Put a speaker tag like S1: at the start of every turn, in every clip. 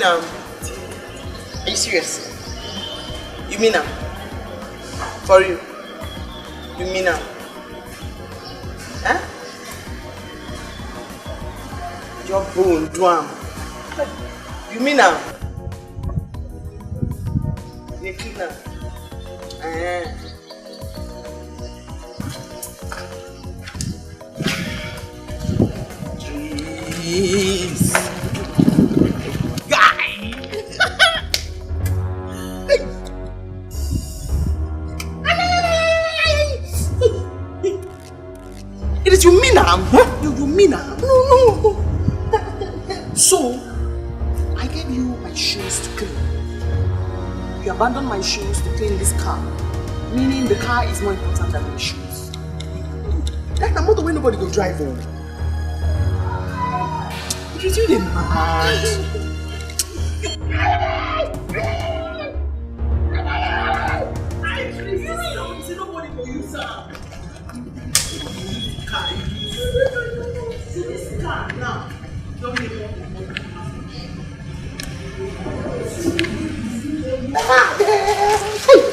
S1: now? Are you serious? You mean now? For you? You mean now? Huh? Your bone, drum. You mean now? You clean now? Jeez. Guy. It is you mean now? Huh? You mean now? No. So, I gave you my shoes to clean. You abandoned my shoes to clean this car. Meaning the car is more important than my shoes. That's the motor where nobody go drive on. It is you the mad. Nobody for you, sir. This car now. Don't make it.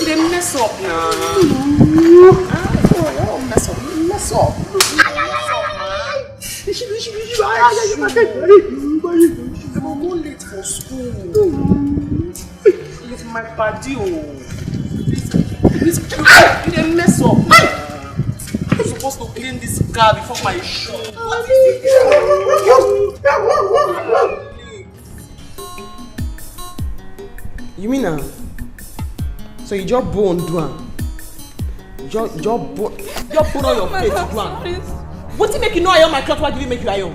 S1: They mess up now. Mess up. I'm more late for school. It's my party. They mess up. I'm supposed to clean this car before my show. You mean now? So you just bone down. Just put on your face down. What do you make you know I own my cloth? What do you make you iron?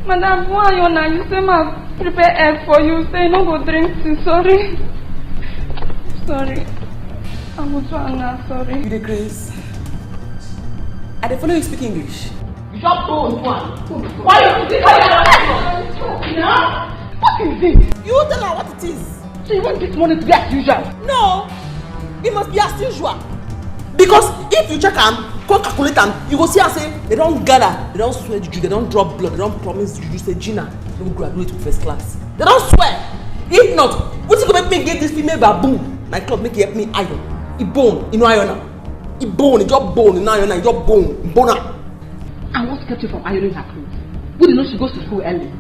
S2: Madam, why you now? You say ma prepare egg for you. Say no go drink tea. Sorry. I was wrong now. Sorry.
S1: You the grace. I dey follow you speak English.
S2: You just bone one. Why you think I am? What is it?
S1: You tell her what it is.
S2: So you want this money to be as usual?
S1: No, it must be as usual. Because if you check them, come calculate them, you go see and say they don't gather, they don't swear juju, they don't drop blood, they don't promise juju. Say Gina, don't graduate with first class. They don't swear. If not, what's it gonna make me get this female baboon? My club make it help me iron. It bone, you know iron now. It bone, it just bone, you iron now, it just bone, bone now.
S2: And what kept you from ironing her clothes? Who did know she goes to school early?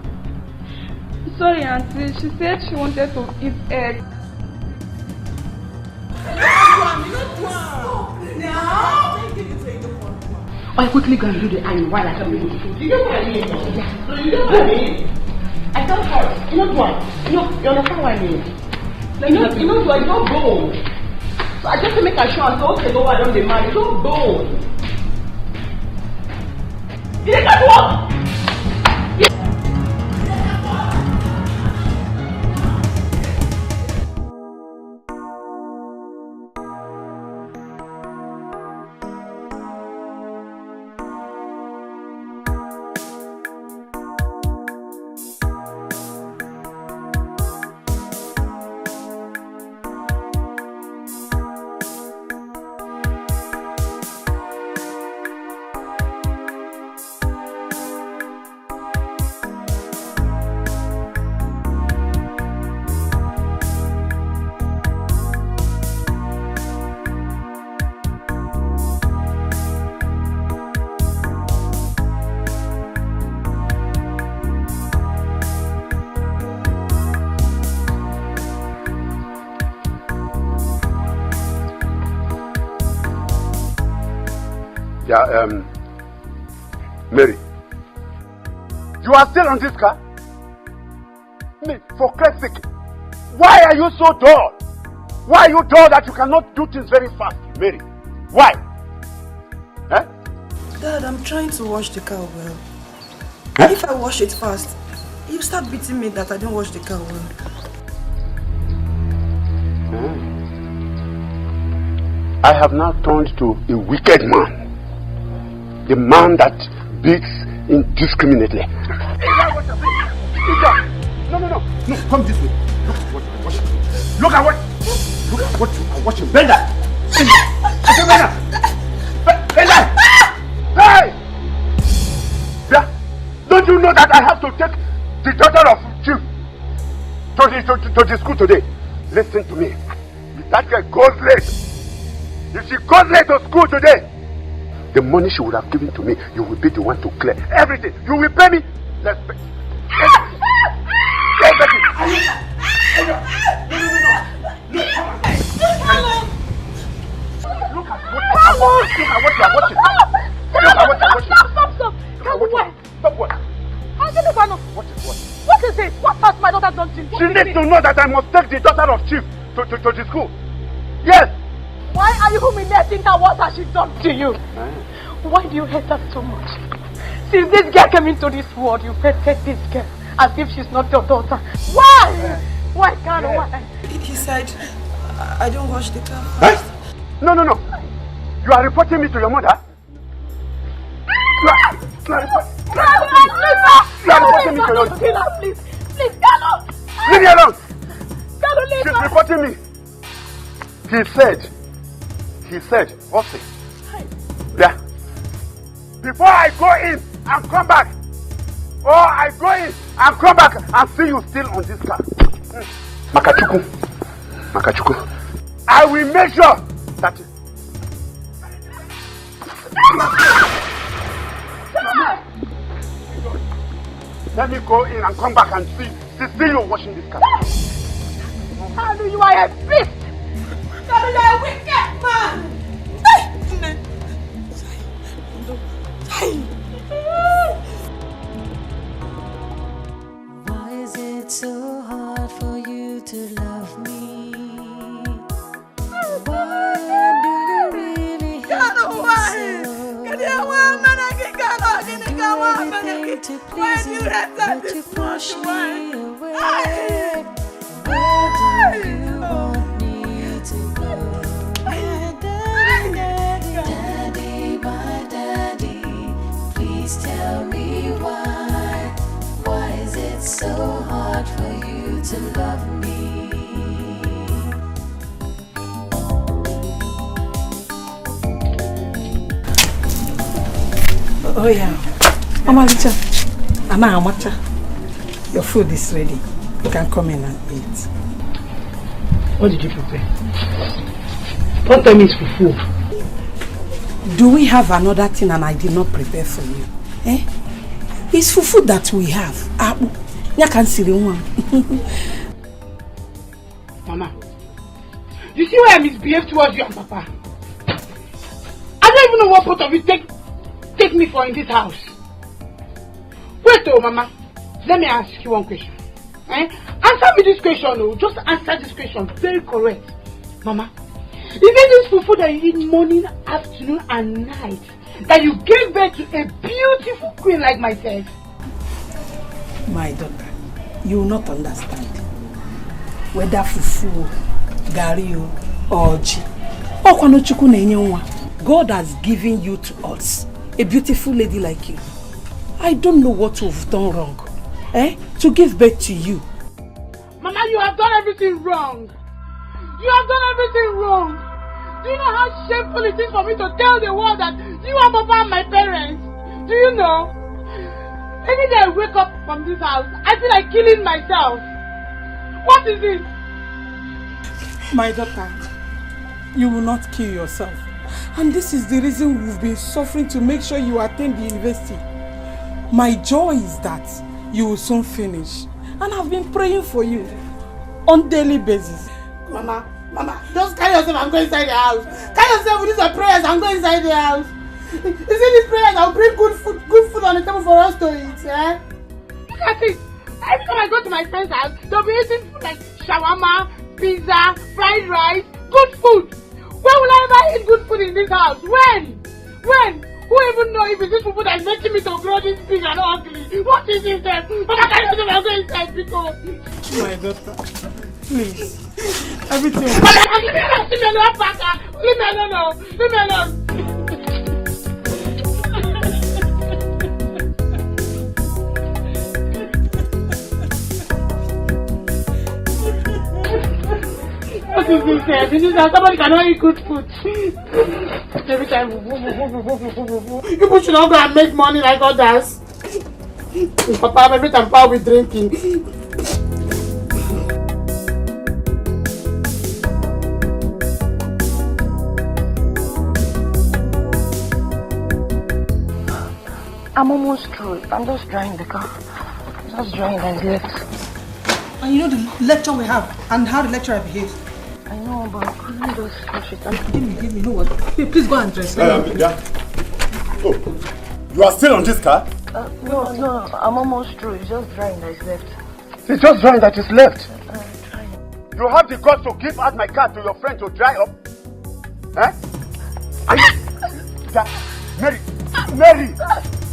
S2: Sorry, Auntie. She said she wanted to eat egg. I quickly go and do the iron while I come with you. You know what I mean? Yeah. You know what I mean? I tell her, you know what? You understand what I mean? You know what? It's not bone. So I just to make her sure, I said, okay, go, I don't be mad. It's not bone. It doesn't work.
S3: Yeah, Mary, you are still on this car? For Christ's sake, why are you so dull? Why are you dull that you cannot do things very fast, Mary? Why? Eh?
S4: Dad, I'm trying to wash the car well.
S3: Eh?
S4: If I wash it fast, you start beating me that I didn't wash the car well.
S3: I have now turned to a wicked man. The man that beats indiscriminately. No, come this way. Look at what you are watching. Bend that. Bend that. Hey! Yeah. Don't you know that I have to take the daughter of Chief to the school today. Listen to me. If that girl goes late, if she goes late to school today, the money she would have given to me, you will be the one to clear everything. You will pay me. Let's pay. Look at what you are watching.
S2: Stop.
S3: Stop what?
S2: What is it? What has my daughter done to you?
S3: She needs to know that I must take the daughter of Chief to the school. Yes.
S2: Why are you humiliating her? What has she done to you? Why do you hate her so much? Since this girl came into this world, you protect this girl as if she's not your daughter. Why? Why, Carol? Why?
S4: He said, I don't wash the car
S3: first. No. You are reporting me to your mother? You are reporting me to your mother.
S2: Please, Carol!
S3: Leave me alone!
S2: Carol, leave
S3: She's reporting me. He said, Ose. Yeah. Before I go in and come back, or I go in and come back and see you still on this car. Makachuku. I will make sure that... Let me go in and come back and see you washing this car.
S2: How do you are a beast? You are a wicked man.
S5: Why is it so hard for you to love me? Why do you really hate me Anything to please you, but you push me away. Where do you want me to go? My daddy, my daddy, please tell me why. Why is it so hard for you to love me?
S6: Oh yeah, Amalicha, Amacha, your food is ready. You can come in and eat.
S1: What did you prepare? Don't tell me it's fufu.
S6: Do we have another thing and I did not prepare for you? Eh? It's fufu that we have. You can see the one.
S1: Mama, you see why I misbehaved towards you and Papa? I don't even know what part of it take me for in this house. Wait though, Mama. Let me ask you one question. Answer me this question, oh. Just answer this question. Very correct. Mama, is it this fufu that you eat morning, afternoon and night that you gave birth to a beautiful queen like myself?
S6: My daughter, you will not understand. Whether fufu, gari or ji. God has given you to us. A beautiful lady like you. I don't know what you've done wrong. To give birth to you.
S1: Mama, you have done everything wrong. You have done everything wrong. Do you know how shameful it is for me to tell the world that you are Papa and my parents? Do you know? Any day I wake up from this house, I feel like killing myself. What is it?
S6: My daughter, you will not kill yourself. And this is the reason we've been suffering to make sure you attend the university. My joy is that you will soon finish. And I've been praying for you on daily basis.
S1: Mama, just carry yourself and go inside the house. Carry yourself with these prayers and go inside the house. You see these prayers, I'll bring good food on the table for us to eat, eh? Look at it. Every time I go to my friend's house, they'll be eating food like shawarma, pizza, fried rice, good food. When will I ever eat good food in this house? When? Who even know if it's this food that is making me to grow this big and ugly? What is it then? Mama, can you go inside because...
S6: My daughter, please. Everything...
S1: Leave me alone, Papa. Leave me alone. What is this here? This is how somebody cannot eat good food. Every time, people should not go and make money like others. Papa, every time Papa will be drinking.
S2: I'm almost through. I'm just drying the car. Just drying and left.
S4: And you know the lecture we have and how the lecturer behaves.
S2: I know, but I couldn't just finish it.
S4: Give me, you know what? Hey, please go and dress.
S3: Yeah. Oh, you are still on this car?
S2: No, I'm almost through. It's just drying that is left.
S3: It's just drying that is left. You have the guts to give out my car to your friend to dry up? Eh?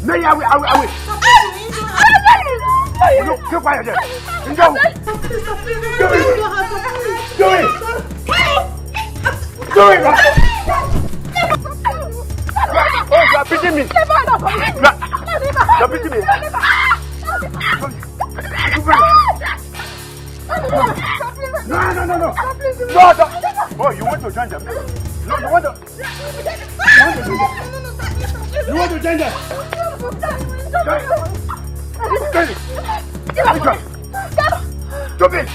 S3: Mary, I will. Look, keep quiet there. Do it, man. Oh, you are beating me. You are beating me. No. Oh, you want to join them? No, you want to join them? Stop it!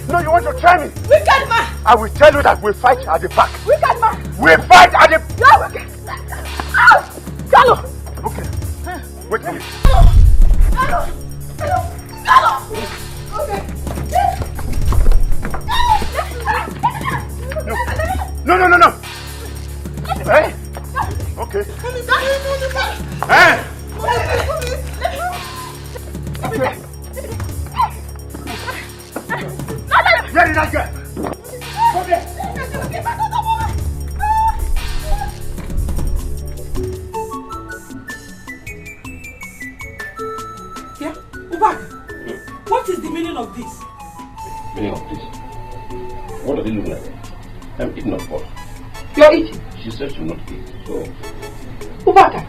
S3: No, you want to try me?
S2: Wicked man!
S3: I will tell you that we fight at the back.
S2: Wicked man!
S3: We fight at the...
S2: Carlo!
S3: Okay. Wait for me. No. Hey? Okay. Hey? Okay. Where did I get? Come here.
S6: Yeah? Ubaka, what is the meaning of this?
S7: Meaning of this? What does it look like? I'm eating, of course.
S2: You're eating?
S7: She said she will not eat, so...
S2: Ubaka,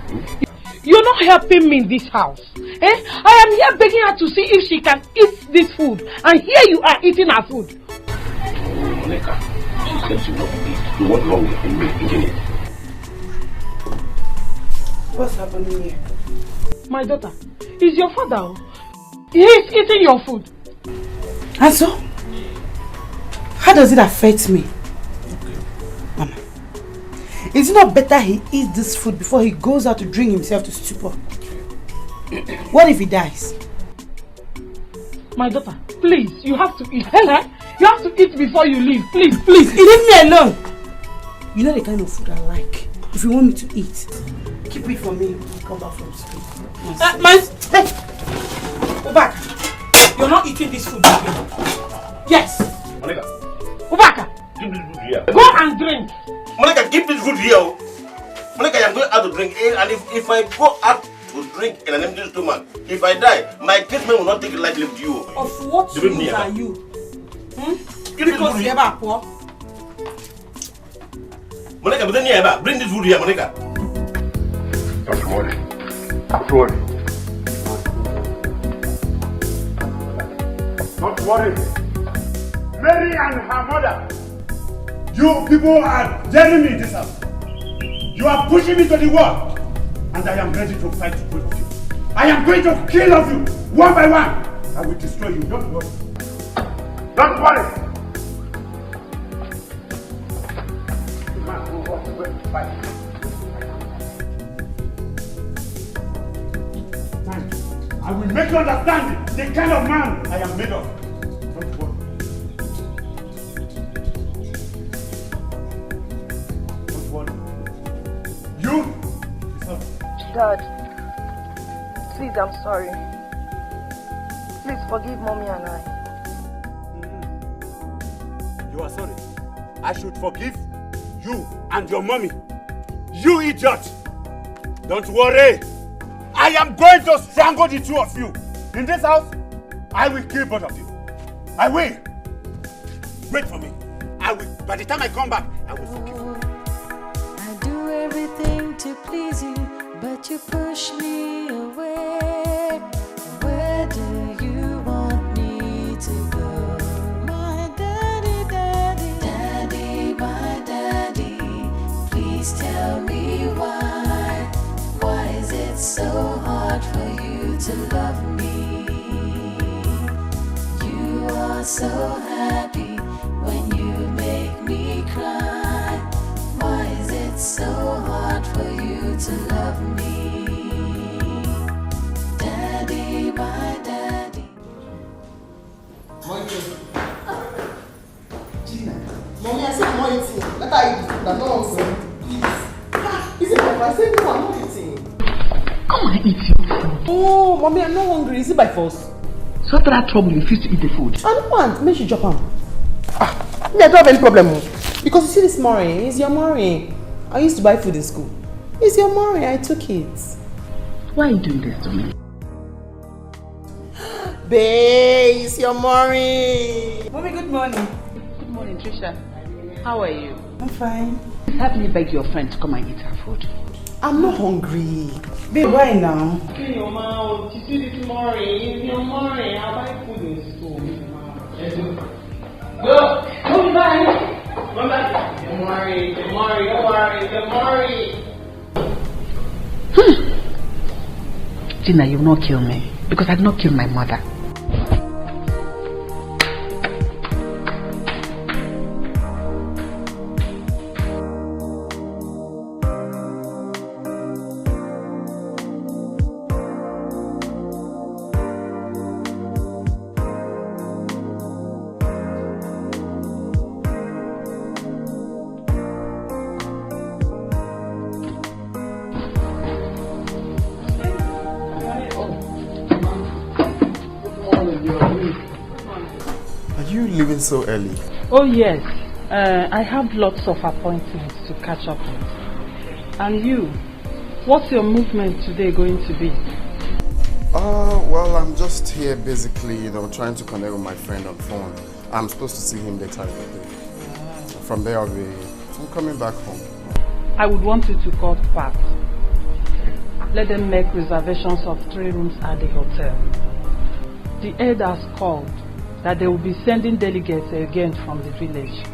S2: you're not helping me in this house. I am here begging her to see if she can eat this food. And here you are eating her food.
S7: Oh, Monica, she said she will not eat. So what's wrong with me eating it?
S4: What's happening here?
S2: My daughter, is your father. He is eating your food.
S4: And so? How does it affect me? Mama, is it not better he eats this food before he goes out to drink himself to stupor? What if he dies?
S2: My daughter, please, you have to eat. You have to eat before you leave. Please.
S4: Leave me alone. You know the kind of food I like. If you want me to eat, keep it for me when I come back from school.
S6: Hey! Ubaka, you're not eating this food again. Yes.
S7: Monica,
S2: Ubaka,
S7: give this food here.
S2: go and drink.
S7: Monica, give this food here. Monica, I'm going out to drink. And if I go out to drink in an empty stomach, if I die, my kinsman will not take it lightly with you.
S6: Of what use are you? Because you ever poor?
S7: Monica, bring this food here, Monica.
S3: Don't worry. Don't worry. Mary and her mother. You people are daring me in this house. You are pushing me to the wall. And I am ready to fight both of you. I am going to kill of you, one by one. I will destroy you. Don't worry. Don't worry. I will make you understand the kind of man I am made of. Don't worry. Don't worry. You?
S2: Dad, please, I'm sorry. Please forgive Mommy and I.
S3: You are sorry. I should forgive you and your mommy. You idiot! Don't worry. I am going to strangle the two of you. In this house, I will kill both of you. I will. Wait for me. I will. By the time I come back, I will forgive you.
S5: I do everything to please you, but you push me away. Where do you want me to go? My daddy, my daddy, please tell me why. Why is it so hard for you to love me? You are so happy when you make me cry. Why is it so hard for you to love me?
S1: eating. Let her eat the food. I'm not hungry. Please. Is it by force? I said no, I'm not eating.
S2: Come and eat your food.
S1: Oh, mommy, I'm not hungry. Is it by force?
S2: So after that trouble, you refuse to eat the food.
S1: I don't want. Make sure you drop him. I don't have any problem. Because you see this morning, it's your morning. I used to buy food in school. It's your morning. I took it.
S2: Why are you doing this to me?
S1: Babe, it's your morning.
S4: Mommy, good morning.
S2: Good morning, Trisha. How are you?
S4: I'm fine.
S2: Help me beg your friend to come and eat her food.
S1: I'm not hungry.
S4: Babe, why now?
S1: Clean your mouth. You see this morning. It's your morning. I'll buy food in school. Let's go. Go. Come back. Come back. Good morning. Good morning. Don't worry. Good morning.
S2: Gina, you will not kill me. Because I did not kill my mother.
S8: Leaving so early?
S6: Oh yes, I have lots of appointments to catch up with. And you, what's your movement today going to be?
S8: Well, I'm just here basically, trying to connect with my friend on phone. I'm supposed to see him later in the day. From there I'm coming back home.
S6: I would want you to call Pat. Let them make reservations of 3 rooms at the hotel. The head has called that they will be sending delegates again from the village.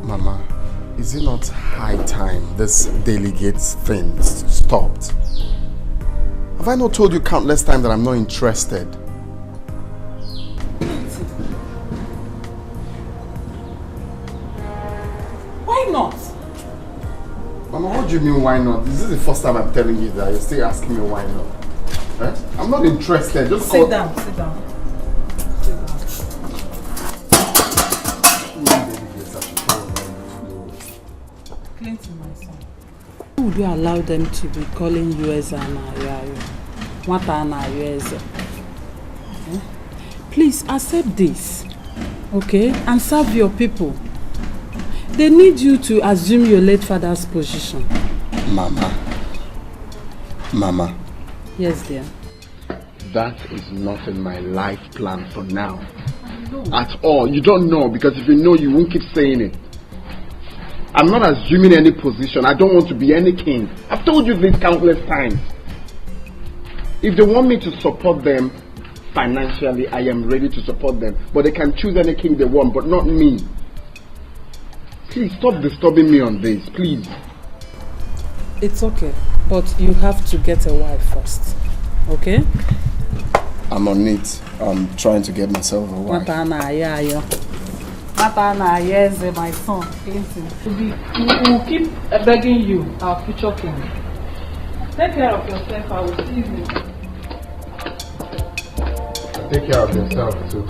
S8: Mama, is it not high time this delegates thing stopped? Have I not told you countless times that I'm not interested?
S6: Why not?
S8: Mama, what do you mean why not? This is the first time I'm telling you that. You're still asking me why not. Eh? I'm not interested. Just
S6: sit down, sit down. Clinton, my son. Why would you allow them to be calling you as an Ayayo? What an Ayayo? Please accept this, okay? And serve your people. They need you to assume your late father's position.
S8: Mama.
S6: Yes, dear.
S8: That is not in my life plan for now. At all. You don't know, because if you know, you won't keep saying it. I'm not assuming any position. I don't want to be any king. I've told you this countless times. If they want me to support them financially, I am ready to support them. But they can choose any king they want, but not me. Please stop disturbing me on this, please.
S6: It's okay, but you have to get a wife first, okay?
S8: I'm on it. I'm trying to get myself a wife.
S6: Yes, my son, Clinton. We will keep begging you, our future king. Take care of yourself, I will see you.
S8: Take care of yourself too.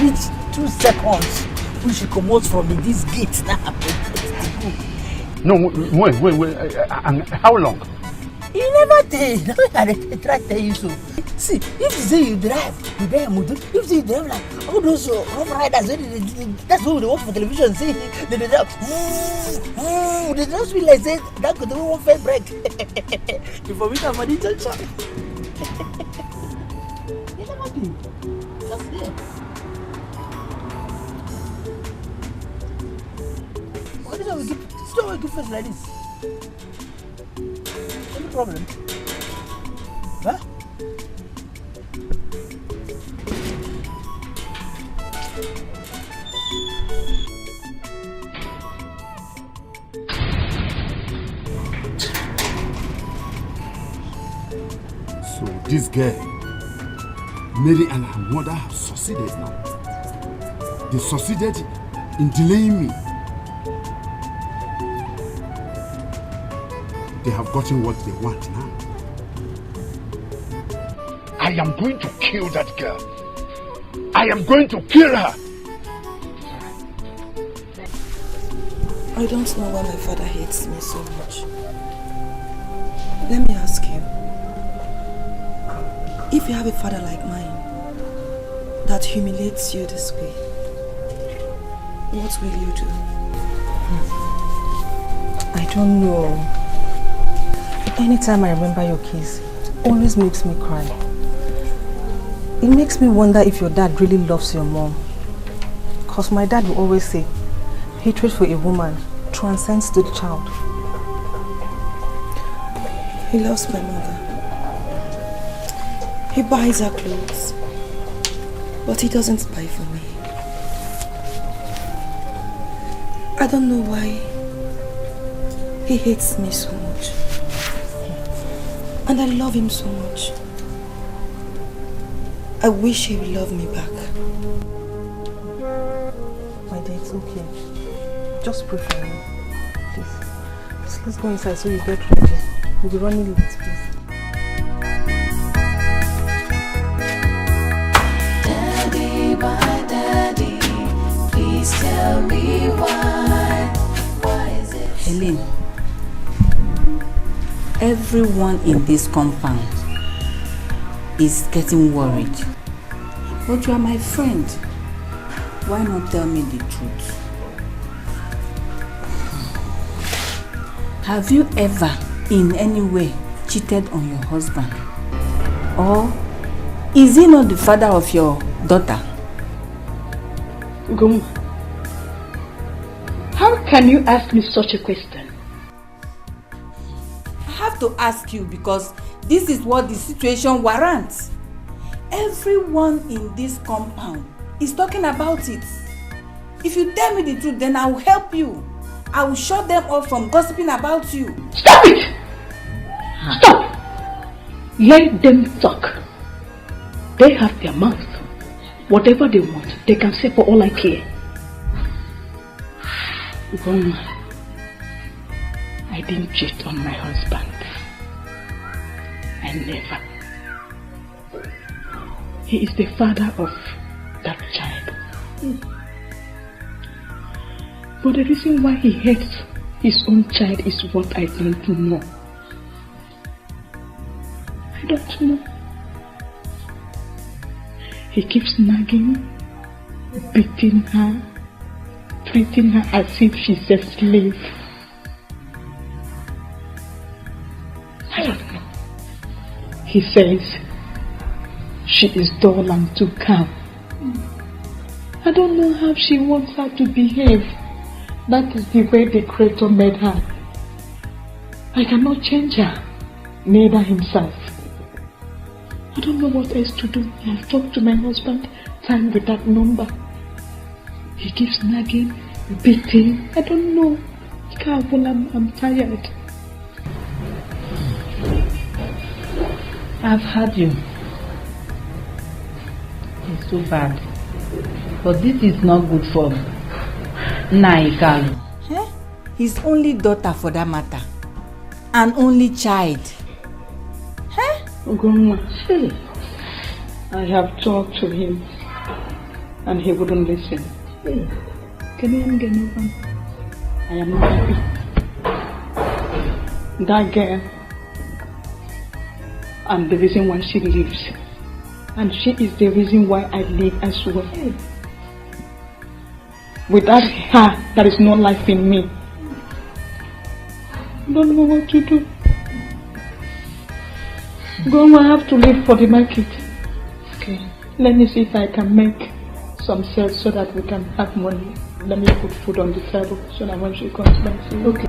S9: Reach 2 seconds when she comes from this gate now.
S3: No, wait. And how long?
S9: You never tell. I try to tell you so. See, if you say you drive a motor. If you drive like all those rough riders, that's what they watch for television. See, they drive. They just feel like say that could do one fair break. Before we come for the junction. You never do. Just there. Why we give face like this? Any problem? Huh?
S3: this girl, Mary and her mother have succeeded now. They succeeded in delaying me. They have gotten what they want now. I am going to kill that girl. I am going to kill her.
S10: I don't know why my father hates me so much. Let me ask you. If you have a father like mine that humiliates you this way, what will you do?
S11: I don't know. Anytime I remember your case, it always makes me cry. It makes me wonder if your dad really loves your mom. Because my dad will always say, hatred for a woman transcends to the child.
S10: He loves my mother. He buys her clothes, but he doesn't buy for me. I don't know why he hates me so much. And I love him so much. I wish he would love me back.
S11: My dear, it's okay. Just pray for me, please. Just let's go inside so you get ready. We'll be running late, please.
S5: Daddy, my daddy, please tell me why. Why is it?
S12: Helene, everyone in this compound is getting worried. But you are my friend. Why not tell me the truth? Have you ever in any way cheated on your husband? Or is he not the father of your daughter?
S2: Guma, how can you ask me such a question?
S12: I have to ask you because this is what the situation warrants. Everyone in this compound is talking about it. If you tell me the truth, then I will help you. I will shut them off from gossiping about you.
S2: Stop it! Stop! Let them talk. They have their mouth. Whatever they want, they can say for all I care. Goma, I didn't cheat on my husband. I never. He is the father of that child. But the reason why he hates his own child is what I don't know. I don't know. He keeps nagging, beating her, treating her as if she's a slave. I don't know. He says she is dull and too calm. I don't know how she wants her to behave. That is the way the Creator made her. I cannot change her, neither himself. I don't know what else to do. I have talked to my husband time without number. He keeps nagging, beating. I don't know. I'm tired.
S12: I've heard you. It's so bad. But this is not good for Naikalu. His only daughter for that matter. An only child.
S2: Grandma, I have talked to him and he wouldn't listen. I am not happy. That girl, I'm the reason why she lives. And she is the reason why I live as well. Without her, there is no life in me. I don't know what to do. Grandma, I have to leave for the market. Okay. Let me see if I can make some sales so that we can have money. Let me put food on the table so that when she comes back, she will. Okay.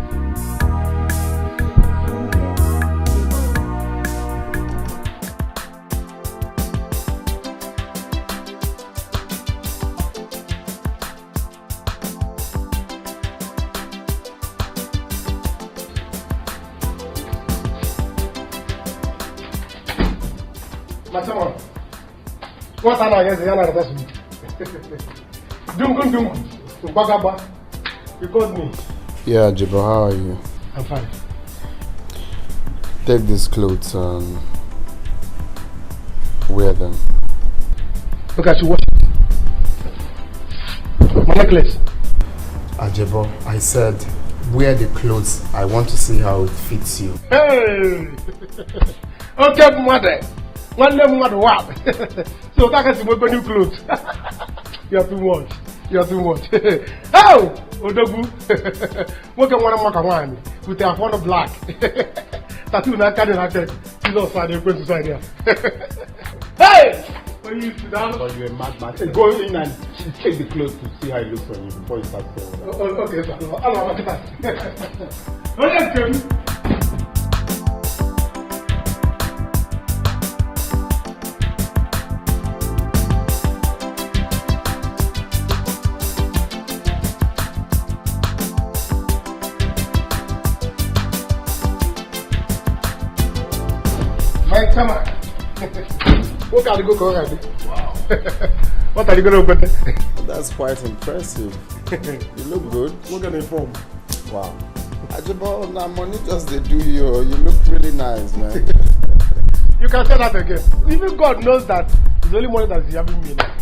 S13: Machama, what's on against the Yana that's me? Dungu, Bagaba. You called me.
S8: Yeah, Jibo, how are you?
S13: I'm fine.
S8: Take these clothes and wear them.
S13: Look at you, watch it. My necklace.
S8: Ajebo, I said, wear the clothes. I want to see how it fits you.
S13: Hey! Okay, mother. One name, mother, what? So that is what new clothes. You're too much. You're too much. Oh! Odogu. What can one with a phone of black? Tattoo not carrying a head. You know, side, you're going to sign here. Hey! When you sit down,
S8: but you're a madman. Go in and check the clothes to see how it looks on you before you start saying that.
S13: Okay, sir. I'll look at that. Okay. Come on. What are you going to go ahead? Wow. What are you going to open?
S8: That's quite impressive. You look good.
S13: Look at the form.
S8: Wow. Ajabo, now money just they do you. You look really nice, man.
S13: You can say that again. Even God knows that it's only money that is having me now.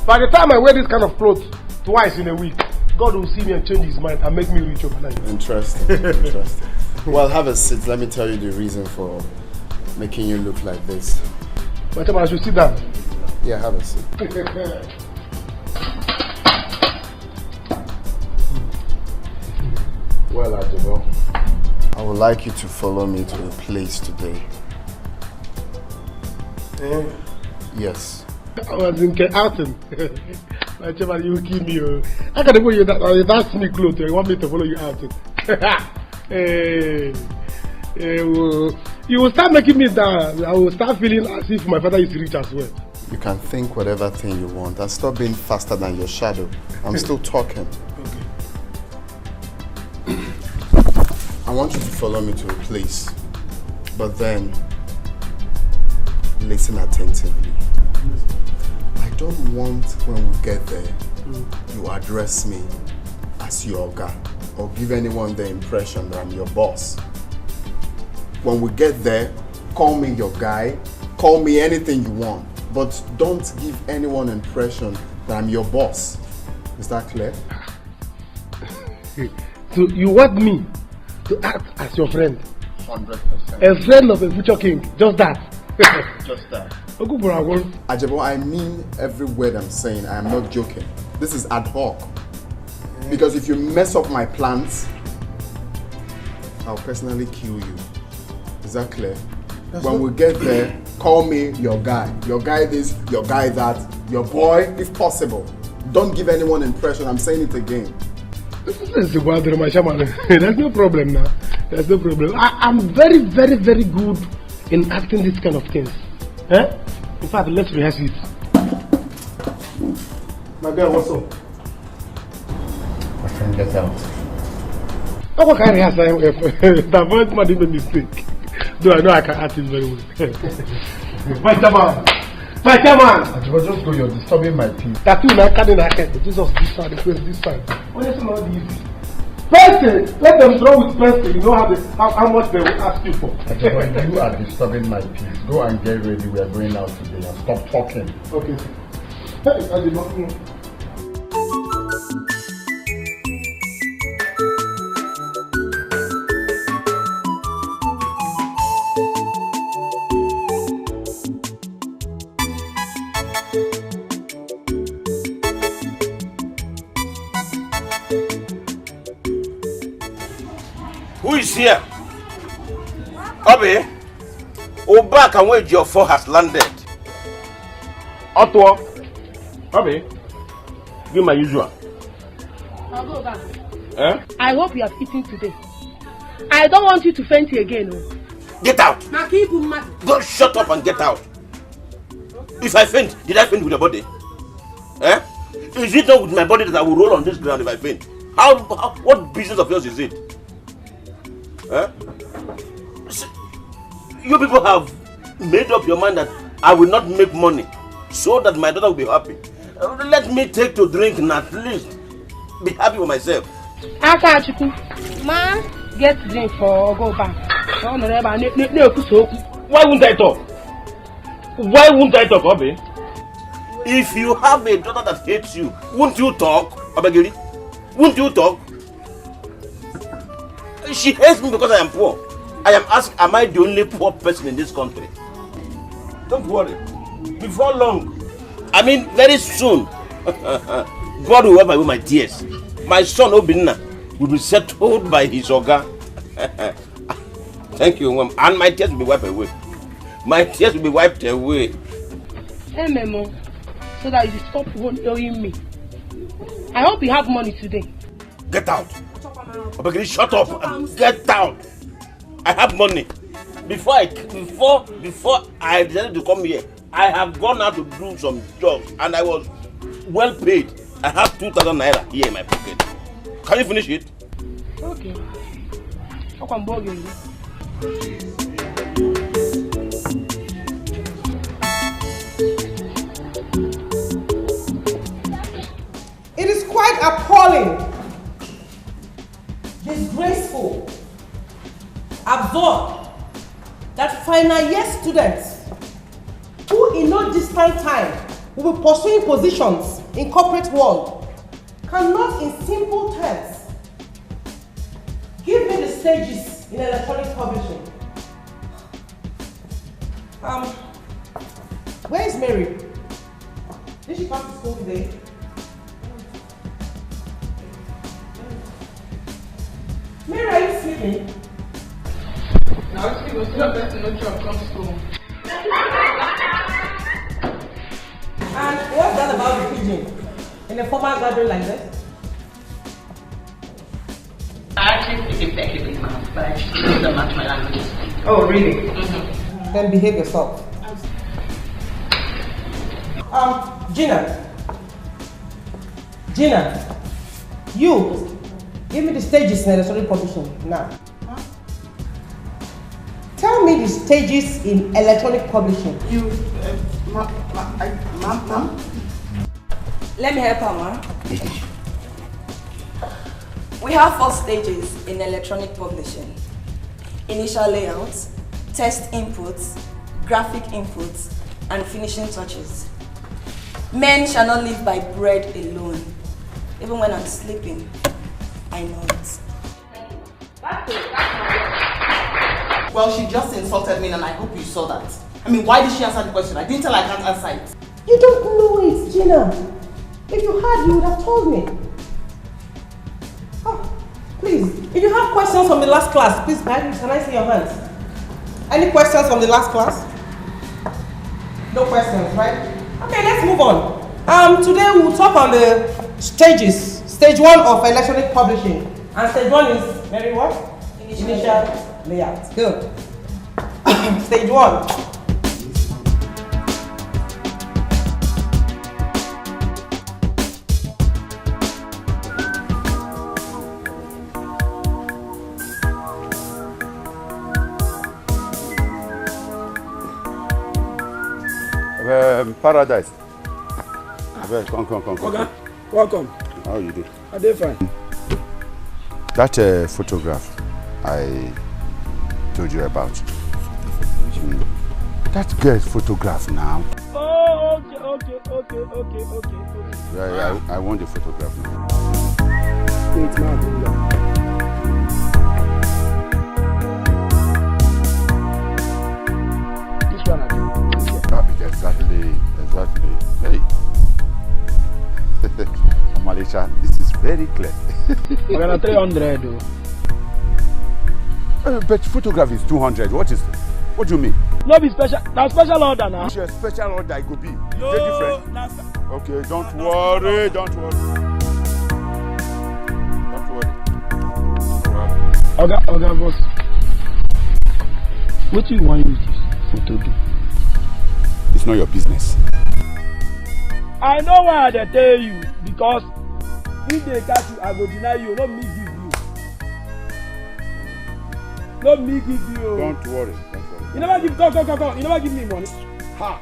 S13: By the time I wear this kind of clothes twice in a week, God will see me and change his mind and make me rich overnight.
S8: Interesting. Interesting. Well, have a seat. Let me tell you the reason for making you look like this.
S13: But I should sit down.
S8: Yeah, have a seat. Well, Ajabo, I would like you to follow me to a place today. Yes.
S13: I was in outing. Whatever you kill me. I can't follow you that sneak clothes. You want me to follow you outing? You will start making me down. I will start feeling as if my father is rich as well.
S8: You can think whatever thing you want and stop being faster than your shadow. I'm still talking. Okay. I want you to follow me to a place, but then listen attentively. I don't want when we get there, you address me as your guy or give anyone the impression that I'm your boss. When we get there, call me your guy, call me anything you want, but don't give anyone impression that I'm your boss. Is that clear?
S13: So you want me to act as your friend?
S8: 100%.
S13: A friend of a future king, just that.
S8: Just that.
S13: Ajabo,
S8: I mean every word I'm saying. I am not joking. This is ad hoc. Because if you mess up my plans, I'll personally kill you. Is that clear? When we get there, call me your guy. Your guy this, your guy that, your boy, if possible. Don't give anyone impression. I'm saying it again.
S13: There's no problem now. There's no problem. I'm very, very, very good in acting this kind of things. Eh? In fact, let's rehearse it. My girl, what's up?
S8: My friend, get out.
S13: How can I rehearse? The voice man made a mistake. Though I know I can act it very well. My chairman! My chairman!
S8: Just go, you're disturbing my peace.
S13: Tattoo na carrying a head. Jesus this side, the face this side. Honestly, not easy. Person, let them draw with person. You know how much they will ask you for.
S8: You are disturbing my peace. Go and get ready. We are going out today and stop talking.
S13: Okay. Hey,
S7: who is here? Obi, Oba and wage your four has landed. Otto, Obi, give my usual.
S2: I'll go back.
S7: Eh?
S2: I hope you have eaten today. I don't want you to faint again. Oh.
S7: Get out! Go shut up and get out. If I faint, did I faint with your body? Eh? Is it not with my body that I will roll on this ground if I faint? What business of yours is it? Eh? You people have made up your mind that I will not make money so that my daughter will be happy. Let me take to drink and at least be happy with myself.
S2: Ma, get drink for go back.
S7: Why won't I talk? Why won't I talk, Obi? If you have a daughter that hates you, won't you talk, Obagiri? Won't you talk? She hates me because I am poor. I am asked, am I the only poor person in this country? Don't worry. Before long, I mean very soon, God will wipe away my tears. My son Obinna will be settled by his Oga. Thank you, Mom. And my tears will be wiped away. My tears will be wiped away.
S2: Hey, Memo, so that you stop owing me. I hope you have money today.
S7: Get out. Obagiri, shut up and get out. I have money. Before I decided to come here, I have gone out to do some jobs and I was well paid. I have 2,000 naira here in my pocket. Can you finish it?
S2: Okay. How come bugging you?
S1: It is quite appalling, disgraceful, absurd that final year students who in no distant time will be pursuing positions in corporate world cannot in simple terms give me the stages in electronic publishing. Where is Mary? Did she come to school today? Mary, are you sleeping?
S2: Now, she was not best no job come to school.
S1: And what's that about the pigeon? In a formal gathering like this?
S9: I actually speak exactly with mouth, but I just don't match my language.
S1: Oh, really? Mm-hmm. Then behave yourself. Gina, you give me the stages in electronic publishing now. Huh? Tell me the stages in electronic publishing.
S4: Ma'am?
S12: Let me help her, ma. We have 4 stages in electronic publishing. Initial layouts, test inputs, graphic inputs, and finishing touches. Men shall not live by bread alone. Even when I'm sleeping, I know it.
S1: Well, she just insulted me and I hope you saw that. I mean, why did she answer the question? I didn't tell her I can't answer it. You don't know it, Gina. If you had, you would have told me. Oh, please, if you have questions from the last class, please, can I see your hands? Any questions from the last class? No questions, right? Okay, let's move on. Today we will talk on the stages. Stage 1 of electronic publishing. And stage 1 is very what? Initial layout. Good. Stage 1.
S3: Paradise. Come.
S14: Okay. Welcome.
S3: How you do?
S14: Are they fine?
S3: That photograph I told you about. That girl's photograph now.
S14: Oh, okay.
S3: Yeah, I want the photograph now.
S14: Wait, now. This one I do.
S3: Exactly. Hey. Malaysia, this is very clear.
S14: We're gonna 300 though.
S3: But photograph is 200. What do you mean?
S14: No be special. Now special order now.
S3: It's a special order. It could be. Very different. Okay, don't worry.
S14: Okay, boss. What do you want use this photo do?
S3: It's not your business.
S14: I know why they tell you, because if they catch you, I will deny you. Not me give you. Not me give you.
S3: Don't worry.
S14: You never give. Come. You never give me money.
S13: Aha.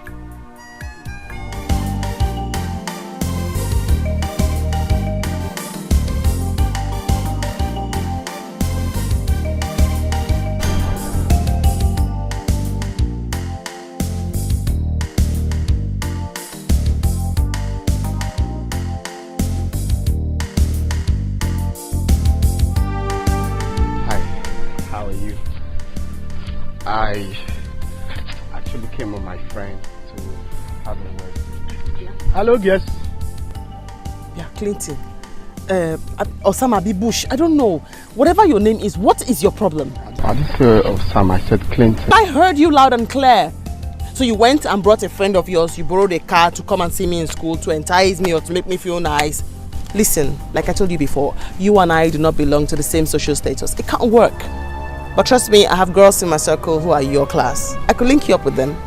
S8: I actually came with my friend to have a word.
S13: Yeah. Hello, yes.
S1: Yeah, Clinton. Osama B. Bush. I don't know. Whatever your name is, what is your problem?
S8: I didn't say Osama, I said Clinton.
S1: I heard you loud and clear. So you went and brought a friend of yours, you borrowed a car to come and see me in school to entice me or to make me feel nice. Listen, like I told you before, you and I do not belong to the same social status. It can't work. But trust me, I have girls in my circle who are your class. I could link you up with them.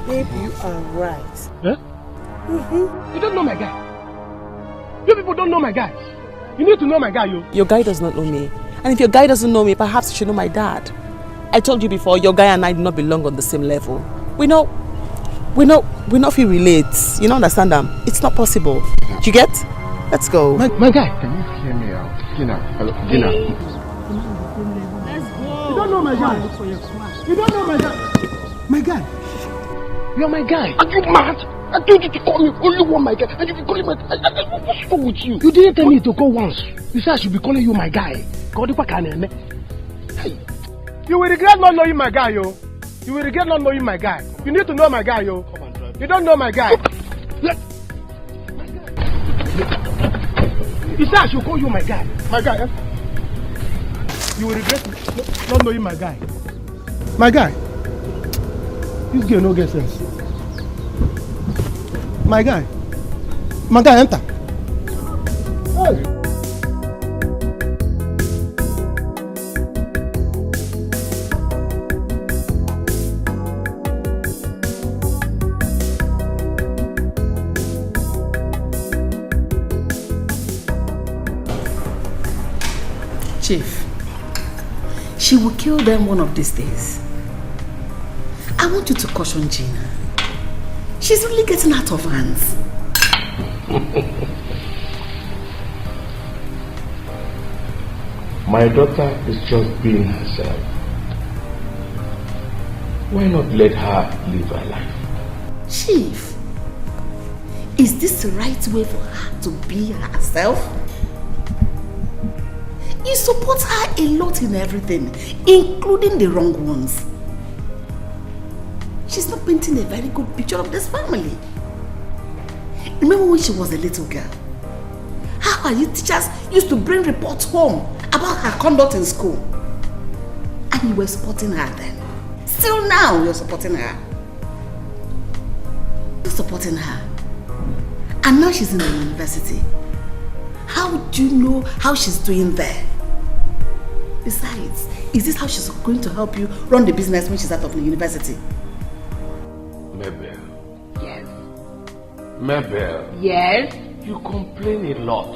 S4: Maybe you are right.
S13: Huh? You don't know my guy. You people don't know my guy. You need to know my guy, you.
S1: Your guy does not know me. And if your guy doesn't know me, perhaps you should know my dad. I told you before, your guy and I do not belong on the same level. We not feel relate. You don't understand them? It's not possible. Do you get? Let's go.
S13: My guy.
S8: Can you hear me out? Gina, hello, Gina.
S13: You don't know my guy. You don't know my guy. My guy. You're my guy. Are you mad? I told you to call me only one my guy. And you be calling my guy. What's wrong with you? You didn't tell me to go once. You said I should be calling you my guy. Hey. You will regret not knowing my guy, yo. You will regret not knowing my guy. You need to know my guy, yo. Come on, drive. You don't know my guy. You said I should call you my guy. My guy, eh? You will regret not knowing my guy. My guy. This girl no get sense. My guy. My guy, enter. Hey.
S9: Chief, she will kill them one of these days. I want you to caution Gina. She's really getting out of hands.
S7: My daughter is just being herself. Why not let her live her life?
S9: Chief, is this the right way for her to be herself? You support her a lot in everything, including the wrong ones. She's not painting a very good picture of this family. Remember when she was a little girl? How her teachers used to bring reports home about her conduct in school. And you were supporting her then. Still now you're supporting her. You're supporting her. And now she's in the university. How do you know how she's doing there? Besides, is this how she's going to help you run the business when she's out of the university?
S7: Nnebe.
S9: Yes.
S7: Nnebe.
S9: Yes.
S7: You complain a lot.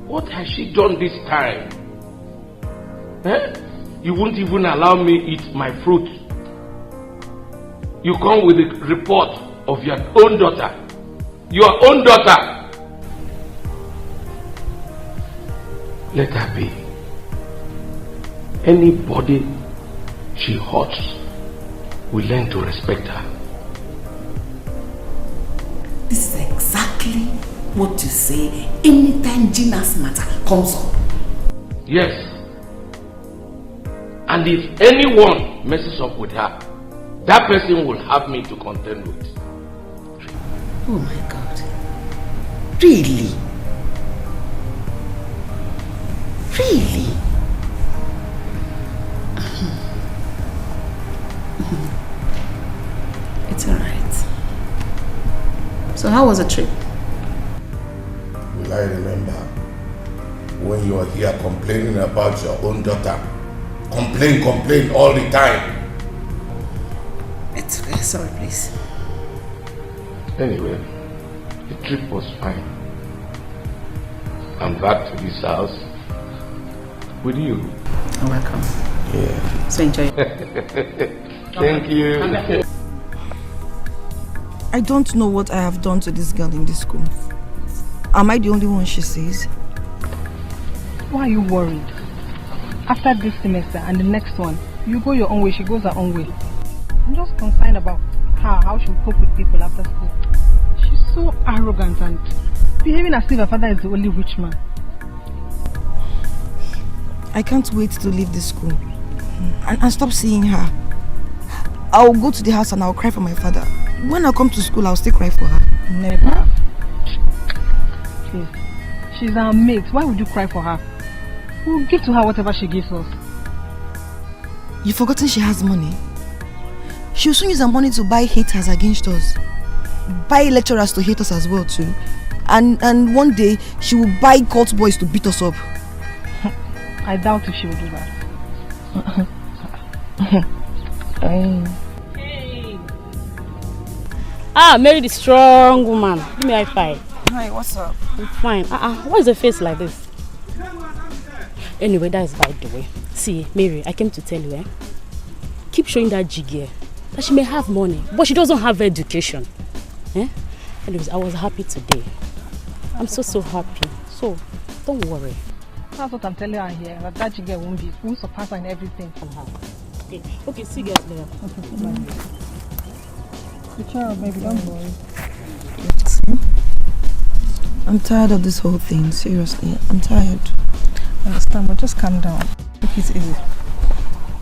S7: What has she done this time? Eh? You won't even allow me eat my fruit. You come with a report of your own daughter. Your own daughter. Let her be. Anybody she hurts will learn to respect her.
S9: This is exactly what you say anytime Gina's matter comes up.
S7: Yes. And if anyone messes up with her, that person will have me to contend with.
S9: Oh my God. Really? Really? It's alright. So how was the trip?
S15: Will I remember when you were here complaining about your own daughter? Complain all the time.
S9: It's okay, sorry please.
S7: Anyway, the trip was fine. I'm back to this house with you.
S9: You're welcome.
S7: Yeah.
S9: So enjoy.
S7: Thank you.
S10: I don't know what I have done to this girl in this school. Am I the only one she sees?
S11: Why are you worried? After this semester and the next one, you go your own way, she goes her own way. I'm just concerned about her, how she will cope with people after school. She's so arrogant and behaving as if her father is the only rich man.
S10: I can't wait to leave this school and stop seeing her. I'll go to the house and I'll cry for my father. When I come to school, I'll still cry for her.
S11: Never. Please. She's our mate. Why would you cry for her? We'll give to her whatever she gives us.
S10: You've forgotten she has money. She'll soon use her money to buy haters against us. Buy lecturers to hate us as well too. And one day, she will buy cult boys to beat us up.
S11: I doubt if she will do that.
S16: Hey. Ah, Mary the strong woman. Give me a high five.
S10: Hi, what's up?
S16: I'm fine. Why is the face like this? Anyway, that is by the way. See, Mary, I came to tell you, keep showing that jiggy, that she may have money, but she doesn't have education. Anyways, I was happy today. I'm so happy. So, don't worry.
S11: That's what I'm telling her here, that jiggy won't surpass her in everything.
S16: Okay, see you guys later.
S11: Good job, baby, don't worry.
S10: I'm tired of this whole thing, seriously. I'm tired.
S11: I understand, but just calm down. Take it easy.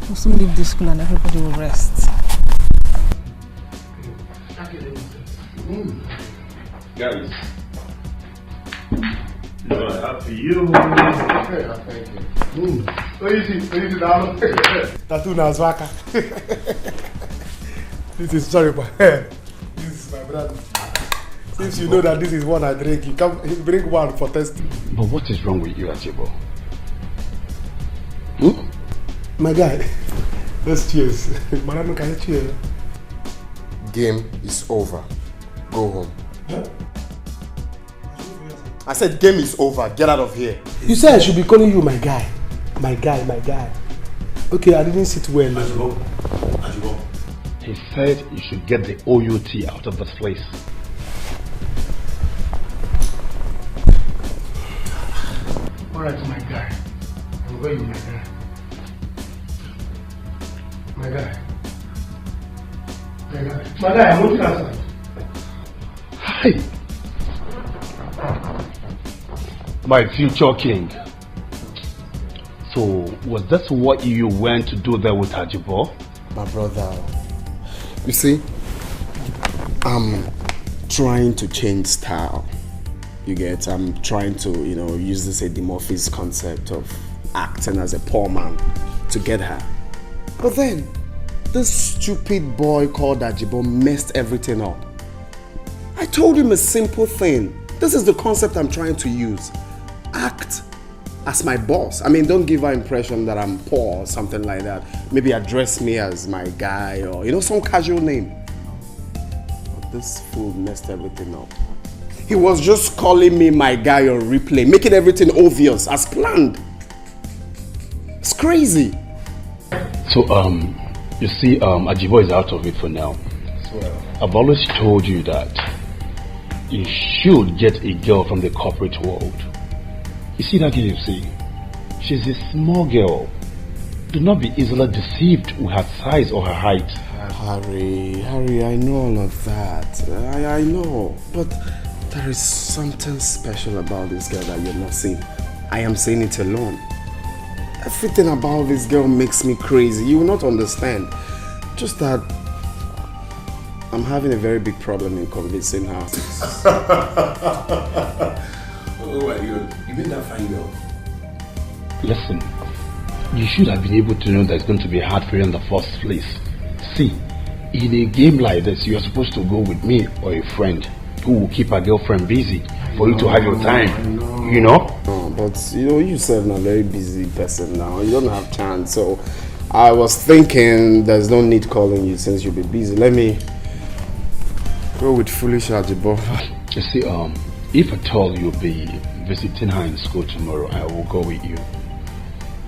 S11: We'll soon leave this school and everybody will rest.
S3: Guys. Happy you. Thank you. Easy down.
S13: Tattoo na zwaka. This is sorry, but this is my brother. Since you know that this is one I drink, you come bring one for testing.
S8: But what is wrong with you, Ajibo?
S13: My guy, let's cheers. Madam, can you cheers?
S8: Game is over. Go home.
S13: Huh?
S8: I said game is over. Get out of here.
S13: You said I should be calling you my guy. My guy. Okay, I didn't sit well.
S8: Ajibo. He said you should get the OUT out of this place.
S13: Alright, my guy. I'm going, my guy. My guy, I'm looking outside.
S8: Hi. My future king. So, was that what you went to do there with Ajibo?
S17: My brother, you see, I'm trying to change style. You get, I'm trying to, use this Edimorphis concept of acting as a poor man to get her. But then, this stupid boy called Ajibo messed everything up. I told him a simple thing. This is the concept I'm trying to use. Act as my boss. I mean, don't give her impression that I'm poor or something like that. Maybe address me as my guy or, some casual name. But this fool messed everything up. He was just calling me my guy on replay, making everything obvious as planned. It's crazy.
S8: So, you see, Ajibo is out of it for now. I've always told you that you should get a girl from the corporate world. You see that girl you see? She's a small girl. Do not be easily deceived with her size or her height.
S17: Harry, I know all of that. I know. But there is something special about this girl that you're not seeing. I am saying it alone. Everything about this girl makes me crazy. You will not understand. Just that I'm having a very big problem in convincing her.
S15: Oh my God, you mean that fine girl?
S8: Listen, you should have been able to know that it's going to be hard for you in the first place. See, in a game like this, you're supposed to go with me or a friend who will keep a girlfriend busy for you to have your time. No,
S17: but you said I'm a very busy person now. You don't have chance. So I was thinking there's no need calling you since you'll be busy. Let me go with foolish Ajibo.
S8: You see, if at all you'll be visiting her in school tomorrow, I will go with you.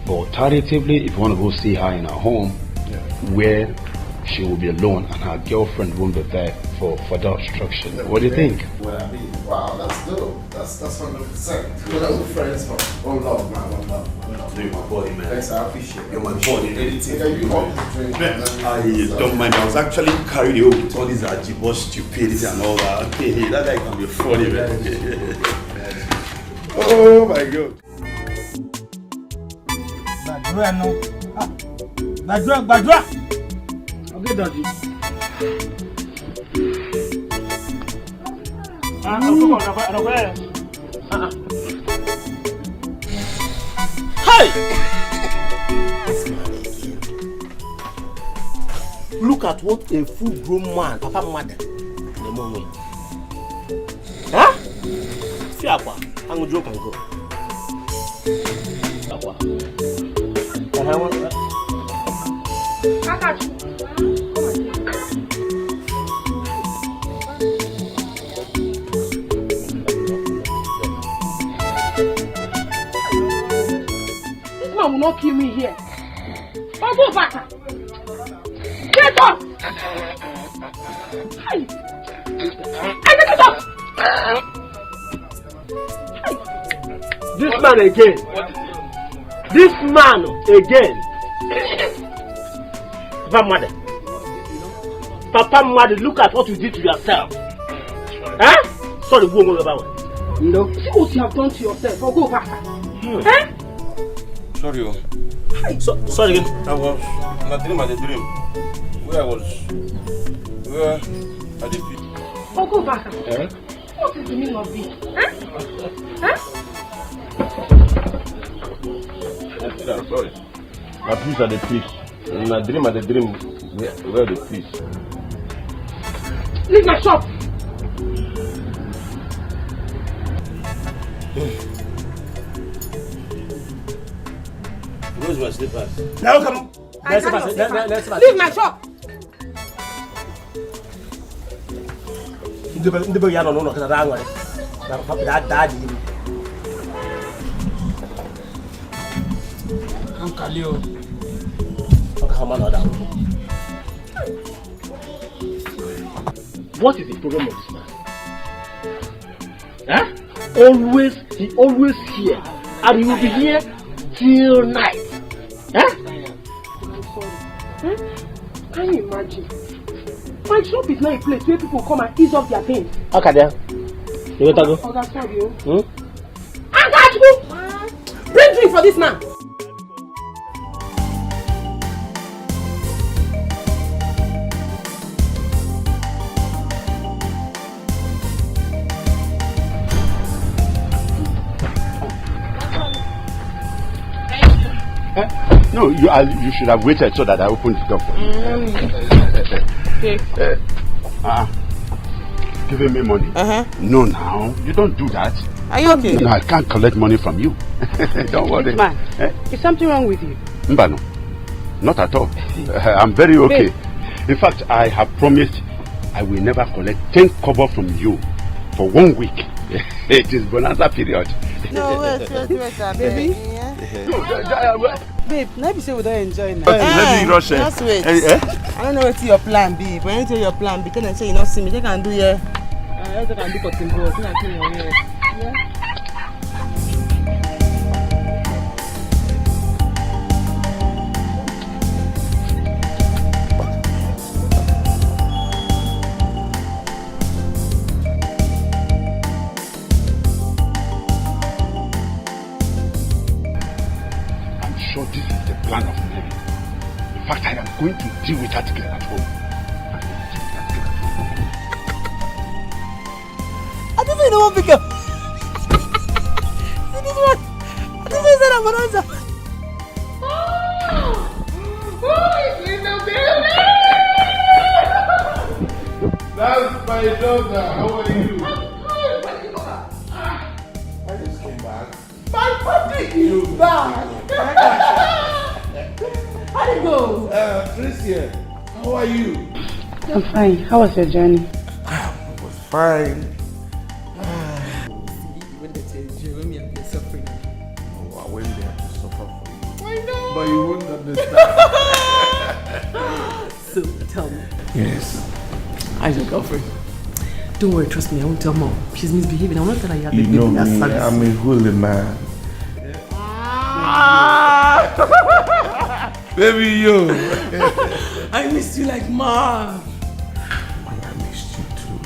S8: But tentatively, if you want to go see her in her home, where she will be alone and her girlfriend won't be there
S18: for the obstruction. What do you think?
S17: Well, I mean, wow, that's dope. That's 100%. We're all friends from one love, man. One love.
S18: You're my boy, man.
S17: Thanks, I appreciate it.
S18: You're my boy. Anything.
S17: Yeah, you always drink.
S18: I don't mind. I was actually carried away with all these Ajibo stupidity and all that. That guy can be funny, man. Oh my God.
S14: Badua. Okay, Daddy.
S7: Hey! Look at what a full-grown man, Papa Mother, in the moment. Huh? Fiapa, I'm going to joke and go.
S2: This man will not kill me here. I'll go back. Get up! Hey! Get up!
S7: This man again. This man again. Papa Mother. Papa Mother, look at what you did to yourself. Huh? Sorry, go on about it.
S2: No. See what you have done to yourself. I'll go back. Eh?
S7: Sorry. Sorry again. I was not dream at the dream. Where I was. Where at the pit.
S2: I'll go back.
S7: Eh?
S2: What is the meaning of this?
S7: I'm sorry. My peace at the peace. In my dream at the dream, where the peace.
S2: Leave my shop.
S7: Where's my slippers?
S2: Now come. Leave my shop.
S7: Nnebe ya no ka da anware. Na papa da di.
S2: I'm Kalio.
S7: What is the problem of this man? Huh? He always here, and he will be here till night. Huh?
S2: I'm sorry. Huh? Can you imagine? My shop is not a place where people come and ease off their things.
S7: Okay, there. You want to go?
S2: Oh, that's sorry.
S7: Hmm?
S2: I got you. Bring drink for this man.
S3: No, you should have waited so that I opened the door for you.
S2: Okay.
S3: Giving me money? No, now. You don't do that.
S2: Are you okay?
S3: No, I can't collect money from you. Don't worry.
S2: Man, is something wrong with you?
S3: Mbano, not at all. I'm very okay. In fact, I have promised I will never collect 10 kobo from you for 1 week. It is bonanza period.
S4: No, wait, baby. Babe, maybe say we don't enjoy now.
S3: Let me rush it.
S4: Just wait. I don't know what your plan be, but anything your plan be, can I say you not see me? They can do here. I can do cutting board. I can your hair. Yeah.
S3: This is the plan of Nnebe. In fact, I am going to deal with that girl at home.
S4: I don't know what pick up. See this one. I don't know that I'm gonna answer.
S2: Oh, it's in the building.
S15: That's my daughter. How are you?
S2: I just came back. My puppy is back. How did it go?
S15: Tricia, how are you?
S11: I'm fine. How was your journey?
S15: It was fine. Oh, I went there to suffer for you.
S2: I know.
S15: But you wouldn't understand.
S1: So, tell me.
S15: Yes.
S1: I How's your girlfriend? Don't worry, trust me, I won't tell mom. She's misbehaving. I won't tell her you have
S15: You
S1: been
S15: know
S1: behaving
S15: me,
S1: as
S15: I'm a holy man. Baby, yo.
S1: I miss you like mom.
S15: I missed you too.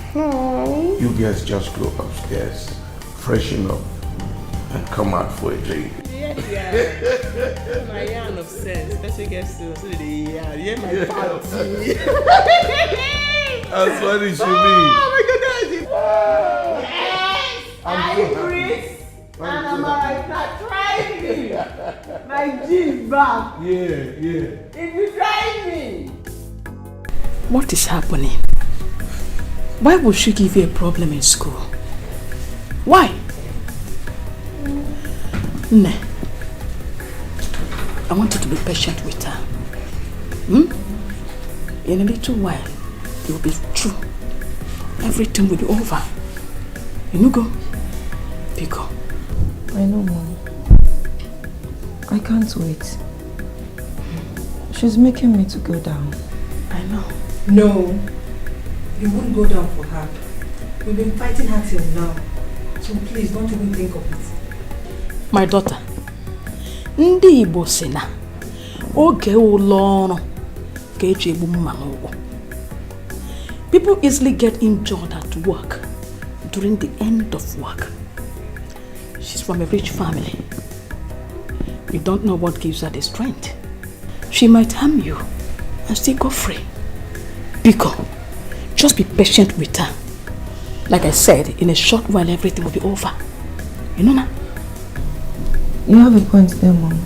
S15: You guys just go upstairs, freshen up, and come out for a drink.
S1: Yeah. My yarn of sense. Special guest so they yeah, my party.
S15: That's what it should be.
S1: Oh my goodness. Yes. I'm Maurice. And I'm alright. Now try me. My G's back.
S15: Yeah.
S1: If you try me. What is happening? Why would she give you a problem in school? Why? Nah. I want you to be patient with her. In a little while, it will be true. Everything will be over. You know, go. Pico.
S11: I know, Mom. I can't wait. She's making me to go down.
S1: I know.
S11: No. You wouldn't go down for her. We've been fighting her till now. So please, don't even think of it.
S1: My daughter. Ndị Igbo sị na oge ụlọ ọrụ ka eji egbu mma n'ụkwụ. People easily get injured at work during the end of work. She's from a rich family. You don't know what gives her the strength. She might harm you and still go free. Pico, just be patient with her. Like I said, in a short while everything will be over. You know now?
S11: You have a point there, Mom.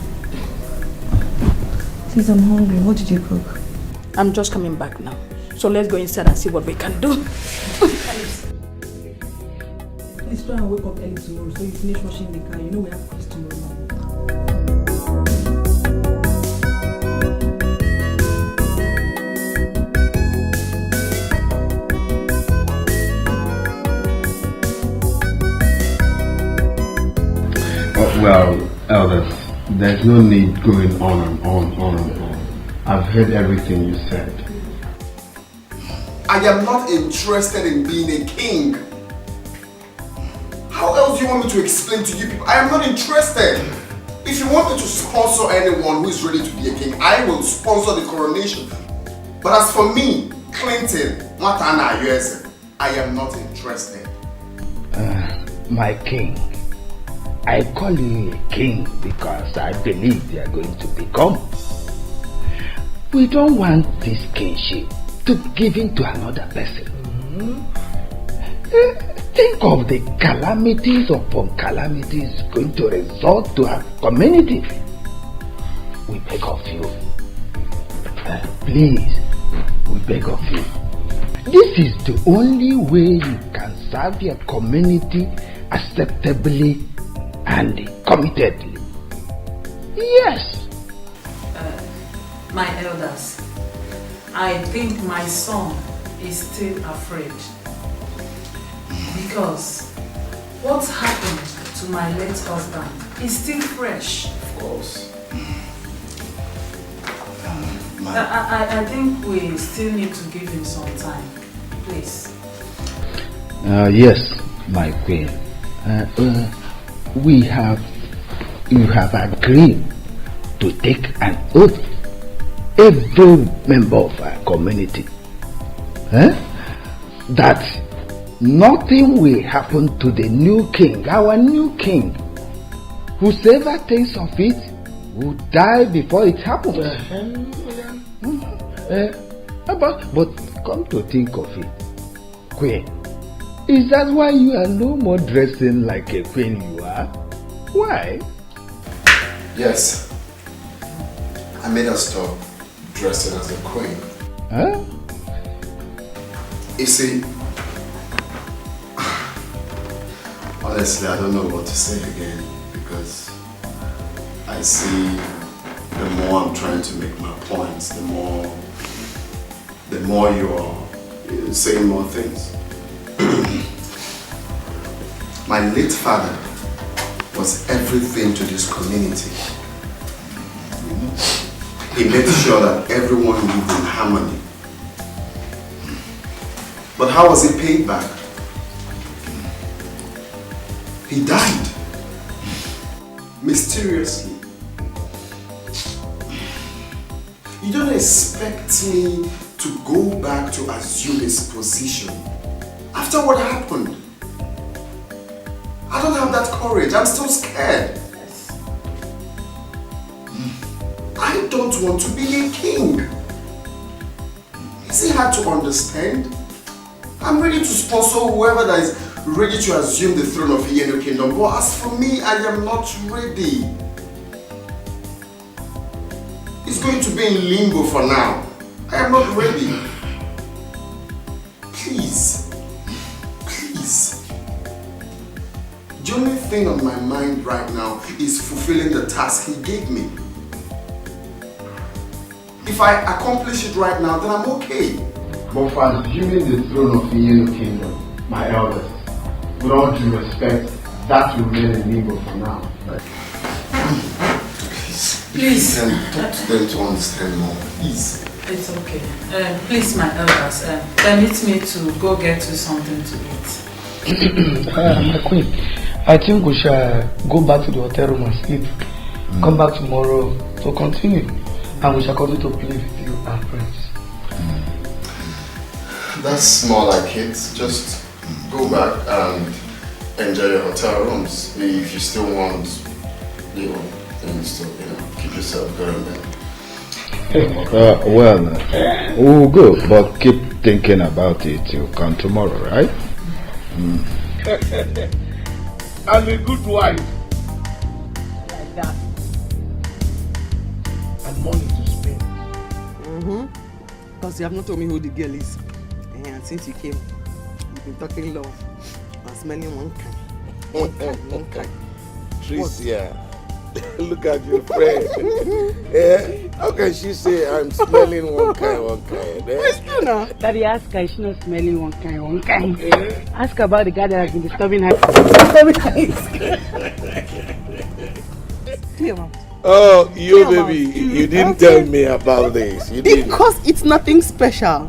S11: Please, I'm hungry. What did you cook?
S1: I'm just coming back now. So let's go inside and see what we can do.
S11: Please try and wake up early tomorrow so you finish washing the car. You know we have quiz tomorrow morning.
S8: Well, elders, there's no need going on and on. I've heard everything you said.
S17: I am not interested in being a king. How else do you want me to explain to you people? I am not interested. If you want me to sponsor anyone who is ready to be a king, I will sponsor the coronation. But as for me, Clinton, I am not interested.
S19: My king, I call you a king because I believe they are going to become. We don't want this kingship to be given to another person. Think of the calamities upon calamities going to result to our community. We beg of you. Please, we beg of you. This is the only way you can serve your community acceptably and committedly. Yes.
S12: My elders, I think my son is still afraid because what happened to my late husband is still fresh.
S17: Of course.
S12: I think we still need to give him some time, please.
S19: Yes, my queen. You have agreed to take an oath, every member of our community, that nothing will happen to the new king, our new king. Whosoever thinks of it will die before it happens. But come to think of it, queen, is that why you are no more dressing like a queen you are? Why?
S17: Yes. I made her stop dressing as a queen.
S19: Huh?
S17: You see, honestly, I don't know what to say again because I see the more I'm trying to make my points, the more you're saying more things. My late father was everything to this community. He made sure that everyone lived in harmony. But how was he paid back? He died. Mysteriously. You don't expect me to go back to assume his position after what happened. I don't have that courage. I'm still scared. I don't want to be a king. Is it hard to understand? I'm ready to sponsor whoever that is ready to assume the throne of Iyenu Kingdom. But as for me, I am not ready. It's going to be in limbo for now. I am not ready. Please. Please. The only thing on my mind right now is fulfilling the task he gave me. If I accomplish it right now, then I'm okay.
S8: But for assuming the throne of the Iyenu Kingdom, my eldest, with all due respect, that will remain in limbo for now.
S17: Please. Talk to them to understand more. Please.
S12: It's okay. Please, my elders, permit me to go get you something to eat.
S14: My queen, I think we shall go back to the hotel room and sleep. Come back tomorrow to continue. And we shall continue to play with you and friends.
S17: That's more like it. Just go back and enjoy your hotel rooms. If you still want little things to, keep yourself going there.
S19: We'll go, but keep thinking about it. You'll come tomorrow, right?
S13: I'm a good wife.
S12: Like that.
S13: And money to spend.
S1: Because you have not told me who the girl is. And since you came, you've been talking love and smelling one kind. One kind.
S15: Tricia, look at your friend. How can she say I'm smelling one kind?
S1: It's true now.
S4: Daddy, ask her, she's not smelling one kind. Ask her about the guy that has been disturbing her. Clear mouth.
S15: Oh, you baby, you didn't tell me about this. You didn't.
S1: Because it's nothing special.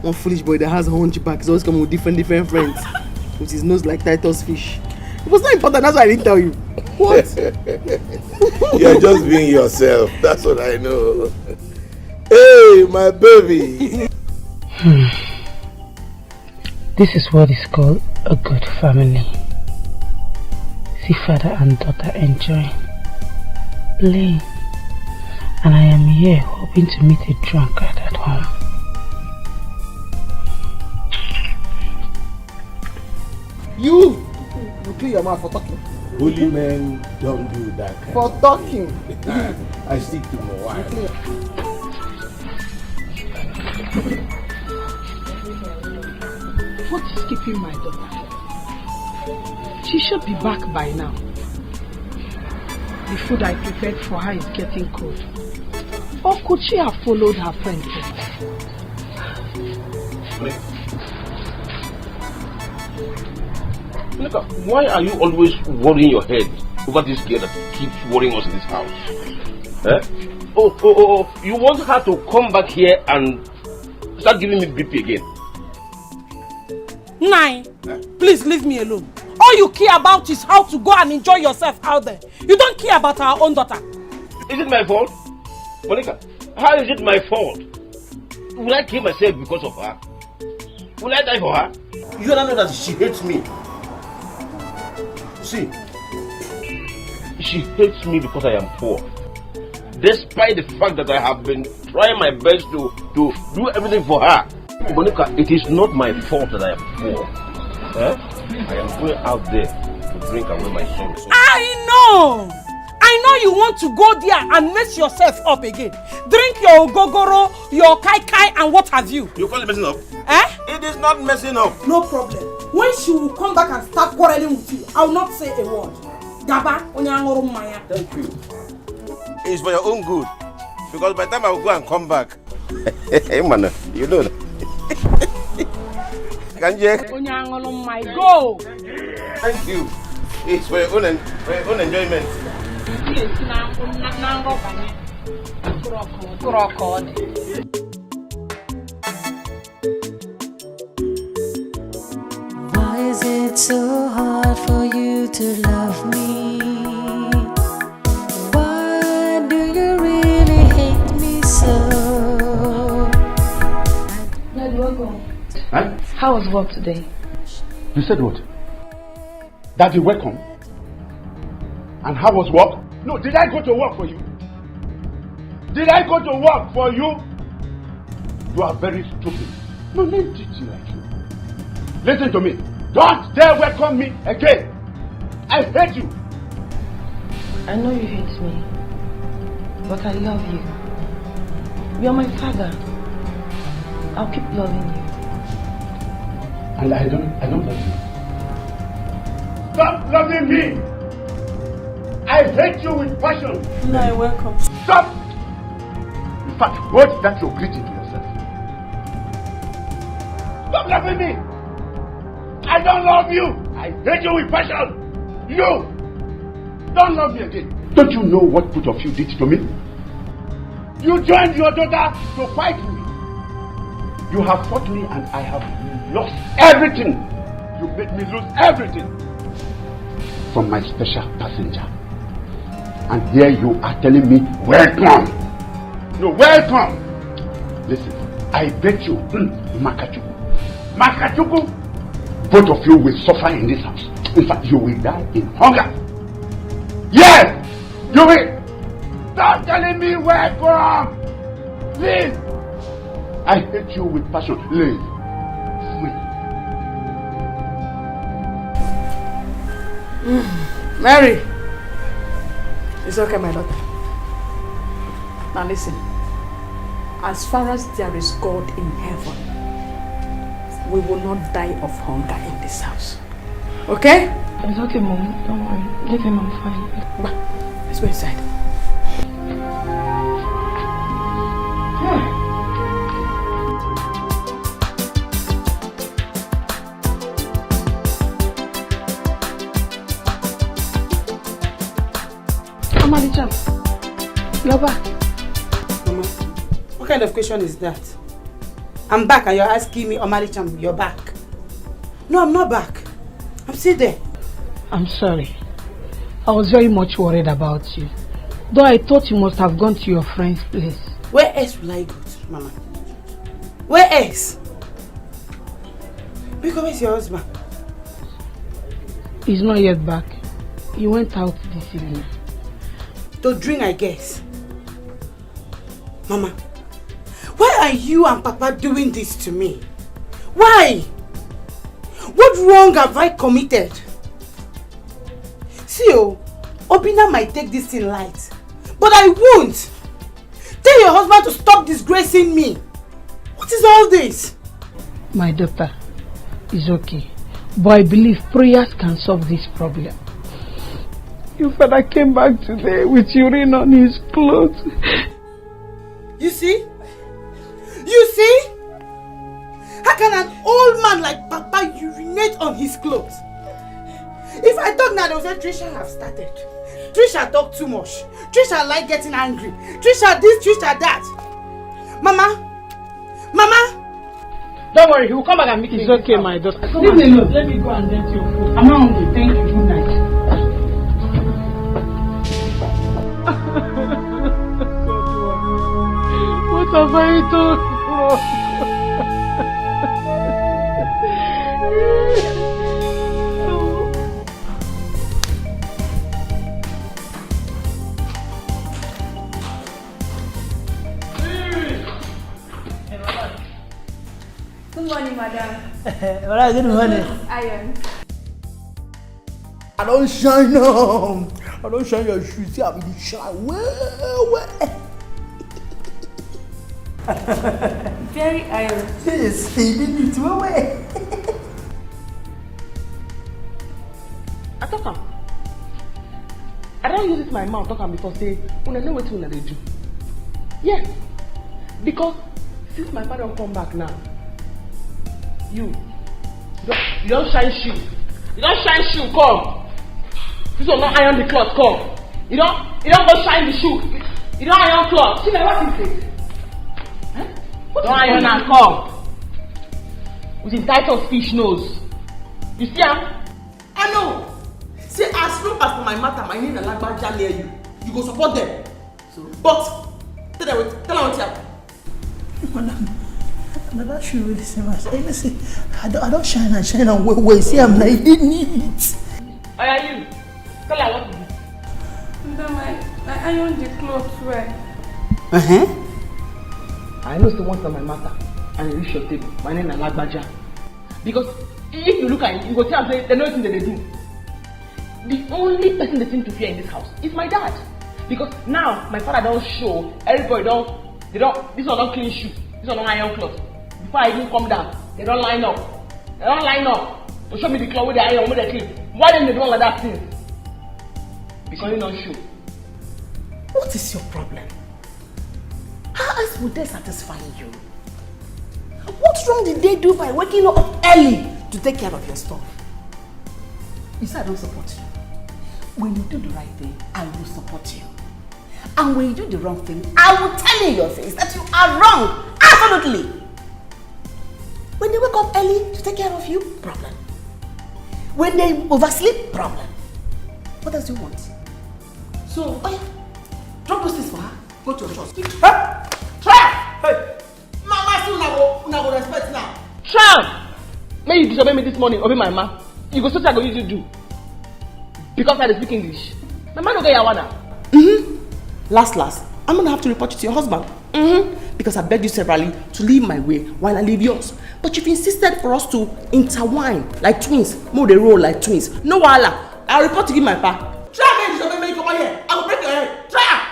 S1: One foolish boy that has a hunchback is always coming with different friends. With his nose like Titus fish. It was not important, that's why I didn't tell you. What?
S15: You're just being yourself, that's what I know. Hey, my baby.
S4: This is what is called a good family. See father and daughter enjoying, playing, and I am here hoping to meet a drunkard at home.
S1: You clear your mouth for talking.
S15: Holy men don't do that kind
S1: for talking.
S15: I stick to my wife.
S4: What is keeping my daughter? She should be back by now. The food I prepared for her is getting cold. Or could she have followed her friend?
S7: Look, why are you always worrying your head over this girl that keeps worrying us in this house? Oh, you want her to come back here and start giving me BP again?
S6: Nine, please leave me alone. All you care about is how to go and enjoy yourself out there. You don't care about our own daughter.
S7: Is it my fault? Monica, how is it my fault? Will I kill myself because of her? Will I die for her? You don't know that she hates me. See, she hates me because I am poor. Despite the fact that I have been trying my best to do everything for her. Monica, it is not my fault that I am poor. I am going out there to drink away my sorrows.
S6: I know you want to go there and mess yourself up again. Drink your gogoro, your kai and what have you.
S7: You call it messing up?
S6: It
S7: is not messing up.
S6: No problem. When she will come back and start quarreling with you, I will not say a word. Gaba,
S7: thank you. It's for your own good. Because by the time I will go and come back, hey man, you know. Can you?
S6: Go.
S7: Thank you. It's for your own enjoyment.
S5: so hard for you to love me? Why do you really hate me so?
S11: Dad, welcome.
S3: Huh?
S11: How was work today?
S3: You said what? Daddy, welcome. And how was work? No, did I go to work for you? Did I go to work for you? You are very stupid. No, let me treat you like you. Listen to me. Don't dare welcome me again. I hate you.
S11: I know you hate me, but I love you. You're my father. I'll keep loving you.
S3: And I don't love you. Stop loving me! I hate you with passion.
S11: No, you're welcome.
S3: Stop! In fact, what that you're greeting to yourself. Stop loving me! I don't love you! I hate you with passion! You! Don't love me again. Don't you know what both of you did to me? You joined your daughter to fight me. You have fought me and I have lost everything. You made me lose everything from my special passenger. And here you are telling me, welcome. No, welcome. Listen, I bet you, Makachuku, both of you will suffer in this house. In fact, you will die in hunger. Yes, you will. Stop telling me welcome. Leave. I hate you with passion. Leave.
S1: Mary, it's okay, my daughter. Now listen, as far as there is God in heaven, we will not die of hunger in this house. Okay?
S11: It's okay, Mom. Don't worry. Leave him, I'm fine.
S1: Bah, let's go inside.
S4: Amalicham, you're back. Mama, what kind of question is that? I'm back and you're asking me, Amalicham, you're back. No, I'm not back. I'm still there.
S11: I'm sorry. I was very much worried about you. Though I thought you must have gone to your friend's place.
S4: Where else will I go to, Mama? Where else? Because where's your husband?
S11: He's not yet back. He went out this evening.
S4: To drink, I guess. Mama, why are you and Papa doing this to me? Why? What wrong have I committed? See, Obina might take this thing light, but I won't. Tell your husband to stop disgracing me. What is all this?
S11: My daughter, it's okay. But I believe prayers can solve this problem. Your father came back today with urine on his clothes.
S4: You see? You see? How can an old man like Papa urinate on his clothes? If I talk now, they will say Trisha have started. Trisha talk too much. Trisha like getting angry. Trisha this, Trisha that. Mama!
S11: Don't worry, he will come back and meet me. It's okay, my daughter. Leave me alone. Let me go and get your food. I'm not hungry. Thank you. Good night. What have I done?
S12: Good morning, madam.
S9: Alright, good morning.
S12: Iron.
S9: I don't shine on. I don't shine your shoes. See, I really shine well.
S12: Very iron.
S9: Yes, he did it well.
S2: I talk am. I don't use it in my mouth talk am before say una know wetin una dey do. Yes, because since my father don come back now, you don't shine shoe. You don't shine shoe come. This one not iron the cloth come. You don't go shine the shoe. You don't iron cloth. See my what is it? Don't iron and come with his tight of fish nose. You see am?
S1: I know. See, as long as my matter, my name and language near you, you go support them. So, but tell her what you have.
S9: Madam, that should really say myself. Listen, I don't shine and wait. See, I'm not eating it.
S1: Where are you? Tell her what to do.
S12: Madam, I iron the clothes well.
S2: I know the ones on my matter and you reach your table. My name is Lagbaja. Because if you look at it, you go tell them they know anything that they do. The only person they seem to fear in this house is my dad. Because now my father don't show, everybody this one don't clean shoe, this one don't iron clothes. Before I even come down, they don't line up. They don't line up to show me the clothes with the iron, with the clean. Why didn't they do all of that thing? Because you don't show.
S9: What is your problem? How else would they satisfy you? What wrong did they do by waking up early to take care of your stuff? You say I don't support you. When you do the right thing, I will support you. And when you do the wrong thing, I will tell you in your face that you are wrong. Absolutely. When they wake up early to take care of you, problem. When they oversleep, problem. What else do you want? So, oh yeah, drop those things for her. Go to your church. Huh? Try! Hey! Mama still not go respect now.
S2: Try! May you disobey me this morning, obey my mama. You go so I go use you do. Because I speak English. My man don't get your water.
S1: Last, I'm gonna have to report you to your husband. Because I begged you severally to leave my way while I leave yours. But you've insisted for us to intertwine like twins. More they roll like twins. No wahala. I'll report to you my pa. Try me, disobey me, come on here. I will break your head. Try!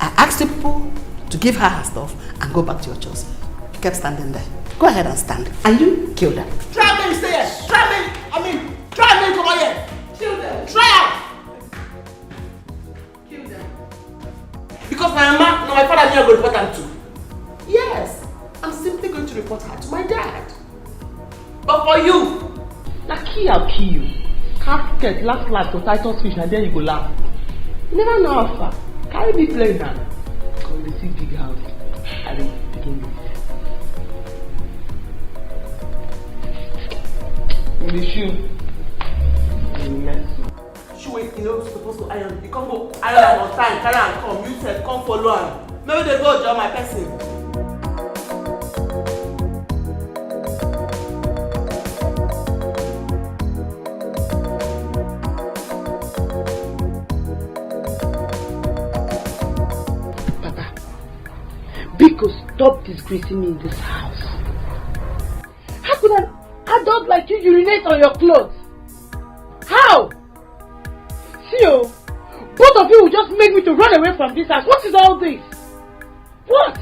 S9: I asked people to give her stuff and go back to your church. You kept standing there. Go ahead and stand. And you kill them.
S1: Try me, stay here. Try me, come on here. Kill them. Try out. Kill them. Because my father knew I would report her to. Yes, I'm simply going to report her to my dad. But for you,
S2: I'll kill you. Casket, last to Titus fish, and then you go laugh. You never know how far. Carry me plane now. Because they see big house. I will begin with. In the shoe.
S1: Shoe you know supposed to iron. You can't go iron on time, carry and come. You said come follow her. Maybe they go join my person.
S2: Because stop disgracing me in this house. How could an adult like you urinate on your clothes? How? See you, both of you will just make me to run away from this house. What is all this? What?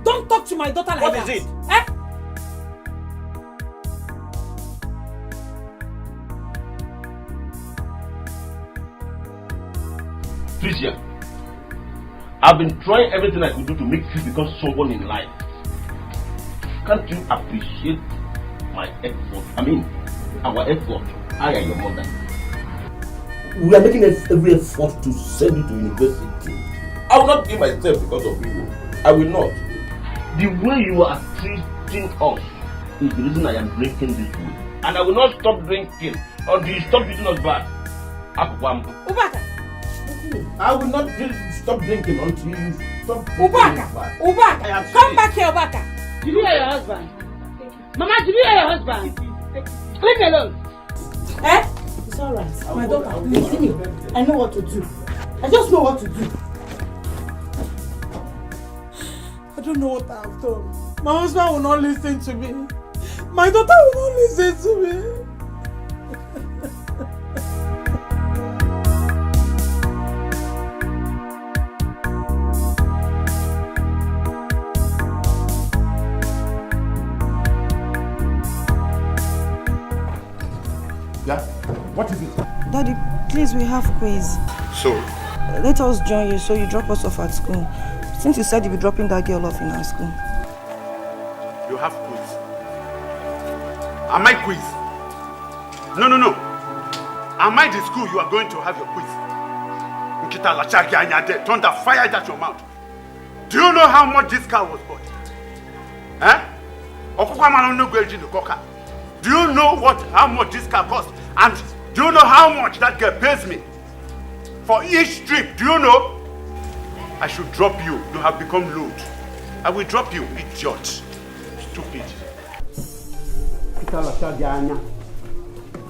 S6: Don't talk to my daughter like that.
S7: What is it? Tricia, I've been trying everything I could do to make you become someone in life. Can't you appreciate my effort? I mean, our effort. I am your mother. We are making every effort to send you to university. I will not give myself because of you. I will not. The way you are treating us is the reason I am drinking this way. And I will not stop drinking until you stop treating us bad.
S6: Ubaka!
S7: I will not stop drinking until you stop drinking
S6: Ubaka!
S7: bad.
S6: Ubaka! Come back here, Ubaka!
S2: Did you hear your husband? Mama, did you hear your husband? Leave me alone.
S9: It's alright. My daughter, leave me. I know what to do. I just know what to do.
S6: I don't know what I have done. My husband will not listen to me. My daughter will not listen to me.
S10: Daddy, please, we have quiz.
S18: So?
S10: Let us join you so you drop us off at school. Since you said you'll be dropping that girl off in our school.
S18: You have quiz. Am I quiz? No. Am I the school you are going to have your quiz? Thunder fired at your mouth. Do you know how much this car was bought? Do you know how much this car cost? And do you know how much that girl pays me for each trip? Do you know? I should drop you. You have become lewd. I will drop you, idiot. Stupid.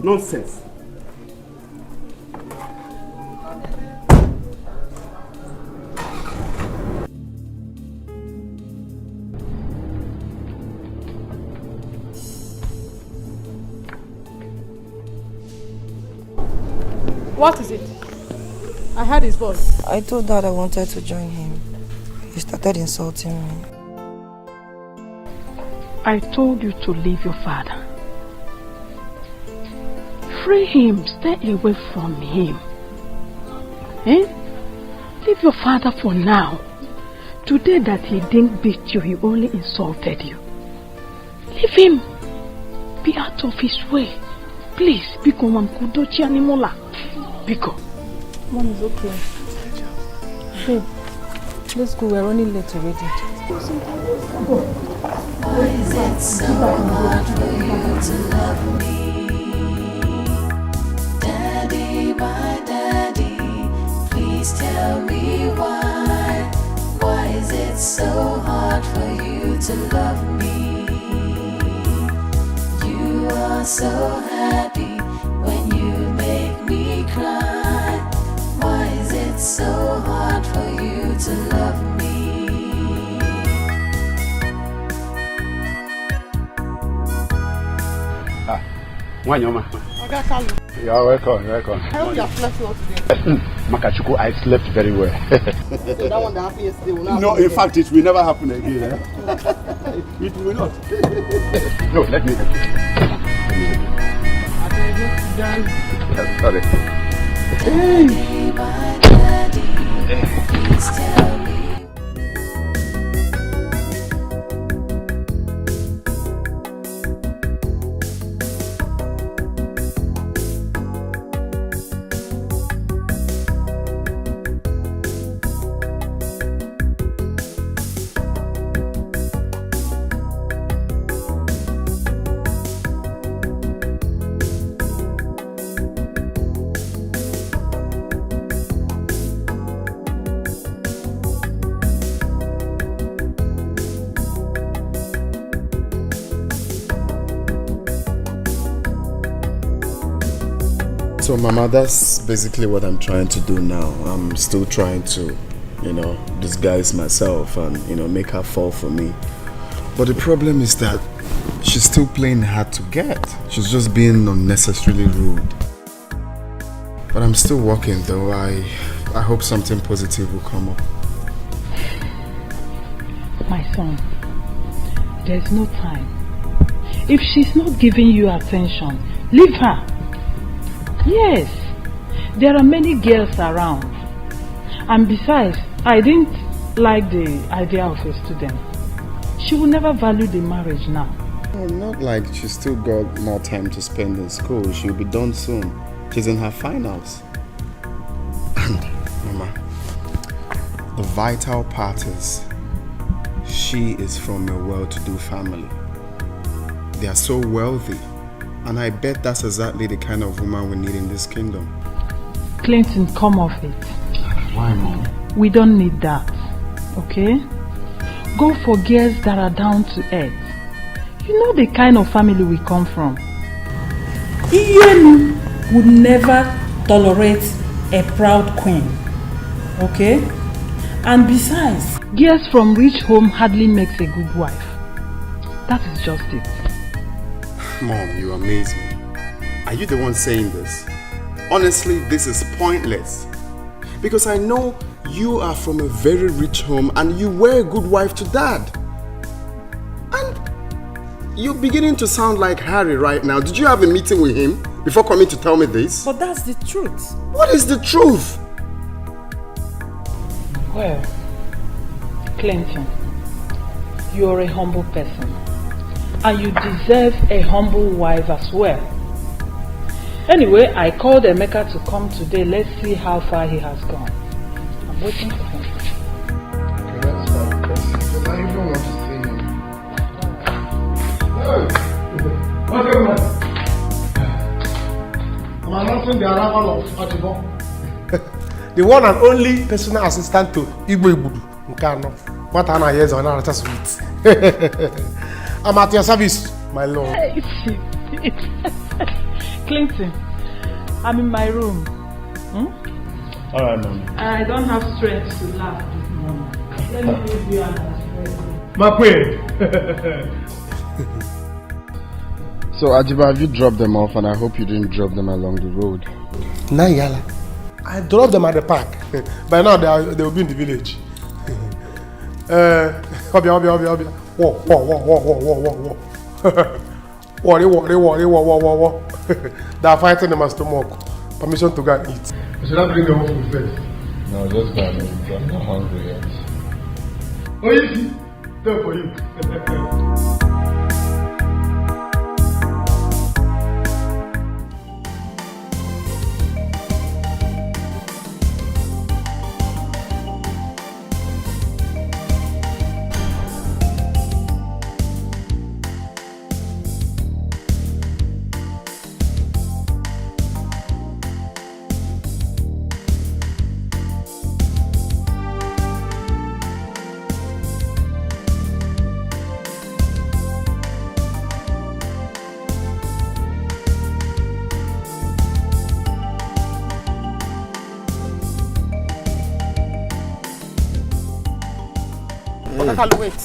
S18: Nonsense.
S6: What is it? I heard his voice.
S10: I told Dad I wanted to join him. He started insulting me.
S20: I told you to leave your father. Free him. Stay away from him. Leave your father for now. Today that he didn't beat you, he only insulted you. Leave him. Be out of his way. Please, Biko Mamkudochi Animola. Biko.
S11: Mom is okay. Babe, let's go. We're running late already.
S5: Why is it so hard for you to love me? Daddy, my daddy, please tell me why. Why is it so hard for you to love me? You are so happy when you make me cry. Why is it so hard for you to love me?
S18: Wanyoma.
S13: You are welcome, you're welcome.
S1: I hope you have slept well today.
S13: Makachuku, I slept very well.
S1: So that one that happened yesterday will not
S18: No,
S1: happen
S18: in
S1: again.
S18: fact, it will never happen again. It will not.
S13: No, let me help you. Sorry.
S5: Daddy, my daddy, please tell me.
S17: So Mama, that's basically what I'm trying to do now. I'm still trying to, disguise myself and, make her fall for me. But the problem is that she's still playing hard to get. She's just being unnecessarily rude. But I'm still working though. I hope something positive will come up.
S20: My son, there's no time. If she's not giving you attention, leave her. Yes, there are many girls around. And besides, I didn't like the idea of a student. She will never value the marriage now.
S17: Well, not like she's still got more time to spend in school. She'll be done soon. She's in her finals. And, Mama, the vital part is she is from a well-to-do family. They are so wealthy. And I bet that's exactly the kind of woman we need in this kingdom.
S20: Clinton, come off it.
S17: Why, Mom?
S20: We don't need that, okay? Go for girls that are down to earth. You know the kind of family we come from.
S12: Iyenu would never tolerate a proud queen, okay? And besides,
S20: girls from rich home hardly makes a good wife. That is just it.
S17: Mom, you amaze me. Are you the one saying this? Honestly, this is pointless. Because I know you are from a very rich home and you were a good wife to Dad. And you're beginning to sound like Harry right now. Did you have a meeting with him? before coming to tell me this?
S6: But that's the truth.
S17: What is the truth?
S20: Well, Clinton, you're a humble person. And you deserve a humble wife as well. Anyway, I called Emeka to come today. Let's see how far he has gone. I'm waiting for him.
S8: Okay, that's fine. Because I even want to see him.
S13: What's going on? I'm announcing the arrival of Atibo. The one and only personal assistant to Igbo Ibudu. Nkano. What an idea is on our sweet. I'm at your service, my lord.
S20: Clinton, I'm in my room.
S13: All right, Mommy.
S20: I don't have strength to laugh this morning. Let me leave you and
S13: My queen.
S8: So, Ajiba, have you dropped them off? And I hope you didn't drop them along the road.
S13: Nayala. I dropped them at the park. By now, they will be in the village. Obia. Whoa. Worry. They are fighting them as stomach. Permission to go and eat. Should I bring them home food first?
S8: No, just go and eat. I'm not hungry yet.
S13: Oh, you see? Time for you.
S1: Kalu, wait.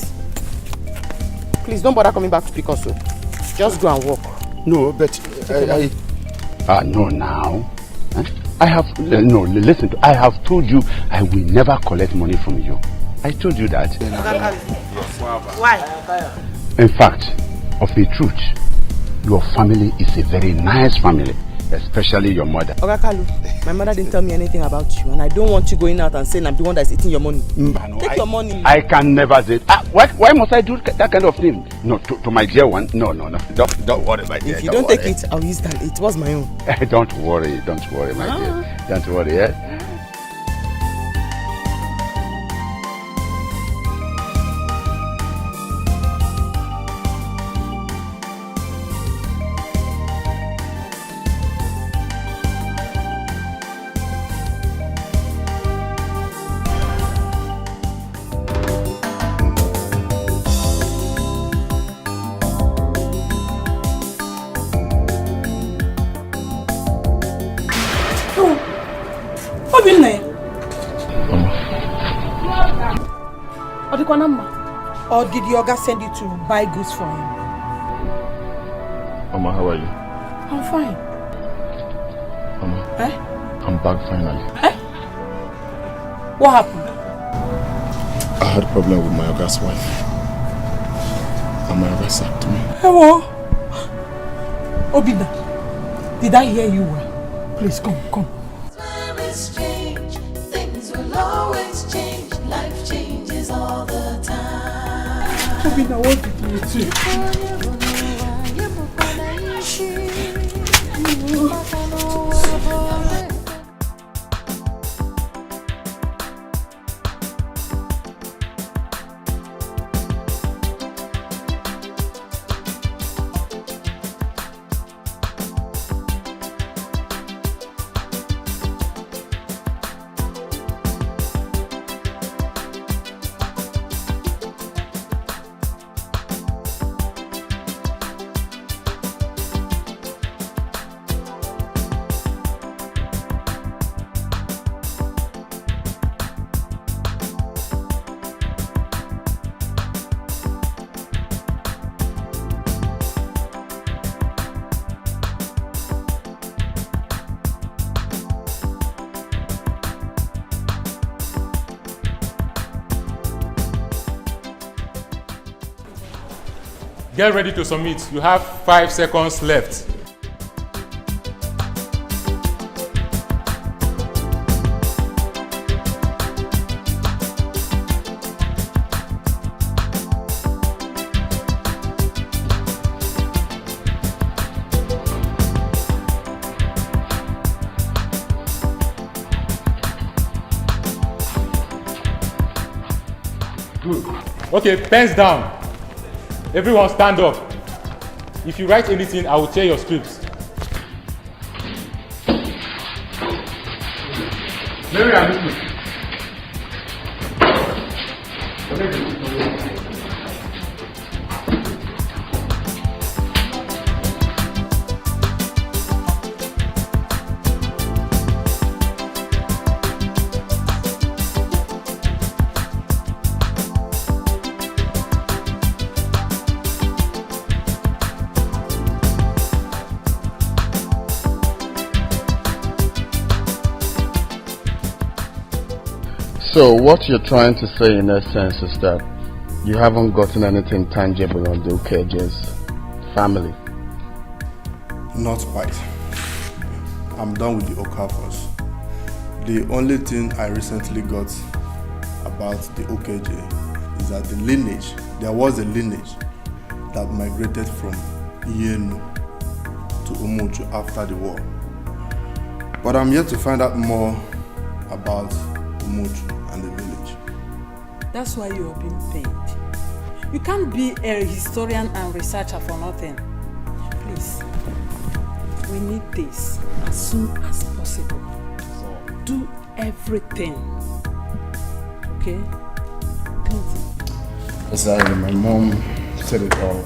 S1: Please don't bother coming back to pick us up. Just go and walk.
S8: No, but no now. I have no. Listen, I have told you I will never collect money from you. I told you that.
S1: Why?
S8: In fact, of a truth, your family is a very nice family, especially your mother.
S1: Oga Kalu, my mother didn't tell me anything about you, and I don't want you going out and saying I'm the one that's eating your money. Take your money.
S8: I can never say. Why must I do that kind of thing? No, to my dear one. No. Don't worry, my dear.
S1: If you don't take it, I'll use that. It was my own.
S8: Don't worry, my dear. Don't worry, yeah?
S6: Or did your guy send you to buy goods for him?
S8: Mama, how are you?
S6: I'm fine.
S8: Mama, I'm back finally.
S6: What happened?
S8: I had a problem with my Oga's wife. And my Oga sacked me.
S6: Hello? Obina, did I hear you well? Please come.
S5: Time is strange, things will always change, life changes all the time.
S6: Obina, what did you do?
S2: Get ready to submit. You have 5 seconds left.
S21: Good. Okay, pens down. Everyone stand up. If you write anything, I will tear your scripts. Mary and Uche.
S8: So what you're trying to say in essence is that you haven't gotten anything tangible on the Uche's family?
S22: Not quite. I'm done with the Okafors. The only thing I recently got about the Uche is that the lineage, there was a lineage that migrated from Yenu to Umuchu after the war. But I'm yet to find out more about Umuchu and the village.
S12: That's why you are being paid. You can't be a historian and researcher for nothing. Please, we need this as soon as possible. Do everything. Okay?
S8: Exactly, my mom said it all.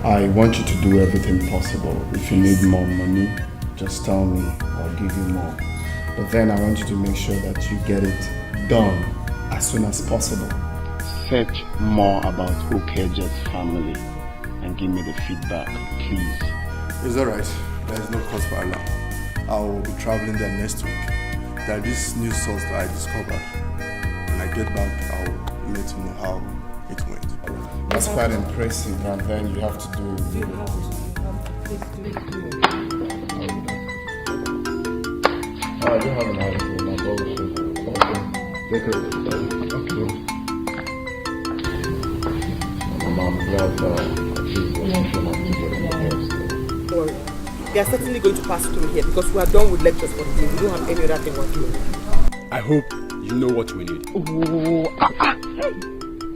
S8: I want you to do everything possible. If you need more money, just tell me, I'll give you more. But then I want you to make sure that you get it done as soon as possible. Search more about Uche's family and give me the feedback, please.
S22: It's alright. There is no cause for alarm. I will be traveling there next week. There is this new source that I discovered. When I get back, I will let you know how it went.
S8: That's quite impressive, and then you have to do I do have an idea, my bullshit. Okay. I'm glad
S1: Don't worry. We are certainly going to pass through here because we are done with lectures for the day. We don't have any other thing we're doing.
S23: I hope you know what we need.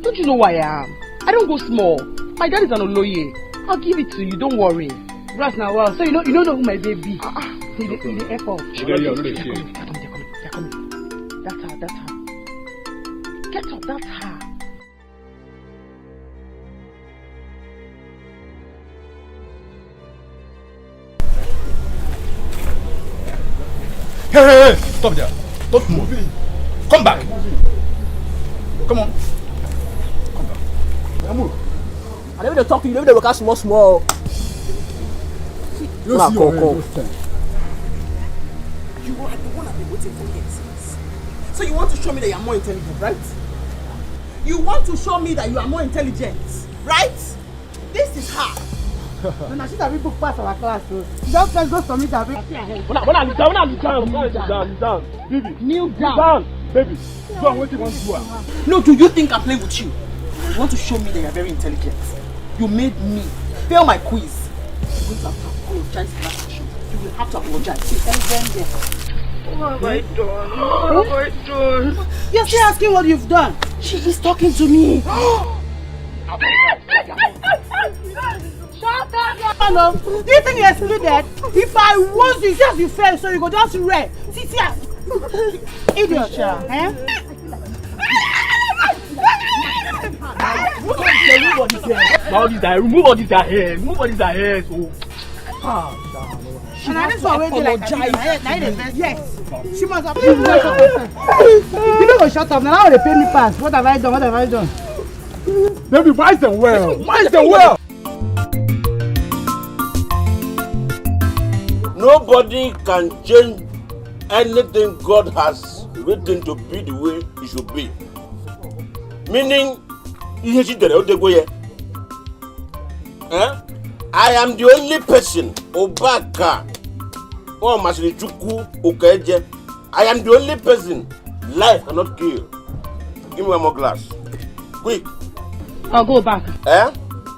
S9: Don't you know who I am? I don't go small. My dad is an Oloye. I'll give it to you, don't worry. Right now, well, so you don't know who my baby. In the airport. They're coming. That's her. Get up, that's her.
S23: Hey, stop there. Don't move. Come back. Come on. Come back. Move.
S1: I never talk to you, never work out small.
S23: You don't see your
S1: You are the one I've been waiting for years. So you want to show me that you are more intelligent, right? You want to show me that you are more intelligent, right? This is her.
S4: Now she's a big book pass our class. Just let's go submit her.
S23: Kneel down. Baby, go and wait till once you are.
S1: No, do you think I'm playing with you? You want to show me that you are very intelligent. You made me fail my quiz. You're going to have to apologize for that action. You will have to apologize.
S4: What have I done? What have I done? You're still asking what you've done.
S1: She is talking to me.
S4: Shut up! Hello. Do you think you're excluded? If I was you, just you fail, so you go just red. Sit here. Idiot, child.
S23: Remove all these hair.
S4: And I just want to apologize. Yes. She must apologize. You don't go shut up. Now they pay me pass. What have I done?
S23: Baby, wise them well.
S7: Nobody can change anything God has written to be the way it should be. Meaning, I am the only person, Obaka, or Masrichuku, Ukeje. I am the only person life cannot kill. Give me one more glass. Quick.
S9: I'll go back.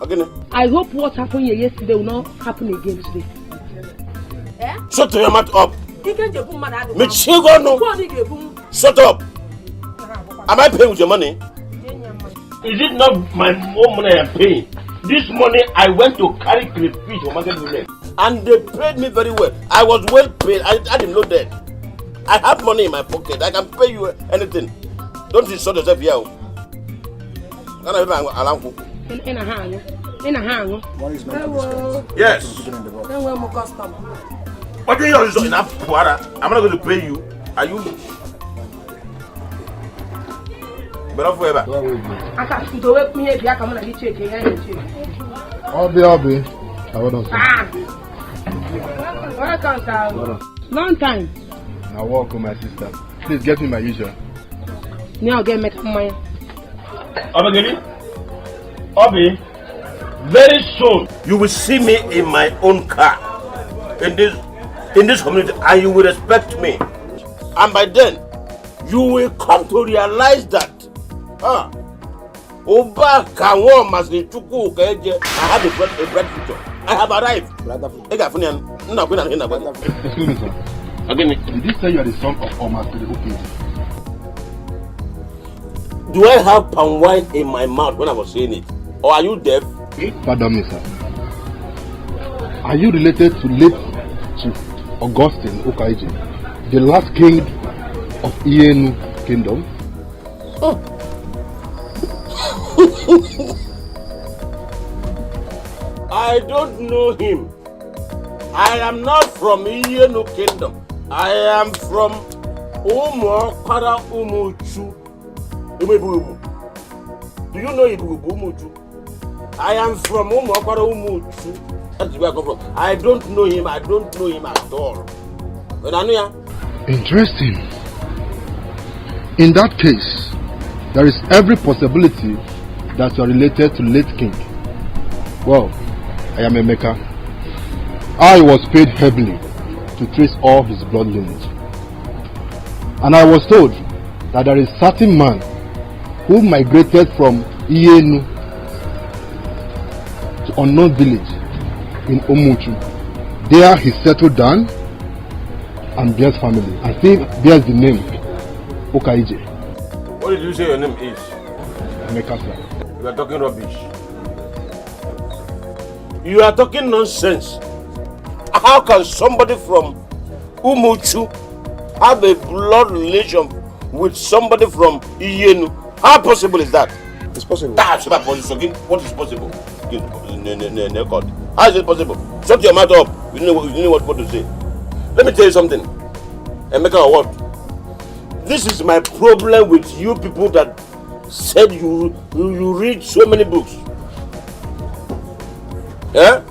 S7: Again.
S9: I hope what happened yesterday will not happen again today.
S7: Shut your mouth up. Shut up. Am I paying with your money? Is it not my own money I am paying? This money I went to carry crayfish for market women. And they paid me very well. I was well paid. I didn't know that. I have money in my pocket. I can pay you anything. Don't insult yourself here. Yes. What do you use enough water? I'm not going to pay you. Are you? But not forever.
S23: Obi. I want to
S2: Long time.
S23: I walk with my sister. Please get me my usual.
S2: Now get me money.
S7: Obi, very soon you will see me in my own car in this community, and you will respect me. And by then, you will come to realize that Oba Kanwo Maslichuku Ukeje, I have a bright future. I have arrived.
S23: Excuse me, sir. Again, did you say you are the son of Omas to the Uche?
S7: Do I have palm wine in my mouth when I was saying it? Or are you deaf?
S23: Pardon me, sir. Are you related to late Chief Augustine Okaije, the last king of Iyenu Kingdom?
S7: Oh. I don't know him. I am not from Iyenu Kingdom. I am from Para Umuchu. Do you know Umuchu? I am from Para Umuchu. That's where I come from. I don't know him. I don't know him at all.
S23: Interesting. In that case, there is every possibility that you are related to late king. Well, I am Emeka. I was paid heavily to trace all his blood lineage. And I was told that there is a certain man who migrated from Iyenu to unknown village in Umuchu. There he settled down and bears family. I think bears the name Okaije.
S7: What did you say your name is?
S23: Emeka, sir.
S7: You are talking rubbish. You are talking nonsense. How can somebody from Umuchu have a blood relation with somebody from Iyenu? How possible is that?
S17: It's possible.
S7: That's not possible. What is possible? How is it possible? Shut your mouth up. You know what to say. Let me tell you something. Emeka, or what? This is my problem with you people that said you read so many books. Yeah?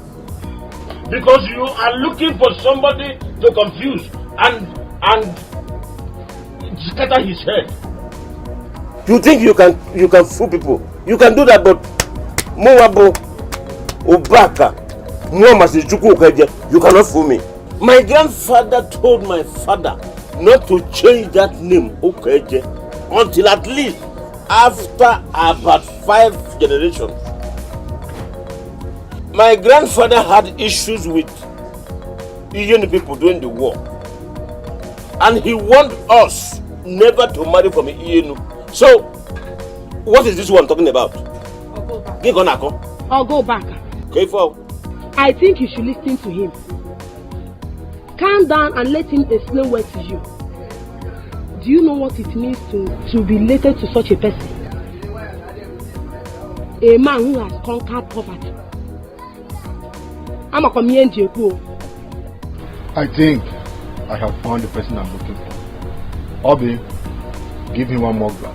S7: Because you are looking for somebody to confuse and scatter his head. You think you can fool people? You can do that, but Moabo, Obaka, you cannot fool me. My grandfather told my father not to change that name Okeje until at least after about 5 generations. My grandfather had issues with Iyenu people during the war, and he warned us never to marry from Iyenu. So, what is this one talking about?
S2: I'll go back.
S7: Okay, for.
S2: I think you should listen to him. Calm down and let him explain what to you. Do you know what it means to be related to such a person? A man who has conquered poverty. I'm a community.
S23: I think I have found the person I'm looking for. Obi, give him one more glass.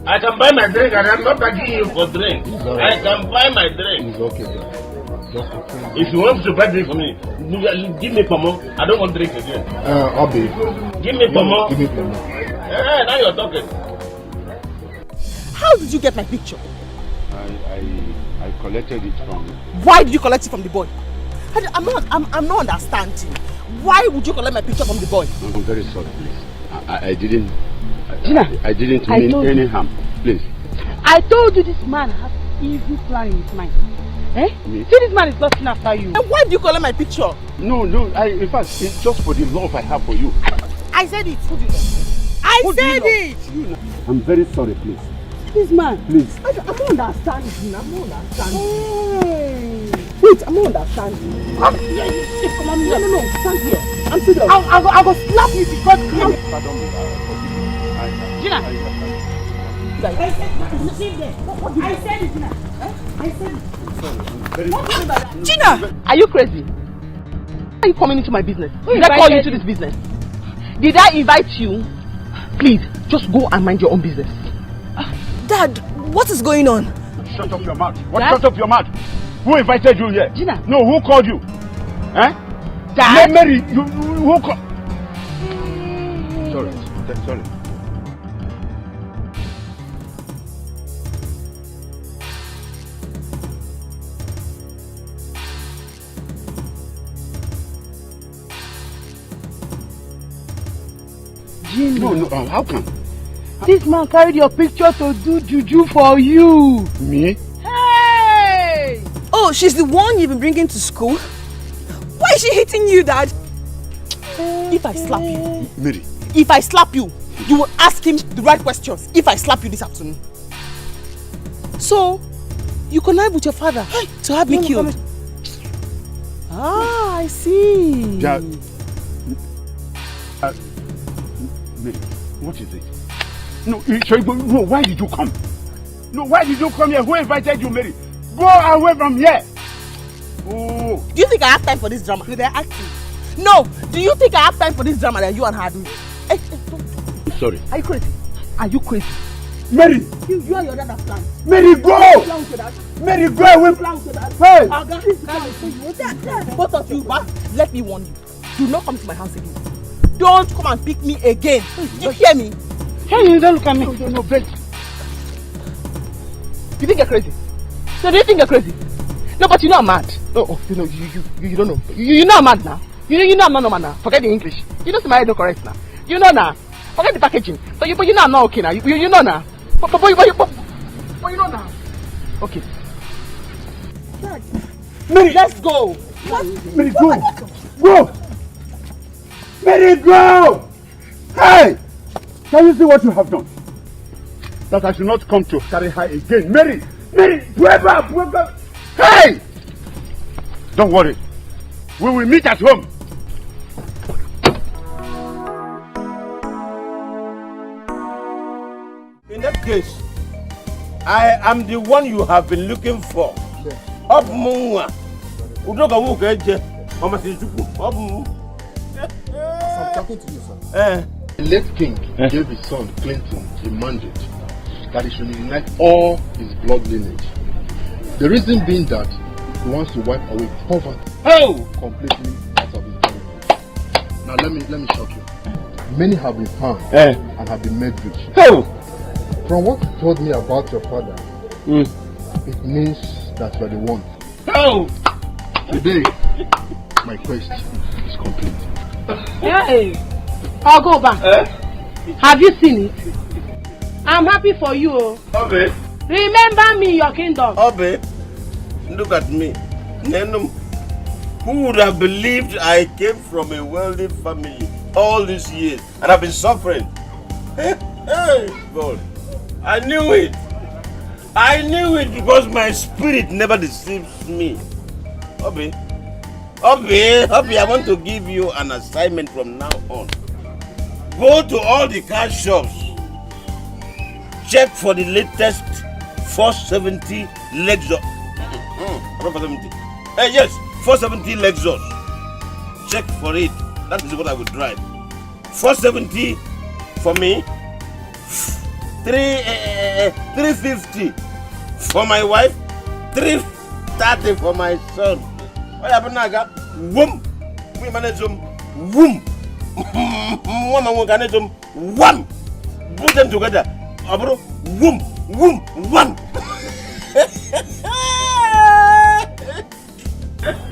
S7: I can buy my drink and I'm not begging you for drink. I can buy my drink.
S23: It's okay. Just okay.
S7: If you want to buy drink for me, give me pomo. I don't want drink again.
S23: Obi.
S7: Give me pomo.
S23: Give me pomo.
S7: Now you're talking.
S1: How did you get my picture?
S23: I collected it from.
S1: Why did you collect it from the boy? I'm not understanding. Why would you collect my picture from the boy?
S23: I'm very sorry, please. I didn't.
S2: Gina,
S23: I didn't mean any harm. Please.
S2: I told you this man has evil plan in his mind. Eh? See, this man is lusting after you.
S1: And why do you collect my picture?
S23: No. In fact, it's just for the love I have for you.
S1: I said it. Who did that? I said it.
S23: I'm very sorry, please.
S2: This man.
S17: Please.
S2: I'm not understanding. I'm not understanding. Hey. Wait, I'm not understanding. No, stand here. I'm serious. I will slap you because Gina. I said it, Gina. I said it.
S1: Gina!
S2: Are you crazy? Why are you coming into my business? Did I call you into this business? Did I invite you? Please, just go and mind your own business.
S10: Dad, what is going on?
S18: Shut up your mouth. What? Shut up your mouth. Who invited you here?
S2: Gina.
S18: No, who called you? Eh?
S2: Dad.
S18: Mary, who called? Sorry. No, how come?
S2: This man carried your picture to do juju for you.
S18: Me?
S2: Hey!
S10: Oh, she's the one you've been bringing to school? Why is she hitting you, Dad?
S1: If I slap you,
S18: Mary.
S1: If I slap you, you will ask him the right questions. If I slap you this afternoon. So, you connive with your father to have me killed. Ah, I see.
S18: Yeah. Mary, what is it? No, why did you come? No, why did you come here? Who invited you, Mary? Go away from here. Oh.
S1: Do you think I have time for this drama? They're acting. No, do you think I have time for this drama that you and her are doing? Hey,
S18: Sorry.
S1: are you crazy? Are you crazy?
S18: Mary!
S1: You and your dad are planned.
S18: Mary, go! Mary, go away! Hey!
S1: Both of you, let me warn you. Do not come to my house again. Don't come and pick me again. You hear me?
S2: Hey, you don't look at me.
S18: No, wait.
S2: You think you're crazy? So do you think you're crazy? No, but you know I'm mad. Oh, you don't know. You know I'm mad now. You know I'm not normal now. Forget the English. You know my head not correct now. You know now. Forget the packaging. But you know I'm not okay now. You know now. But you know now. Okay.
S1: Mary, let's go.
S18: Mary, go. Go. Mary, go. Hey! Can you see what you have done? That I should not come to carry her again. Mary! Wake up! Hey! Don't worry. We will meet at home.
S7: In that case, I am the one you have been looking for. Up Munga. Udoga Wukeje. Mama Sizuku. Up Munga.
S8: I'm talking to you, sir. The late king gave his son Clinton a mandate that he should unite all his blood lineage. The reason being that he wants to wipe away poverty completely out of his lineage. Now let me shock you. Many have been found and have been made rich. From what you told me about your father, it means that you are the one. Today, my quest is complete.
S2: Hey, I'll go back. Have you seen it? I'm happy for you.
S7: Obe.
S2: Remember me, your kingdom.
S7: Obe, look at me. Nenum, who would have believed I came from a wealthy family all these years and I've been suffering? Hey, God. I knew it. I knew it because my spirit never deceives me. Obe, I want to give you an assignment from now on. Go to all the car shops. Check for the latest 470 Lexus. 470. Yes, 470 Lexus. Check for it. That is what I would drive. 470 for me. 350 for my wife. 330 for my son. What happened now? Whoom. We manage them. Whoom. One. Put them together. Whoom. One.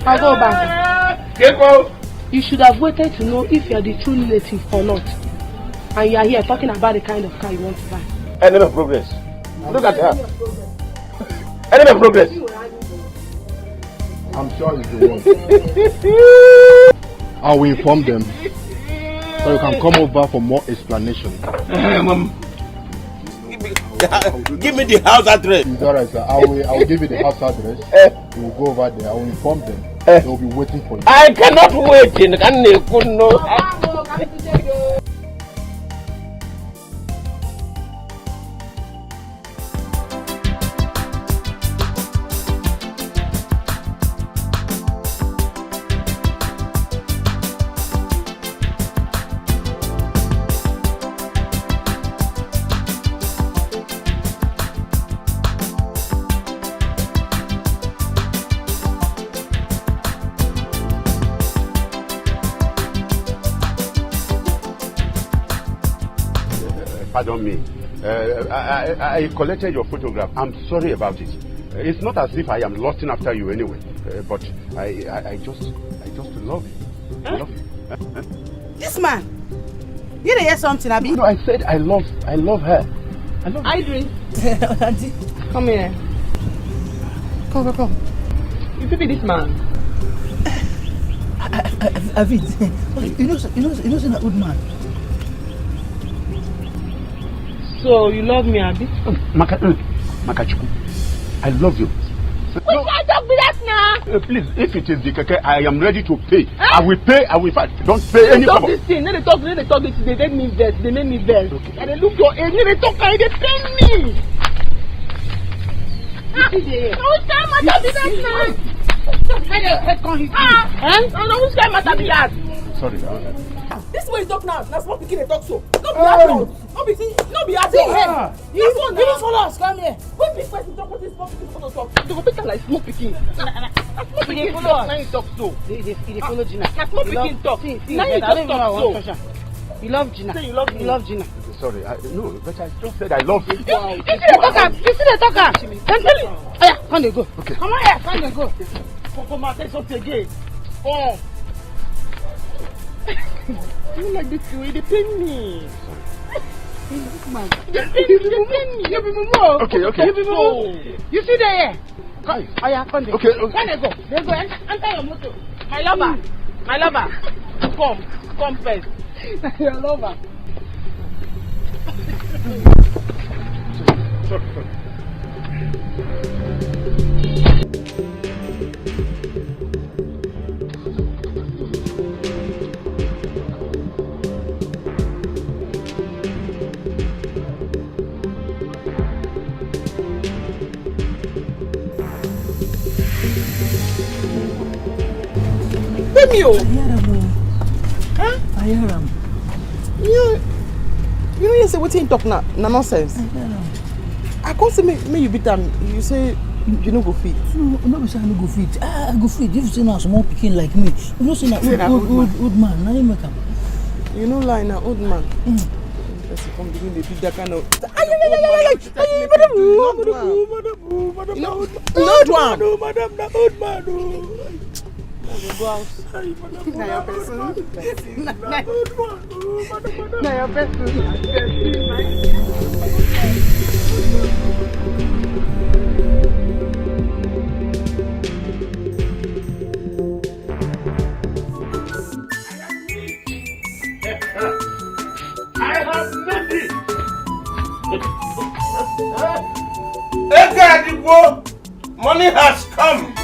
S2: I'll go back. You should have waited to know if you're the true relative or not. And you are here talking about the kind of car you want to buy.
S7: Enemy of progress. Look at her. Enemy of progress.
S8: I'm sure it's the one. I will inform them so you can come over for more explanation.
S7: Give me the house address.
S23: It's alright, sir. I will give you the house address. You will go over there. I will inform them. They will be waiting for you.
S7: I cannot wait. Pardon me. I collected your photograph. I'm sorry about it. It's not as if I am lusting after you anyway. But I just love you.
S4: Huh?
S7: Love you.
S4: This man, you didn't hear something, Abi?
S7: No, I said I love her. I love her.
S4: I drink. Auntie, come here. Come. You be this man.
S9: Avid, you know, an old man.
S4: So you love me, Abi?
S7: Makachuku, I love you.
S4: We can't talk with that now.
S7: Please, if it is the keke, I am ready to pay. I will pay. Don't pay any
S4: talk
S7: trouble.
S4: This thing. They talk this. They make me vex. They make me vex. Okay. And they look your age. They talk. They pay me. Who's time matter be that now? Who's time matter be that?
S7: Sorry.
S1: This way is talk now. That's what we talk so. Not be adult. Not be adult. You follow us. Come here. When we first talk, what is talk?
S4: You go better like small pikin. Small pikin talk. Now you talk so. They follow Gina. Small pikin talk. Now you just talk so. You love Gina. You love Gina.
S7: Sorry, no, but I just said I love you.
S4: You see the talker. Then tell you. Oh yeah, come they go.
S7: Okay.
S4: Come on here, come they go. Come on, take something again. Oh. You like this way, they pay me. Man. They pay me. You be more.
S7: Okay.
S4: You be more. You see there? Come. Oh yeah, come they go.
S7: Okay.
S4: Come they go. They go. Enter your motor. My lover. Come first. Your lover.
S7: Sorry.
S1: You.
S9: I hear him.
S1: You know you say what you talk now? Na nonsense. I can't say me you beat them. You say you no go fit.
S9: No, say I no go fit. I go fit. If you say na small pikin like me, you know say na old man. Now you make him.
S1: You know lie na old man. Let's come begin the beat that kind of. Old man. Go out. Now your person. Now your person.
S7: I have made it. Money has come.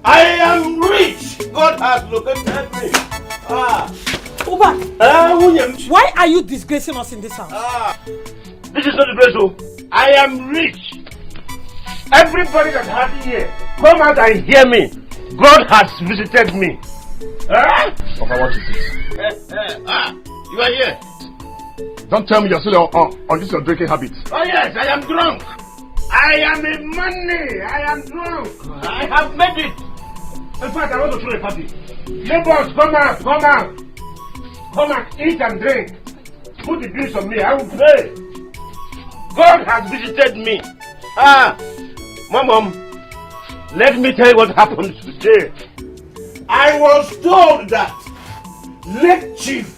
S7: I am rich. God has located me.
S6: Uba, why are you disgracing us in this house?
S7: This is not the place. I am rich. Everybody that has here, come out and hear me. God has visited me.
S8: Papa, what is this?
S7: You are here.
S8: Don't tell me you're still on this your drinking habit.
S7: Oh yes, I am drunk. I am in money. I am drunk. I have made it. In fact, I want to throw a party. Neighbors, come out. Come out, eat and drink. Put the bills on me. I will pay. God has visited me. Mom, let me tell you what happened today. I was told that late Chief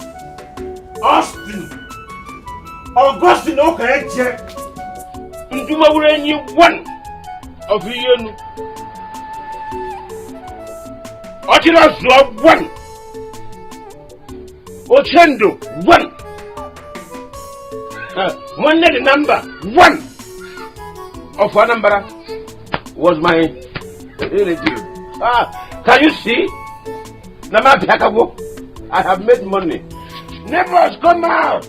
S7: Augustine Okaeche Ndumawurenyi one of Yenu Ochirazo one Ochendo one One the number one of Anambra was my relative. Can you see? I have made money. Neighbors, come out.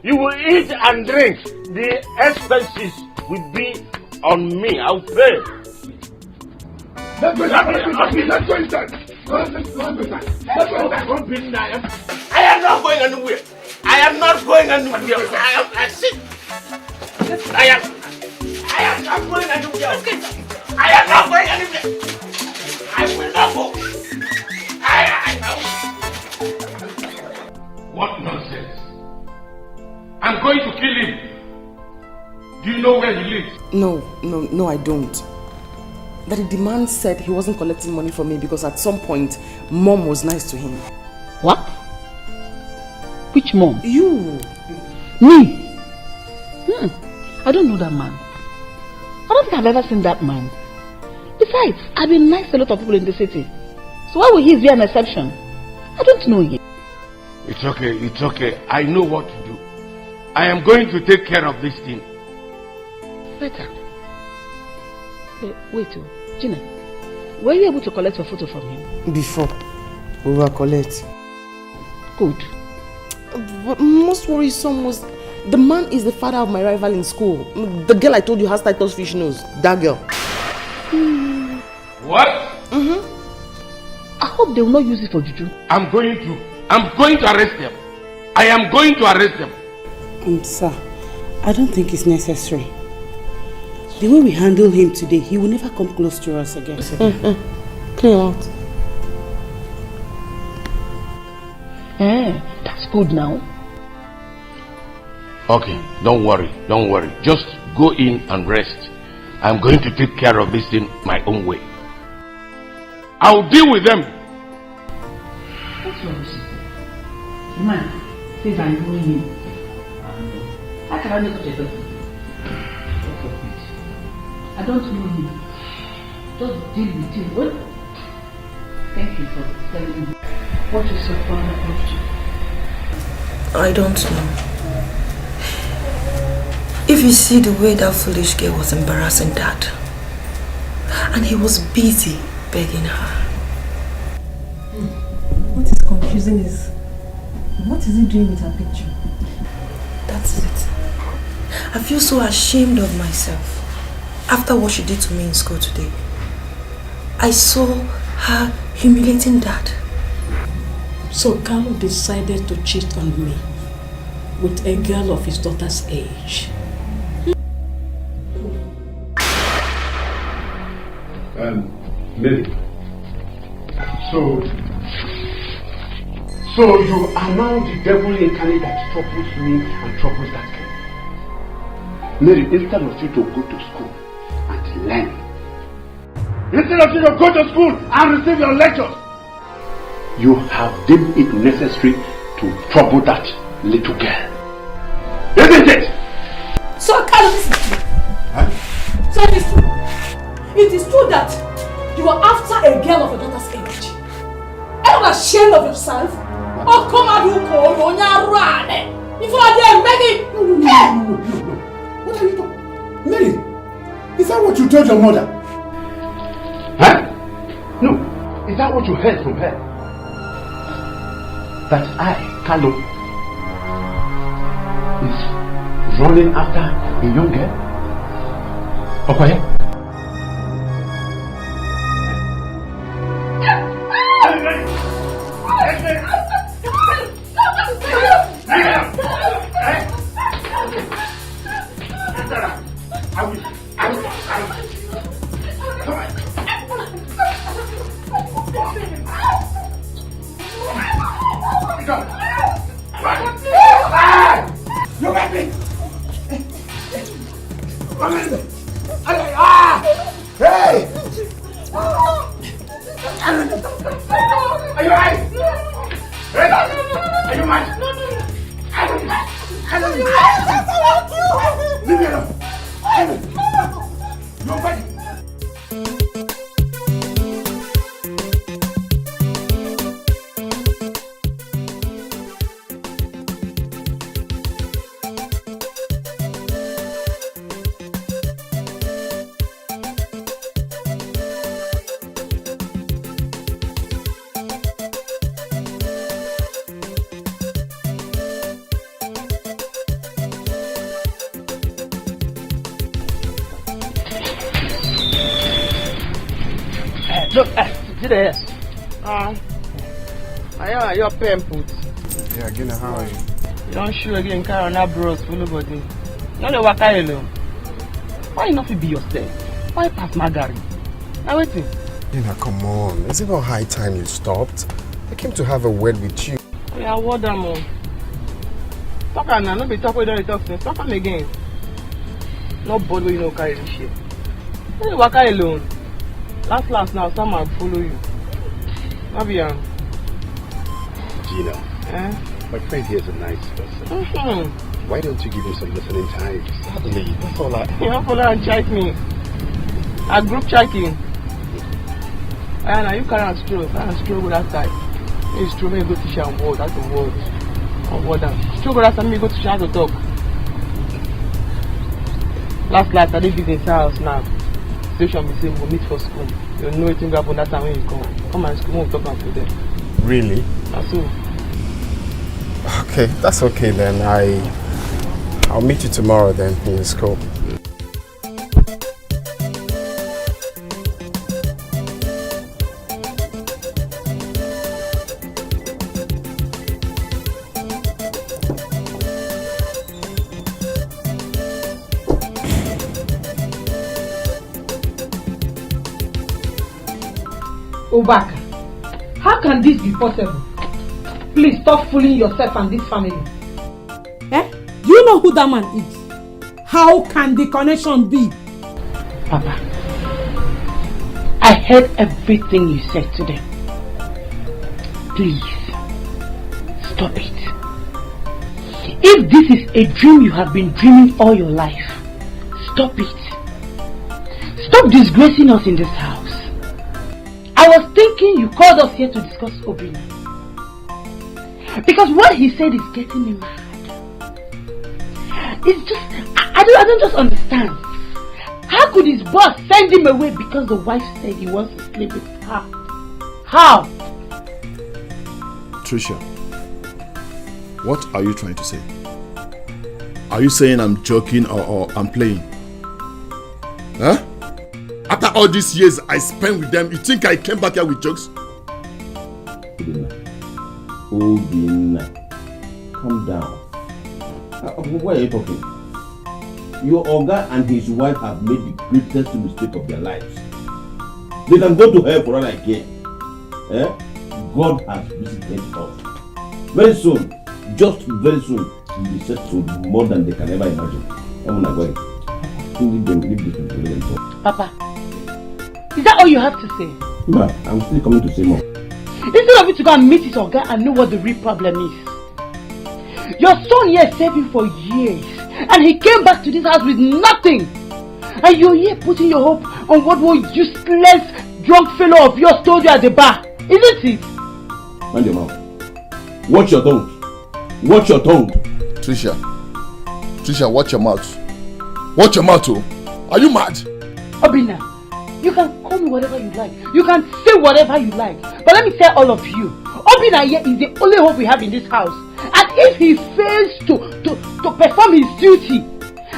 S7: You will eat and drink. The expenses will be on me. I'll pay. Let's go inside. I am not going anywhere. I am not going anywhere. I sit. I am not going anywhere. I am not going anywhere. I will not go. What nonsense. I'm going to kill him. Do you know where he lives?
S1: No, I don't. But the man said he wasn't collecting money from me because at some point, Mom was nice to him.
S20: What? Which mom?
S1: You.
S20: Me? I don't know that man. I don't think I've ever seen that man. Besides, I've been nice to a lot of people in the city. So why would he be an exception? I don't know him.
S7: It's okay. I know what to do. I am going to take care of this thing.
S20: Better. Wait, Gina, were you able to collect your photo from him?
S1: Before, we were collect.
S20: Good.
S1: But most worrisome was the man is the father of my rival in school. The girl I told you has Titus fish nose. That girl.
S7: What?
S20: I hope they will not use it for juju.
S7: I'm going to arrest them. I am going to arrest them.
S4: Sir, I don't think it's necessary. The way we handle him today, he will never come close to us again.
S1: Clear out.
S20: That's good now.
S7: Okay, don't worry. Just go in and rest. I'm going to take care of this thing my own way. I'll deal with them.
S20: What's wrong with you? Man, says I know him. How can I make such a person? I don't know him. Just deal with him. What? Thank you for telling me. What is your father up to?
S10: I don't know. If you see the way that foolish girl was embarrassing Dad, and he was busy begging her.
S11: What is confusing is, what is he doing with her picture?
S10: That's it. I feel so ashamed of myself after what she did to me in school today. I saw her humiliating Dad.
S14: So Carlo decided to cheat on me with a girl of his daughter's age.
S3: Mary. So you are now the devil incarnate that troubles me and troubles that girl. Mary, instead of you to go to school and learn, instead of you to go to school and receive your lectures, you have deemed it necessary to trouble that little girl. Isn't it?
S12: So Carlo, listen to me. So it is true. It is true that you are after a girl of your daughter's age. Are you ashamed of yourself? Oh, come on, you call run. If you are there begging.
S3: No. What are you talking? Mary, is that what you told your mother? Huh? No. Is that what you heard from her? That I, Carlo, is running after a young girl? Okay? Look at me! Hey! Are you right? Hey! Are you mad? Leave me alone! Nobody!
S2: Look, see there. I your pen put.
S17: Yeah, Gina, how are you?
S2: You don't show again, carry on that bros, full of body. No, no, what I know. Why not be yourself? Why pass Margaret? Now waiting.
S17: Gina, come on. Is it not high time you stopped? I came to have a word with you.
S2: Yeah, what am I? Talk now, not be talk with the talk. Talk on again. Nobody will you know carry this shit. You walk alone. Last now, someone follow you. Nabian.
S3: Gina, my friend here is a nice person. Why don't you give him some listening time? Sadly, that's all I...
S2: You don't follow and chat me. A group chatting. And you can't stroll with that side. You stroll me go to share and word, that's the word. Or word down. Stroll with that side, me go to share to talk. Last I did business house now. Station we say we'll meet for school. You know anything happen that time when you come. Come and school, we'll talk to them.
S17: Really?
S2: That's all.
S17: Okay, that's okay then. I'll meet you tomorrow then in school.
S11: Obaka, how can this be possible? Please stop fooling yourself and this family.
S14: Do you know who that man is? How can the connection be?
S2: Papa, I heard everything you said today. Please, stop it. If this is a dream you have been dreaming all your life, stop it. Stop disgracing us in this house. I was thinking you called us here to discuss Obina. Because what he said is getting me mad. It's just, I don't just understand. How could his boss send him away because the wife said he wants to sleep with her? How?
S22: Trisha, what are you trying to say? Are you saying I'm joking or I'm playing? Huh? After all these years I spent with them, you think I came back here with jokes?
S7: Obina, calm down. Why are you talking? Your Oga and his wife have made the greatest mistake of their lives. They can go to hell for all I care. God has visited us. Very soon, just very soon, we'll be settled more than they can ever imagine. I'm not going. Leave this to them talk.
S2: Papa, is that all you have to say?
S7: Ma, I'm still coming to say more.
S2: Instead of you to go and meet his Oga and know what the real problem is. Your son here saved him for years and he came back to this house with nothing. And you're here putting your hope on what one useless drunk fellow of yours told you at the bar. Isn't it?
S7: Mind your mouth. Watch your tongue. Watch your tongue.
S22: Trisha, watch your mouth. Watch your mouth, oh. Are you mad?
S2: Obina, you can call me whatever you like. You can say whatever you like. But let me tell all of you, Obina here is the only hope we have in this house. And if he fails to perform his duty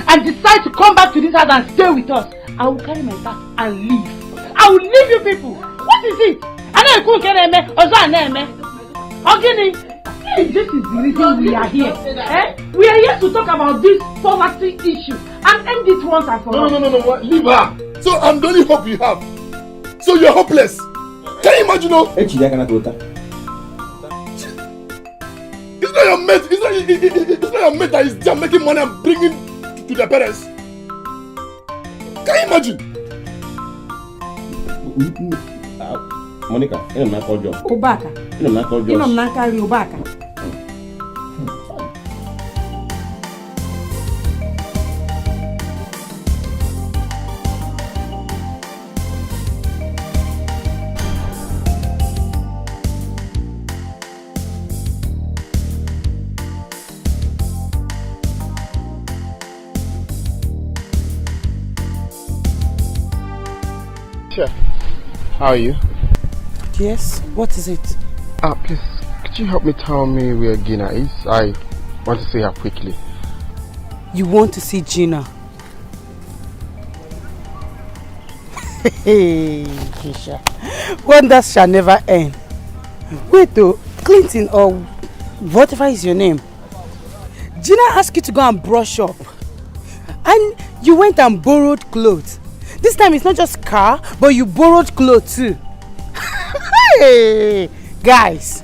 S2: and decide to come back to this house and stay with us, I will carry my bag and leave. I will leave you people. What is it? I know you couldn't get a this is the reason we are here. We are here to talk about this poverty issue and end it once and for all.
S22: No, leave her. So I'm the only hope you have. So you're hopeless. Can you imagine? It's not your mate. It's not your mate that is there making money and bringing to their parents. Can you imagine?
S7: Monica, I'm not called you.
S14: Obaka.
S7: I'm not called you.
S14: I'm not called you Obaka.
S8: How are you?
S4: Yes, what is it?
S8: Please, could you help me tell me where Gina is? I want to see her quickly.
S4: You want to see Gina? Hey, Keisha. Wonders shall never end. Wait though, Clinton or whatever is your name. Gina asked you to go and brush up. And you went and borrowed clothes. This time it's not just car, but you borrowed clothes too. Hey, guys.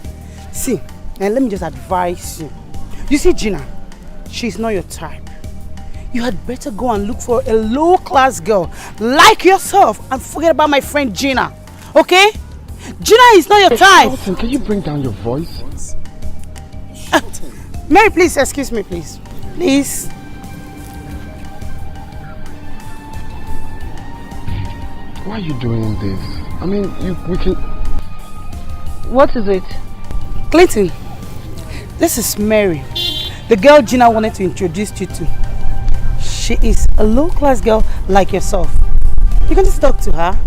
S4: See, now let me just advise you. You see Gina, she's not your type. You had better go and look for a low-class girl like yourself and forget about my friend Gina. Okay? Gina is not your type.
S8: Listen, can you bring down your voice?
S4: Mary, please, excuse me, please. Please.
S8: Why are you doing this? I mean, we can...
S11: What is it?
S4: Clinton, this is Mary, the girl Gina wanted to introduce you to. She is a low-class girl like yourself. You can just talk to her.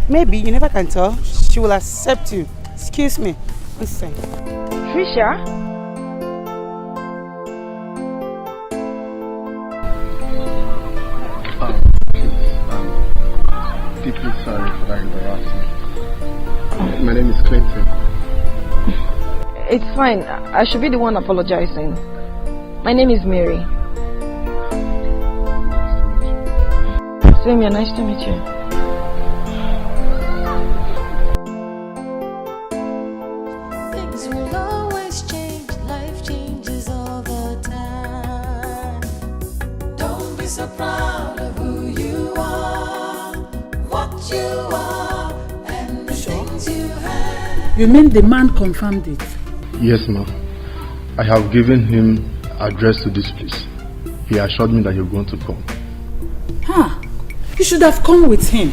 S4: Maybe, you never can tell, she will accept you. Excuse me. Listen.
S11: Trisha?
S8: Deeply sorry for that embarrassment. My name is Clinton.
S11: It's fine. I should be the one apologizing. My name is Mary. Same here. Nice to meet you.
S5: Things will always change. Life changes all the time. Don't be so proud of who you are, what you are, and the things you have.
S20: You mean the man confirmed it?
S23: Yes, ma'am. I have given him address to this place. He assured me that you're going to come.
S20: Huh? You should have come with him.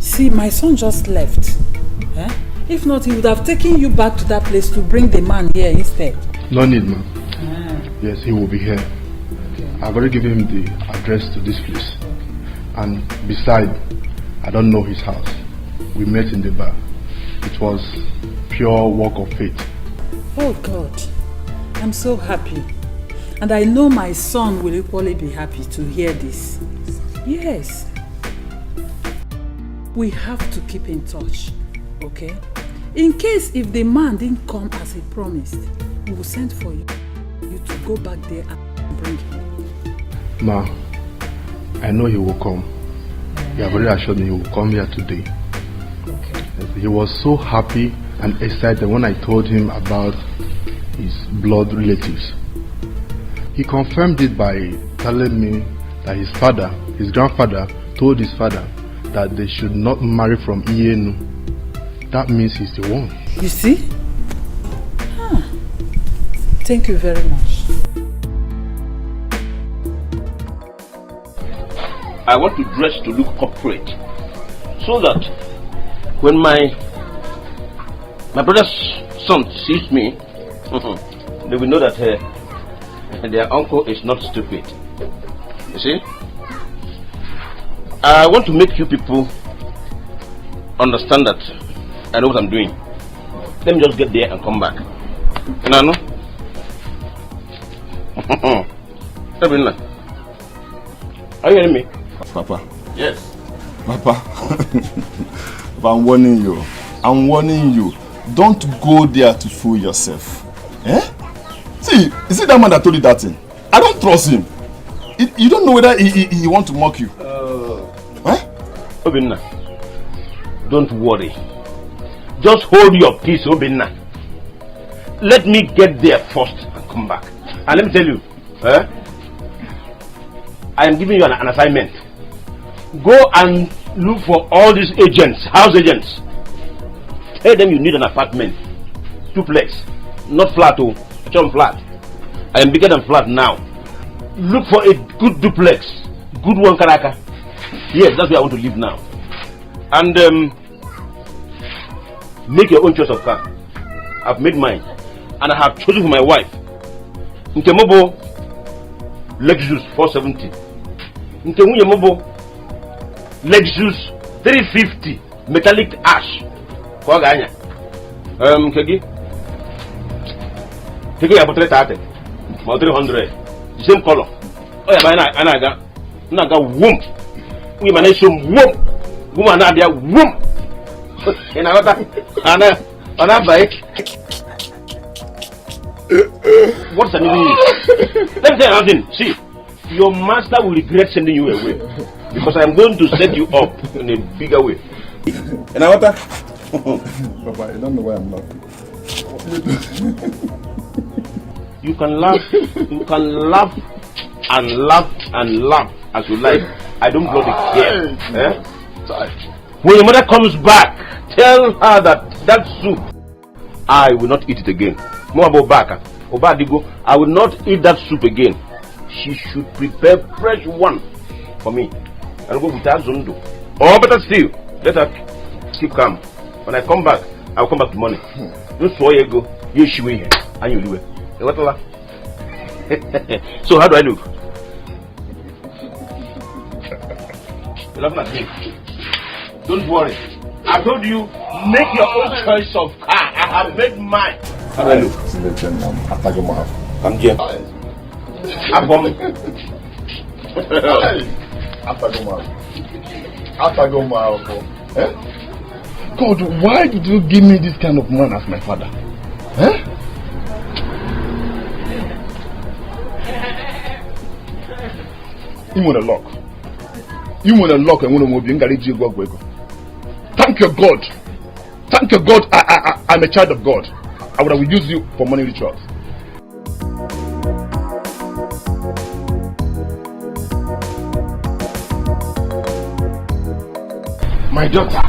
S20: See, my son just left. Eh? If not, he would have taken you back to that place to bring the man here instead.
S23: No need, ma'am. Yes, he will be here. I've already given him the address to this place. And besides, I don't know his house. We met in the bar. It was pure work of faith.
S20: Oh God, I'm so happy. And I know my son will equally be happy to hear this. Yes. We have to keep in touch, okay? In case if the man didn't come as he promised, we will send for you to go back there and bring him.
S23: Ma, I know he will come. He have already assured me he will come here today.
S20: Okay.
S23: He was so happy and excited when I told him about his blood relatives. He confirmed it by telling me that his grandfather told his father that they should not marry from Ienu. That means he's the one.
S20: You see? Huh. Thank you very much.
S7: I want to dress to look corporate, so that when my brother's son sees me, they will know that their uncle is not stupid. You see? I want to make you people understand that I know what I'm doing. Let me just get there and come back. Nano? Are you hearing me?
S15: Papa.
S7: Yes.
S15: Papa. But I'm warning you. I'm warning you. Don't go there to fool yourself. Eh? See, is it that man that told you that thing? I don't trust him. You don't know whether he want to mock you.
S7: Obinna, don't worry. Just hold your peace, Obinna. Let me get there first and come back. And let me tell you, I am giving you an assignment. Go and look for all these agents, house agents. Tell them you need an apartment, duplex, not flat, flat. I am bigger than flat now. Look for a good duplex, good one, Karaka. Yes, that's where I want to live now. And make your own choice of car. I've made mine, and I have chosen for my wife Nkemobo Lexus 470, Nkemobo Lexus 350 metallic ash. Kegi ya about 330, about 300, the same color. Oh yeah, naga womb. We manage some womb. Woman, now they are whoom. And another bike. What's the name? Let me tell you something. See, your master will regret sending you away because I'm going to set you up in a bigger way. And I
S15: Papa, I don't know why I'm laughing.
S7: You can laugh and laugh as you like. I don't bloody care. When your mother comes back, tell her that soup, I will not eat it again. I will not eat that soup again. She should prepare fresh one for me. I'll go with her Zondo. Or better still, let her keep calm. When I come back, I'll come back with money. You saw you go, you should here, and you leave. So how do I look? You're laughing at me. Don't worry. I told you, make your own choice of car. I have made mine. How do I look? I'm here.
S15: God, why did you give me this kind of man as my father? You want a lock. You want a lock and want to move. Thank your God. Thank your God. I'm a child of God. I would have used you for money rituals.
S7: My daughter,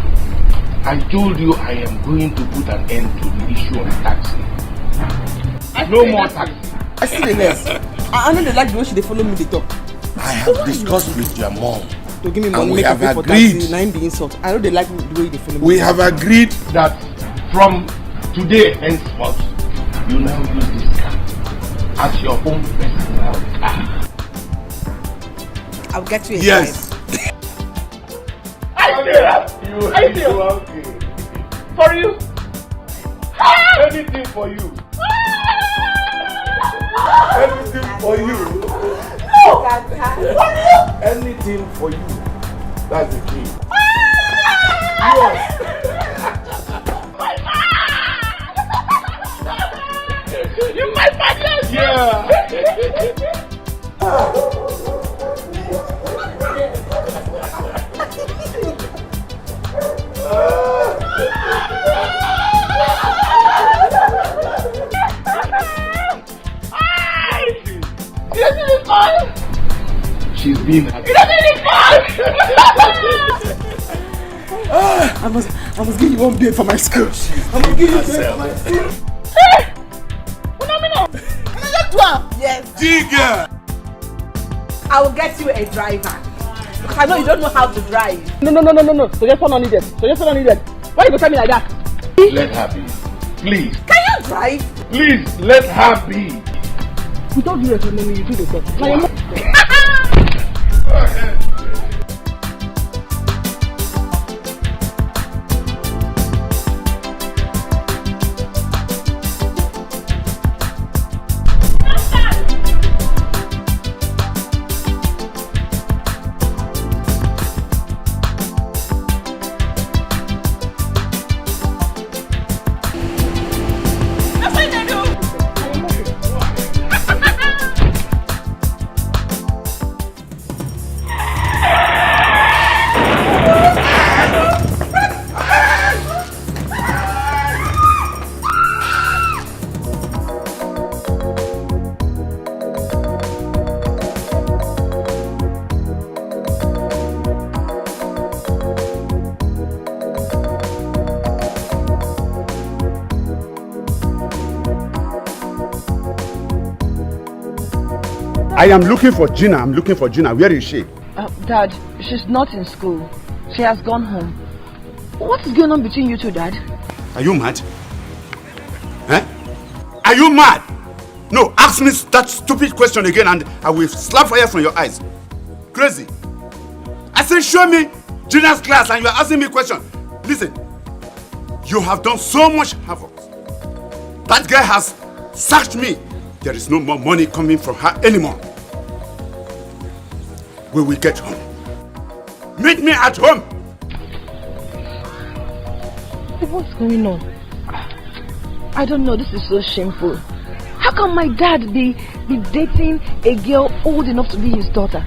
S7: I told you I am going to put an end to the issue of taxi. No more taxi.
S1: I see the less. I know they like the way they follow me, they talk.
S3: I have discussed with your mom.
S1: To give me
S3: and
S1: money,
S3: we have
S1: for
S3: agreed.
S1: taxi, 9 the insult. I know they like the way they follow me.
S3: We have agreed
S7: that from today henceforth, you now use this car as your own personal car.
S1: I'll get you a
S3: yes.
S7: I feel for you. Anything for you. Anything for you. No. Anything for you. That's the key. Yes. You my father. Yeah. She's been happy.
S1: I must give you one beer for my school. I must give you a beer for my school. Yes.
S3: Digger.
S1: I will get you a driver. Because I know you don't know how to drive. No. So just one needed. Why you go tell me like that?
S7: Let her be. Please.
S1: Can you drive?
S7: Please, let her be.
S1: We don't do that, you do the stuff.
S3: I am looking for Gina. Where is she?
S10: Dad, she's not in school. She has gone home. What is going on between you two, Dad?
S3: Are you mad? Are you mad? No, ask me that stupid question again and I will slap fire from your eyes. Crazy. I said show me Gina's class and you are asking me a question. Listen, you have done so much havoc. That girl has sacked me. There is no more money coming from her anymore. We will get home. Meet me at home.
S10: what's going on? I don't know, this is so shameful. How can my dad be dating a girl old enough to be his daughter?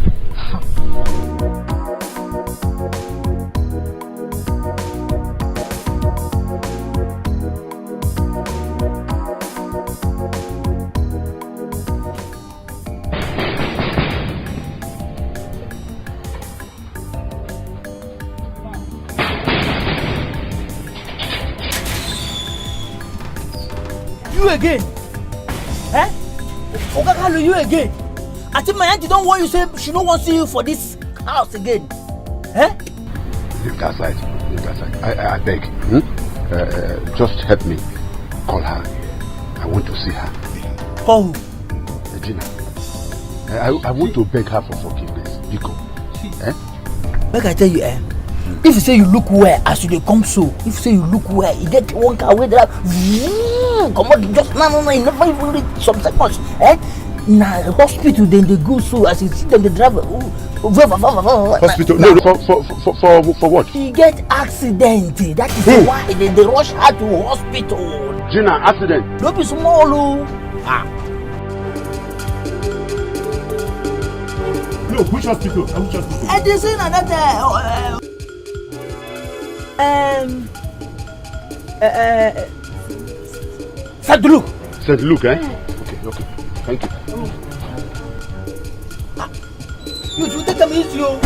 S9: You again? Eh? Okakalu, you again? I think my auntie don't want you say she don't want to see you for this house again. Eh?
S3: Leave that side. Leave that side. I beg. Just help me. Call her. I want to see her.
S9: Call who?
S3: Gina. I want to beg her for forgiveness. Biko.
S9: Make I tell you, if you say you look well as you dey come so, if you say you look well, you get one car wey drive, come on, just no, you never even reach some seconds. Na hospital then they go so as you see them they drive.
S3: Hospital? No, for what?
S9: You get accident. That is why they rush her to hospital.
S3: Gina, accident?
S9: Don't be small, oh.
S3: No, which hospital? Which hospital?
S9: And they say that St. Luke.
S3: St. Luke, eh? Okay. Thank you.
S9: You should take them easy, oh.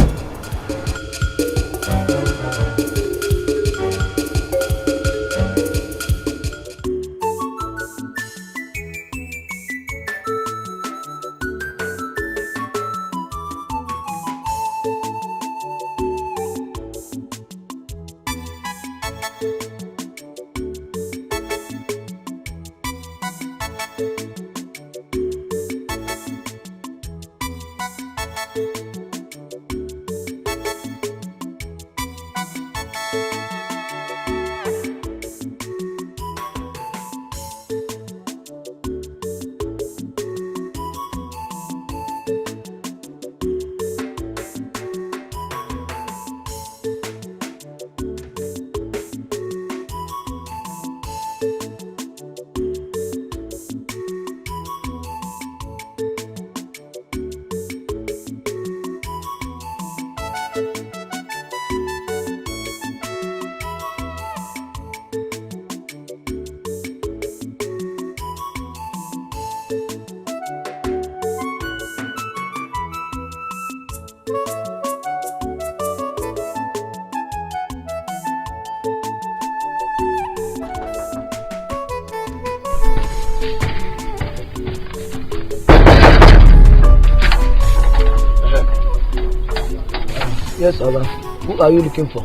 S9: Yes, Oga. Who are you looking for?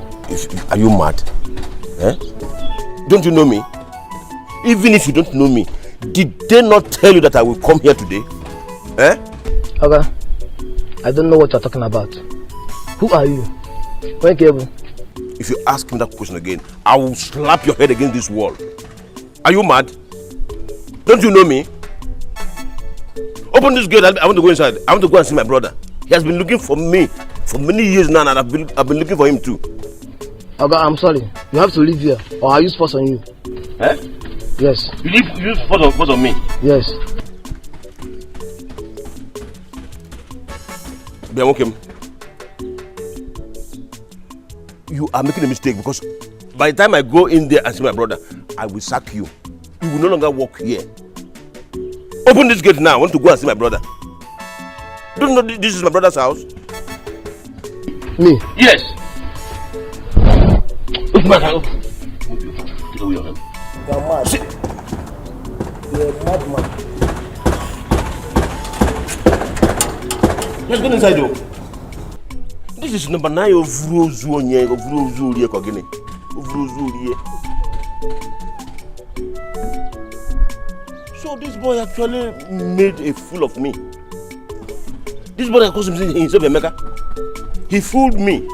S7: Are you mad? Don't you know me? Even if you don't know me, did they not tell you that I will come here today?
S9: Oga, I don't know what you're talking about. Who are you? Where cable?
S7: If you ask him that question again, I will slap your head against this wall. Are you mad? Don't you know me? Open this gate. I want to go inside. I want to go and see my brother. He has been looking for me for many years now, and I've been looking for him too.
S9: Oga, I'm sorry. You have to leave here, or I'll use force on you. Yes.
S7: You use force on me?
S9: Yes.
S7: Biamokem, you are making a mistake, because by the time I go in there and see my brother, I will sack you. You will no longer walk here. Open this gate now. I want to go and see my brother. Don't you know this is my brother's house?
S9: Me?
S7: Yes. Open my house. Get away from him.
S9: You're mad. You're a madman.
S7: Let's go inside, though. This is number 9 of Rozuonye, of Rozurie Kogene. Of Rozurie. So this boy actually made a fool of me. This boy that calls himself a mega. He fooled me.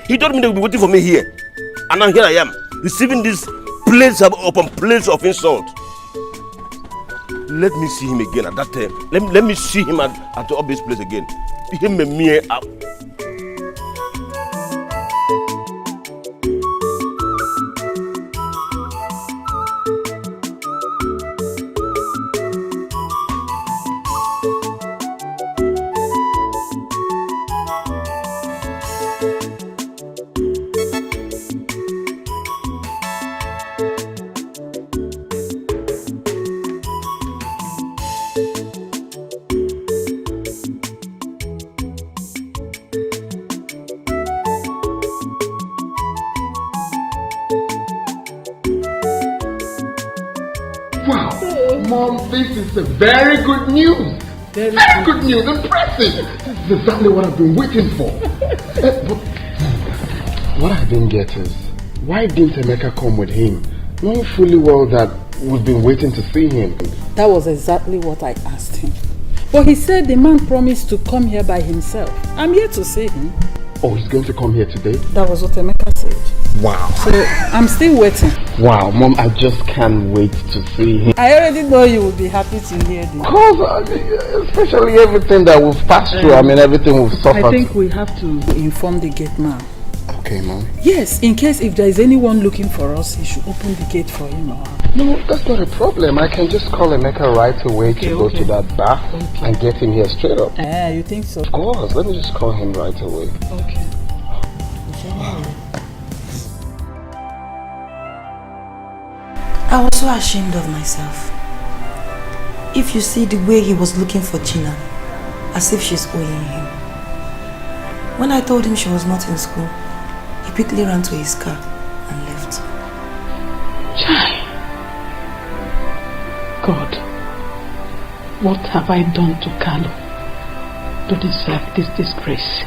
S7: He told me they would be waiting for me here. And now here I am, receiving this plates upon plates of insult. Let me see him again at that time. Let me see him at the obvious place again. Him and me up.
S8: Mom, this is a very good news. Very good news. Impressive. This is exactly what I've been waiting for. But what I didn't get is, why didn't Emeka come with him? Knowing fully well that we've been waiting to see him.
S6: That was exactly what I asked him. But he said the man promised to come here by himself. I'm here to see him.
S8: Oh, he's going to come here today?
S6: That was what Emeka said.
S8: Wow.
S6: So I'm still waiting.
S8: Wow, Mom, I just can't wait to see him.
S6: I already know you will be happy to hear this.
S8: Of course, especially everything that we've passed through. I mean, everything we've suffered.
S6: I think we have to inform the gate man.
S8: Okay, Mom.
S6: Yes, in case if there is anyone looking for us, he should open the gate for him.
S8: No, that's not a problem. I can just call Emeka right away to go to that bar and get him here straight up.
S6: You think so?
S8: Of course. Let me just call him right away.
S6: Okay.
S10: I was so ashamed of myself. If you see the way he was looking for Gina, as if she's owing him. When I told him she was not in school, he quickly ran to his car and left.
S20: Chai. God, what have I done to Carlo to deserve this disgrace?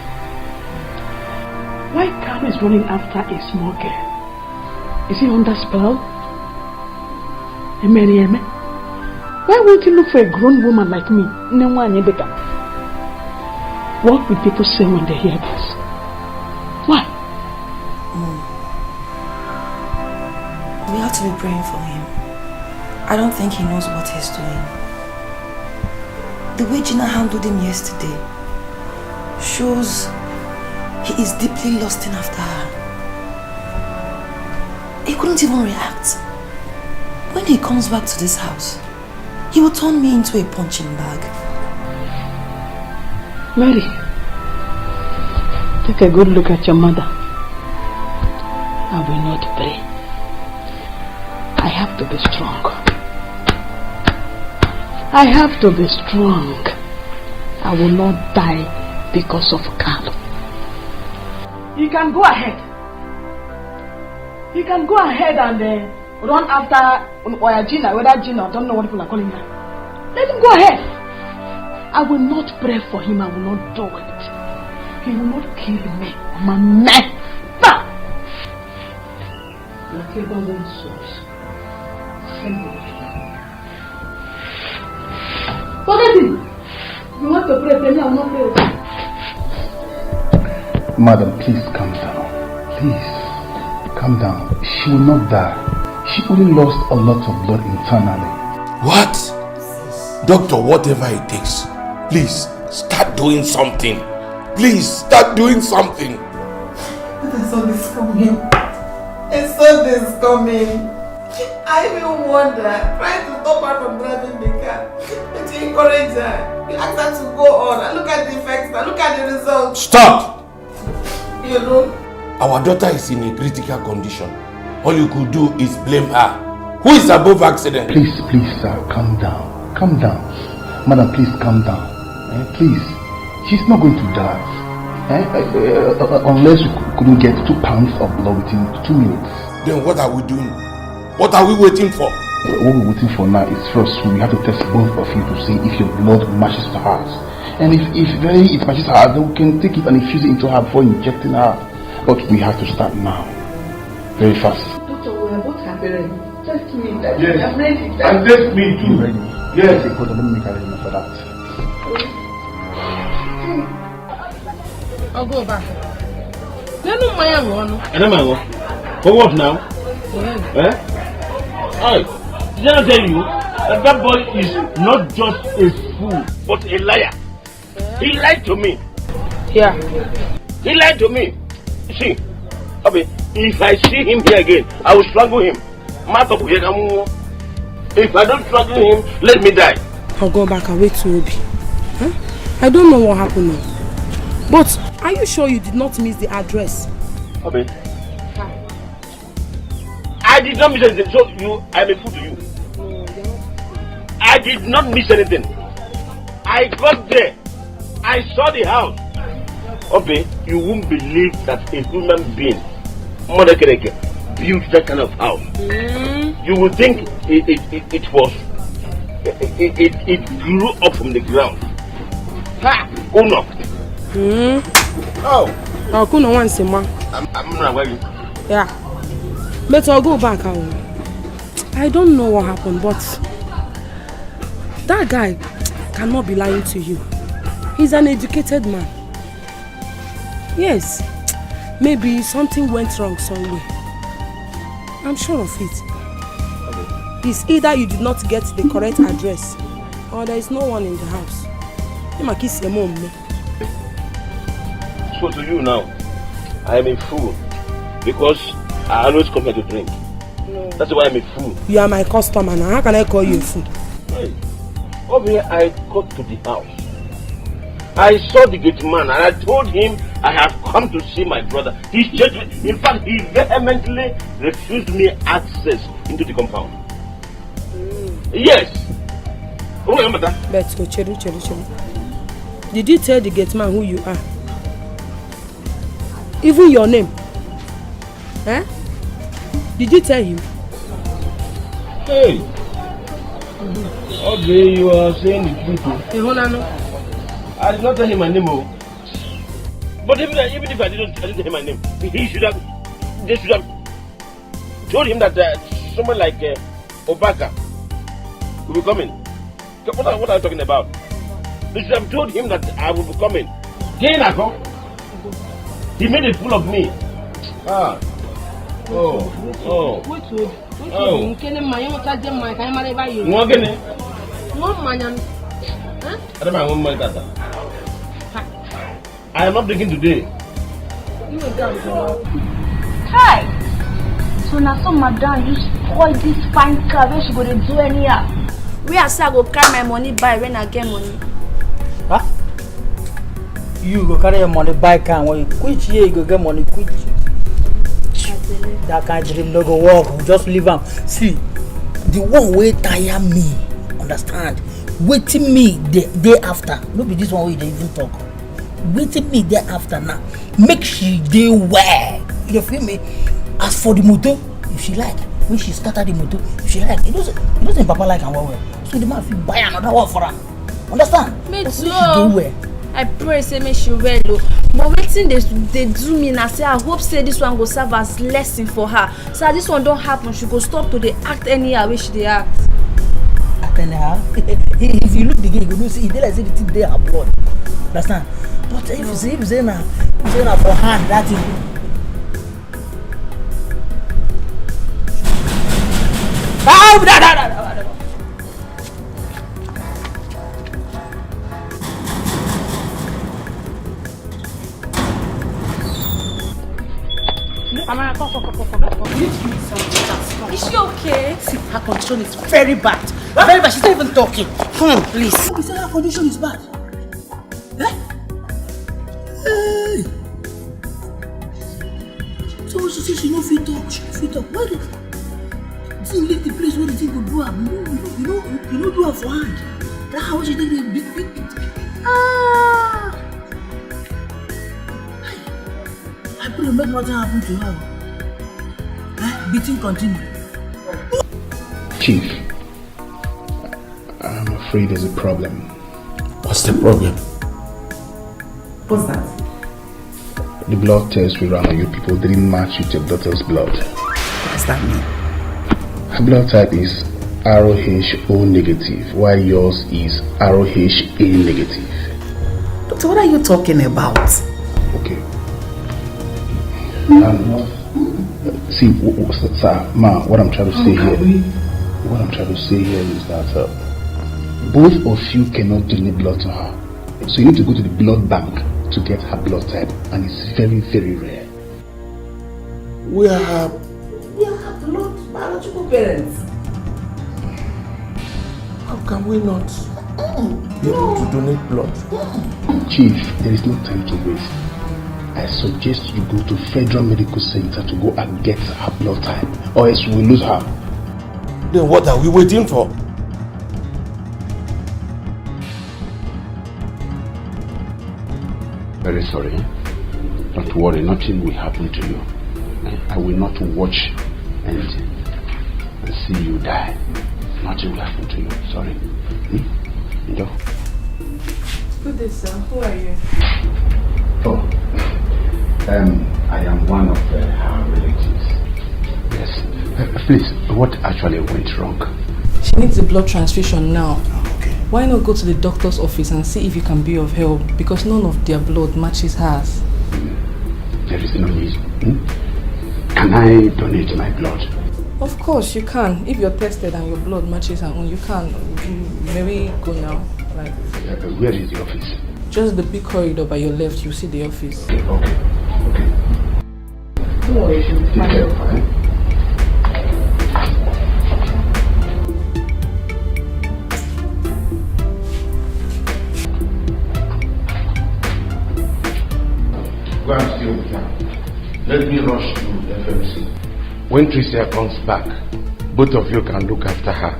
S20: Why Carlo is running after a small girl? Is he under spell? Eme? Why won't he look for a grown woman like me? What will people say when they hear this? Why?
S10: We have to be praying for him. I don't think he knows what he's doing. The way Gina handled him yesterday shows he is deeply lusting after her. He couldn't even react. When he comes back to this house, he will turn me into a punching bag.
S20: Mary, take a good look at your mother. I will not pray. I have to be strong. I have to be strong. I will not die because of Carlo.
S2: You can go ahead. You can go ahead and run after Gina, whether Gina, I don't know what people are calling her. Let him go ahead.
S20: I will not pray for him. I will not do it. He will not kill me. I'm a man. Whatever one source.
S2: Forget him. You want to pray, then I will not pray.
S23: Madam, please calm down. Please, calm down. She will not die. She only lost a lot of blood internally.
S7: What? Doctor, whatever it takes, please start doing something. Please start doing something.
S4: I saw this coming. I saw this coming. I even wonder, trying to stop her from driving the car, but to encourage her, you ask her to go on and look at the effects and look at the results.
S7: Stop!
S4: You know?
S7: Our daughter is in a critical condition. All you could do is blame her. Who is above accident?
S23: Please, sir, calm down. Calm down. Madam, please calm down. Please. She's not going to die. Unless you couldn't get 2 pounds of blood within 2 minutes.
S7: Then what are we doing? What are we waiting for?
S23: What we're waiting for now is first we have to test both of you to see if your blood matches to hers. And if it matches her, then we can take it and infuse it into her before injecting her. But we have to start now. Very fast.
S2: Doctor, we are both happy. Test me.
S23: Yes.
S2: I'm ready.
S23: And test me too. Ready? Yes. Okay, hold on, let me make arrangement for that.
S2: I'll go back. No, my one.
S7: For what now? Hey, did I tell you that boy is not just a fool, but a liar? He lied to me.
S2: Yeah.
S7: He lied to me. See, if I see him here again, I will strangle him. If I don't strangle him, let me die.
S2: I'll go back and wait to Obi. Huh? I don't know what happened now. But are you sure you did not miss the address?
S7: I did not miss anything, so I'm a fool to you. I did not miss anything. I got there. I saw the house. You won't believe that a human being, Mother Kereke, built that kind of house. You would think it was it grew up from the ground. Ha! Uno. Oh.
S13: I'll go no once a month.
S7: I'm not worried.
S13: Yeah. But I'll go back. I don't know what happened, but that guy cannot be lying to you. He's an educated man. Yes. Maybe something went wrong somewhere. I'm sure of it. Okay. It's either you did not get the correct address or there is no one in the house. You might kiss your mom.
S7: So to you now, I am a fool because I always come here to drink. No. That's why I'm a fool.
S13: You are my customer now. How can I call you a fool?
S7: Hey, over here I got to the house. I saw the gate man and I told him I have come to see my brother. He changed me. In fact, he vehemently refused me access into the compound. Yes.
S13: But did you tell the gate man who you are? Even your name? Eh? Did you tell him?
S7: Hey! Okay, you are saying the truth.
S13: Hey, hold on.
S7: I did not tell him my name. But even if I didn't tell him my name, they should have told him that someone like Obaka will be coming. What are you talking about? They should have told him that I will be coming. He made a fool of me. Ah. Oh. I am not drinking today.
S16: Hi. So now some madam you spoil this fine car where she go to do anyhow. Where I say I go carry my money buy when I get money.
S9: Huh? You go carry your money buy car when you quit here you go get money quit. That kind of dream no go work. Just leave them. See, the one way tire me. Understand? Waiting me the day after. No be this one way they even talk. Waiting me there after now. Make she dey well. You feel me? As for the motor, if she like, when she started the motor, if she like, it doesn't Papa like and well. So the man will buy another one for her. Understand?
S16: Me too.
S9: She dey well.
S16: I pray say make she well though. But waiting they do me now say I hope say this one go serve as lesson for her. So this one don't happen, she go stop to the act anyhow where she dey act.
S9: Act anyhow? If you look the game, you know see they like say the thing they are blood. Understand? But if you say now for hand that thing.
S16: Is she okay?
S4: See, her condition is very bad. Very bad. She's not even talking. Come on, please.
S9: You say her condition is bad? Eh? Hey! So she says she no fit talk. She no fit talk. Why did she leave the place where the thing go do her? You know do her for hand. That's how she take the big. Ah! I pray make nothing happen to her. Beating continue.
S23: Chief, I'm afraid there's a problem.
S7: What's the problem?
S1: What's that?
S23: The blood test we ran on you people didn't match with your daughter's blood.
S1: What does that mean?
S23: Her blood type is ROH-O negative, while yours is ROH-A negative.
S1: Doctor, what are you talking about?
S23: Okay. See, sir, ma, what I'm trying to say here is that both of you cannot donate blood to her. So you need to go to the blood bank to get her blood type, and it's very, very rare.
S1: We are her blood biological parents. How can we not be able to donate blood?
S23: Chief, there is no time to waste. I suggest you go to Federal Medical Center to go and get her blood type, or else we will lose her.
S7: Then what are we waiting for?
S19: Very sorry. Don't worry, nothing will happen to you. I will not watch anything and see you die. Nothing will happen to you. Sorry. No.
S16: Good day, sir. Who are you?
S19: Oh, I am one of her relatives. Yes. Please, what actually went wrong?
S16: She needs a blood transfusion now. Okay. Why not go to the doctor's office and see if you can be of help? Because none of their blood matches hers.
S19: There is no need. Can I donate my blood?
S16: Of course you can. If you're tested and your blood matches her own, you can. Maybe go now. Like.
S19: Where is the office?
S16: Just the big corridor by your left. You see the office.
S19: Okay.
S16: Don't worry, she'll be fine.
S19: Go and stay with her. Let me rush to FMC. When Tricia comes back, both of you can look after her.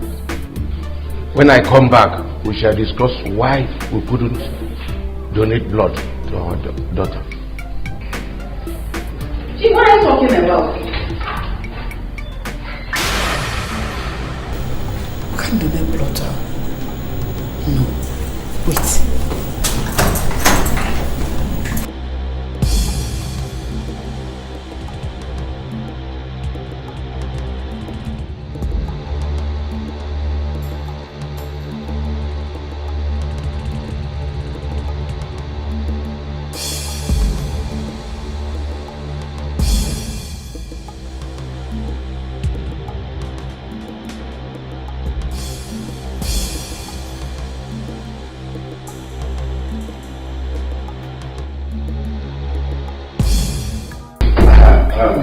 S19: When I come back, we shall discuss why we couldn't donate blood to our daughter.
S2: See, what are you talking about?
S4: We can't donate blood to her. No. Wait.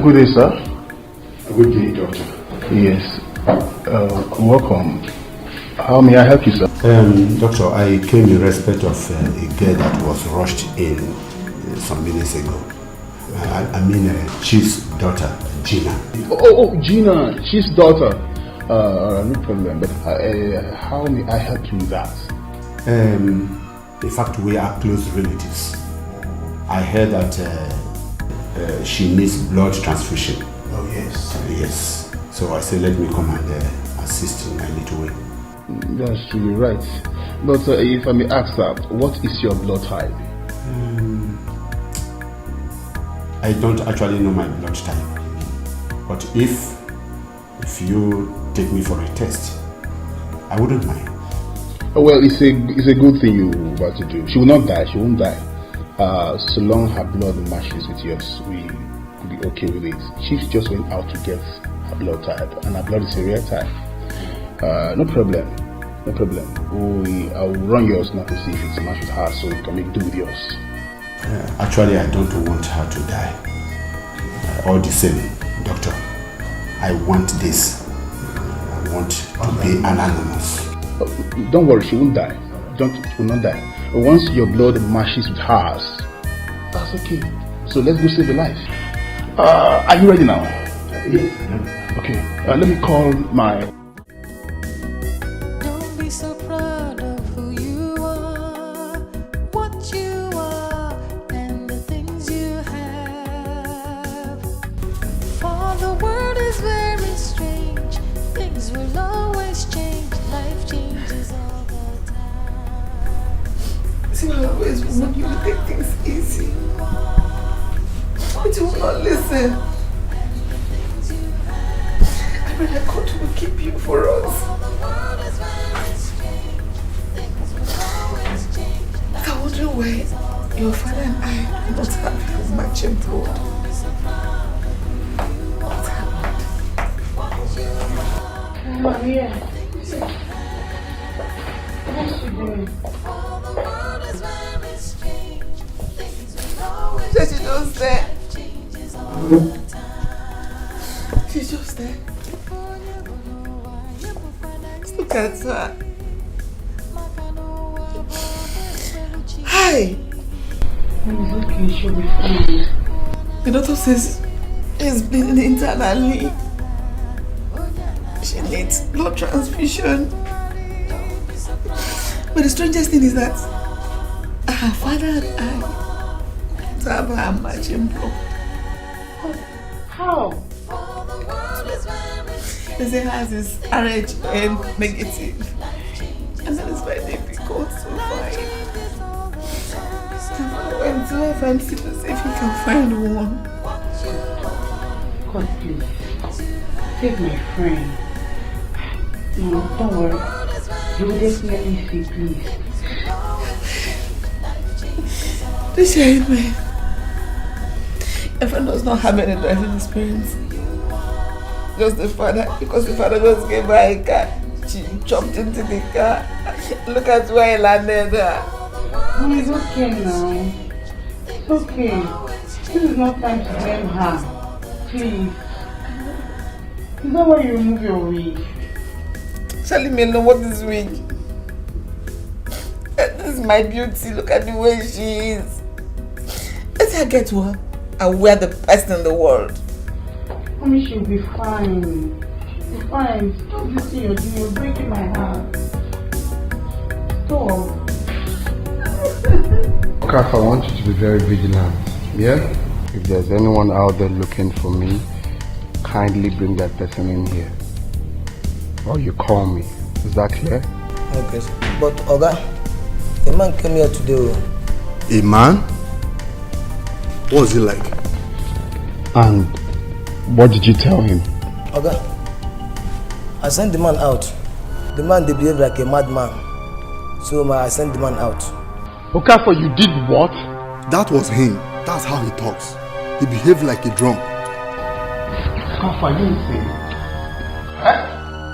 S23: Good day, sir.
S19: Good day, doctor.
S23: Yes. Welcome. How may I help you, sir?
S3: Doctor, I came in respect of a girl that was rushed in some minutes ago. I mean, Chief's daughter, Gina.
S23: Oh, Gina, Chief's daughter. No problem. But how may I help you with that?
S3: In fact, we are close relatives. I heard that she needs blood transfusion.
S23: Oh, yes.
S3: Yes. So I said, let me come and assist in a little way.
S23: That's really right. But if I may ask that, what is your blood type?
S3: I don't actually know my blood type. But if you take me for a test, I wouldn't mind.
S23: Well, it's a good thing you're about to do. She will not die. She won't die. So long her blood matches with yours, we will be okay with it. She just went out to get her blood type, and her blood is a rare type. No problem. I'll run yours now to see if it's matched with her, so we can make do with yours.
S3: Actually, I don't want her to die. All the same, doctor, I want this. I want to be anonymous.
S23: Don't worry, she won't die. She will not die. Once your blood matches with hers, that's okay. So let's go save a life. Are you ready now?
S3: Yes.
S23: Okay. Let me call my...
S5: Don't be so proud of who you are, what you are, and the things you have. For the world is very strange. Things will always change. Life changes all the time.
S4: See, I always want you to take things easy. But you will not listen. I mean, I God will keep you for us. But I wonder why your father and I do not have matching blood. What happened?
S2: Maria. What's she doing?
S4: She's just there. She's just there. Look at her. Hi.
S2: It's okay, she'll be fine.
S4: The doctor says she's bleeding internally. She needs blood transfusion. But the strangest thing is that her father and I have her matching blood.
S2: How?
S4: They say hers is RH negative And that is very difficult to find. And so I find people say if you can find one.
S20: God, please. Save my friend. No, don't worry. You will definitely see, please.
S4: This is me. My friend does not have any driving experience. Just the father, because the father just gave her a car. She jumped into the car. Look at where I landed there.
S20: No, it's okay now. It's okay. This is not time to blame her. Please. It's not why you remove your wig.
S4: Charlie may know what is wig. This is my beauty. Look at the way she is. Let her get to her and wear the best in the world.
S20: Mommy, she'll be fine. She'll be fine. Stop this thing you're doing. You're breaking my heart. Stop.
S8: Kaf, I want you to be very vigilant. Yeah? If there's anyone out there looking for me, kindly bring that person in here. Or you call me. Is that clear?
S9: Okay. But Oga, a man came here today.
S22: A man? What was he like?
S8: And what did you tell him?
S9: Oga, I sent the man out. The man, they behave like a madman. So I sent the man out.
S8: Okafor, you did what?
S22: That was him. That's how he talks. He behaved like a drunk.
S8: Okafor, are you insane?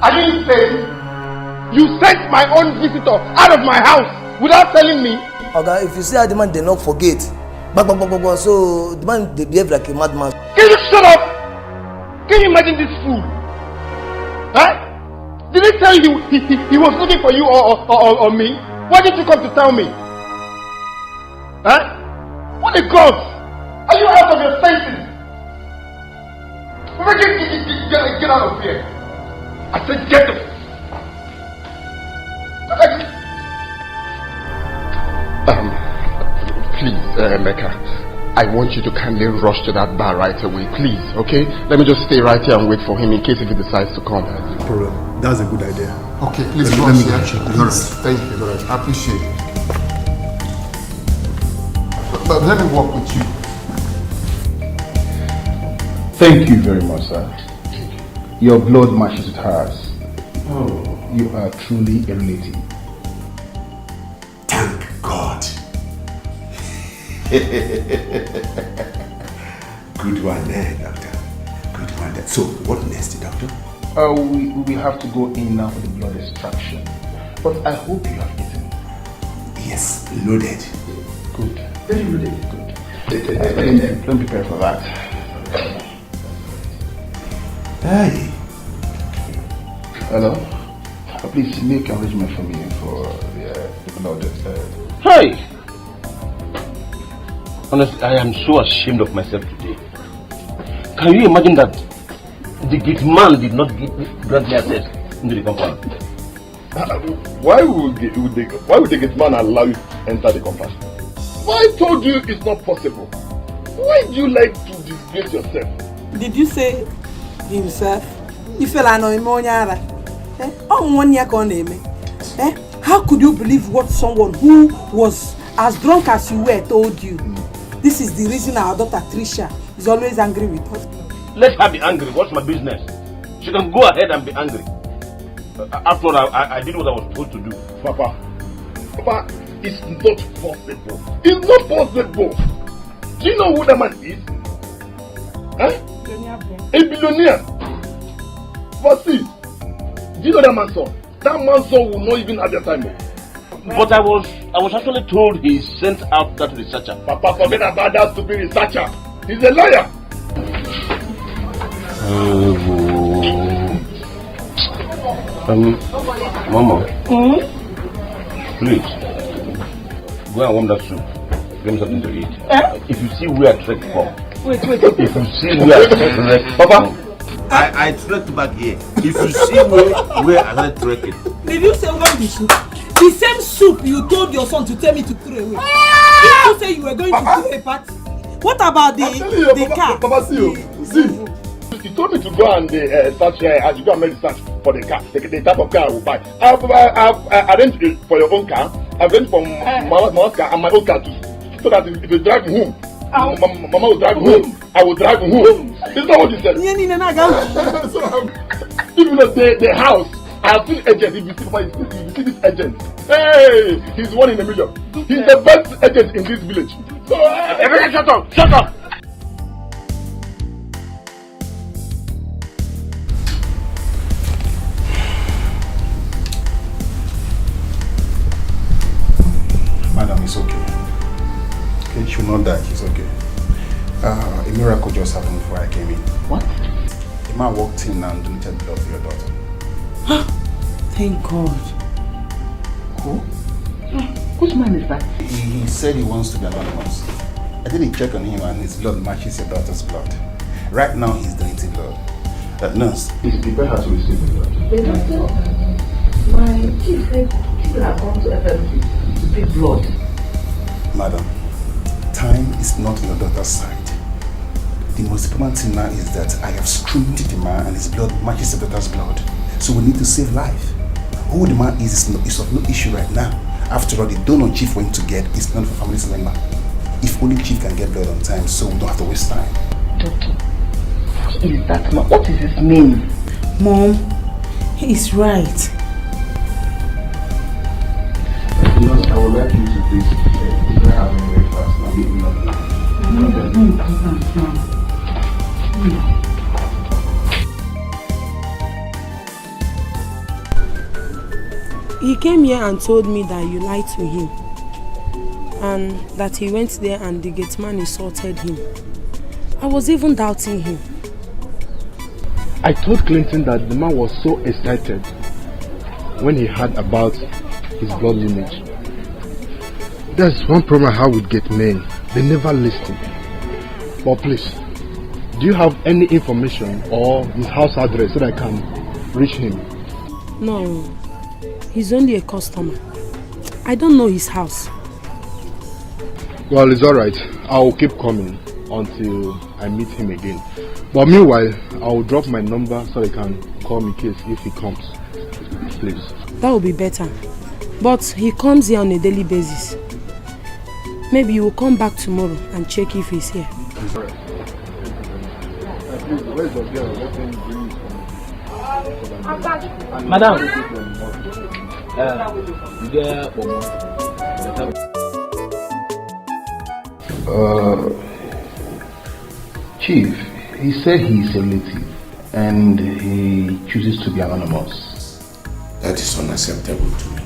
S8: Are you insane? You sent my own visitor out of my house without telling me?
S9: Oga, if you see how the man they knock for gate, so the man they behave like a madman.
S8: Can you shut up? Can you imagine this fool? Did he tell you he was looking for you or me? Why did you come to tell me? What the gods? Are you out of your senses? Get out of here. I said get up. Please, Mecca, I want you to kindly rush to that bar right away, please, okay? Let me just stay right here and wait for him in case if he decides to come.
S22: No problem. That's a good idea.
S8: Okay, please
S22: let
S8: rush
S22: me
S8: here.
S22: get you.
S8: Thank you, Lawrence. I appreciate it. But let me walk with you.
S12: Thank you very much, sir. Your blood matches with hers.
S22: Oh.
S12: You are truly a relative.
S22: Thank God. Good one there, doctor. Good one there. So, what next, doctor?
S12: We will have to go in now for the blood extraction. But I hope you have eaten.
S22: Yes, loaded.
S12: Good. Very loaded. Good. Let me prepare for that.
S22: Hey.
S12: Hello? Please make arrangement for me for the blood.
S7: Hey! Honestly, I am so ashamed of myself today. Can you imagine that the gate man did not grant me access into the compound?
S15: Why would the gate man allow you to enter the compound? Why told you it's not possible? Why do you like to disgrace yourself?
S6: Did you say himself? How could you believe what someone who was as drunk as you were told you? This is the reason our daughter Trisha is always angry with us.
S7: Let her be angry. What's my business? She can go ahead and be angry. After all, I did what I was supposed to do.
S15: Papa, it's not possible. It's not possible. Do you know who that man is? A billionaire. But see, do you know that man's son? That man's son will not even have their time.
S7: But I was actually told he sent out that researcher.
S15: Papa, forget about that stupid researcher. He's a liar.
S7: Mama. Please, go and warm that soup. Give me something to eat. If you see where I trekked from.
S6: Wait.
S7: If you see where I trekked, Papa. I trekked back here. If you see where I trekking.
S6: Did you say warm the soup? The same soup you told your son to tell me to throw away. Did you say you were going to throw a party? What about the car?
S15: Papa, see.
S8: You told me to go and search. I should go and make the search for the car, the type of car I will buy. I've arranged for your own car. I've arranged for Mama's car and my own car too, so that if you drive home, Mama will drive home. I will drive home. Is that what you said? So, even the house, I have seen agents. If you see this agent, hey, he's one in a million. He's the best agent in this village. So, everyone, shut up! Shut up!
S22: Madam, it's okay. Okay, she will not die. She's okay. A miracle just happened before I came in.
S9: What?
S22: The man walked in and donated blood for your daughter.
S4: Thank God.
S22: Who?
S9: Which man is that?
S22: He said he wants to be anonymous. I did a check on him and his blood matches your daughter's blood. Right now he's donating blood. Nurse, please prepare her to receive the blood.
S9: The doctor, my chief said people have gone to FMC to pick blood.
S22: Madam, time is not on your daughter's side. The most important thing now is that I have screened the man and his blood matches your daughter's blood. So we need to save life. Who the man is of no issue right now. After all, the donor chief went to get is not for family member. If only chief can get blood on time, so we don't have to waste time.
S9: Doctor, who is that man? What is his name?
S4: Mom, he is right.
S22: You know, I would like you to please prepare her very fast. Now, meet me up.
S13: He came here and told me that you lied to him and that he went there and the gate man insulted him. I was even doubting him.
S23: I told Clinton that the man was so excited when he heard about his blood lineage. There's one problem I have with gate men. They never listen. But please, do you have any information or his house address so that I can reach him?
S13: No. He's only a customer. I don't know his house.
S23: Well, it's alright. I'll keep coming until I meet him again. But meanwhile, I'll drop my number so they can call me in case if he comes. Please.
S13: That would be better. But he comes here on a daily basis. Maybe you will come back tomorrow and check if he's here.
S23: It's alright. Where's your girl? Let me bring you.
S9: Madam. Chief, he said he is a relative and he chooses to be anonymous.
S19: That is unacceptable to me.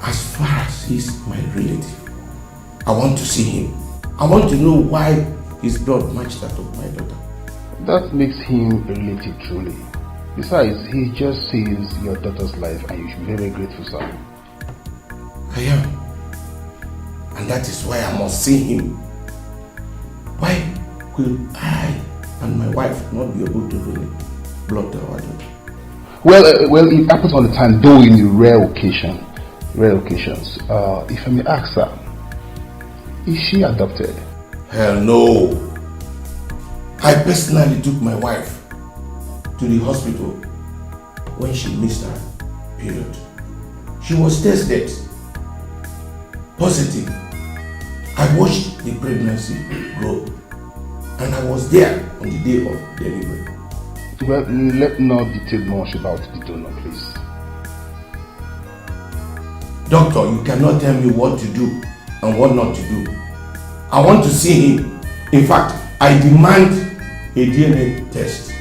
S19: As far as he's my relative, I want to see him. I want to know why his blood matched that of my daughter.
S9: That makes him a relative truly. Besides, he just saves your daughter's life and you should be very grateful, sir.
S19: I am. And that is why I must see him. Why will I and my wife not be able to donate blood to our daughter?
S9: Well, it happens all the time, though in rare occasions. If I may ask, sir, is she adopted?
S19: Hell no. I personally took my wife to the hospital when she missed her period. She was tested positive. I watched the pregnancy grow and I was there on the day of delivery.
S9: Well, let's not detail much about the donor, please.
S19: Doctor, you cannot tell me what to do and what not to do. I want to see him. In fact, I demand a DNA test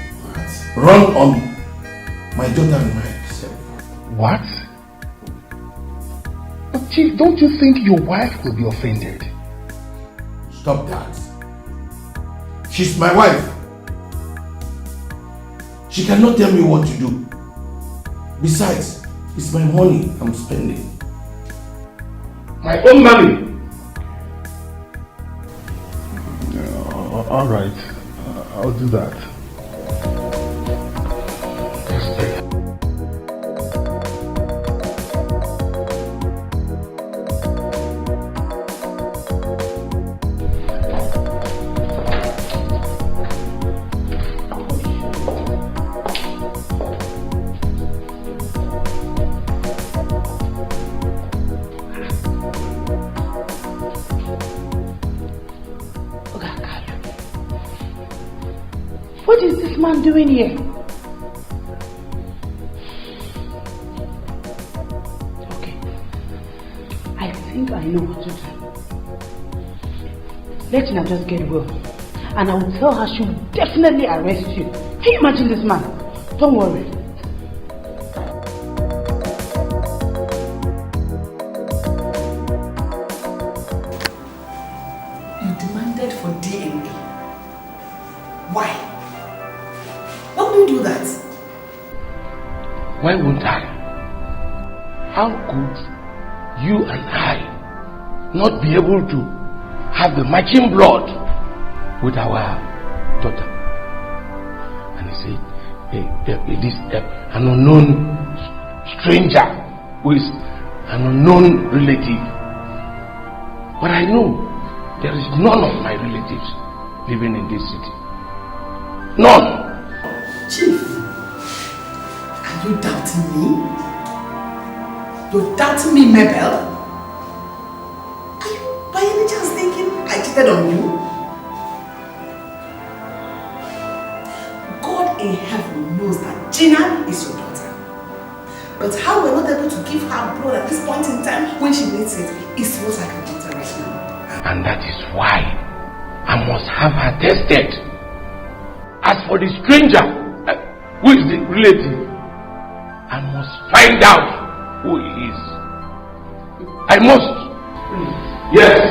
S19: run on my daughter and myself.
S9: What? But Chief, don't you think your wife will be offended?
S19: Stop that. She's my wife. She cannot tell me what to do. Besides, it's my money I'm spending. My own money.
S9: All right, I'll do that. What is this man doing here? Okay. I think I know what to do. Let Tina just get well. And I will tell her she will definitely arrest you. Can you imagine this man? Don't worry.
S4: You demanded for DNA. Why? Why would you do that?
S19: Why won't I? How could you and I not be able to have the matching blood with our daughter? And he said, this an unknown stranger who is an unknown relative. But I know there is none of my relatives living in this city. None.
S4: Chief, are you doubting me? You're doubting me, Mabel? Are you by any chance thinking I cheated on you? God in heaven knows that Gina is your daughter. But how we're not able to give her blood at this point in time when she needs it is what I can do right now.
S19: And that is why I must have her tested. As for the stranger, who is the relative, I must find out who he is. I must. Yes.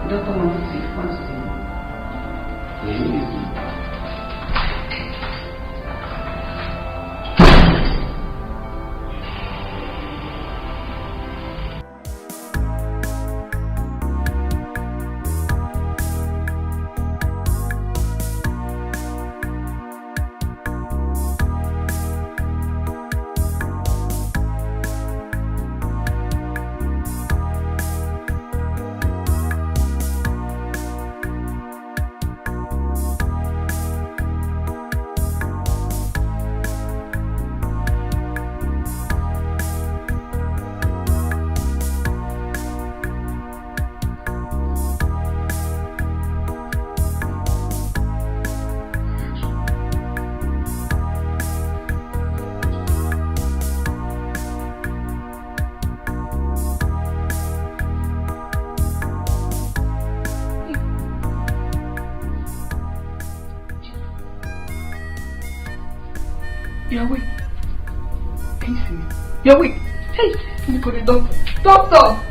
S9: Doctor wants to see.
S2: You're awake. Can you see me? You're awake. Hey, let me call the doctor. Doctor!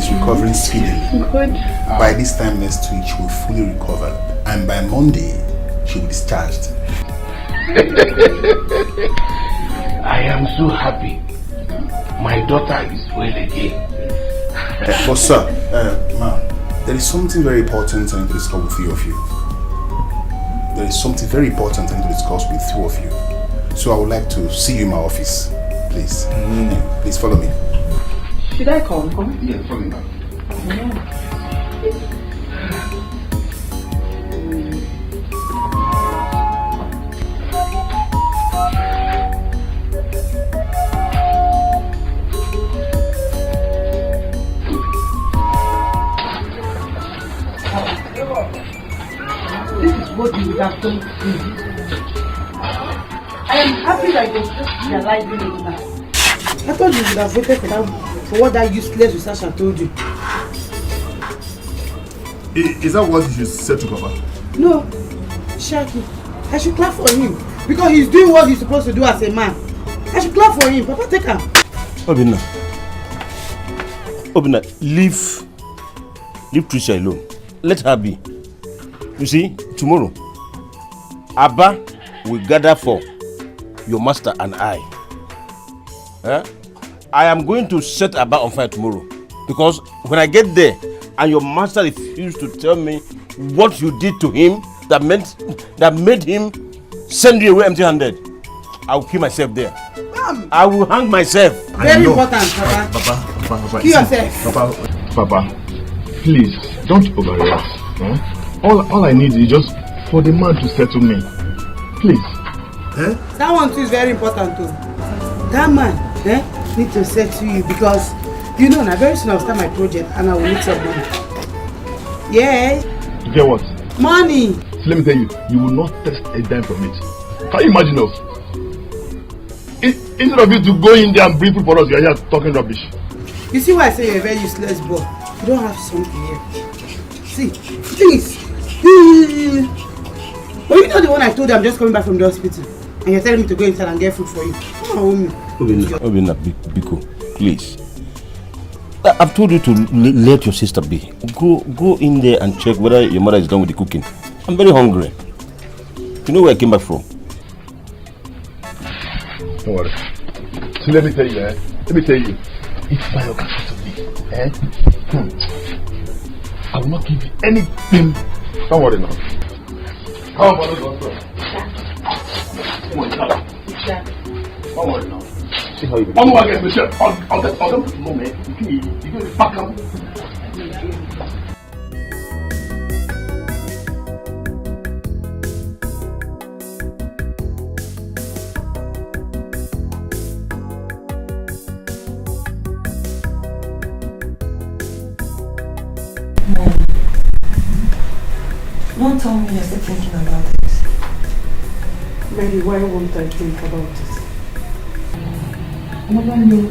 S12: Recovering speedily.
S2: Good.
S12: By this time next week, she will fully recover, and by Monday, she will be discharged.
S19: I am so happy. My daughter is well again.
S12: But sir, ma'am, there is something very important I need to discuss with you of you. There is something very important I need to discuss with two of you. So I would like to see you in my office, please. Please follow me.
S2: Should I come?
S12: Yeah, follow me, ma'am.
S4: what you would have done to me. I am happy that you're just realizing it now. I thought you would have waited for what that useless researcher told you.
S12: Is that what you said to Papa?
S4: No, Shaki, I should clap for him because he's doing what he's supposed to do as a man. I should clap for him. Papa, take him.
S7: Obina, leave Tricia alone. Let her be. You see, tomorrow, Abba will gather for your master and I. I am going to set Abba on fire tomorrow because when I get there and your master refused to tell me what you did to him that made him send you away empty-handed, I will kill myself there. I will hang myself.
S4: Very important, Papa.
S8: Papa.
S4: Kill yourself.
S8: Papa, please don't overreact. All I need is just for the man to settle me. Please.
S4: That one too is very important too. That man need to settle you because you know now very soon I'll start my project and I will need some money. Yeah.
S8: To get what?
S4: Money.
S8: So let me tell you, you will not test a dime from it. Can you imagine us? Instead of you to go in there and bring food for us, you are here talking rubbish.
S4: You see why I say you're a very useless boy? You don't have something here. See, please. But you know the one I told you I'm just coming back from the hospital and you're telling me to go inside and get food for you. Come on, me.
S7: Obina, Biko, please. I've told you to let your sister be. Go in there and check whether your mother is done with the cooking. I'm very hungry. You know where I came back from?
S8: Don't worry. So let me tell you, if my can settle me, I will not give you anything. Don't worry now. Don't worry now. See how you do. I'll get the moment. You can back up.
S10: Don't tell me you're still thinking about it.
S6: Mary, why won't I think about it?
S11: I never knew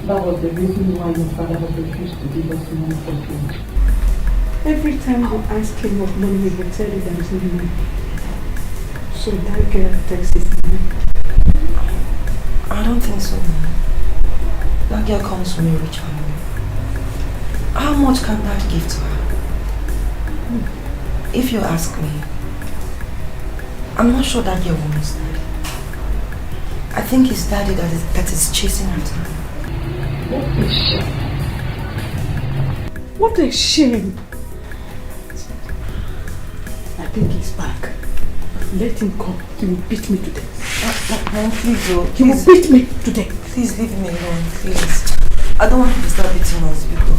S11: that was the reason why your father had refused to give us money for food.
S6: Every time you ask him of money, he will tell you there is no money. So that girl takes his money.
S10: I don't think so, man. That girl comes from a rich family. How much can that give to her? If you ask me, I'm not sure that girl wants daddy. I think it's daddy that is chasing her down.
S6: What a shame. What a shame. I think he's back. Let him come. He will beat me to death.
S10: Please, bro.
S6: He will beat me to death.
S10: Please leave me alone, please. I don't want you to start beating us, people.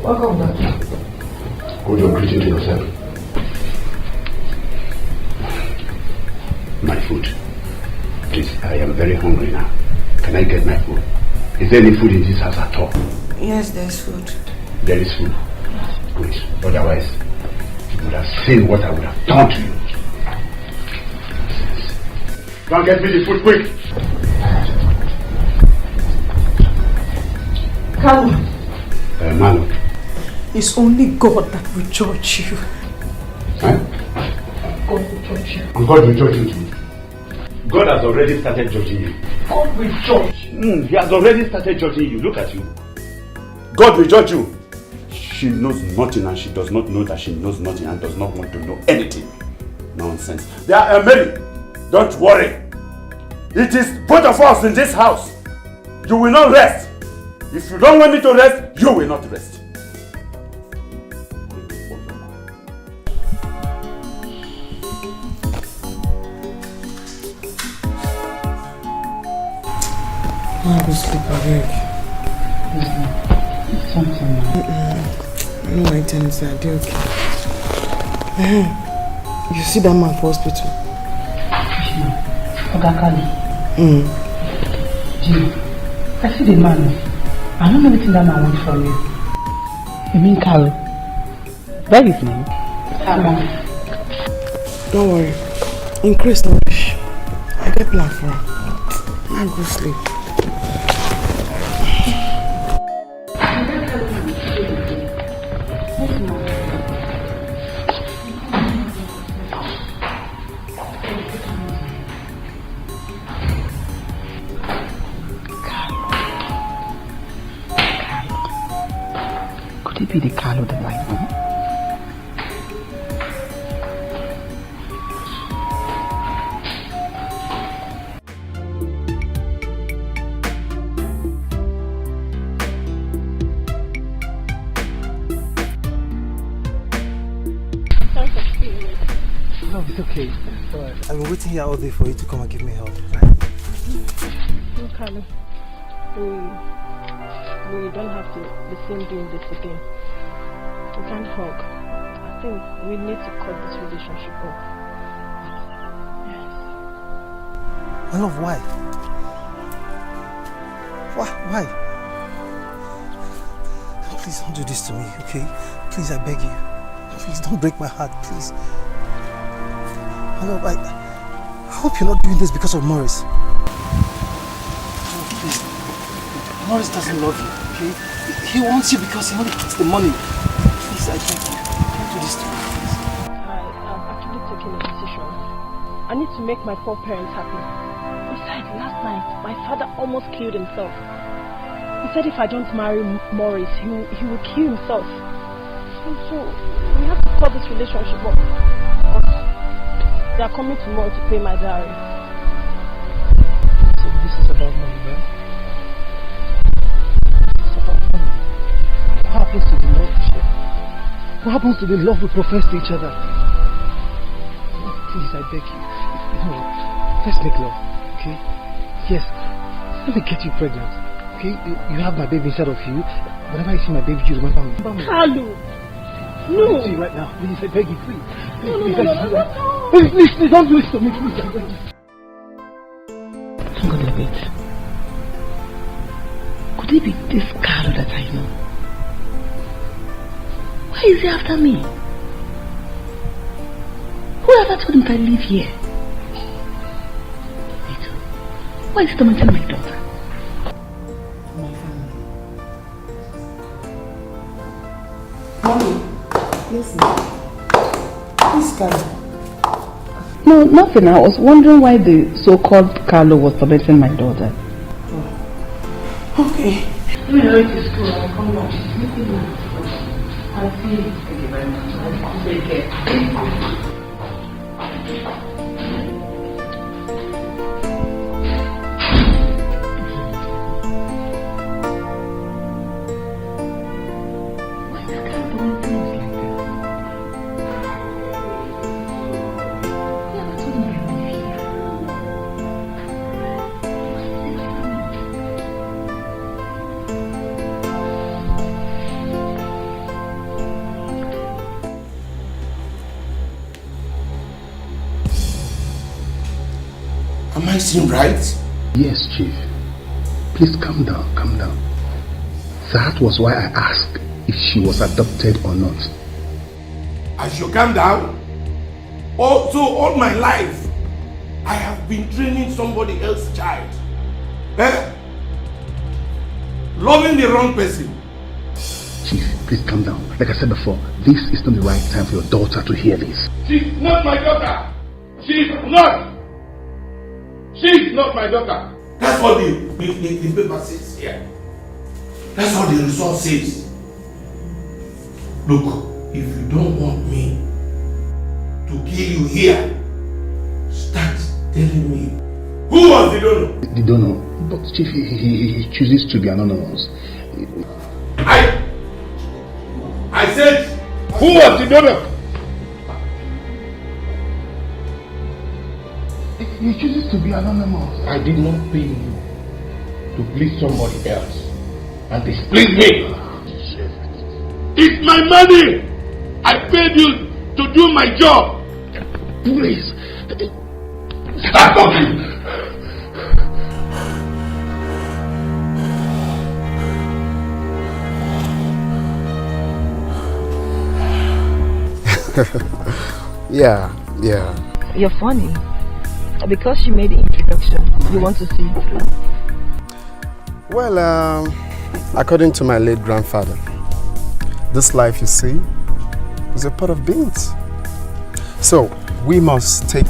S8: Welcome back. Hold your greeting to yourself.
S3: My food. Please, I am very hungry now. Can I get my food? Is there any food in this house at all?
S10: Yes, there's food.
S3: There is food. Good. Otherwise, you would have seen what I would have done to you. Go and get me the food quick.
S6: Come on.
S3: Manu.
S6: It's only God that will judge you.
S3: Huh?
S6: God will judge you.
S3: And God will judge you too. God has already started judging you.
S6: God will judge.
S3: He has already started judging you. Look at you. God will judge you. She knows nothing and she does not know that she knows nothing and does not want to know anything. Nonsense. Mary, don't worry. It is both of us in this house. You will not rest. If you don't want me to rest, you will not rest.
S6: I go sleep awake.
S11: Something
S6: I know my turn is okay. You see that man for hospital?
S11: Ogakali. Jimmy, I see the man. I don't know anything that man wants from you.
S20: You mean Carlo? That is his name?
S4: Don't worry. Increase knowledge. I get plan for her. Now go sleep.
S20: Could it be the Carlo that I know?
S9: No, it's okay. Alright. I've been waiting here all day for you to come and give me help.
S11: No, Carlo. We don't have to be seen doing this again. We can't hug. I think we need to cut this relationship off. Yes.
S9: My love, why? Why? Please don't do this to me, okay? Please, I beg you. Please don't break my heart, please. My love, I hope you're not doing this because of Maurice. No, please. Maurice doesn't love you, okay? He wants you because he only gets the money. Please, I beg you. Don't do this to me, please.
S11: I've actually taken a decision. I need to make my poor parents happy. Besides, last night, my father almost killed himself. He said if I don't marry Maurice, he will kill himself. So we have to cut this relationship off. They are coming tomorrow to pay my dowry.
S9: So this is about money, right? It's about money. What happens to the love we share? What happens to the love we profess to each other? Please, I beg you. No, let's make love, okay? Yes, let me get you pregnant, okay? You have my baby inside of you. Whenever I see my baby, you remember me.
S11: Carlo! No!
S9: See right now, please, I beg you, please.
S11: No.
S9: Please, don't do this to me, please, I beg you.
S20: I'm gonna wait. Could it be this Carlo that I know? Why is he after me? Whoever told him to live here? Wait, why is he tormenting my daughter?
S4: Mommy, yes, ma'am. Please, Carlo.
S20: No, nothing. I was wondering why the so-called Carlo was tormenting my daughter.
S4: Okay.
S20: Let me know it to school. I'll come back. I'll see you. Thank you very much. Take care.
S7: Am I seeing right?
S23: Yes, Chief. Please calm down, calm down. That was why I asked if she was adopted or not.
S7: I should calm down. So all my life, I have been training somebody else's child. Loving the wrong person.
S23: Chief, please calm down. Like I said before, this is not the right time for your daughter to hear this.
S7: She's not my daughter. She's not. She's not my daughter. That's what the paper says here. That's what the result says. Look, if you don't want me to kill you here, start telling me who was the donor?
S23: The donor? But Chief, he chooses to be anonymous.
S7: I said, who was the donor?
S23: He chooses to be anonymous.
S19: I did not pay you to please somebody else and displease me. It's my money. I paid you to do my job.
S23: Please.
S19: Stop talking.
S17: Yeah.
S10: You're funny. Because she made the introduction, you want to see it through?
S17: Well, according to my late grandfather, this life you see is a pot of beans. So we must take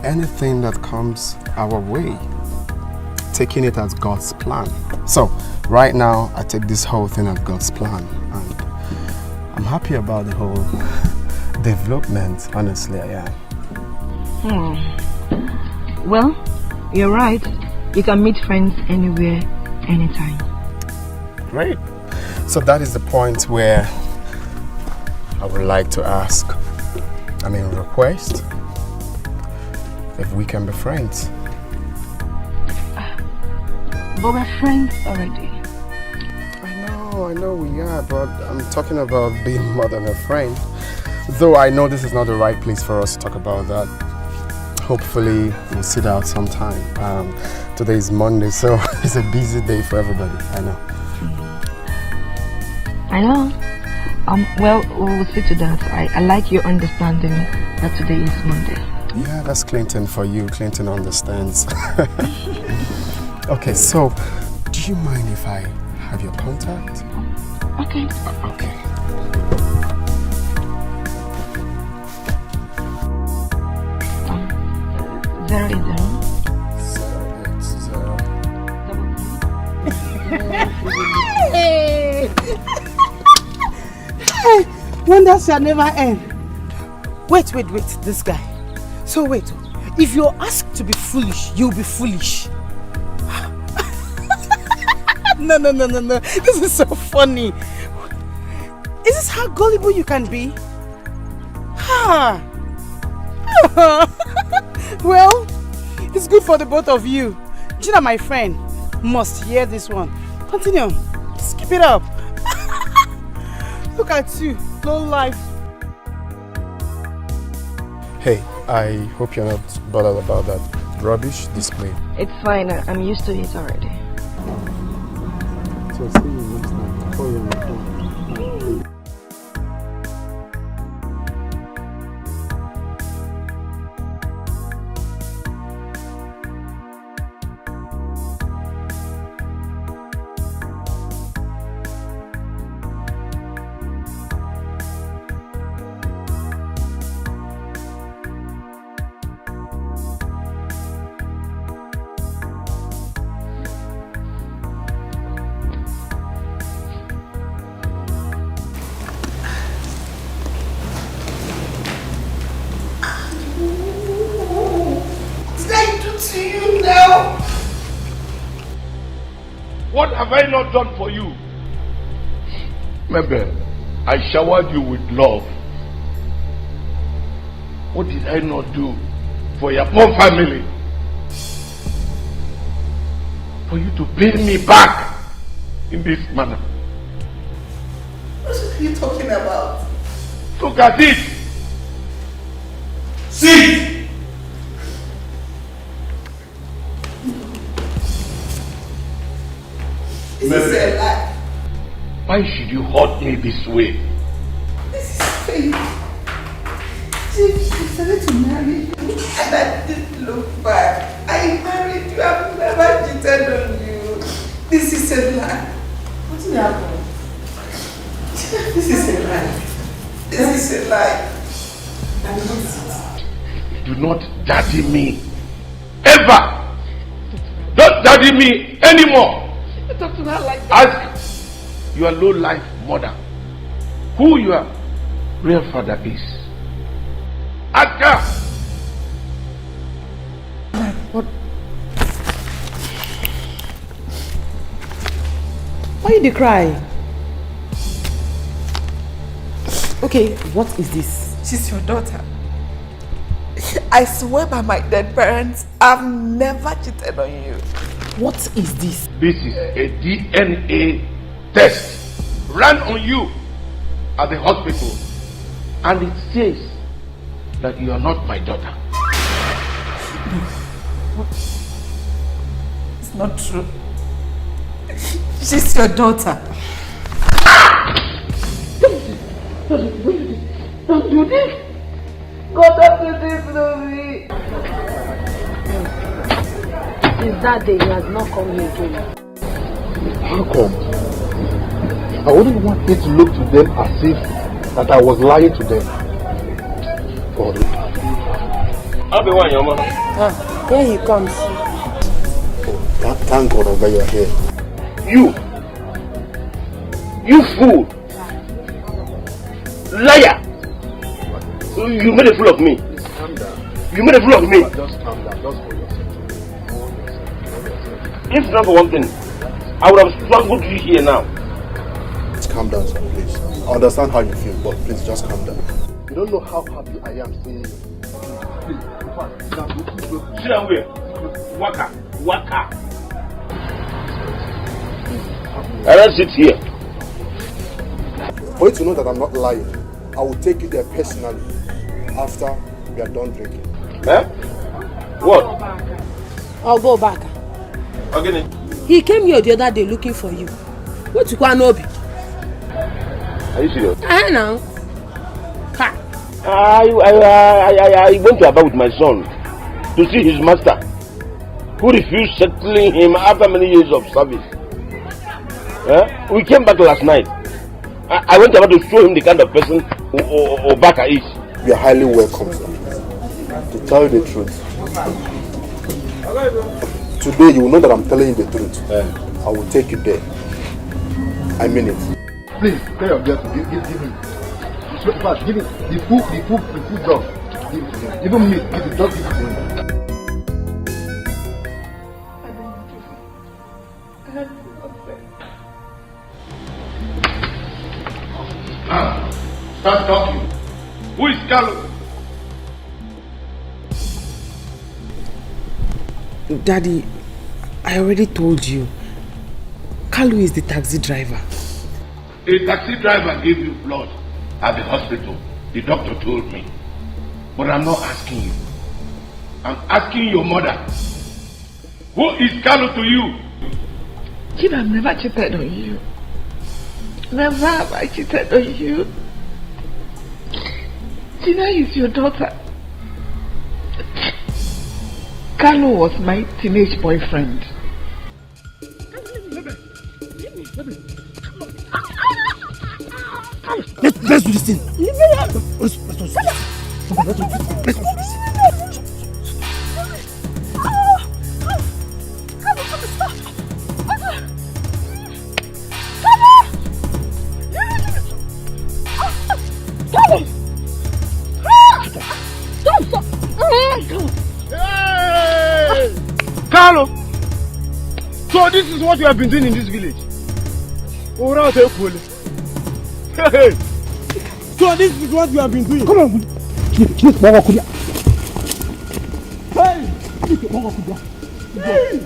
S17: anything that comes our way, taking it as God's plan. So right now, I take this whole thing as God's plan, and I'm happy about the whole development. Honestly, I am.
S10: Well, you're right. You can meet friends anywhere, anytime.
S17: Great. So that is the point where I would like to request if we can be friends.
S10: But we're friends already.
S17: I know we are, but I'm talking about being more than a friend. Though I know this is not the right place for us to talk about that. Hopefully we'll sit out sometime. Today is Monday, so it's a busy day for everybody. I know.
S10: Well, we'll see to that. I like your understanding that today is Monday.
S17: Yeah, that's Clinton for you. Clinton understands. Okay, so do you mind if I have your contact?
S10: Okay.
S17: Okay.
S4: Hey, wonders shall never end. Wait, this guy. So wait, if you're asked to be foolish, you'll be foolish. No. This is so funny. Is this how gullible you can be? Well, it's good for the both of you. Gina, my friend, must hear this one. Continue. Skip it up. Look at you, low life.
S17: Hey, I hope you're not bothered about that rubbish display.
S10: It's fine. I'm used to it already.
S17: So see you next time. Call you on the phone.
S19: What have I not done for you? Nnebe, I showered you with love. What did I not do for your poor family? For you to pay me back in this manner.
S9: What are you talking about?
S19: Look at it. See.
S9: This is a lie.
S19: Why should you hurt me this way?
S9: This is fake. She decided to marry you and I didn't look back. I married you. I've never cheated on you. This is a lie. What's happening? This is a lie. This is a lie.
S19: Do not daddy me. Ever. Don't daddy me anymore.
S9: You talk to her like that.
S19: Ask your low-life mother who your real father is. Ask her.
S4: What? Why did you cry? Okay, what is this?
S9: She's your daughter. I swear by my dead parents, I've never cheated on you.
S4: What is this?
S19: This is a DNA test run on you at the hospital, and it says that you are not my daughter.
S9: It's not true. She's your daughter.
S19: Don't do this.
S9: God have to this to me.
S11: Since that day, he has not come here again.
S23: How come? I wouldn't want it to look to them as if that I was lying to them. God.
S7: I'll be one, your mother.
S11: Here he comes.
S23: Thank God that you are here.
S7: You fool! Liar! You made a fool of me. You made a fool of me.
S23: Just calm down. Just hold yourself.
S7: If not for one thing, I would have strangled you here now.
S23: Just calm down, sir, please. I understand how you feel, but please just calm down. You don't know how happy I am seeing you. Please,
S7: sit down where? Waka. I don't sit here.
S23: For you to know that I'm not lying, I will take you there personally after we are done drinking.
S7: Eh? What?
S13: I'll go back.
S7: Again?
S13: He came here the other day looking for you. What you want, Nobi?
S7: Are you serious?
S13: Now.
S7: I went to Aba with my son to see his master, who refused settling him after many years of service. We came back last night. I went about to show him the kind of person Obaka is.
S23: You are highly welcome, sir. To tell you the truth, today you will know that I'm telling you the truth. I will take you there. I mean it. Please, tell your girl to give him. Give him the food job. Give it to him. Even me, just give it to him.
S19: Start talking. Who is Carlo?
S6: Daddy, I already told you. Kalu is the taxi driver.
S19: A taxi driver gave you blood at the hospital. The doctor told me. But I'm not asking you. I'm asking your mother. Who is Carlo to you?
S9: Kid, I've never cheated on you. Never have I cheated on you. Gina is your daughter. Carlo was my teenage boyfriend. Let's do this thing. Let's do this.
S23: Carlo! So this is what you have been doing in this village? Hey! So this is what you have been doing? Come on! Hey!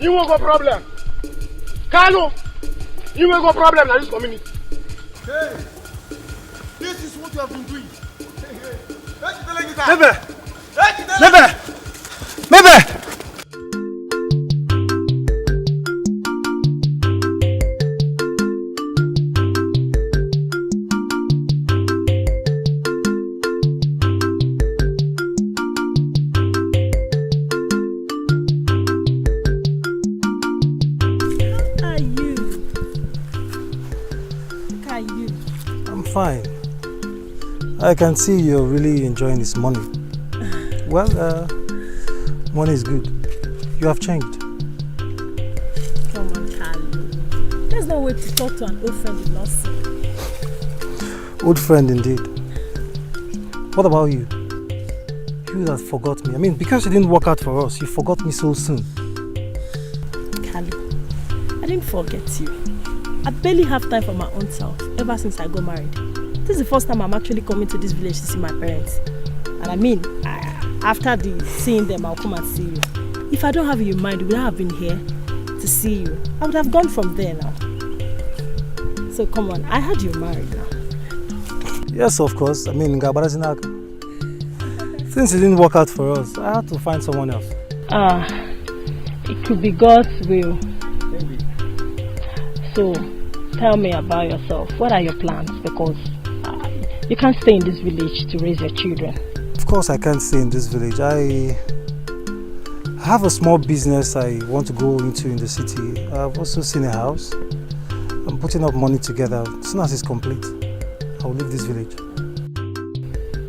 S23: You won't go problem. Carlo! You won't go problem in this community. Hey! This is what you have been doing. Nnebe!
S14: Fine. I can see you're really enjoying this money. Well, money is good. You have changed.
S11: Come on, Carlo. There's no way to talk to an old friend you've not seen.
S14: Old friend indeed. What about you? You that forgot me. I mean, because you didn't work out for us, you forgot me so soon.
S11: Carlo, I didn't forget you. I barely have time for my own self ever since I got married. This is the first time I'm actually coming to this village to see my parents. And I mean, after seeing them, I'll come and see you. If I don't have you in mind, would I have been here to see you? I would have gone from there now. So come on, I heard you're married now.
S14: Yes, of course. I mean, since it didn't work out for us, I had to find someone else.
S11: It could be God's will. So, tell me about yourself. What are your plans? Because You can't stay in this village to raise your children.
S14: Of course I can't stay in this village. I have a small business I want to go into in the city. I've also seen a house. I'm putting up money together. As soon as it's complete, I'll leave this village.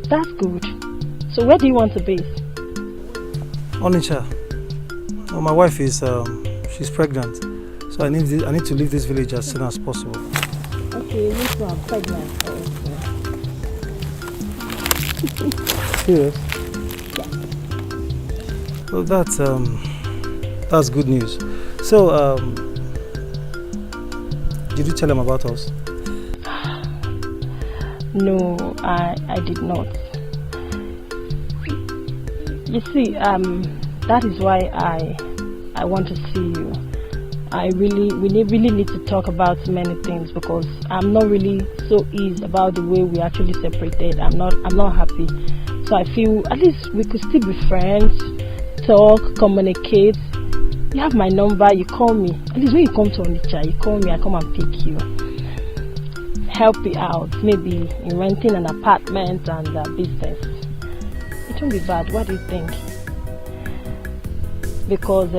S11: That's good. So where do you want to be?
S14: Onitsha. Well, my wife is she's pregnant, so I need to leave this village as soon as possible.
S11: Okay, you are pregnant.
S14: Serious?
S11: Yeah.
S14: Well, that's good news. So, did you tell him about us?
S11: No, I did not. You see, that is why I want to see you. We really need to talk about many things because I'm not really so easy about the way we actually separated. I'm not happy. So I feel at least we could still be friends, talk, communicate. You have my number, you call me. At least when you come to Onitsha, you call me, I come and pick you. Help you out, maybe in renting an apartment and a business. It won't be bad. What do you think? Because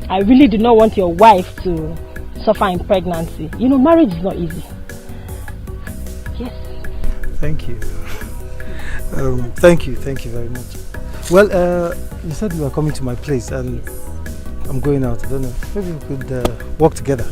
S11: I really do not want your wife to suffer in pregnancy. You know, marriage is not easy. Yes.
S14: Thank you. Thank you very much. Well, you said you were coming to my place and I'm going out. I don't know. Maybe we could walk together.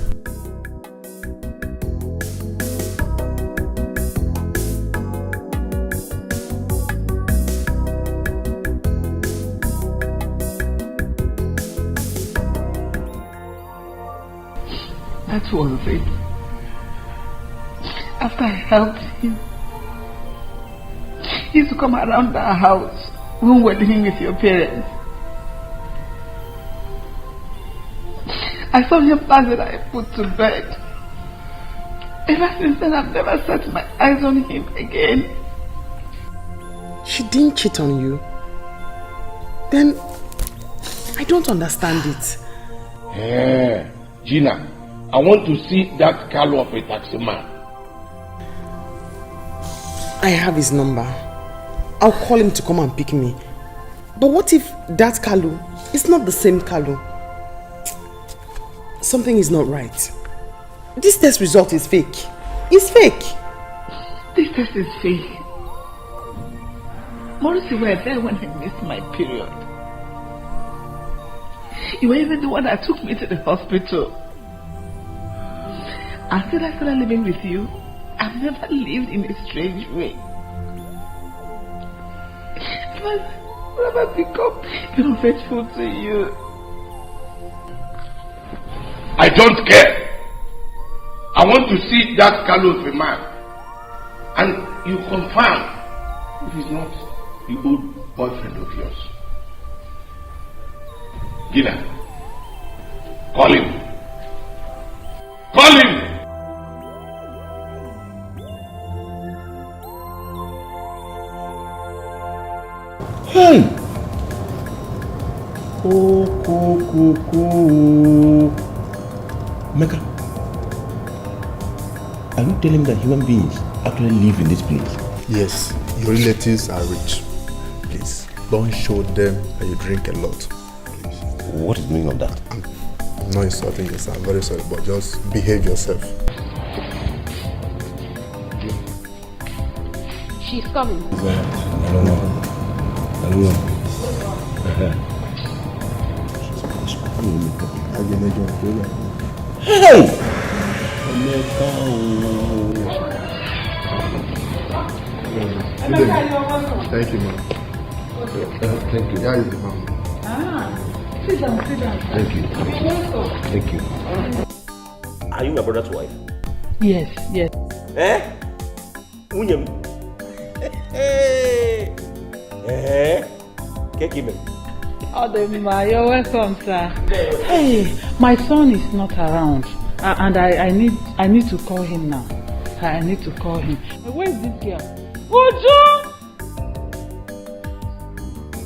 S1: That was it. After I helped him, he used to come around our house when we were living with your parents. I saw him last night I put to bed. Ever since then, I've never set my eyes on him again.
S2: She didn't cheat on you? Then, I don't understand it.
S19: Hey, Gina. I want to see that Carlo of a taxi man.
S2: I have his number. I'll call him to come and pick me. But what if that Carlo is not the same Carlo? Something is not right. This test result is fake. It's fake.
S1: This test is fake. Maurice, you were there when I missed my period. You were even the one that took me to the hospital. Until I started living with you, I've never lived in a strange way. But I've become unfaithful to you.
S19: I don't care. I want to see that Carlo of a man. And you confirm if he's not the old boyfriend of yours. Gina, call him. Call him!
S7: Hey! Oh. Mega, are you telling me that human beings actually live in this place?
S12: Yes, your relatives are rich. Please, don't show them that you drink a lot. Please.
S7: What is the meaning of that?
S12: I'm not insulting you, sir. I'm very sorry, but just behave yourself.
S13: She's coming.
S7: I don't know. Hey!
S12: Thank you, ma'am.
S7: Thank you.
S12: Yeah, is the ma'am.
S13: Sit down.
S7: Thank you.
S13: Welcome.
S7: Thank you. Are you my brother's wife?
S20: Yes.
S7: Eh? Unyem. Hey. Kekime.
S20: Odema, you're welcome, sir. Hey, my son is not around, and I need to call him now. I need to call him. Where is this girl? Uju!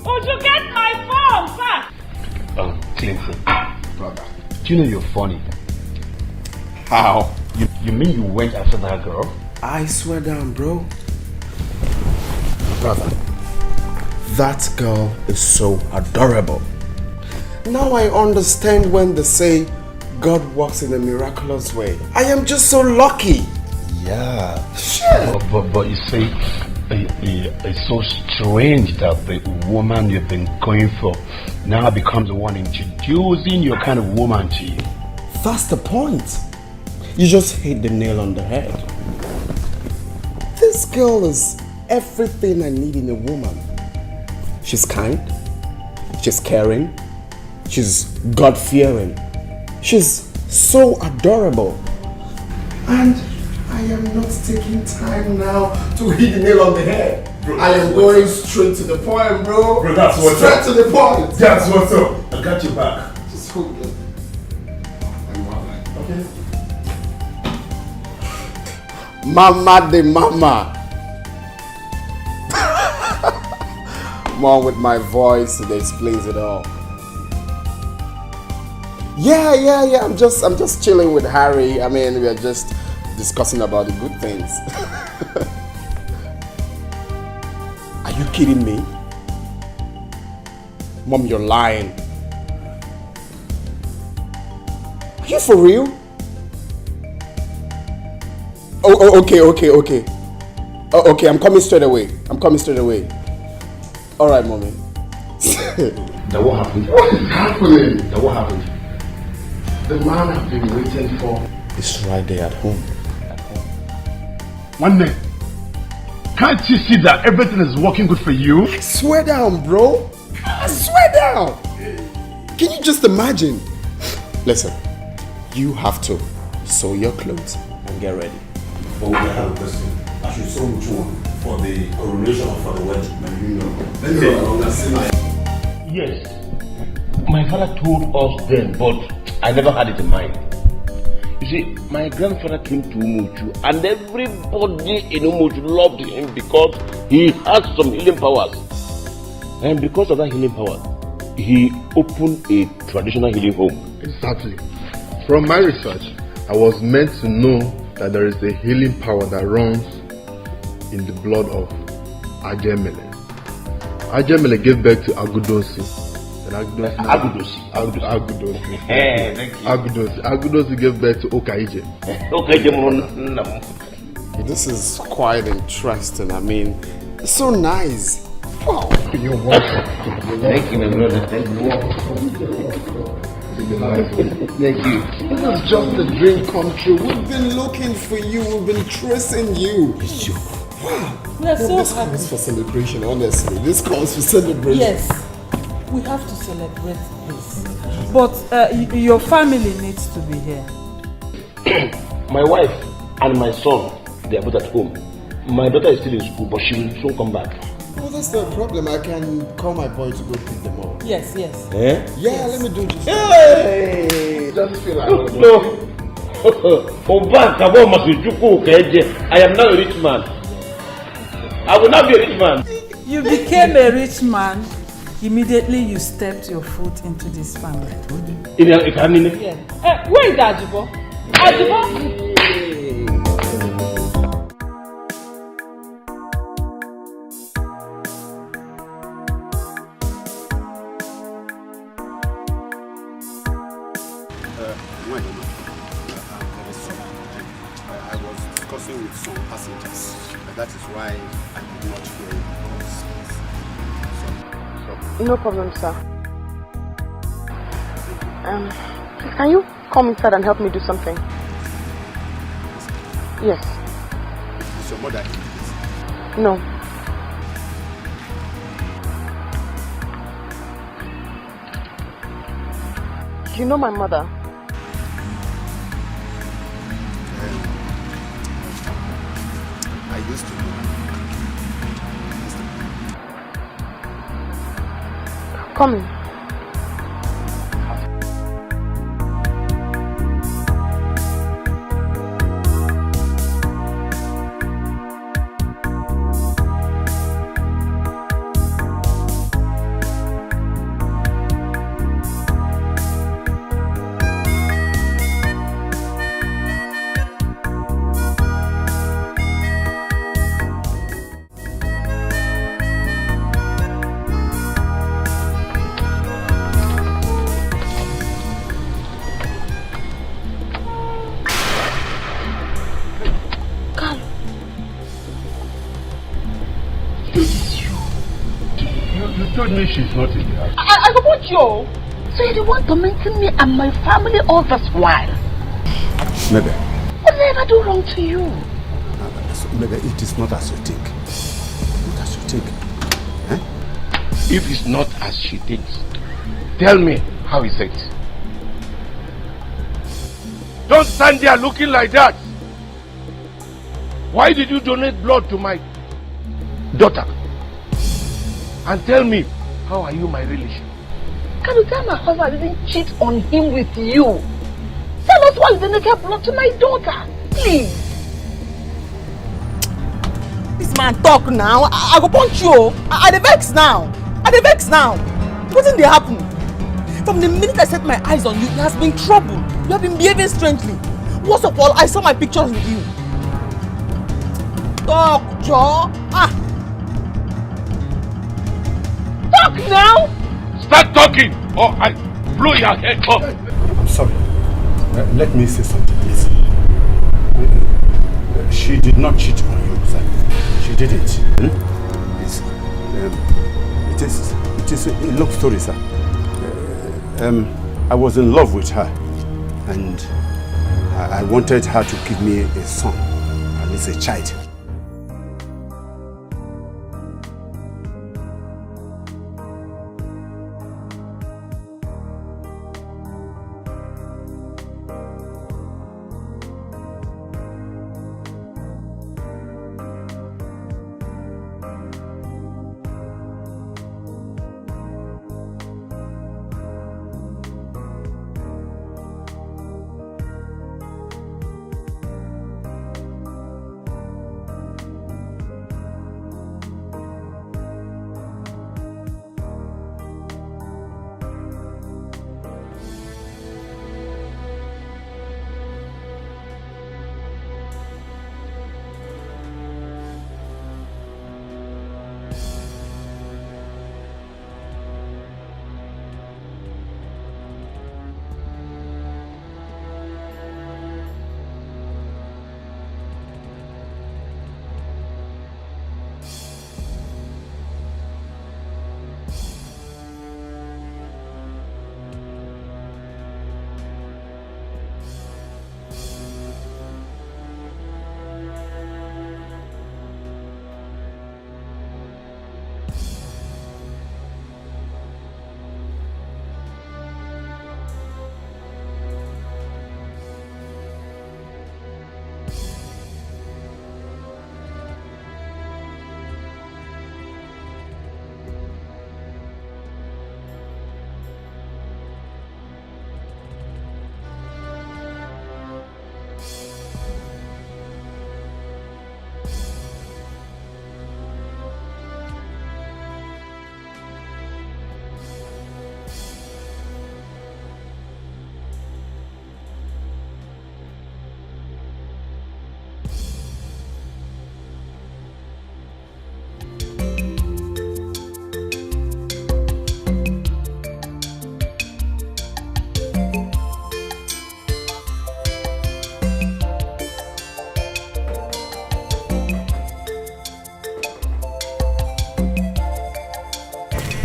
S20: Uju, get my phone, sir!
S18: Clinton, brother, do you know you're funny? How? You mean you went after that girl?
S2: I swear down, bro.
S17: Brother, that girl is so adorable. Now I understand when they say God works in a miraculous way. I am just so lucky.
S19: Yeah. But you see, it's so strange that the woman you've been going for now becomes the one introducing your kind of woman to you.
S17: That's the point. You just hit the nail on the head. This girl is everything I need in a woman. She's kind, she's caring, she's God-fearing, she's so adorable. And I am not taking time now to hit the nail on the head. Bro, I am going straight to the point, bro.
S19: Bro, that's what's
S17: straight
S19: up.
S17: to the point.
S19: That's what's up. I got your back.
S17: Just hold it.
S19: Okay.
S17: Mama de mama. Mom with my voice, it explains it all. Yeah. I'm just chilling with Harry. I mean, we are just discussing about the good things. Are you kidding me? Mom, you're lying. Are you for real? Oh, okay. Oh, okay, I'm coming straight away. All right, mommy.
S19: Then what happened?
S17: What is happening?
S19: Then what happened?
S17: The man I've been waiting for is right there at home.
S19: One day, can't you see that everything is working good for you?
S17: I swear down, bro. I swear down. Can you just imagine? Listen, you have to sew your clothes and get ready.
S7: But we have a question. I should sew which one? For the coronation or for the wedding?
S19: Yes. My father told us then, but I never had it in mind. You see, my grandfather came to Umuchu and everybody in Umuchu loved him because he has some healing powers. And because of that healing power, he opened a traditional healing home.
S23: Exactly. From my research, I was meant to know that there is a healing power that runs in the blood of Ajemele. Ajemele gave birth to Agudosi. Agudosi gave birth to Okaije.
S17: This is quite interesting. I mean, it's so nice. Wow.
S19: You're welcome. Thank you, my brother. Thank you. Thank you.
S17: This is just a dream come true. We've been looking for you. We've been tracing you. Wow.
S13: We are so
S17: this
S13: happy.
S17: calls for celebration, honestly. This calls for celebration.
S13: Yes. We have to celebrate this. But your family needs to be here.
S19: My wife and my son, they are both at home. My daughter is still in school, but she will soon come back.
S17: Oh, that's no problem. I can call my boy to go pick them up.
S13: Yes.
S19: Eh?
S17: Yeah,
S13: yes.
S17: let me do this.
S19: Hey!
S17: Just feel like
S19: No. I am now a rich man. I will not be a rich man.
S13: You became a rich man. Immediately you stepped your foot into this family.
S19: Yeah.
S13: Where is Ajibo? Ajibo?
S22: I was discussing with some passengers. That is why I did not hear you.
S2: No problem, sir. Can you come inside and help me do something? Yes.
S22: Is your mother in this?
S2: No. You know my mother?
S22: I used to know.
S2: Come in.
S3: you told me she's not in the house.
S2: I go want you. So you're the one tormenting me and my family all this while.
S3: Nnebe.
S2: What did I ever do wrong to you?
S3: Nnebe, it is not as you think. Not as you think. Eh?
S19: If it's not as she thinks, tell me how is it? Don't stand there looking like that. Why did you donate blood to my daughter? And tell me, how are you my relation?
S2: Can you tell my husband I didn't cheat on him with you? Tell us why you didn't get blood to my daughter, please.
S9: This man talk now. I go punch you. I dey vex now. What did happen? From the minute I set my eyes on you, there has been trouble. You have been behaving strangely. Worst of all, I saw my pictures with you. Talk, Joe. Talk now.
S19: Start talking or I blow your head off.
S3: I'm sorry. Let me say something, please. She did not cheat on you, sir. She didn't. It is a long story, sir. I was in love with her, and I wanted her to give me a son, at least a child.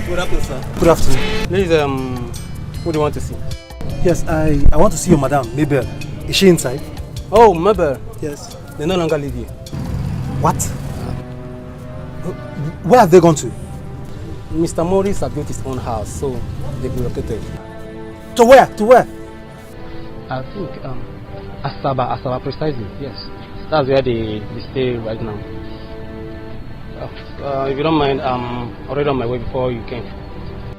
S5: Good afternoon, sir.
S14: Good afternoon.
S5: Please, who do you want to see?
S14: Yes, I want to see your madam, Nnebe. Is she inside?
S5: Oh, Nnebe.
S14: Yes.
S5: They no longer live here.
S14: What? Where have they gone to?
S5: Mr. Maurice had built his own house, so they've relocated.
S14: To where? To where?
S5: I think, Asaba precisely, yes. That's where they stay right now. If you don't mind, I'm already on my way before you came.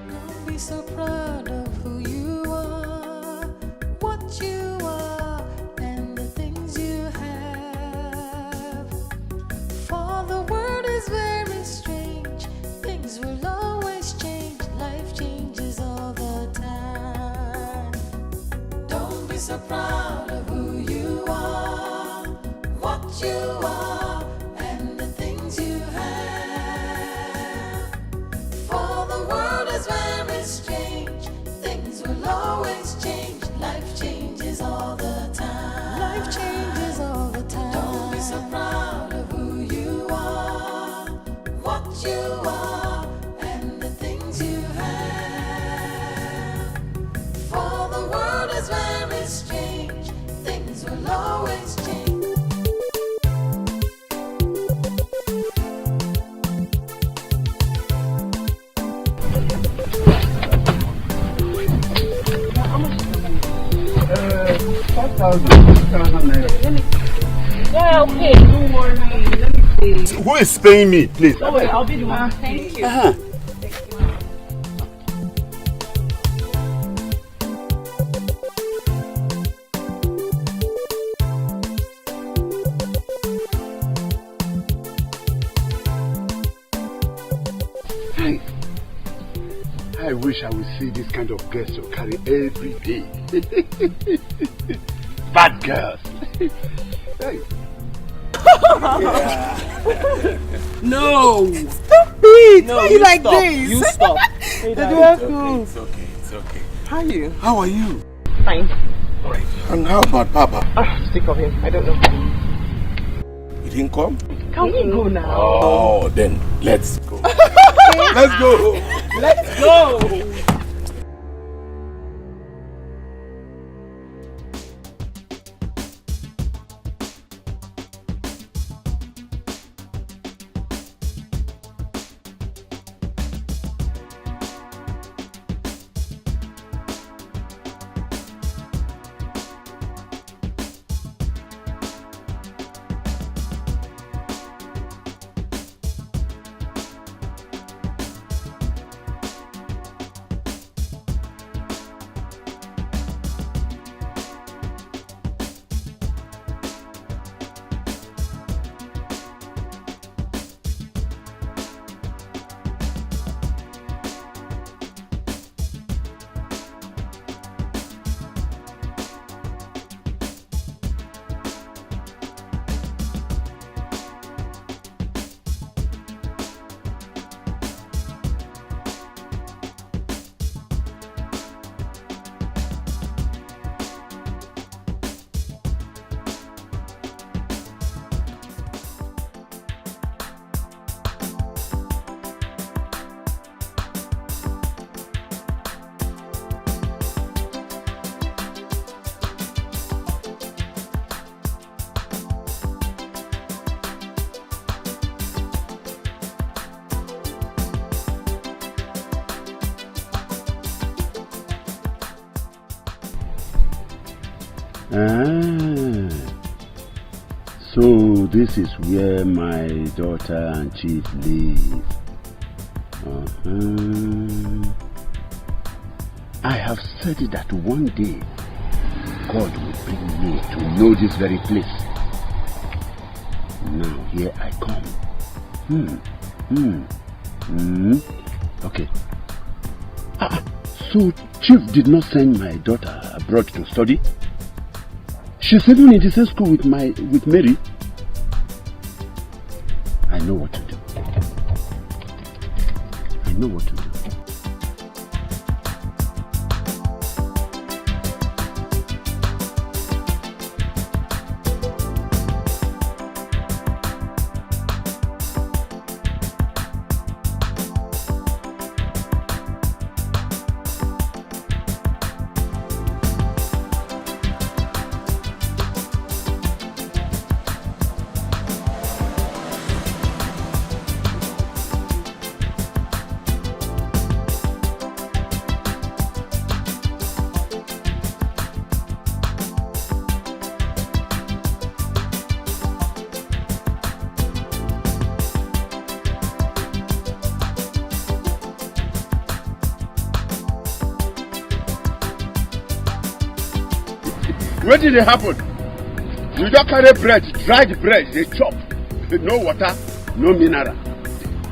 S16: Don't be so proud of who you are, what you are, and the things you have. For the world is very strange, things will always change, life changes all the time. Don't be so proud of who you are, what you are, and the things you have. For the world is very strange, things will always change, life changes all the time. Life changes all the time. Don't be so proud of who you are, what you are, and the things
S2: Yeah, okay. Don't worry. Let me see.
S3: Who is paying me, please?
S2: Oh, wait, I'll be the one. Thank you.
S3: I wish I would see this kind of girls to carry every day. Bad girls. Hey.
S2: No!
S4: Stop it!
S2: No,
S4: Why
S2: you
S4: like
S2: stop.
S4: this?
S2: You stop. Hey,
S4: Did
S2: Daddy,
S4: you have
S2: it's okay,
S4: to?
S2: it's okay, it's okay.
S4: How are you?
S3: How are you?
S2: Fine.
S3: Alright. And how about Papa?
S2: Sick of him. I don't know.
S3: He didn't come?
S2: Can we go now?
S3: Oh, then let's go. Let's go.
S2: Let's go.
S3: So this is where my daughter and chief live. I have said that one day God will bring me to know this very place. Now here I come. Okay. So chief did not send my daughter abroad to study? She's even in the same school with Mary. I know what to do. I know what to do. What did it happen? You just carry bread, dried bread, they chop. No water, no mineral.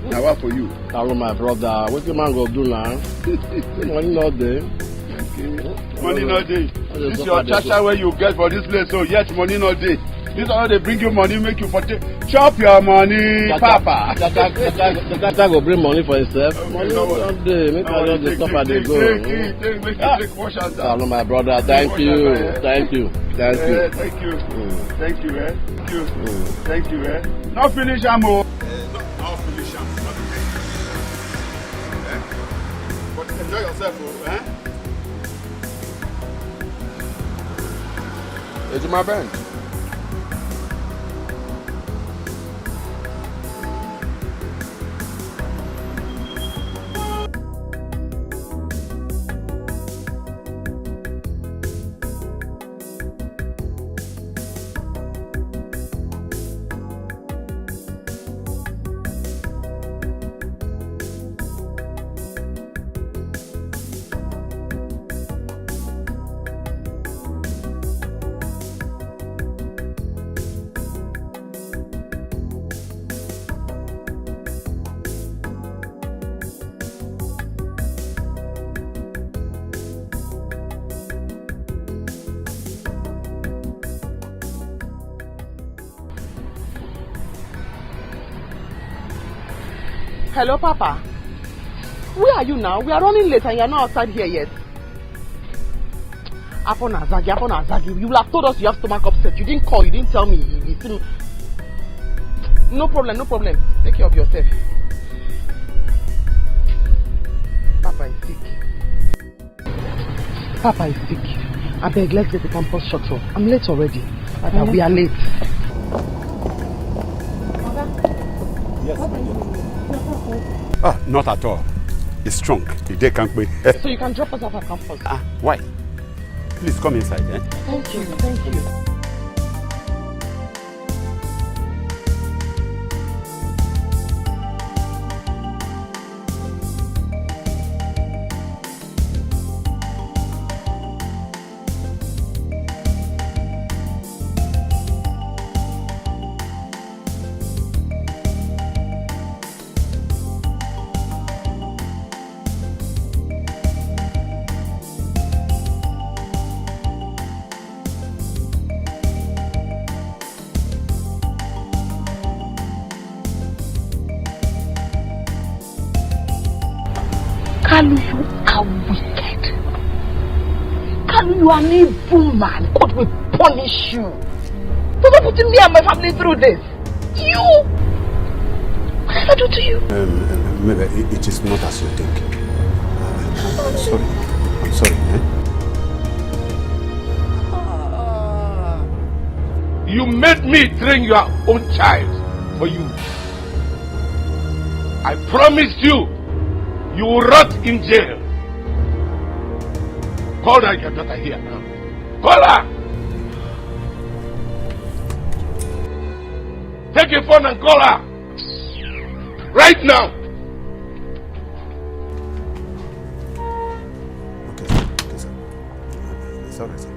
S3: Now what for you?
S23: Hello, my brother. What the man go do now? Money not there.
S3: Money not there. This is your chacha where you get for this place, so yes, money not there. This all they bring you money, make you for chop your money, Papa.
S23: The guy go bring money for himself. Money not there. Make I just stop at the go.
S3: Make you take wash and
S23: hello, my brother. Thank you. Thank you. Thank you.
S3: Thank you. Thank you, eh? Thank you. Thank you, eh? Not finish, Amo. Not finish, but enjoy yourself, eh?
S23: It's my band.
S2: Hello, Papa. Where are you now? We are running late and you are not outside here yet. Apon Azagi. You will have told us you have stomach upset. You didn't call, you didn't tell me. You still... No problem. Take care of yourself. Papa is sick. I beg, let's get the campus shut off. I'm late already. Papa, we are late.
S3: Yes, my dear. Ah, not at all. It's strong. The day can't be.
S2: So you can drop us off at campus.
S3: Why? Please come inside, eh?
S2: Thank you.
S8: Kalu, you are wicked. Kalu, you are an evil man. God will punish you for not putting me and my family through this. You! What did I do to you?
S3: Maybe it is not as you think. I'm sorry.
S19: You made me train your own child for you. I promised you will rot in jail. Call her, your daughter here now. Call her! Take your phone and call her. Right now.
S3: Okay, sir. It's all right, sir.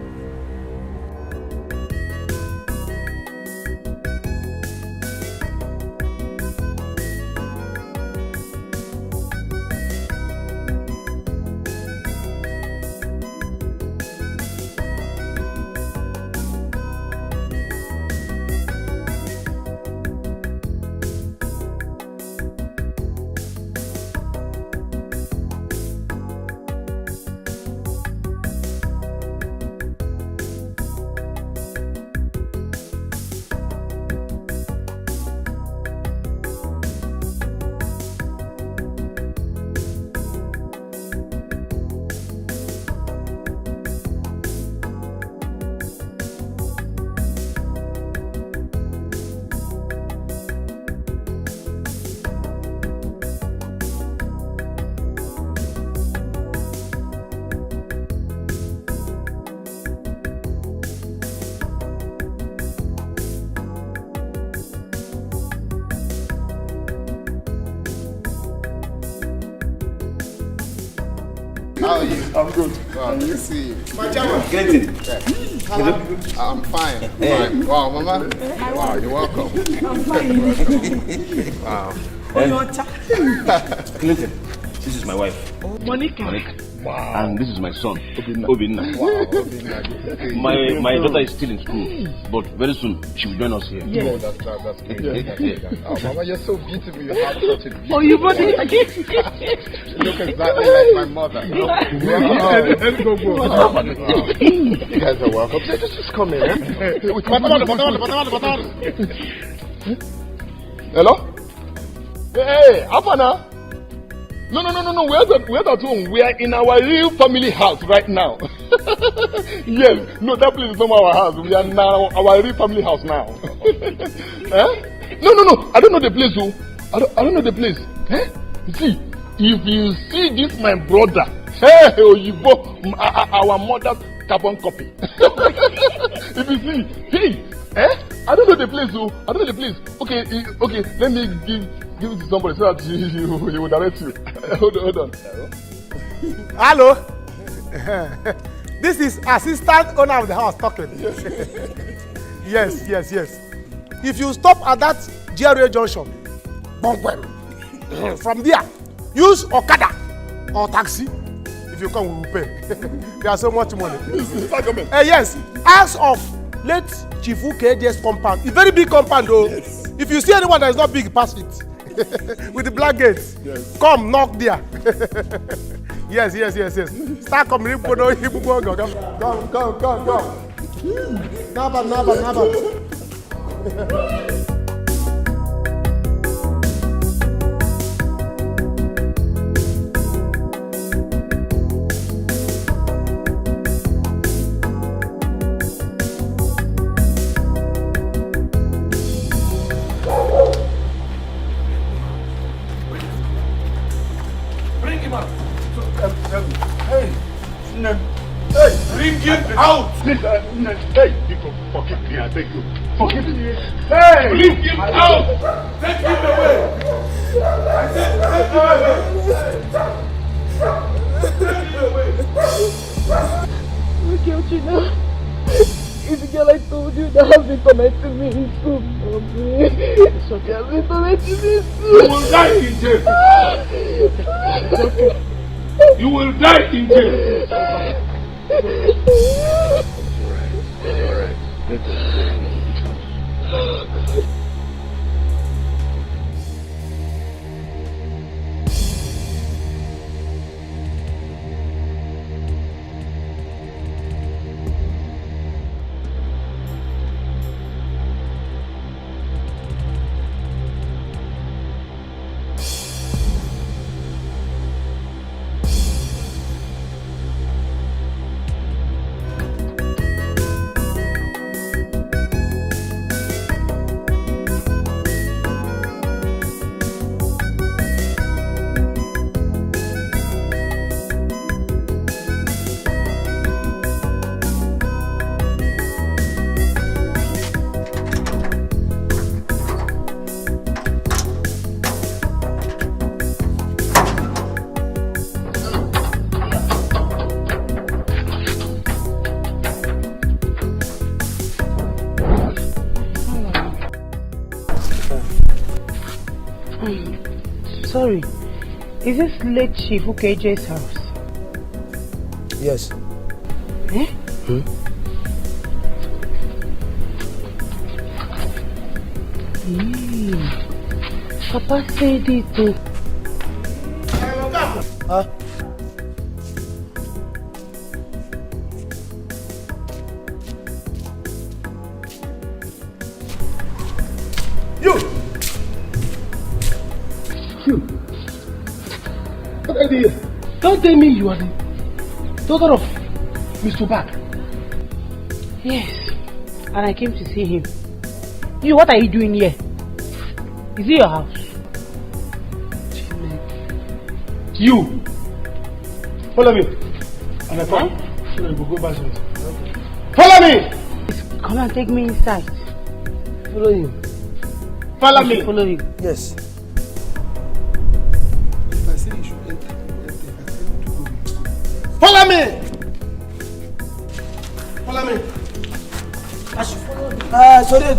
S17: How are you?
S3: I'm good.
S17: Wow, good to see you.
S3: Greeting.
S17: I'm fine. Fine. Wow, Mama. Wow, you're welcome.
S6: I'm fine.
S17: Wow.
S7: Clinton, this is my wife.
S6: Monica.
S7: Wow. And this is my son, Obinna.
S17: Wow, Obinna.
S7: My daughter is still in school, but very soon she will join us here.
S17: Yes. Oh, that's great. Oh, Mama, you're so beautiful. You have such a beautiful...
S6: Oh, you bought it?
S17: You look exactly like my mother. You guys are welcome. Just come in, eh? Hello? Hey, Apana. No. We're at home. We are in our real family house right now. Yes. No, that place is not our house. We are now our real family house now. Eh? No. I don't know the place. I don't know the place. Eh? See, if you see this, my brother, hey, our mother's carbon copy. If you see, hey, eh? I don't know the place. I don't know the place. Okay. Let me give it to somebody so that he will direct you. Hold on.
S15: Hello. This is assistant owner of the house talking. Yes. If you stop at that GRA junction, from there, use Okada or taxi. If you come, we will pay. There's so much money. Yes. Ask of late Chief Uche compound. It's very big compound though. Yes. If you see anyone that is not big, pass it. With the black gates. Yes. Come, knock there. Yes. Start coming. Come. Naba.
S3: Bring him out! Please, hey, forgive me, I beg you. Forgive me. Hey! Bring him out! Take him away! I said, take him away!
S8: Look at you now. It's the girl I told you that has been tormenting me in school. She has been tormenting me in school.
S3: You will die in jail. It's okay. You will die in jail. Alright. Let us go.
S4: Sorry, is this late Chief Ukeje's house?
S9: Yes.
S4: Eh? Papa said it too.
S9: Huh?
S2: Don't tell me you are the daughter of Mr. Bag.
S4: Yes, and I came to see him. You, what are you doing here? Is it your house?
S2: You! Follow me. And I come. So we go back. Follow me!
S4: Come and take me inside.
S2: Follow him. Follow me.
S4: Follow you.
S9: Yes.
S2: Follow me! Follow me!
S9: I should follow you. Sorry,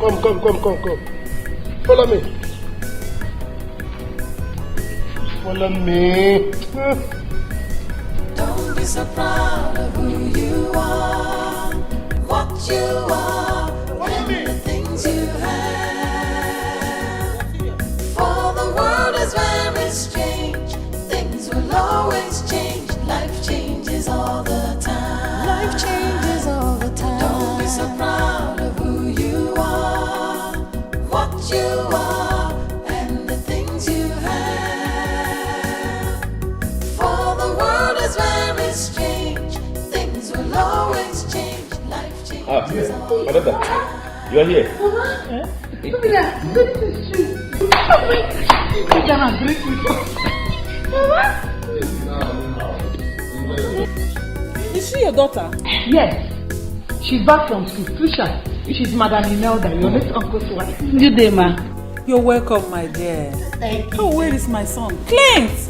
S2: Come. Follow me. Follow me.
S16: Don't be so proud of who you are, what you are, and the things you have. For the world is very strange, things will always change. Life changes all the time. Life changes all the time. Don't be so proud of who you are, what you are, and the things you have. For the world is very strange, things will always change. Life changes all the time.
S7: You are here.
S6: Is she your daughter?
S8: Yes. She's back from school. Trisha. She's Madam Imelda, your late uncle's wife.
S4: Good day, ma.
S6: You're welcome, my dear.
S8: Thank you.
S6: Oh, where is my son? Clint!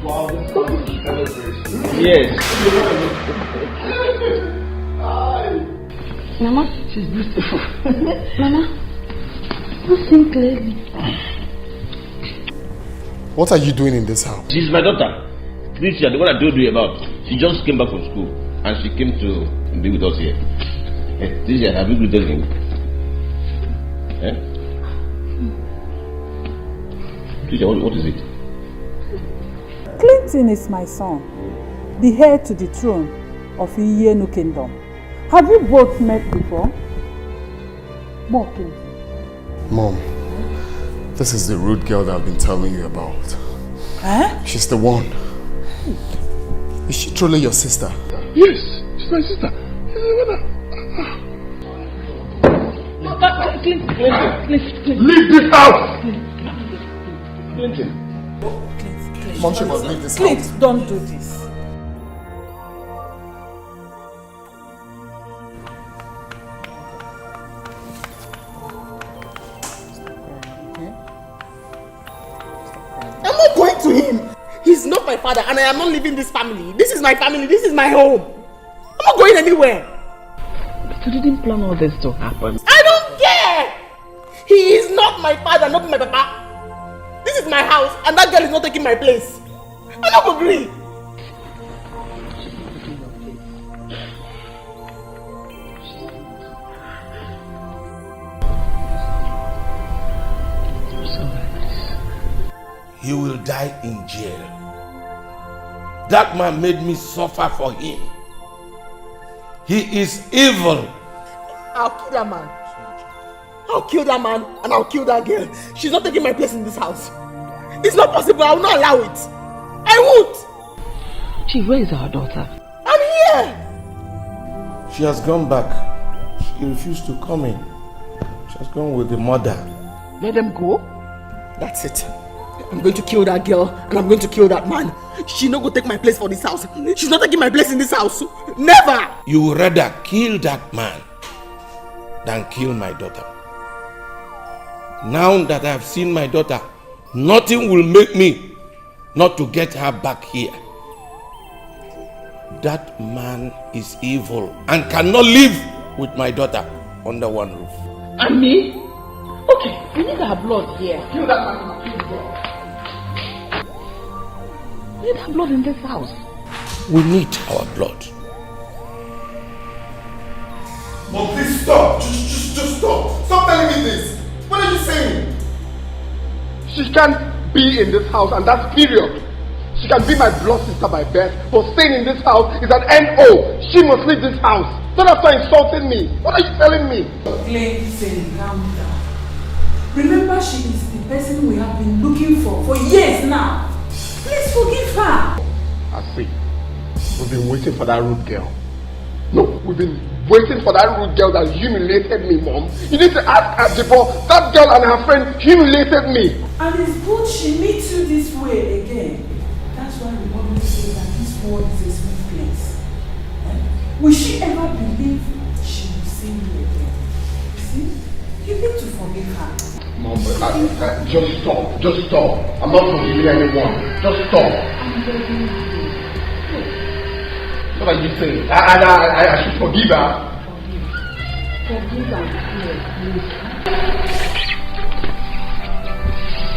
S3: Wow, this is a celebration.
S7: Yes.
S8: Mama, she's beautiful. Mama, you sing clearly.
S17: What are you doing in this house?
S7: She's my daughter. Tricia, the one I told you about. She just came back from school and she came to be with us here. Teacher, have you greeted him? Eh? Teacher, what is it?
S20: Clinton is my son, the heir to the throne of Iyenu Kingdom. Have you both met before?
S17: Mom, this is the rude girl that I've been telling you about.
S20: Huh?
S17: She's the one. Is she truly your sister?
S23: Yes, she's my sister.
S20: Clinton.
S23: Leave this house!
S20: Clinton.
S17: Mom, she must leave this house.
S20: Please, don't do this.
S2: I'm not going to him. He's not my father and I am not leaving this family. This is my family. This is my home. I'm not going anywhere.
S8: But you didn't plan all this to happen.
S2: I don't care. He is not my father, not my papa. This is my house and that girl is not taking my place. I don't agree.
S7: He will die in jail. That man made me suffer for him. He is evil.
S2: I'll kill that man. I'll kill that man and I'll kill that girl. She's not taking my place in this house. It's not possible. I will not allow it. I won't.
S8: Gee, where is our daughter?
S2: I'm here.
S7: She has gone back. She refused to come in. She has gone with the mother.
S2: Let them go. That's it. I'm going to kill that girl and I'm going to kill that man. She's not going to take my place for this house. She's not taking my place in this house. Never!
S7: You would rather kill that man than kill my daughter. Now that I have seen my daughter, nothing will make me not to get her back here. That man is evil and cannot live with my daughter under one roof.
S2: And me? Okay, we need our blood here. Kill that man.
S8: We need our blood in this house.
S7: We need our blood.
S17: Mom, please stop. Just stop. Stop telling me this. What are you saying?
S23: She can't be in this house, and that's period. She can be my blood sister by birth, but staying in this house is an NO. She must leave this house. Not after insulting me. What are you telling me?
S4: Clinton, calm down. Remember, she is the person we have been looking for years now. Please forgive her.
S23: I see. We've been waiting for that rude girl. No, we've been waiting for that rude girl that humiliated me, Mom. You need to ask Adipo. That girl and her friend humiliated me.
S4: And it's good she meets you this way again. That's why we always say that this world is a sweet place. Will she ever believe she will see you again? See? You need to forgive her.
S23: Mom, just stop. Just stop. I'm not forgiving anyone. Just stop. What are you saying? I should forgive her.
S2: Forgive her.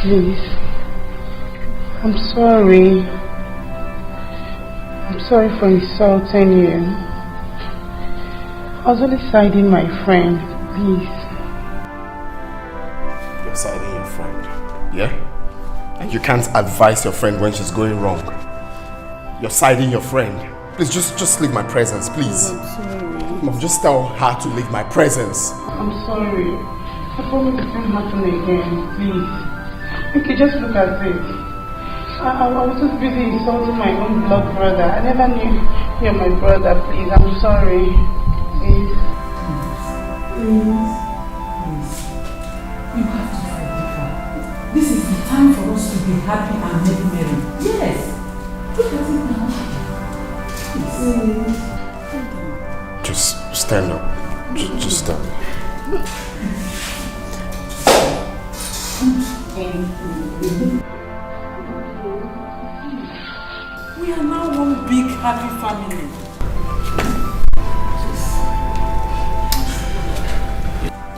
S2: Please. I'm sorry. I'm sorry for insulting you. I was only siding my friend. Please.
S17: You're siding your friend. Yeah? And you can't advise your friend when she's going wrong. You're siding your friend. Please just leave my presence, please.
S2: I'm sorry.
S17: Mom, just tell her to leave my presence.
S2: I'm sorry. I promise it won't happen again. Please. Okay, just look at this. I was just busy insulting my own blood brother. I never knew you're my brother. Please, I'm sorry. Please.
S4: Please. You have to forgive her. This is the time for us to be happy and make merry. Yes. Look at it now. Please.
S17: Just stand up. Just stand.
S4: We are now one big happy family.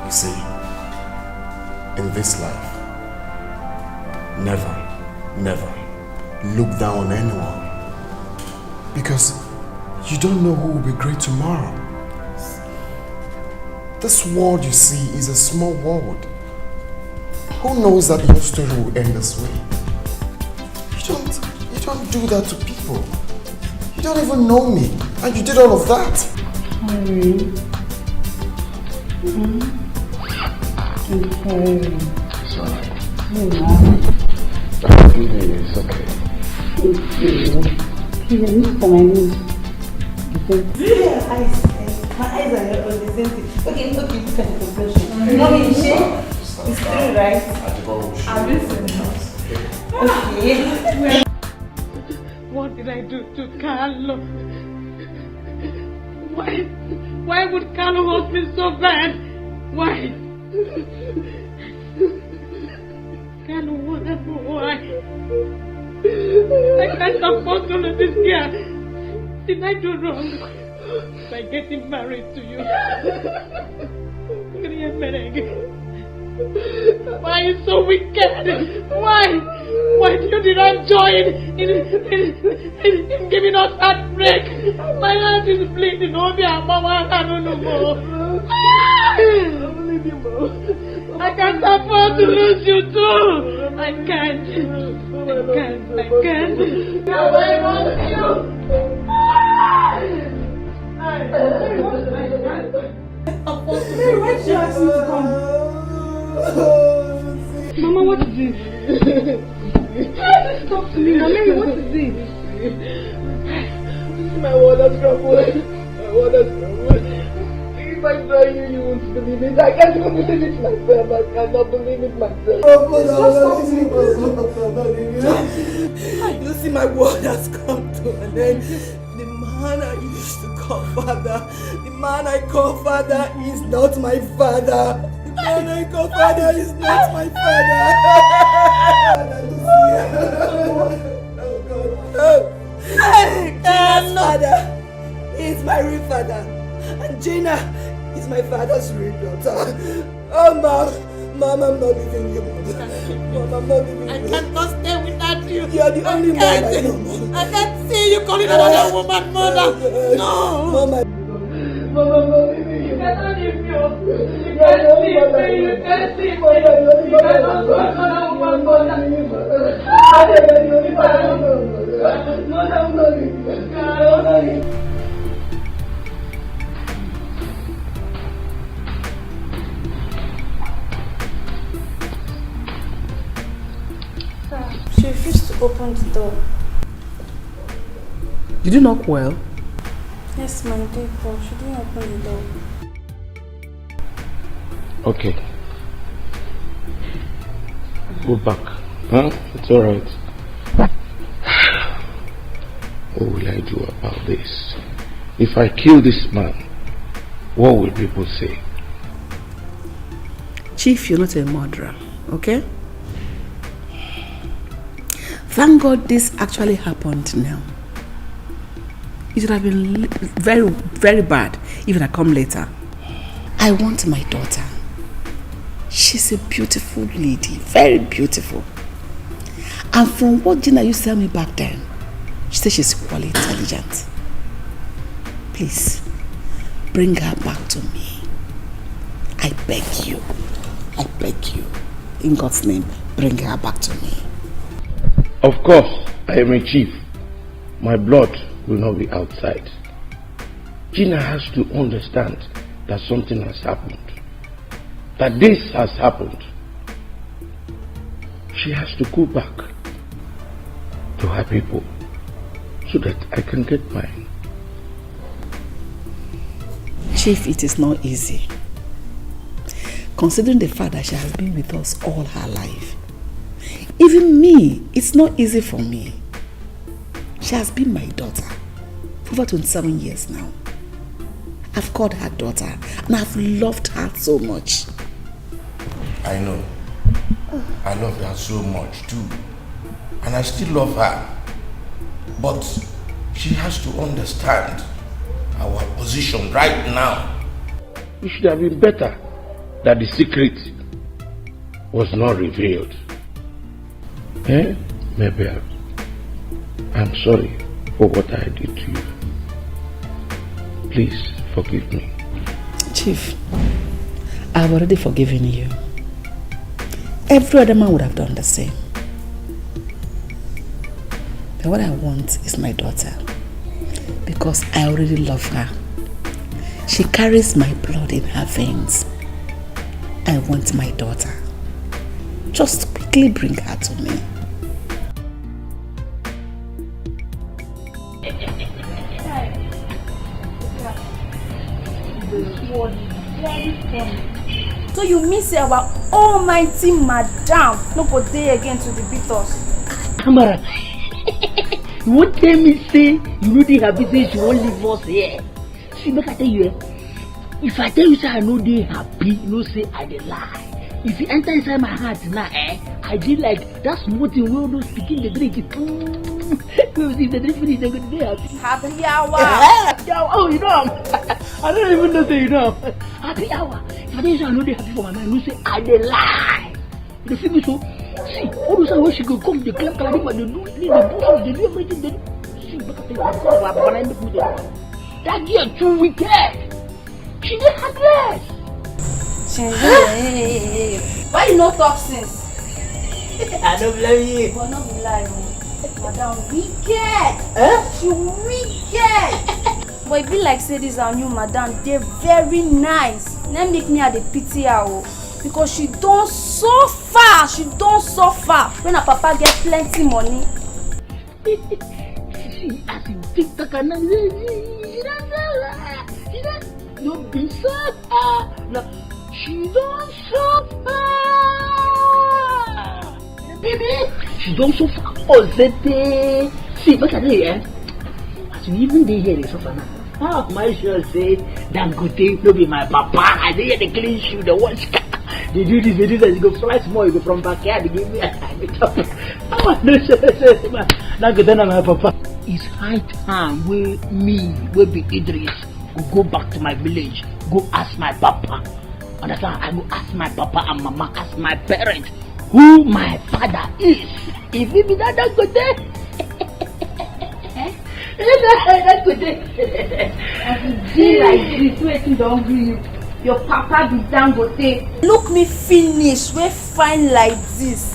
S17: You see, in this life, never look down on anyone. Because you don't know who will be great tomorrow. This world you see is a small world. Who knows that your story will end this way? You don't do that to people. You don't even know me, and you did all of that.
S4: Sorry.
S17: It's alright.
S4: It's
S17: okay.
S4: Look at my nose. My eyes are on the same thing. Okay, look at the complexion. Mommy, is she? It's true, right? I'm in the house. Okay.
S6: What did I do to Carlo? Why would Carlo hurt me so bad? Why? Carlo, why? I can't afford to lose this girl. Did I do wrong by getting married to you? Why are you so wicked? Why did you not join in giving us heartbreak? My heart is bleeding. Mama, I don't know more. I can't afford to lose you too. I can't. I want you.
S4: Mary, why did you ask me to come?
S6: Mama, what is this? Talk to me, Mary, what is this?
S2: My word has crumbled. If I tell you, you won't believe it. I can't even believe it myself. I cannot believe it myself.
S9: You see, my word has come to an end. The man I used to call father, the man I call father is not my father. The man I call father is not my father. Gina's father is my real father, and Gina is my father's real daughter. Oh, Mom, I'm not leaving you, Mom, I'm not leaving you.
S6: I cannot stay without you.
S9: You're the only man I know, Mom.
S6: I can't see you calling another woman mother. No.
S9: Mom,
S2: I'm not leaving you. You cannot leave me. You can't leave me. You can't leave me. You cannot go another woman mother. I'm not leaving you. I'm not leaving you.
S13: She refused to open the door.
S2: Did you knock well?
S13: Yes, ma'am, did, but she didn't open the door.
S19: Okay. Go back. Huh? It's alright. What will I do about this? If I kill this man, what will people say?
S2: Chief, you're not a murderer, okay? Thank God this actually happened now. It would have been very, very bad if it had come later. I want my daughter. She's a beautiful lady, very beautiful. And from what Gina used to tell me back then, she said she's equally intelligent. Please, bring her back to me. I beg you. I beg you. In God's name, bring her back to me.
S19: Of course, I am a chief. My blood will not be outside. Gina has to understand that something has happened. That this has happened. She has to go back to her people so that I can get mine.
S2: Chief, it is not easy. Considering the fact that she has been with us all her life. Even me, it's not easy for me. She has been my daughter for over 27 years now. I've called her daughter and I've loved her so much.
S19: I know. I love her so much too. And I still love her. But she has to understand our position right now. It should have been better that the secret was not revealed. Maybe I'm sorry for what I did to you. Please forgive me.
S2: Chief,
S4: I've already forgiven you. Every other man would have done the same. But what I want is my daughter. Because I already love her. She carries my blood in her veins. I want my daughter. Just quickly bring her to me.
S10: So you mean say our almighty madam no go dey again to the beat us?
S9: Camera, you won't tell me say you know dey happy say she won't leave us here. See, make I tell you, if I tell you say I know dey happy, you know say I dey lie. If you enter inside my heart now, I feel like that small thing wey those pikin dey drink. If they drink finish, they go dey happy.
S10: Happy hour.
S9: Oh, you know, I don't even know say you know. Happy hour. If I tell you say I know dey happy for my mind, you know say I dey lie. You feel me so? See, all those times when she go come, they clap, they do everything. They do. See, make I tell you, that girl too wicked. She dey heartless.
S10: Hey. Why you not talk since?
S9: I don't blame you.
S10: But not be lie, madam wicked. She wicked. But it be like say this our new madam, they're very nice. Let make me at the pity her because she don't suffer. She don't suffer when her papa get plenty money.
S9: See, as you think that can no be so. She don't suffer. Baby, she don't suffer. See, look at it, as you even dey here, they suffer now. How my sure say Dangote no be my papa? I dey hear the clean shoe, the wash car. They do this, you go fly small, you go from backyard, they give me a top. I want to say, Dangote na my papa. It's high time we be Idris, go back to my village, go ask my papa. Understand? I go ask my papa and mama, ask my parents who my father is. If he be that Dangote, that's good.
S10: As you be like this, waiting don't you. Your papa be Dangote. Look me finish, we fine like this.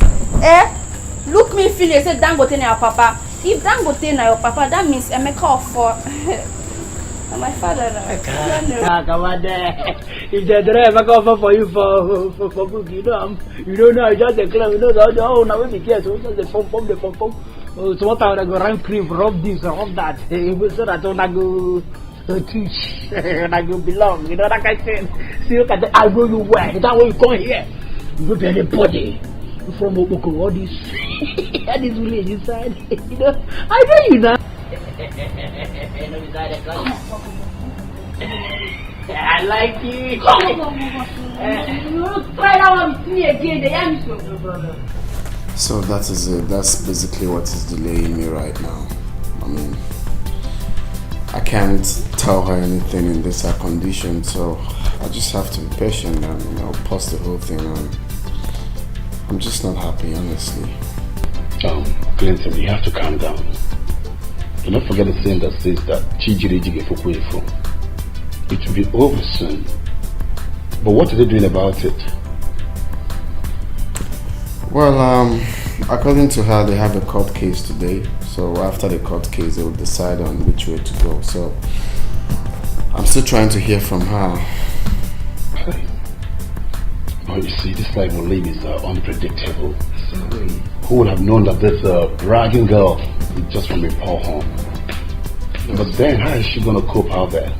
S10: Look me finish, say Dangote na your papa. If Dangote na your papa, that means Emeka for my father.
S9: Come on there. If the driver come for you for book, you don't know, just the club, you know, now we be careful, so the form. So what I go run cream, rub this, rub that, so that I go teach, and I go belong, you know, like I said, see, look at the, I know you well, that way you come here, you go to anybody, from Oboko, all this, and this village inside, you know, I know you now. I like you.
S10: Try that one with me again, the young brother.
S17: So that is it. That's basically what is delaying me right now. I mean, I can't tell her anything in this condition, so I just have to be patient and pause the whole thing. And I'm just not happy, honestly.
S18: Clinton, you have to calm down. Do not forget the saying that says that it will be over soon. But what are they doing about it?
S17: Well, according to her, they have a court case today. So after the court case, they will decide on which way to go. So I'm still trying to hear from her.
S18: Oh, you see, this life we live is unpredictable. Who would have known that this bragging girl is just from a poor home? But then, how is she going to cope out there?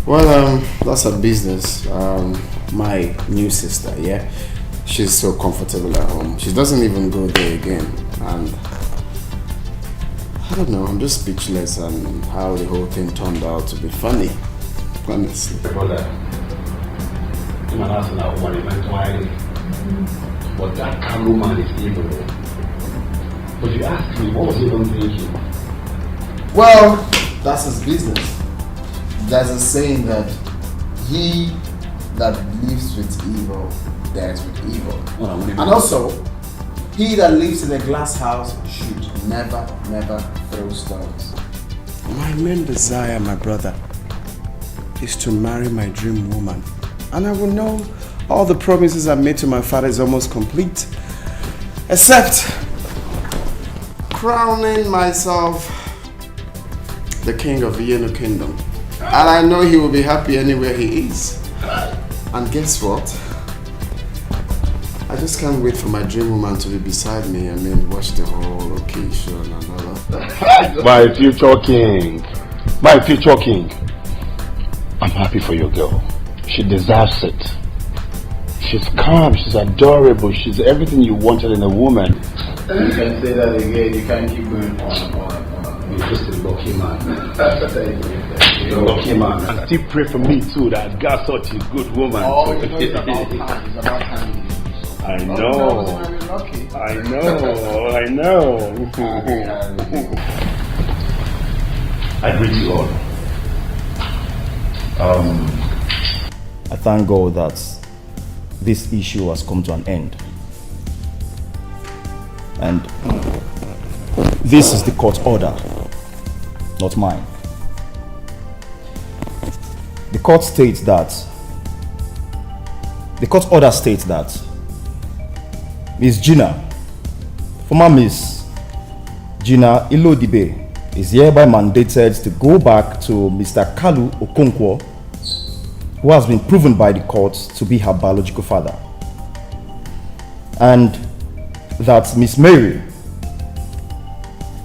S17: Well, that's her business. My new sister, yeah, she's so comfortable at home. She doesn't even go there again. And I don't know, I'm just speechless on how the whole thing turned out to be funny, honestly.
S18: But that Kalu man is evil. But you asked me, what was he even thinking?
S17: Well, that's his business. There's a saying that he that lives with evil dies with evil. And also, he that lives in a glass house should never throw stones. My main desire, my brother, is to marry my dream woman. And I will know All the promises I made to my father is almost complete. Except crowning myself the king of the Yellow Kingdom. And I know he will be happy anywhere he is. And guess what? I just can't wait for my dream woman to be beside me and watch the whole occasion and all of that.
S18: My future king. My future king. I'm happy for your girl. She deserves it. She's calm, she's adorable, she's everything you wanted in a woman.
S1: You can say that again, you can't keep going on. You're just a lucky man. You're a lucky man.
S18: And still pray for me too, that God such a good woman.
S1: Oh, you know it's about time. It's about time.
S18: I know. I know. I greet you all.
S11: I thank God that this issue has come to an end. And this is the court order, not mine. The court order states that Miss Gina, former Miss Gina Ilodibe, is hereby mandated to go back to Mr. Kalu Okonkwo, who has been proven by the court to be her biological father. And that Miss Mary,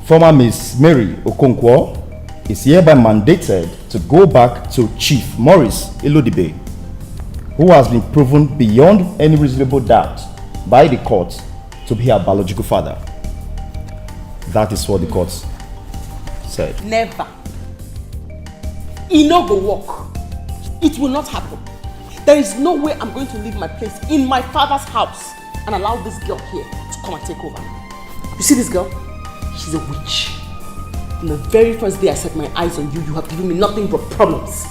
S11: former Miss Mary Okonkwo, is hereby mandated to go back to Chief Maurice Ilodibe, who has been proven beyond any reasonable doubt by the court to be her biological father. That is what the court said.
S2: Never. It no go work. It will not happen. There is no way I'm going to leave my place in my father's house and allow this girl here to come and take over. You see this girl? She's a witch. From the very first day I set my eyes on you, you have given me nothing but problems.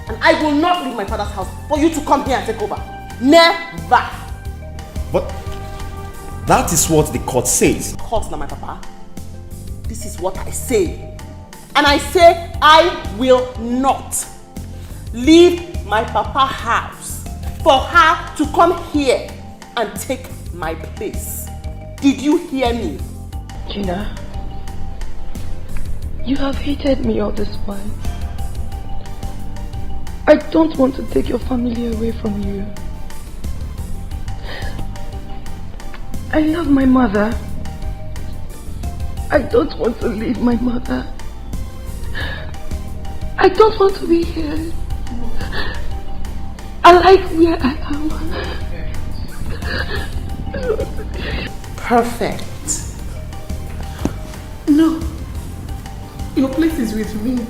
S2: And I will not leave my father's house for you to come here and take over. Never.
S11: But that is what the court says.
S2: Court, now my papa. This is what I say. And I say I will not leave my papa's house for her to come here and take my place. Did you hear me?
S10: Gina, you have hated me all this while. I don't want to take your family away from you. I love my mother. I don't want to leave my mother. I don't want to be here. I like where I am.
S2: Perfect. No. Your place is with me.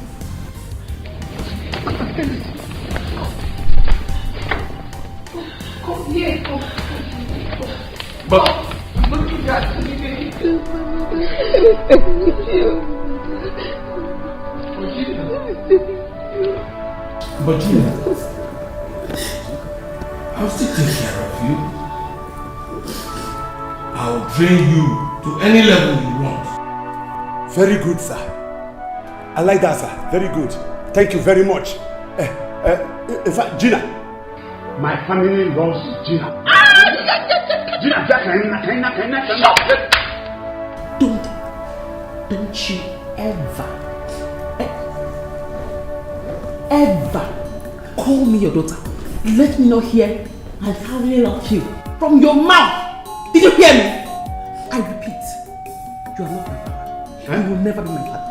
S2: Come here.
S18: But
S19: Gina, I'll still take care of you. I'll train you to any level you want.
S3: Very good, sir. I like that, sir. Very good. Thank you very much. In fact, Gina, my family loves Gina. Gina,
S2: Don't you ever call me your daughter. Let me not hear and I really love you from your mouth. Did you hear me? I repeat, you are not my father. You will never be my father.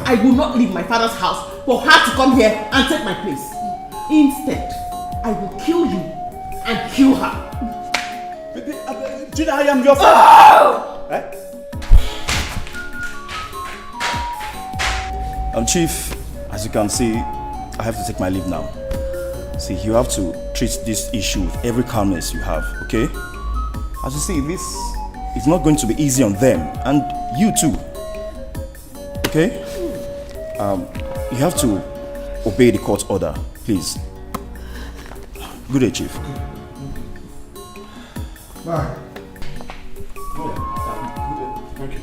S2: I will not leave my father's house for her to come here and take my place. Instead, I will kill you and kill her.
S3: Gina, I am your father.
S11: Chief, as you can see, I have to take my leave now. See, you have to treat this issue with every calmness you have, okay? As you see, this is not going to be easy on them, and you too, okay? You have to obey the court order, please. Good day, Chief.
S15: Bye.
S3: Thank you.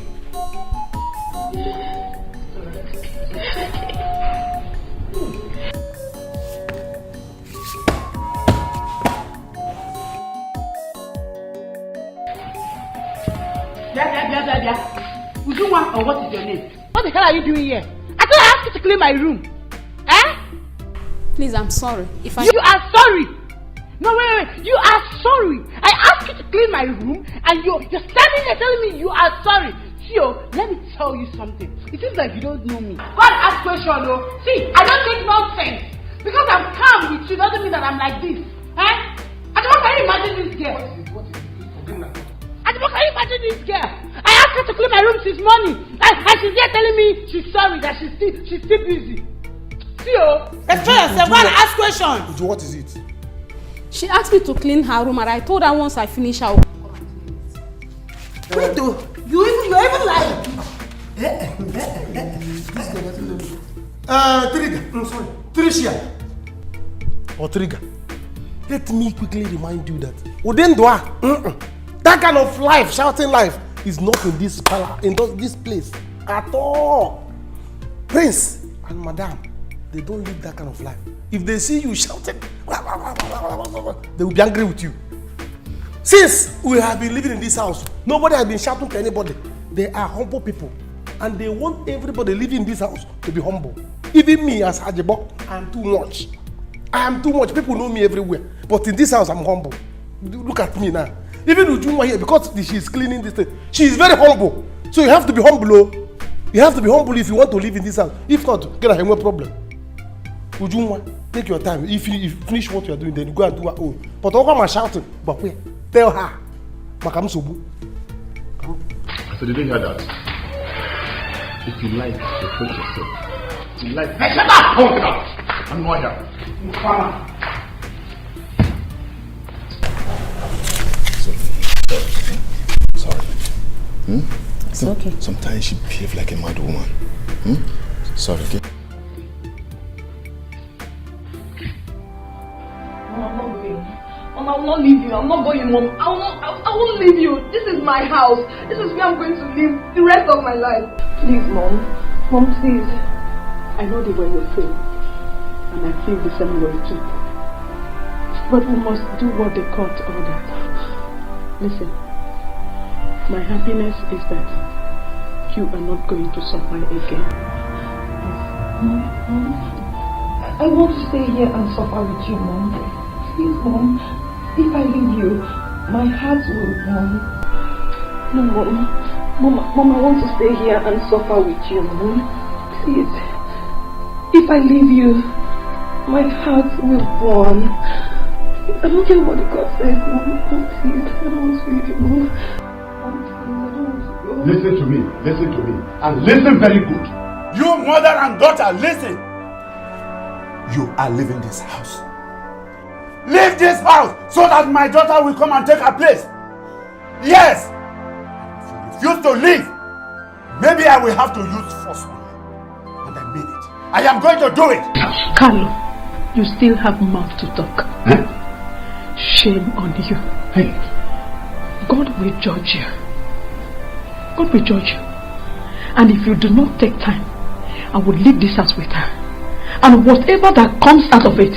S4: Ujuma, or what is your name? What the hell are you doing here? I thought I asked you to clean my room. Eh?
S10: Please, I'm sorry. If I...
S4: You are sorry! No, wait. You are sorry. I asked you to clean my room and you're standing there telling me you are sorry. See, let me tell you something. It seems like you don't know me. God ask question, though. See, I don't take nonsense. Because I'm calm with you doesn't mean that I'm like this. Eh? I don't can you imagine this girl? I don't can you imagine this girl? I asked her to clean my room since morning. And she's there telling me she's sorry, that she's still busy. See, explain yourself. Go and ask questions.
S15: What is it?
S10: She asked me to clean her room and I told her once I finish her.
S4: Wait, though. You're even lying.
S15: Trigger. Sorry. Tricia. Or Trigger. Let me quickly remind you that that kind of life, shouting life, is not in this palace, in this place at all. Prince and Madame, they don't live that kind of life. If they see you shouting, they will be angry with you. Since we have been living in this house, nobody has been shouting to anybody. They are humble people, and they want everybody living in this house to be humble. Even me as Hajebo, I am too much. I am too much. People know me everywhere, but in this house, I'm humble. Look at me now. Even Ujuma here, because she is cleaning this thing, she is very humble. So you have to be humble, oh. You have to be humble if you want to live in this house. If not, get a problem. Ujuma, take your time. If you finish what you are doing, then you go and do your own. But all I'm shouting, but wait, tell her, Makam Sobu.
S18: So did you hear that? If you like, reproach yourself. If you like,
S4: hey, shut up!
S18: Hold it up! I'm not here. Sorry.
S11: It's okay. Sometimes she behaves like a mad woman. Sorry, okay?
S8: I'm not going. Mom, I will not leave you. I'm not going, Mom. I won't leave you. This is my house. This is where I'm going to live the rest of my life. Please, Mom. Mom, please.
S2: I know the way you feel. And I feel the same way too. But we must do what the court ordered. Listen. My happiness is that you are not going to suffer again.
S8: Mom, I want to stay here and suffer with you, Mom. Please, Mom. If I leave you, my heart will burn. No, Mom, I want to stay here and suffer with you, Mom. Please. If I leave you, my heart will burn. I don't care what the God says, Mom. Please, I don't want to leave you, Mom.
S18: Listen to me, and listen very good.
S3: You mother and daughter, listen. You are leaving this house. Leave this house so that my daughter will come and take her place. Yes. If you refuse to leave, maybe I will have to use force on you. And I mean it. I am going to do it.
S2: Carlo, you still have mouth to talk.
S18: Huh?
S2: Shame on you.
S18: Hey.
S2: God will judge you. God will judge you. And if you do not take time, I will leave this house with her. And whatever that comes out of it,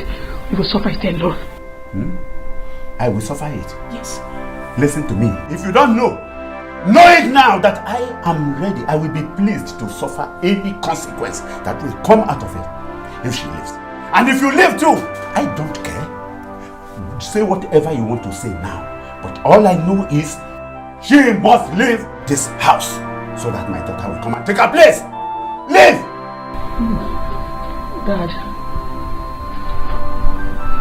S2: you will suffer it alone.
S3: I will suffer it.
S2: Yes.
S3: Listen to me. If you don't know it now that I am ready. I will be pleased to suffer any consequence that will come out of it if she leaves. And if you leave too, I don't care. Say whatever you want to say now. But all I know is she must leave this house so that my daughter will come and take her place. Leave!
S8: Dad,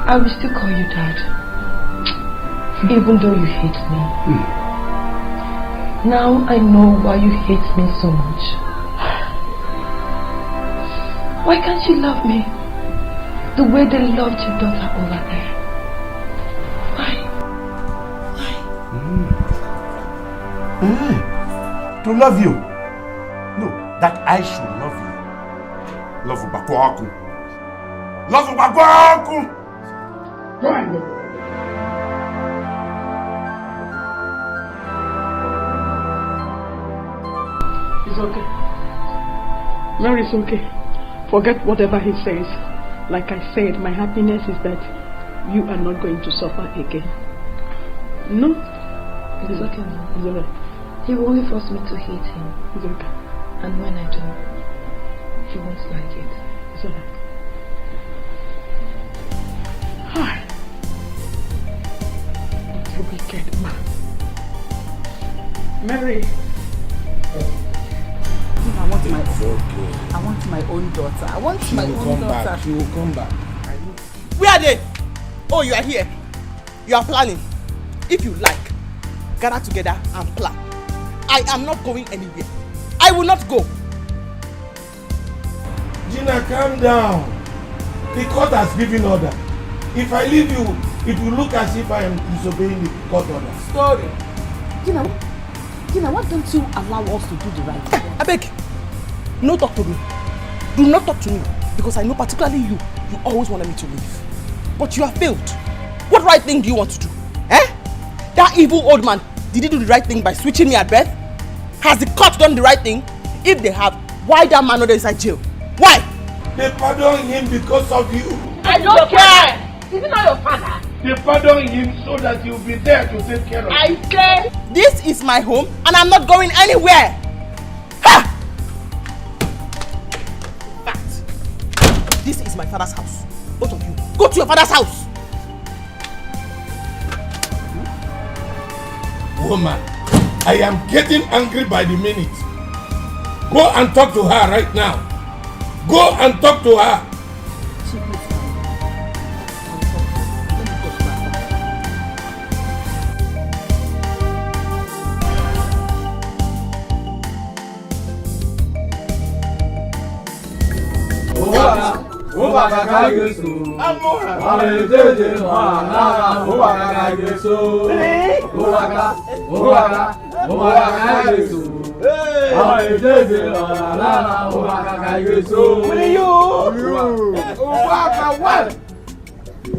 S8: I will still call you Dad, even though you hate me. Now I know why you hate me so much. Why can't you love me the way they loved your daughter over there?
S3: To love you. No, that I should love you. Love Bakwaku. Love Bakwaku. Go and go.
S2: It's okay. Mary, it's okay. Forget whatever he says. Like I said, my happiness is that you are not going to suffer again. No?
S8: It's okay, Mom.
S2: It's okay.
S8: He will only force me to hate him. And when I do, he won't like it.
S4: It's alright. What a wicked man. Mary. I want my own daughter. I want my own daughter.
S15: She will come back.
S2: Where are they? Oh, you are here. You are planning. If you like, gather together and plan. I am not going anywhere. I will not go.
S19: Gina, calm down. The court has given order. If I leave you, it will look as if I am disobeying the court order.
S2: Story.
S4: Gina, why don't you allow us to do the right thing?
S2: I beg. No talk to me. Do not talk to me. Because I know particularly you always wanted me to leave. But you have failed. What right thing do you want to do? That evil old man, did he do the right thing by switching me at birth? Has the court done the right thing? If they have, why that man not inside jail? Why?
S19: They pardon him because of you.
S2: I don't care. Is he not your father?
S19: They pardon him so that he will be there to take care of you.
S2: I say, this is my home and I'm not going anywhere. Ha! In fact, this is my father's house. Both of you, go to your father's house.
S19: Woman, I am getting angry by the minute. Go and talk to her right now. Go and talk to her.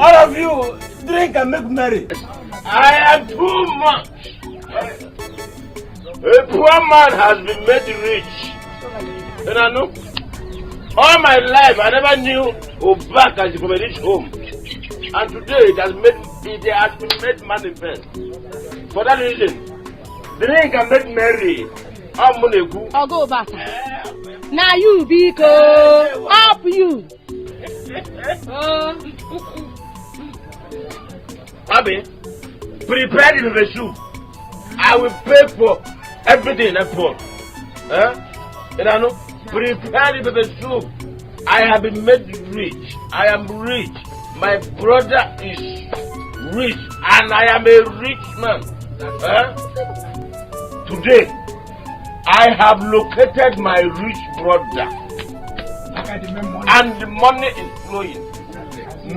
S7: All of you, drink and make merry. I am too much. A poor man has been made rich. And I know, all my life I never knew Obaka is from a rich home. And today it has been made manifest. For that reason, drink and make merry.
S10: I'll go back. Now you Biko, up you.
S7: Abi, prepare the soup. I will pay for everything I put. And I know, prepare the soup. I have been made rich. I am rich. My brother is rich, and I am a rich man. Today, I have located my rich brother, and the money is flowing.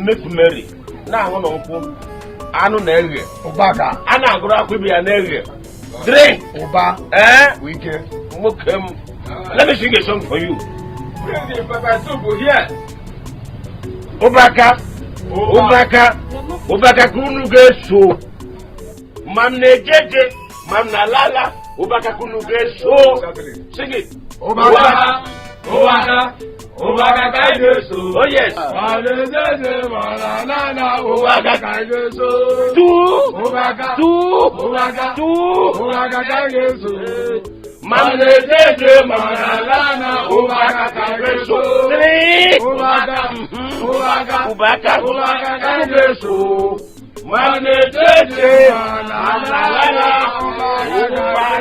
S7: Make merry. Now I want to Anu nege.
S15: Obaka.
S7: Ana agora kwebi ya nege. Drink.
S15: Oba. Wike.
S7: Mokem. Let me sing a song for you.
S15: Bring the pepper soup here.
S7: Obaka. Obaka. Obaka kunu geso. Mam nejeje. Mam nalala. Obaka kunu geso. Sing it.
S15: Obaka. Obaka. Obaka kaigeso.
S7: Oh yes.
S15: Alezeze manana obaka kaigeso.
S7: Tu.
S15: Obaka.
S7: Tu.
S15: Obaka.
S7: Tu.
S15: Obaka kaigeso.
S7: Manezeze manana obaka kaigeso. Three.
S15: Obaka. Obaka.
S7: Obaka.
S15: Obaka kaigeso.
S7: Manezeze manana obaka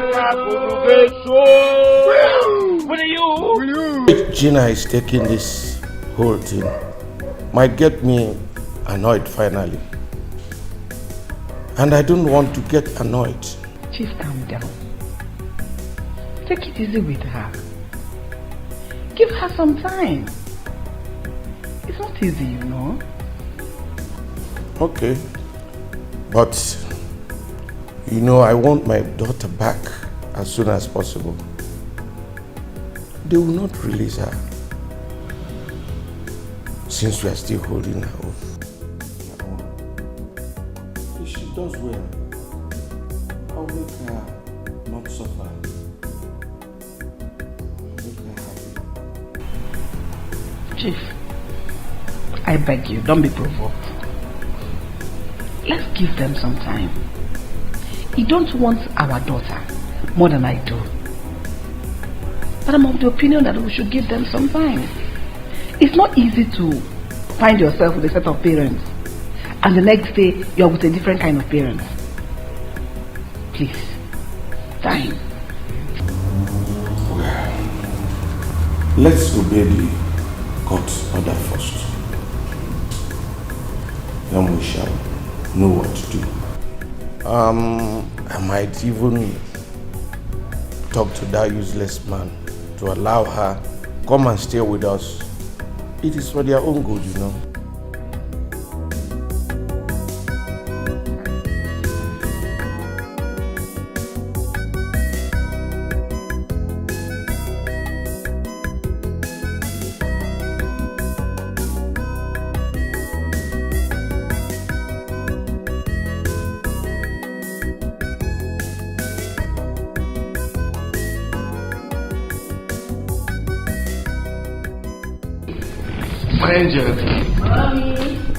S7: kaigeso. Will you? Gina is taking this whole thing. Might get me annoyed finally. And I don't want to get annoyed.
S8: Chief, calm down. Take it easy with her. Give her some time. It's not easy, you know.
S7: Okay. But, you know, I want my daughter back as soon as possible. They will not release her since we are still holding her off. If she does well, I'll make her not suffer. I'll make her happy.
S8: Chief, I beg you, don't be provoked. Let's give them some time. You don't want our daughter
S2: more than I do. But I'm of the opinion that we should give them some time. It's not easy to find yourself with a set of parents and the next day you're with a different kind of parents. Please, time.
S7: Well, let's obey the court order first. Then we shall know what to do. I might even talk to that useless man to allow her come and stay with us. It is for their own good, you know.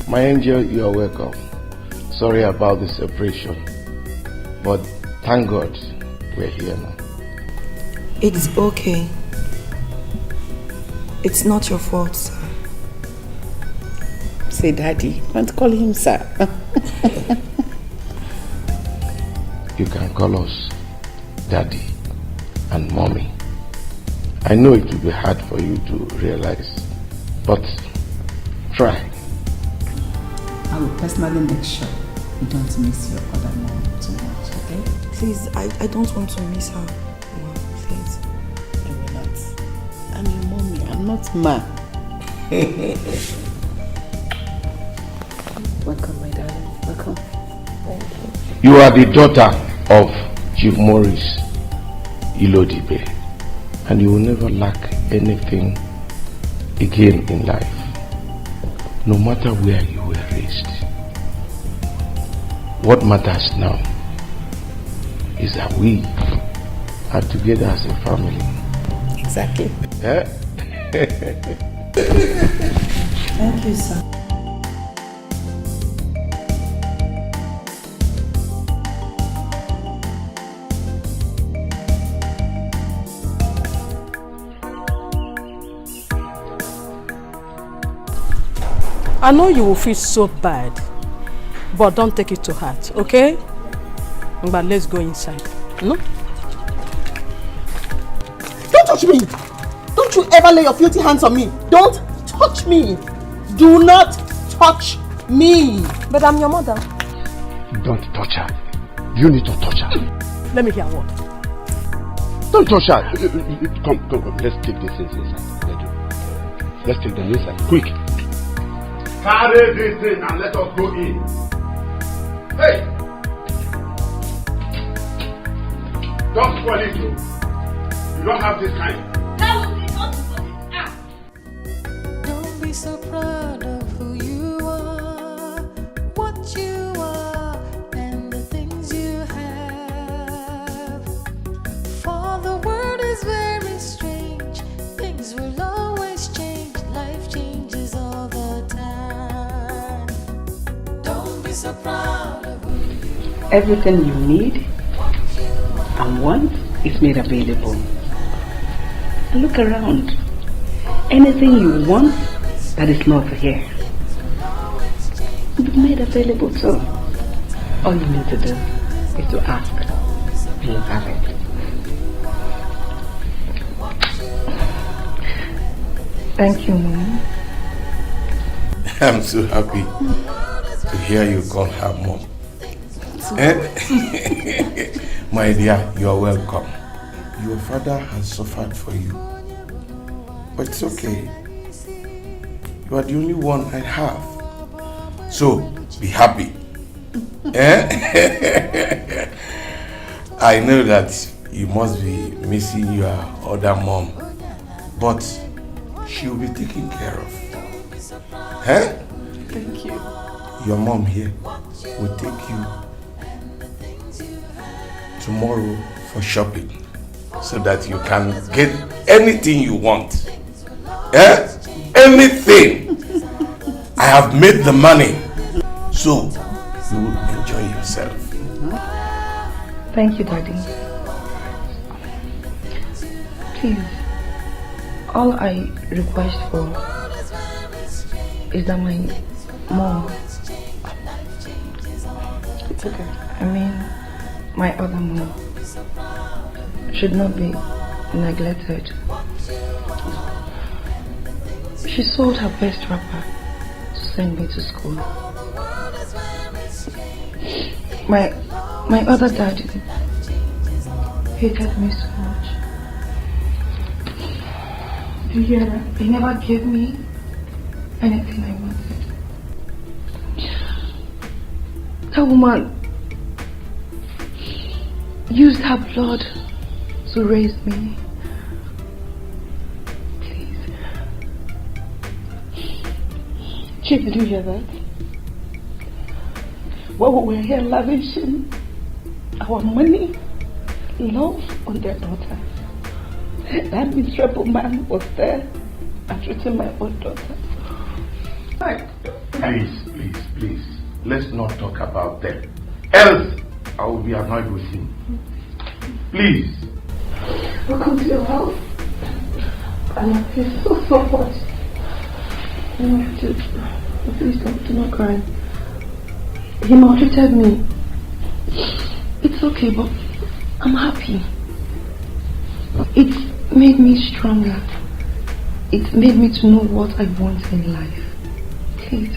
S7: My angel, you are welcome. Sorry about the separation, but thank God we're here now.
S12: It's okay. It's not your fault, sir.
S2: Say daddy, don't call him sir.
S7: You can call us daddy and mommy. I know it will be hard for you to realize, but try.
S21: I will personally make sure you don't miss your other mom too much, okay?
S12: Please, I don't want to miss her. Mom, please.
S2: I will not. I'm your mommy. I'm not ma. Welcome, my darling. Welcome. Thank you.
S7: You are the daughter of Chief Maurice Ilodibe, and you will never lack anything again in life, no matter where you were raised. What matters now is that we are together as a family.
S2: Exactly.
S7: Eh?
S12: Thank you, sir.
S13: I know you will feel so bad, but don't take it to heart, okay? But let's go inside. No?
S2: Don't touch me! Don't you ever lay your filthy hands on me! Don't touch me! Do not touch me!
S13: But I'm your mother.
S3: Don't touch her. You need to touch her.
S13: Let me hear what?
S3: Don't touch her. Come. Let's take this inside. Let's take them inside. Quick. Carry this thing and let us go in. Hey! Don't spoil it, you. You don't have this kind.
S16: Don't be so proud of who you are, what you are, and the things you have. For the world is very strange. Things will always change. Life changes all the time. Don't be so proud of who you are.
S2: Everything you need and want is made available. Look around. Anything you want that is not here, it's made available too. All you need to do is to ask and you have it. Thank you, Mom.
S7: I'm so happy to hear you call her mom. Eh? My dear, you are welcome. Your father has suffered for you, but it's okay. You are the only one I have. So, be happy. Eh? I know that you must be missing your other mom, but she will be taken care of. Eh?
S2: Thank you.
S7: Your mom here will take you tomorrow for shopping so that you can get anything you want. Eh? Anything. I have made the money, so you will enjoy yourself.
S2: Thank you, Daddy.
S21: Please, all I request for is that my mom,
S4: It's okay.
S21: I mean my other mom, should not be neglected. She sold her best wrapper to send me to school. My other daddy hated me so much. Do you hear that? He never gave me anything I wanted. That woman used her blood to raise me.
S2: Chief, did you hear that? While we were here lavishing our money, love on their daughter, that miserable man was there and treating my own daughter.
S19: Please, let's not talk about them. Else, I will be annoyed with him. Please.
S2: Welcome to your house. And I feel so much. Please do not cry. He maltreated me. It's okay, but I'm happy. It made me stronger. It made me to know what I want in life. Please.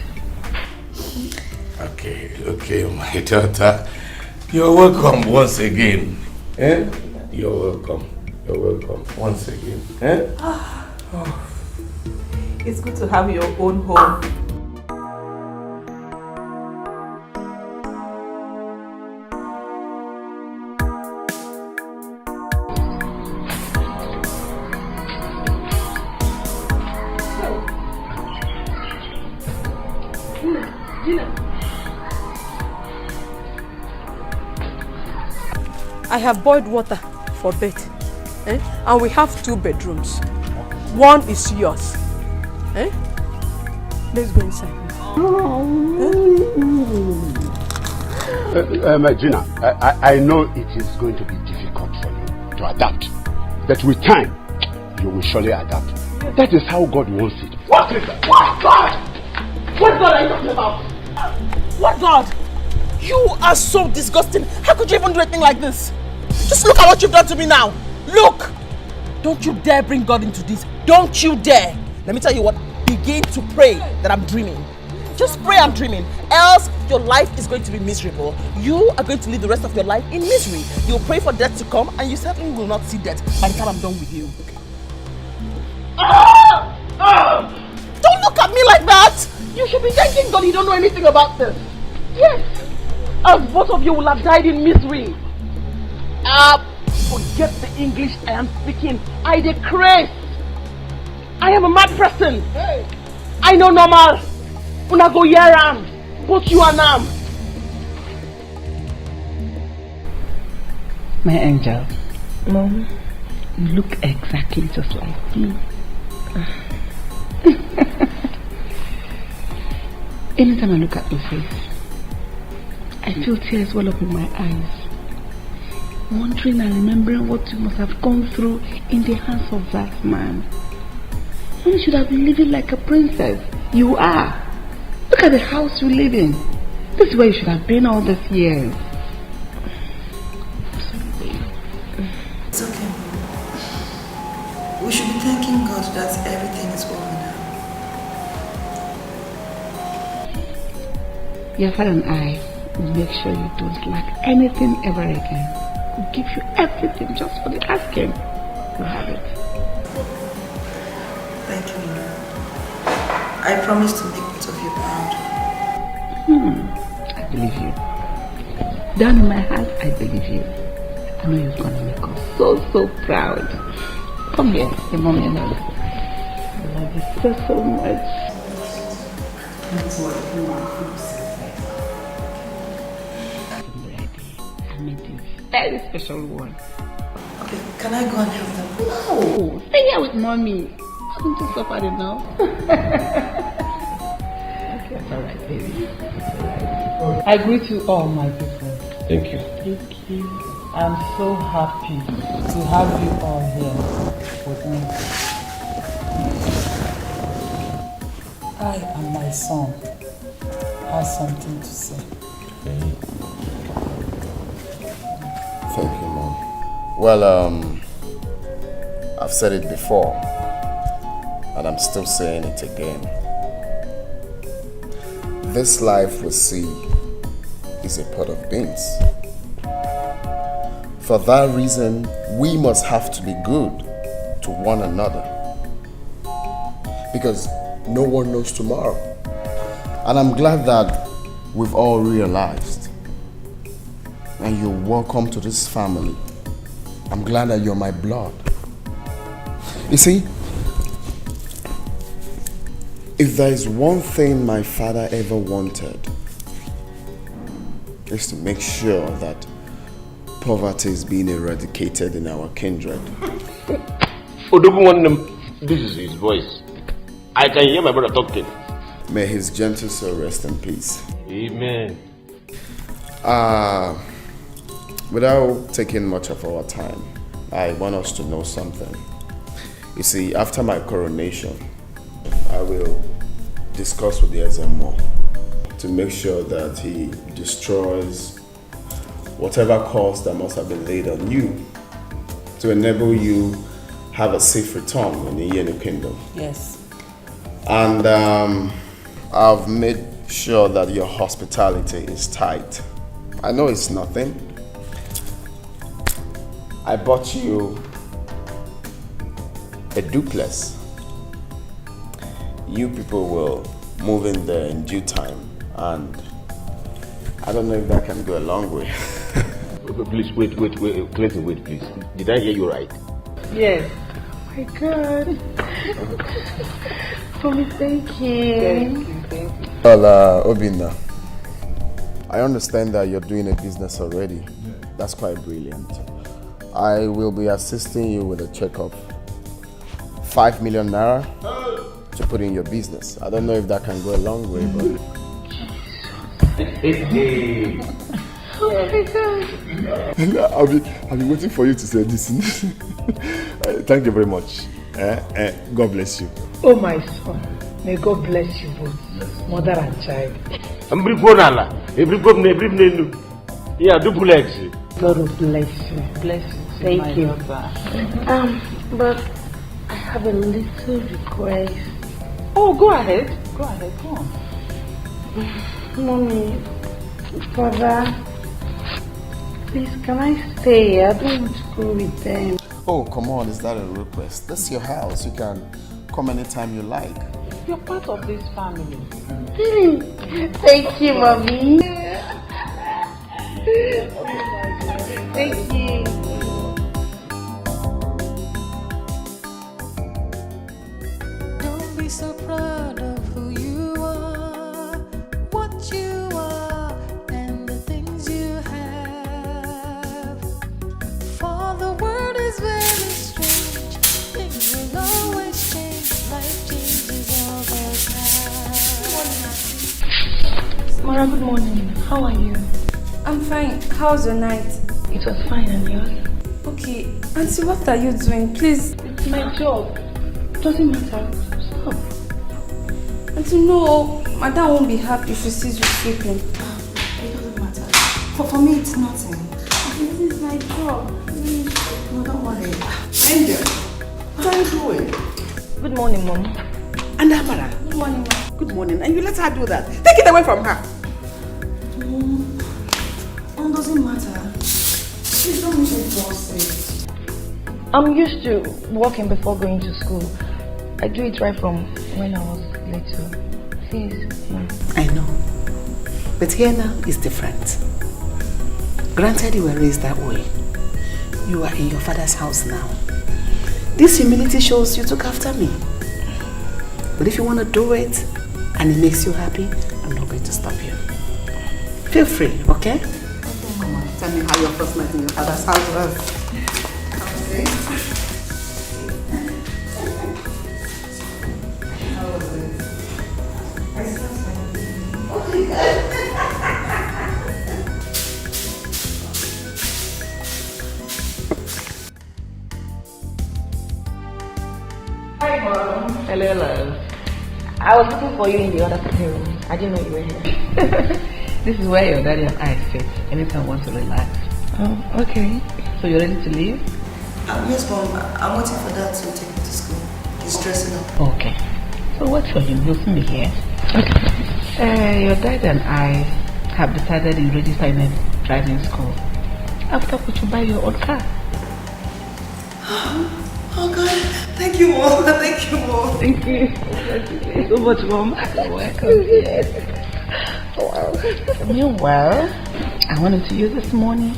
S19: Okay, my daughter. You're welcome once again. Eh? You're welcome once again. Eh?
S4: It's good to have your own home.
S13: I have boiled water for bed, and we have 2 bedrooms. One is yours. Let's go inside.
S3: Gina, I know it is going to be difficult for you to adapt, but with time, you will surely adapt. That is how God wants it.
S2: What is that? What God? What God are you talking about?
S9: What God? You are so disgusting. How could you even do a thing like this? Just look at what you've done to me now. Look! Don't you dare bring God into this. Don't you dare. Let me tell you what. Begin to pray that I'm dreaming. Just pray I'm dreaming. Else your life is going to be miserable. You are going to live the rest of your life in misery. You'll pray for death to come and you certainly will not see death by the time I'm done with you. Don't look at me like that!
S2: You should be thanking God you don't know anything about this. Yes. As both of you will have died in misery. Forget the English I am speaking. I decree. I am a mad person. Hey. I know normal. Una go yeram. Both you and Nam.
S21: My angel. Mom, you look exactly just like me. Anytime I look at your face, I feel tears well up in my eyes. Wondering and remembering what you must have gone through in the hands of that man. You should have been living like a princess. You are. Look at the house you live in. This is where you should have been all these years.
S12: It's okay. We should be thanking God that everything is over now.
S21: Your father and I will make sure you don't lack anything ever again. We'll give you everything just for the asking. You have it.
S12: Thank you, Lord. I promise to make both of you proud.
S21: I believe you. Down in my heart, I believe you. I know you're gonna make us so proud. Come here, your mommy and I love you so much. That's what you want. I made you a very special one.
S12: Okay, can I go and help them?
S21: No, stay here with mommy. Haven't you suffered enough? That's alright, baby. That's alright. I greet you all, my people.
S19: Thank you.
S20: Thank you. I'm so happy to have you all here with me. I and my son have something to say.
S17: Thank you, Mom. Well, I've said it before, and I'm still saying it again. This life we see is a pot of beans. For that reason, we must have to be good to one another. Because no one knows tomorrow. And I'm glad that we've all realized. And you're welcome to this family. I'm glad that you're my blood. You see, if there is one thing my father ever wanted, is to make sure that poverty is being eradicated in our kindred.
S7: This is his voice. I can hear my brother talking.
S17: May his gentle soul rest in peace.
S7: Amen.
S17: Without taking much of our time, I want us to know something. You see, after my coronation, I will discuss with the SMO to make sure that he destroys whatever cost that must have been laid on you to enable you have a safe return in the Yenu Kingdom.
S20: Yes.
S17: And I've made sure that your hospitality is tight. I know it's nothing. I bought you a duplex. You people will move in there in due time, and I don't know if that can go a long way.
S7: Please, wait, Clinton, wait, please. Did I hear you right?
S10: Yes. Oh my God. Mommy, thank you. Thank you.
S17: Well, Obinna, I understand that you're doing a business already. That's quite brilliant. I will be assisting you with a check of 5 million naira to put in your business. I don't know if that can go a long way, but...
S10: Oh my God.
S17: I'll be waiting for you to say this. Thank you very much. God bless you.
S10: Oh my son, may God bless you both, mother and child.
S7: Yeah, duplex.
S10: God will bless you.
S20: Bless you.
S10: Thank you.
S20: Daughter.
S10: But I have a little request.
S20: Oh, go ahead. Go ahead. Go on.
S10: Mommy, Father, please, can I stay here? I don't want to go with them.
S17: Oh, come on, is that a request? This is your house. You can come anytime you like.
S20: You're part of this family.
S10: Thank you, Mommy. Thank you.
S16: Don't be so proud of who you are, what you are, and the things you have. For the world is very strange, things will always change, life changes all the time.
S21: Mara, good morning. How are you?
S5: I'm fine. How's your night?
S21: It was fine, and yours?
S5: Okay. Auntie, what are you doing? Please.
S21: It's my job. Doesn't matter. Stop.
S5: Auntie, no. Madam won't be happy if she sees you sleeping.
S21: It doesn't matter. For me, it's nothing.
S5: This is my job.
S21: No, don't worry.
S2: Angel, what are you doing?
S21: Good morning, Mom.
S2: And Amara.
S5: Good morning, Mom.
S2: Good morning. And you let her do that. Take it away from her.
S21: It doesn't matter. Please don't make it bossy.
S10: I'm used to walking before going to school. I do it right from when I was little. Please, Mom.
S2: I know. But here now is different. Granted you were raised that way. You are in your father's house now. This humility shows you took after me. But if you want to do it and it makes you happy, I'm not going to stop you. Feel free, okay? Mama, tell me how your first night in your father's house was. Okay. How was it? I slept. Oh my God.
S8: Mom. Hello, love. I was looking for you in the other sitting room. I didn't know you were here. This is where your daddy and I sit anytime I want to relax. Oh, okay. So you're ready to leave?
S12: Yes, Mom. I'm waiting for Dad to take me to school. He's dressing up.
S8: Okay. So wait for him. He'll soon be here. Okay. Your dad and I have decided you register in a driving school. After which you buy your own car.
S12: Oh God, thank you, Mom. Thank you, Mom.
S8: Thank you. Thank you so much, Mom. You're welcome. Yes. Wow. Meanwhile, I wanted to use this money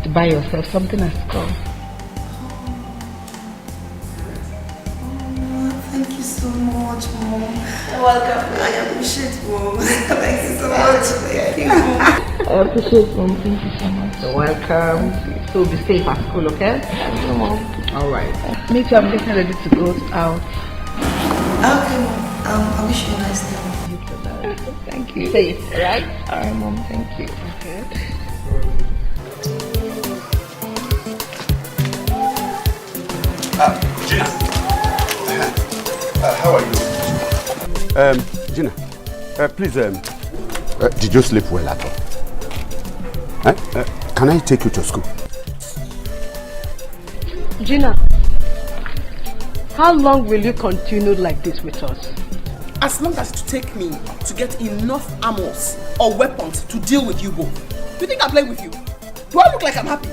S8: to buy yourself something at school.
S12: Thank you so much, Mom. You're welcome. I appreciate Mom. Thank you so much. Thank you, Mom.
S8: I appreciate Mom. Thank you so much. You're welcome. So be safe at school, okay? Thank you, Mom. Alright. Me too, I'm getting ready to go out.
S12: Okay, Mom. I wish you a nice day.
S8: Thank you. Safe, right? Alright, Mom. Thank you. Okay.
S3: Gina. How are you? Gina, please, did you sleep well at all? Can I take you to school?
S13: Gina, how long will you continue like this with us?
S6: As long as it take me to get enough armors or weapons to deal with you both. Do you think I'm playing with you? Do I look like I'm happy?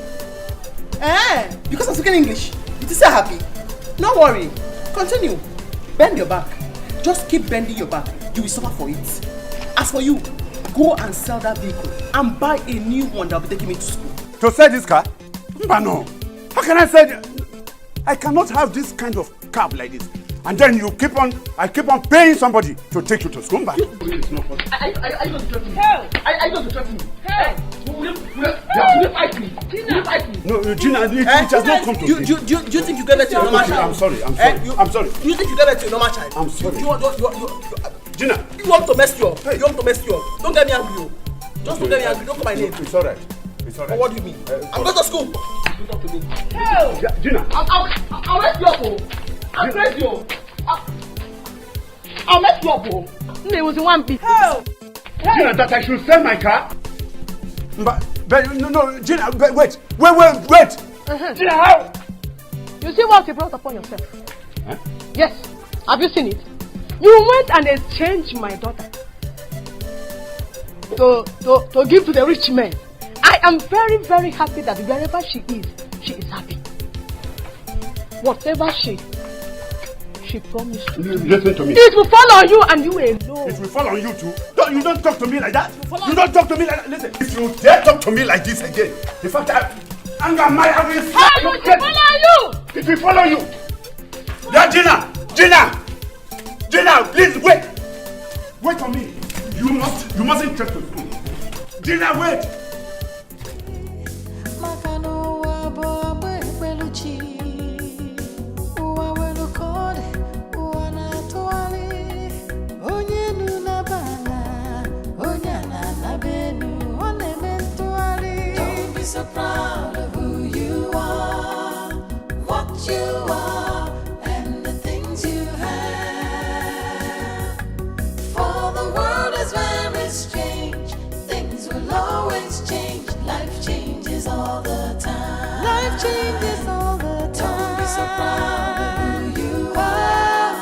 S6: Because I'm speaking English. You say happy? No worry. Continue. Bend your back. Just keep bending your back. You will suffer for it. As for you, go and sell that vehicle and buy a new one that will be taking me to school.
S3: To sell this car? No. How can I sell? I cannot have this kind of car like this. And then I keep on paying somebody to take you to school. But it's not possible.
S2: I don't threaten me. Hell! I don't threaten me. Hell! Will you fight me? Will you fight me?
S3: No, Gina, it has not come to
S6: this. Do you think you gave it to a normal child?
S3: I'm sorry. I'm sorry.
S6: Do you think you gave it to a normal child?
S3: I'm sorry.
S6: Gina, you want to mess you up? You want to mess you up? Don't get me angry. Just don't get me angry. Don't call my name.
S3: It's alright.
S6: But what do you mean? I'm going to school. Don't talk to me.
S2: Hell!
S3: Gina.
S2: I'll mess you up. I'll mess you up. I'll mess you up.
S13: There was one piece.
S2: Hell!
S3: Gina, that I should sell my car? But no, Gina, wait.
S2: Gina, how?
S13: You see what you brought upon yourself?
S3: Huh?
S13: Yes. Have you seen it? You went and exchanged my daughter to give to the rich man. I am very, very happy that wherever she is happy. Whatever she promised to do.
S3: Listen to me.
S13: It will fall on you and you alone.
S3: It will fall on you too. You don't talk to me like that. You don't talk to me like that. Listen, if you dare talk to me like this again, in fact, I will slap you.
S13: It will follow you.
S3: It will follow you. Yeah, Gina, please wait. Wait for me. You mustn't trust me. Gina, wait.
S16: So proud of who you are, what you are, and the things you have. For the world is very strange, things will always change. Life changes all the time. Life changes all the time. Don't be so proud of who you are,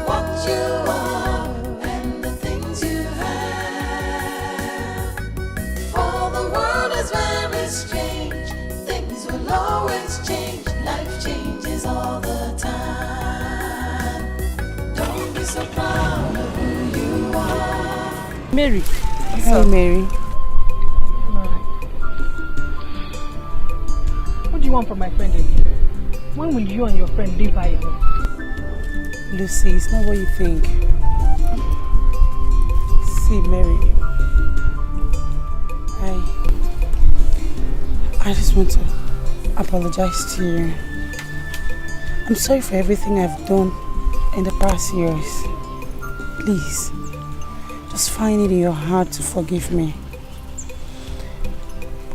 S16: what you are, and the things you have. For the world is very strange, things will always change. Life changes all the time. Don't be so proud of who you are.
S13: Mary.
S4: Hi, Mary.
S13: What do you want from my friend again? When will you and your friend leave her alone?
S4: Lucy, it's not what you think. See, Mary. I just want to apologize to you. I'm sorry for everything I've done in the past years. Please, just find it in your heart to forgive me.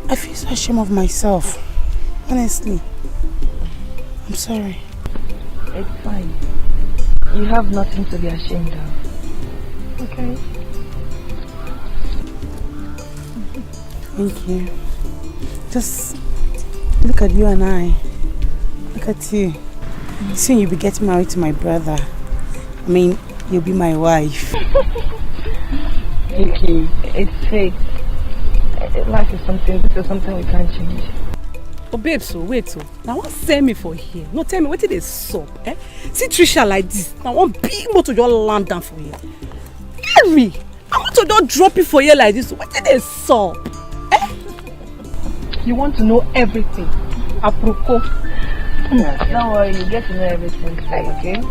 S4: I feel so ashamed of myself. Honestly. I'm sorry.
S8: It's fine.
S12: You have nothing to be ashamed of. Okay?
S4: Thank you. Just look at you and I. Look at you. Soon you'll be getting married to my brother. I mean, you'll be my wife.
S12: Thank you. It's fate. Life is something. This is something we can't change.
S13: Oh babe, so wait so. Now what send me for here? No, tell me what did they sup? Eh? See Trisha like this. Now one big motor just land down for here. Harry, I want to just drop it for here like this. What did they sup? Eh?
S12: You want to know everything. Apropos. Don't worry, you get to know everything today, okay?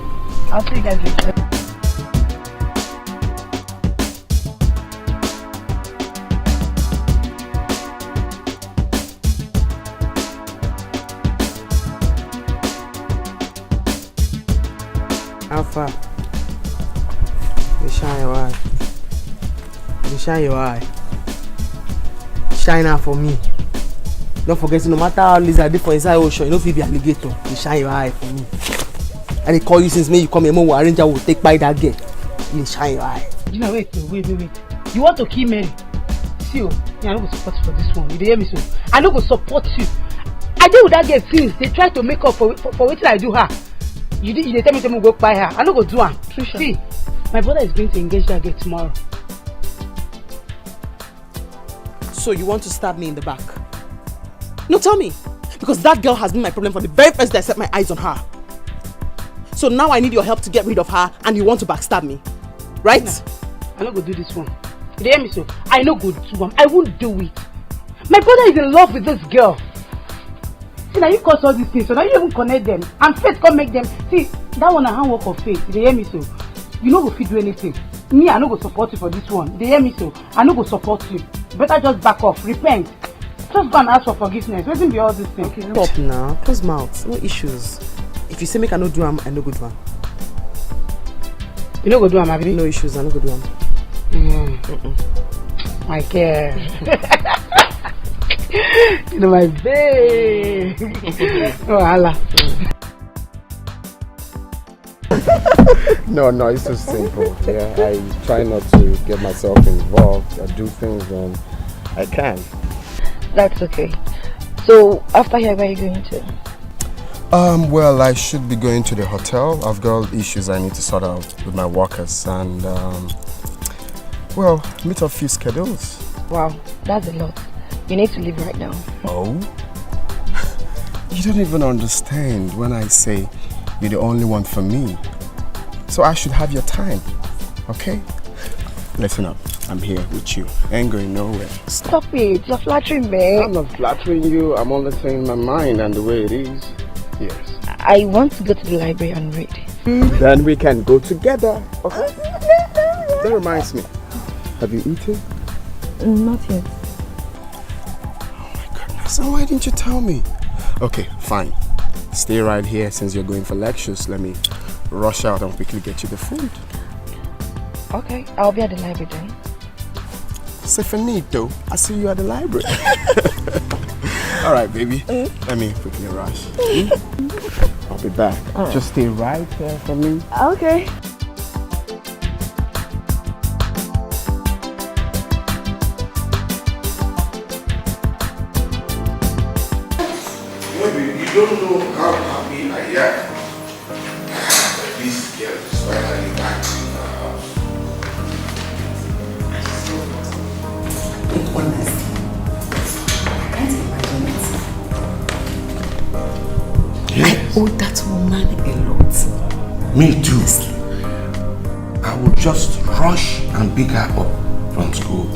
S12: I'll see you guys later.
S9: Alpha, you shine your eye. You shine your eye. Shine out for me. Don't forget, no matter how lizard dey for inside ocean, you know if you be alligator, you shine your eye for me. And they call you since May you come here, more arranger will take by that girl. You shine your eye.
S2: You know, wait. You want to kill Mary? See, I don't go support you for this one. You hear me so? I don't go support you. I deal with that girl since they try to make up for what I do her. You tell me to go buy her. I don't go do her. Trisha. See, my brother is going to engage that girl tomorrow.
S4: So you want to stab me in the back? No, tell me. Because that girl has been my problem from the very first day I set my eyes on her. So now I need your help to get rid of her and you want to backstab me. Right?
S2: No, I don't go do this one. You hear me so? I don't go do one. I won't do it. My brother is in love with this girl. See, now you cause all these things, so now you even connect them. And faith can make them. See, that one a handwork of faith. You hear me so? You know go fit do anything. Me, I no go support you for this one. You hear me so? I no go support you. Better just back off, repent. Just go and ask for forgiveness. Waiting be all these things.
S9: Okay, stop now. Close mouth. No issues. If you say make I no do am, I no go do am.
S2: You no go do am, Abi?
S9: No issues, I no go do am.
S2: My care. You know my babe. Oh, Allah.
S17: No, it's so simple. Yeah, I try not to get myself involved. I do things when I can.
S12: That's okay. So, after here, where are you going to?
S17: Well, I should be going to the hotel. I've got issues I need to sort out with my workers and, well, meet a few schedules.
S12: Wow, that's a lot. You need to leave right now.
S17: Oh? You don't even understand when I say you're the only one for me. So I should have your time, okay? Listen up, I'm here with you. Ain't going nowhere.
S12: Stop it, you're flattering me.
S17: I'm not flattering you, I'm only saying my mind and the way it is. Yes.
S12: I want to go to the library and read.
S17: Then we can go together, okay? That reminds me, have you eaten?
S12: Not yet.
S17: Oh my goodness, so why didn't you tell me? Okay, fine. Stay right here since you're going for lectures. Let me rush out and quickly get you the food.
S12: Okay, I'll be at the library then.
S17: Stefanito, I see you at the library. All right, baby. Let me quickly rush. I'll be back. Just stay right here for me.
S12: Okay.
S19: Maybe you don't know how happy I am. This girl is finally back in the house.
S14: Honestly, I can't imagine it.
S19: Yes.
S14: I owe that woman a lot.
S19: Me too. I will just rush and pick her up from school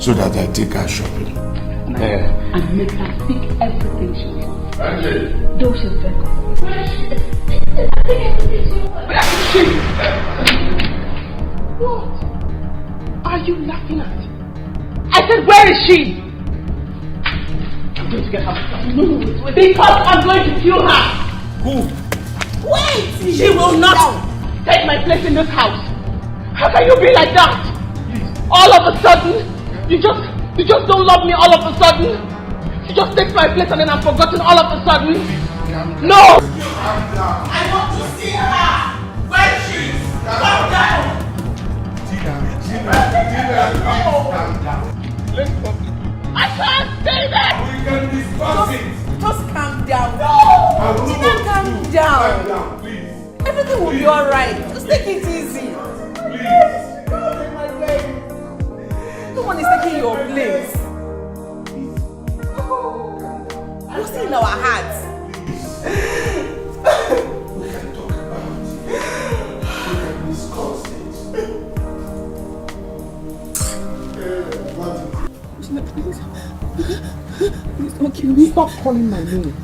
S19: so that I take her shopping.
S14: And make her pick everything she wants.
S19: Though
S14: she's very
S2: What are you laughing at? I said, where is she? I'm going to get her. No, wait. Because I'm going to kill her.
S19: Who?
S2: Wait! She will not take my place in this house. How can you be like that? All of a sudden, you just don't love me all of a sudden. You just take my place and then I'm forgotten all of a sudden. No!
S19: I want to see her. Where is she? Calm down. Let's talk.
S2: I can't stay there!
S19: We can discuss it.
S10: Just calm down.
S19: No!
S10: Just calm down.
S19: Calm down, please.
S10: Everything will be alright. Just take it easy.
S19: Please.
S10: No one is taking your place. We're still in our hearts.
S19: We can talk about it. We can discuss
S6: it. Please don't kill me. Stop calling my name.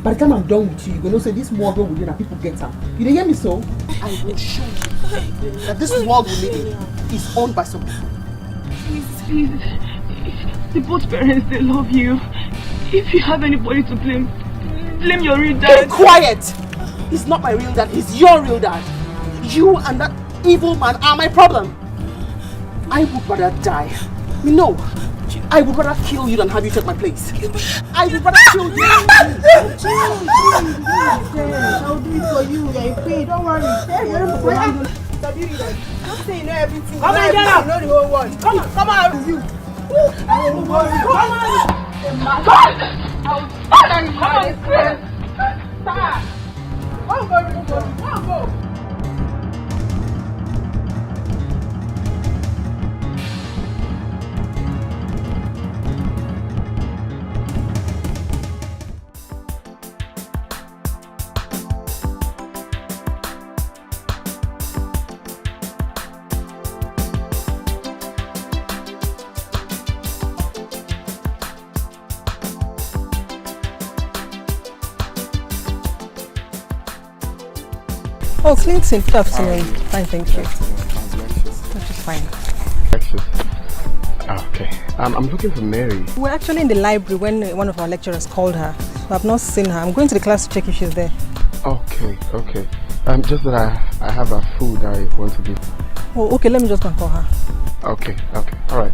S6: By the time I'm done with you, you're gonna say this world will live and people get out. You didn't hear me so? I will show you that this world we live in is owned by some people.
S1: Please. The both parents, they love you. If you have anybody to blame your real dad.
S6: Be quiet! He's not my real dad, he's your real dad. You and that evil man are my problem. I would rather die. No, I would rather kill you than have you take my place. I would rather kill you.
S10: I'll do it for you. You're in pain. Don't worry. Don't say you know everything.
S6: Come on, get up.
S10: You know the whole world.
S6: Come on. You.
S10: I will worry. Come on.
S6: Go.
S12: Oh, Clinton, good afternoon. Fine, thank you. That is fine.
S17: Okay. I'm looking for Mary.
S12: We're actually in the library when one of our lecturers called her. So I've not seen her. I'm going to the class to check if she's there.
S17: Okay. Just that I have a food I want to give.
S12: Oh, okay. Let me just go and call her.
S17: Okay. All right.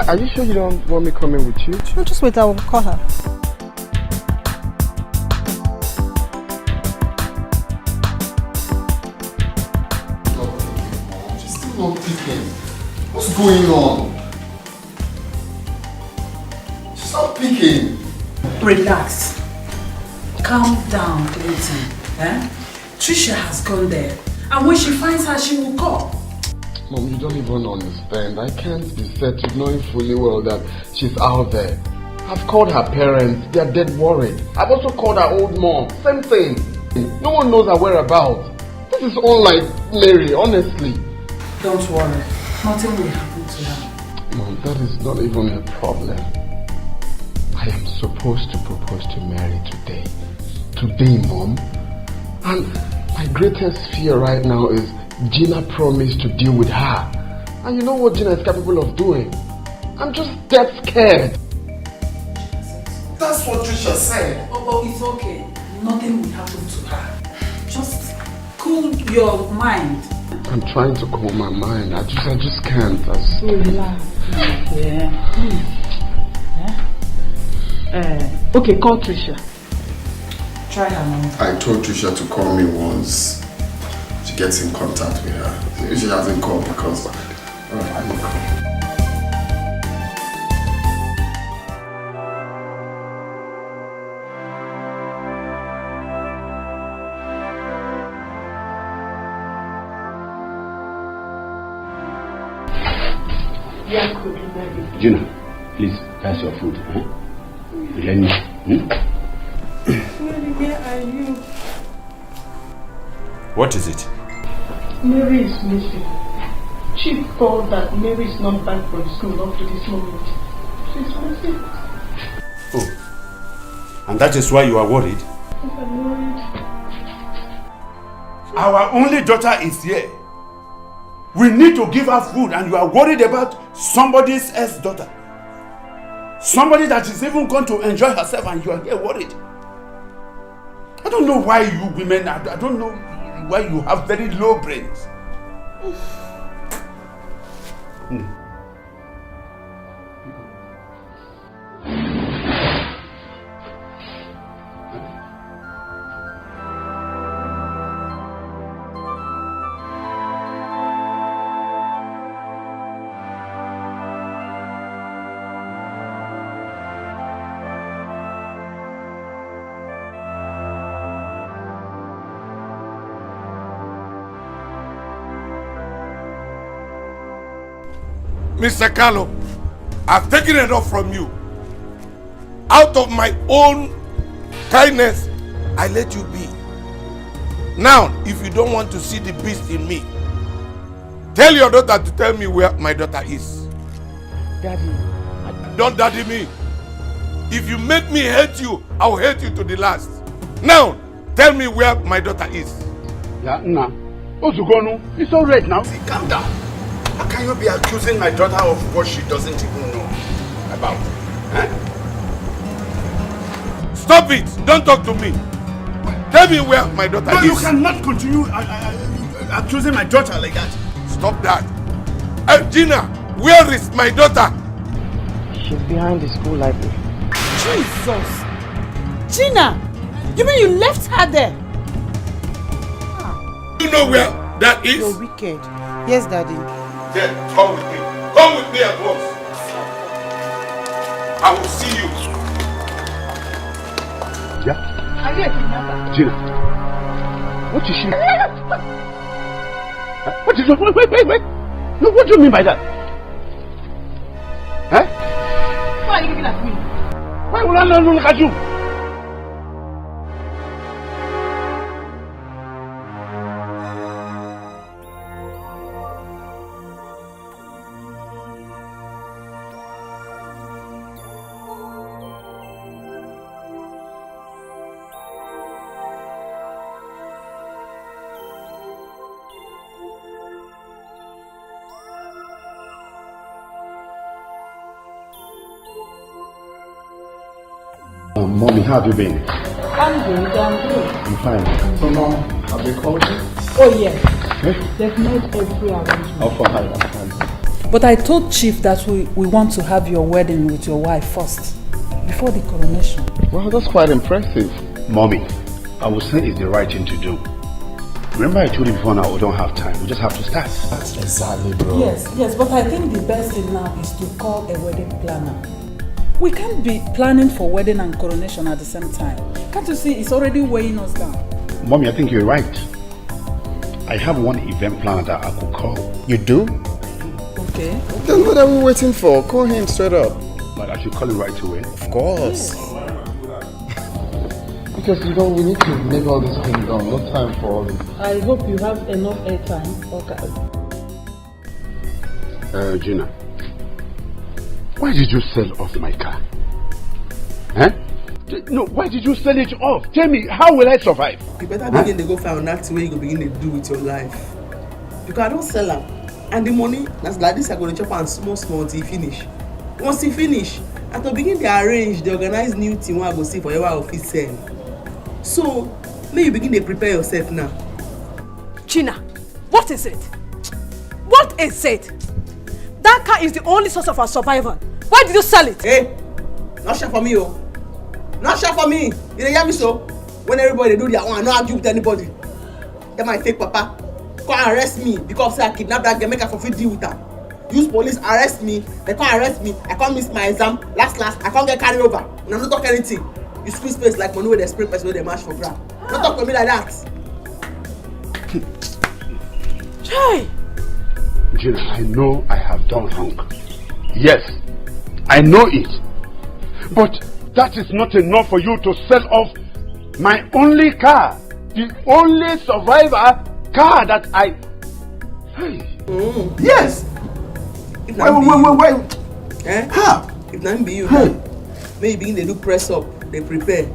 S17: Are you sure you don't want me coming with you?
S12: No, just wait. I will call her.
S17: Not picking. What's going on? She's not picking.
S4: Relax. Calm down, Clinton. Trisha has gone there. And when she finds her, she will call.
S17: Mom, you don't even understand. I can't be settled knowing fully well that she's out there. I've called her parents. They're dead worried. I've also called her old mom. Same thing. No one knows her whereabouts. This is unlike Mary, honestly.
S4: Don't worry. Nothing will happen to her.
S17: Mom, that is not even a problem. I am supposed to propose to Mary today. Today, Mom. And my greatest fear right now is Gina promised to deal with her. And you know what Gina is capable of doing? I'm just dead scared. That's what Trisha said.
S4: Oh, it's okay. Nothing will happen to her. Just cool your mind.
S17: I'm trying to cool my mind. I just can't.
S4: Relax. Yeah. Okay, call Trisha. Try her number.
S17: I told Trisha to call me once she gets in contact with her. Maybe she hasn't called because... Alright, I will call.
S18: Gina, please, that's your food. Lenny.
S6: Mary, where are you?
S7: What is it?
S6: Mary is missing. Chief called that Mary is not back from school up to this moment. She's missing.
S7: Oh, and that is why you are worried?
S6: I'm worried.
S7: Our only daughter is here. We need to give her food and you are worried about somebody's daughter. Somebody that is even going to enjoy herself and you are here worried. I don't know why you women, I don't know why you have very low brains.
S19: Mr. Carlo, I've taken enough from you. Out of my own kindness, I let you be. Now, if you don't want to see the beast in me, tell your daughter to tell me where my daughter is.
S2: Daddy.
S19: Don't daddy me. If you make me hate you, I'll hate you to the last. Now, tell me where my daughter is.
S3: Yeah, nah. Ozugonu, it's all right now. See, calm down. How can you be accusing my daughter of what she doesn't even know about? Eh?
S19: Stop it! Don't talk to me. Tell me where my daughter is.
S3: No, you cannot continue accusing my daughter like that.
S19: Stop that. Gina, where is my daughter?
S2: She's behind the school library.
S4: Jesus! Gina! You mean you left her there?
S19: You know where that is?
S4: You're wicked. Yes, Daddy.
S19: Then come with me. Come with me at once. I will see you.
S3: Yeah? Gina. What is she? What is it? Wait. No, what do you mean by that? Huh?
S2: Why are you looking at me?
S3: Why would I not look at you? Mommy, how have you been?
S20: I'm good.
S3: I'm fine. So, Mom, have they called you?
S20: Oh, yes. They've made every arrangement.
S3: Oh, for her, I'm fine.
S20: But I told Chief that we want to have your wedding with your wife first, before the coronation.
S18: Well, that's quite impressive.
S3: Mommy, I would say it's the right thing to do. Remember I told you before now we don't have time. We just have to start.
S18: That's exactly, bro.
S20: Yes, but I think the best thing now is to call a wedding planner. We can't be planning for wedding and coronation at the same time. Can't you see it's already weighing us down?
S3: Mommy, I think you're right. I have one event planner that I could call.
S17: You do?
S20: Okay.
S17: Then what are we waiting for? Call him straight up.
S3: But I should call him right away.
S17: Of course.
S20: Yes.
S18: Because we need to make all this thing done. No time for all this.
S20: I hope you have enough airtime. Okay.
S3: Gina. Why did you sell off my car? Huh? No, why did you sell it off? Tell me, how will I survive?
S2: You better begin to go find that way you go begin to do with your life. Because I don't sell them. And the money, that's like this, I go to chop and small till finish. Once you finish, I to begin to arrange, the organize new team where I go see for your office send. So, may you begin to prepare yourself now.
S11: Gina, what is it? What is it? That car is the only source of our survival. Why did you sell it?
S2: Hey, not share for me, oh. Not share for me. You don't hear me so? When everybody do their own, I don't argue with anybody. They might take papa. Come arrest me because I kidnapped that girl, make her fulfill deal with her. Use police arrest me, they can't arrest me, I can't miss my exam. Last, I can't get carried over. And I'm not talking anything. You squeeze face like money with the spray person where they mash for ground. Don't talk to me like that.
S11: Hey!
S3: Gina, I know I have done wrong. Yes, I know it. But that is not enough for you to sell off my only car. The only survivor car that I... Hey. Yes! Wait.
S2: Eh? How? If not be you, maybe they do press up, they prepare.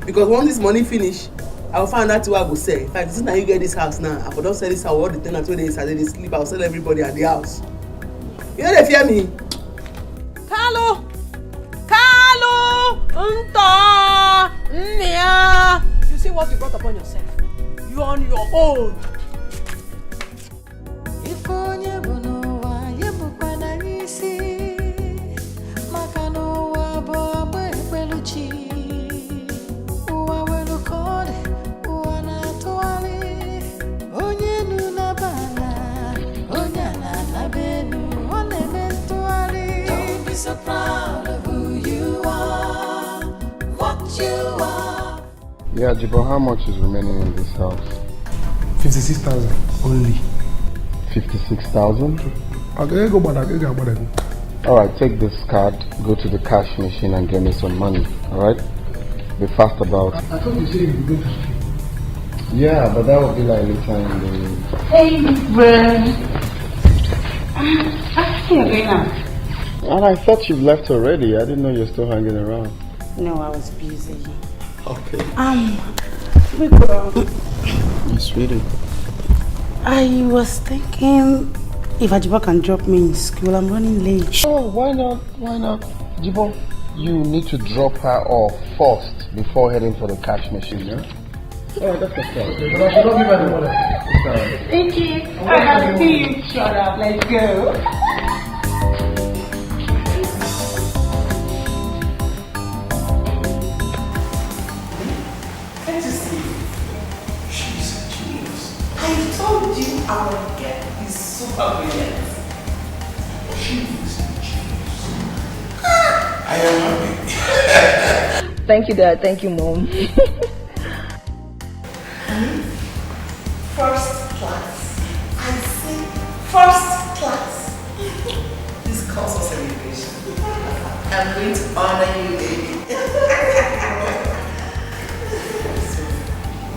S2: Because once this money finish, I will find out what I go say. In fact, this is now you get this house now. I don't sell this house, all the tenants when they sleep, I will sell everybody at the house. You know they fear me?
S11: Carlo! Nta! Nya! You see what you brought upon yourself? You're on your own.
S16: So proud of who you are, what you are.
S18: Yeah, Jibo, how much is remaining in this house?
S15: 56,000 only.
S18: 56,000?
S15: Okay, go back.
S17: Alright, take this card, go to the cash machine and get me some money. Alright? Be fast about it.
S15: I thought you said you were going to.
S17: Yeah, but that would be like later in the...
S4: Hey, bro. You're going out.
S17: And I thought you've left already. I didn't know you're still hanging around.
S4: No, I was busy.
S17: Okay.
S4: We go.
S17: Yes, sweetie.
S4: I was thinking if Ajibo can drop me in school. I'm running late.
S17: Oh, why not? Why not? Jibo, you need to drop her off first before heading for the cash machine, yeah? Oh, that's okay.
S15: But I should not give her the money.
S4: Thank you. I have to see you. Shut up. Let's go. I told you I would get this super brilliant.
S19: She is a genius. I am happy.
S12: Thank you, Dad. Thank you, Mom.
S4: First class. I say first class. This calls for celebration. I'm going to honor you, baby.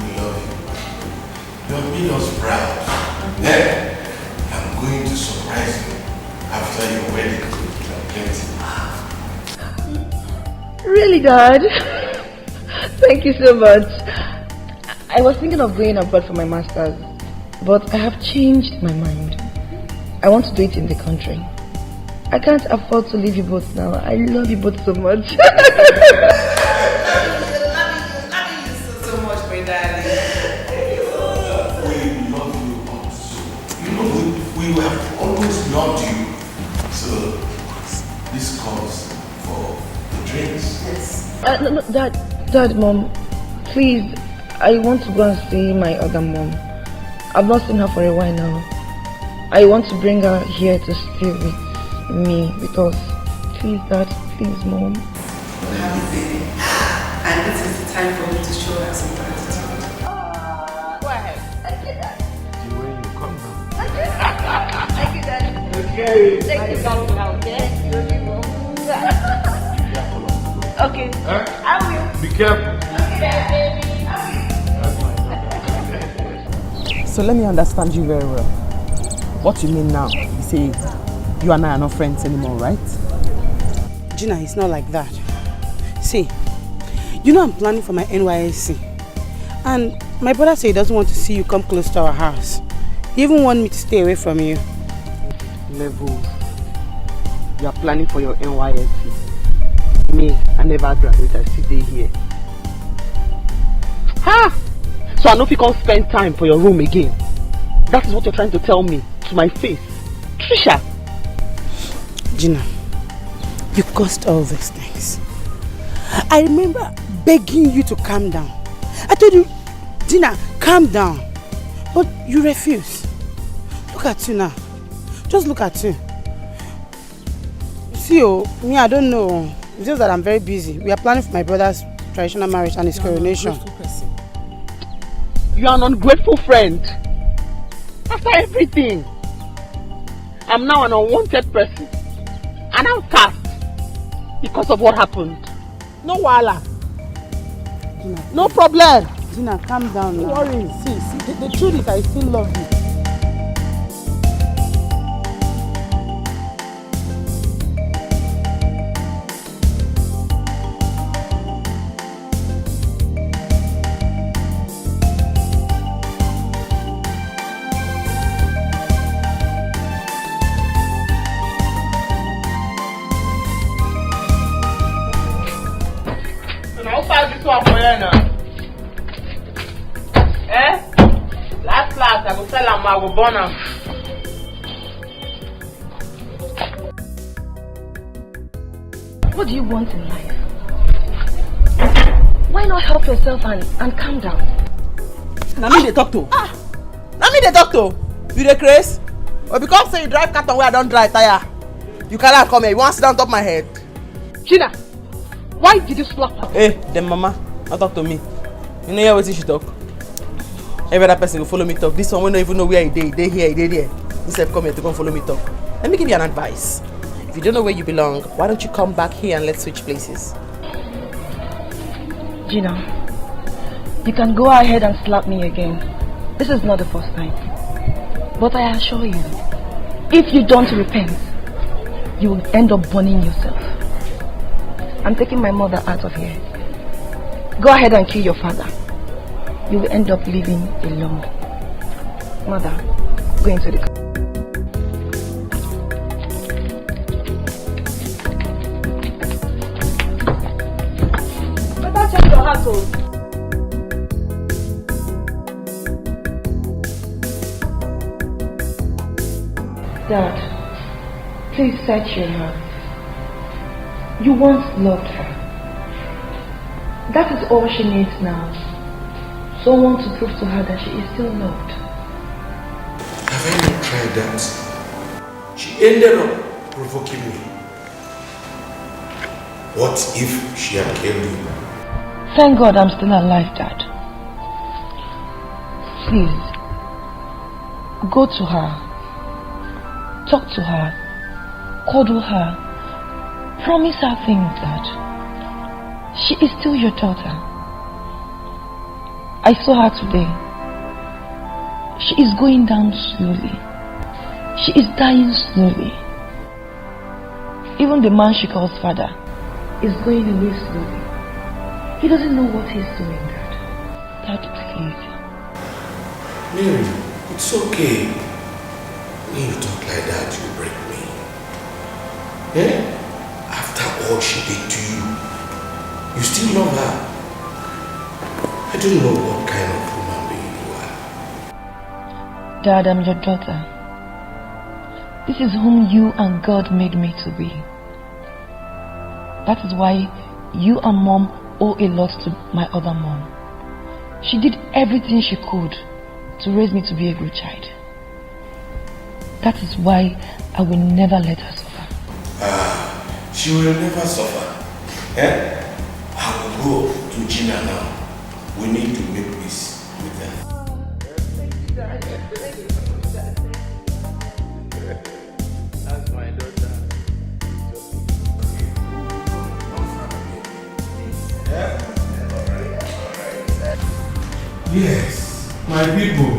S19: We love you. You have made us proud. Then, I'm going to surprise you after your wedding.
S12: Really, Dad? Thank you so much. I was thinking of going abroad for my master's, but I have changed my mind. I want to do it in the country. I can't afford to leave you both now. I love you both so much.
S4: so much, my darling.
S19: We love you also. You know, we have always loved you. So, this calls for the drinks.
S4: Yes.
S12: No, Dad, Mom, please, I want to go and see my other mom. I've not seen her for a while now. I want to bring her here to stay with me because, please, Dad, please, Mom.
S4: And this is the time for me to show her some gratitude.
S12: Go ahead. Thank you, Dad.
S19: The way you come down.
S12: Thank you, Dad.
S19: Okay.
S12: Thank you, Mom. Okay. Okay.
S19: Huh?
S12: I will.
S19: Be careful.
S12: Okay, baby.
S2: So let me understand you very well. What you mean now? You say you and I are not friends anymore, right?
S4: Gina, it's not like that. See, you know I'm planning for my NYSC. And my brother said he doesn't want to see you come close to our house. He even wants me to stay away from you.
S2: Level. You are planning for your NYSC. Me, I never graduate, I still stay here. Ha! So I know if you can't spend time for your room again. That is what you're trying to tell me to my face. Trisha!
S4: Gina, you caused all these things. I remember begging you to calm down. I told you, Gina, calm down. But you refuse. Look at you now. Just look at you. See, me, I don't know. It's just that I'm very busy. We are planning for my brother's traditional marriage and his coronation.
S2: You are an ungrateful friend. After everything, I'm now an unwanted person. An outcast. Because of what happened. No wahala. No problem.
S4: Gina, calm down now.
S2: Don't worry. See, the truth is I still love you.
S5: I will tell him I will burn him.
S12: What do you want in life? Why not help yourself and calm down?
S2: Now me they talk to. Now me they talk to. You the craze? Or because say you drive car where I don't drive tire. You cannot come here. You want to sit down top of my head.
S11: Gina, why did you slap her?
S2: Hey, them mama, don't talk to me. You know hear what she talk? Every other person will follow me talk. This one we don't even know where he dey here, he dey there. Instead come here to come follow me talk. let me give you an advice. If you don't know where you belong, why don't you come back here and let's switch places?
S12: Gina, you can go ahead and slap me again. This is not the first time. But I assure you, if you don't repent, you will end up burning yourself. I'm taking my mother out of here. Go ahead and kill your father. You will end up living alone. Mother, go into the car.
S11: Better check your household.
S12: Dad, please search your heart. You once loved her. That is all she needs now. Someone to prove to her that she is still loved.
S19: Have I not tried that? She ended up provoking me. What if she had killed you?
S12: Thank God I'm still alive, Dad. Please, go to her. Talk to her. Cuddle her. Promise her things, Dad. She is still your daughter. I saw her today. She is going down slowly. She is dying slowly. Even the man she calls father is going away slowly. He doesn't know what he's doing, Dad. Dad, please.
S19: Mary, it's okay. When you talk like that, you break me. Eh? After all she did to you, you still love her. I don't know what kind of woman being you are.
S12: Dad, I'm your daughter. This is whom you and God made me to be. That is why you and Mom owe a lot to my other mom. She did everything she could to raise me to be a good child. That is why I will never let her suffer.
S19: She will never suffer. Eh? I will go to Gina now. We need to make peace with her. That's my daughter. Yes, my people.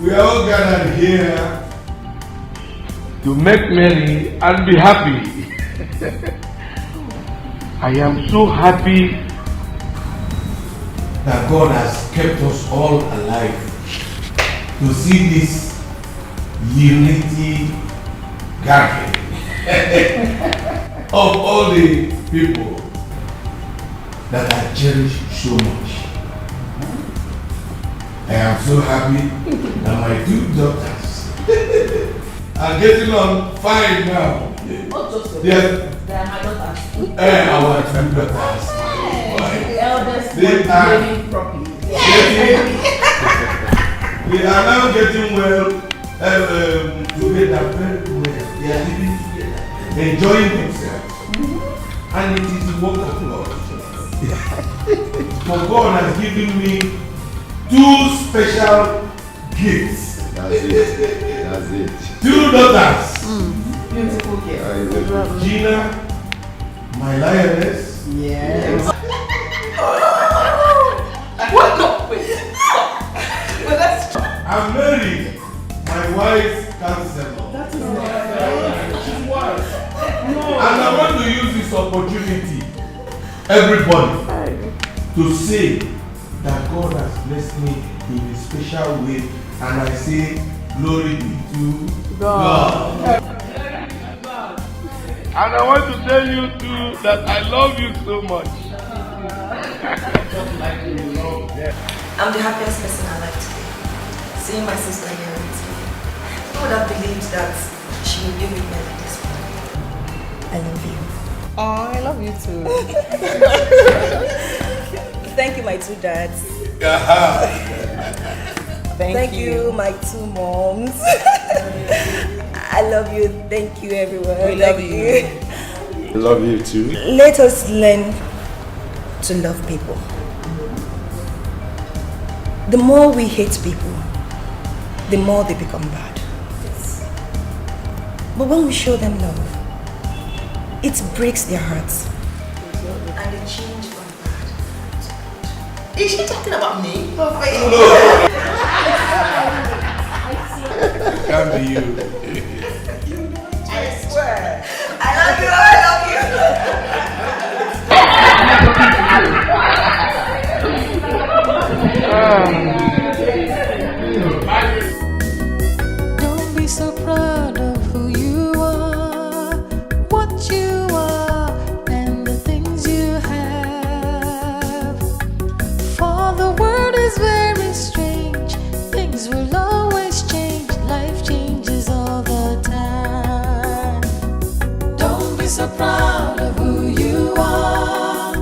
S19: We are all gathered here to make merry and be happy. I am so happy that God has kept us all alive to see this unity gathering of all the people that I cherish so much. I am so happy that my two daughters are getting on fine now.
S2: Not just your
S19: Yes.
S2: They are my daughters.
S19: Our two daughters.
S2: The eldest
S19: They
S2: one
S19: are
S2: behaving properly.
S19: They are now getting well together very well. They are living together, enjoying themselves. And it is the work of God. For God has given me two special gifts.
S17: That's it. That's it.
S19: Two daughters.
S2: Beautiful girl.
S19: Gina, my lioness.
S2: Yes. What? No, wait. Stop. But that's
S19: I'm married. My wife's counselor.
S2: That is
S19: She's wise. And I want to use this opportunity, everybody, to say that God has blessed me in a special way, and I say glory be to God. And I want to tell you too that I love you so much.
S21: I'm the happiest person alive today. Seeing my sister here with me. Who would have believed that she would be with me like this morning? I love you.
S2: Oh, I love you too.
S21: Thank you, my two dads.
S2: Thank
S21: you, my two moms. I love you. Thank you, everyone.
S2: We love you.
S17: I love you too.
S21: Let us learn to love people. The more we hate people, the more they become bad. But when we show them love, it breaks their hearts. And they change from bad to good. Is she talking about me?
S7: No.
S19: Can't be you.
S21: I swear. I love you, I
S16: Don't be so proud of who you are, what you are, and the things you have. For the world is very strange, things will always change, life changes all the time. Don't be so proud of who you are,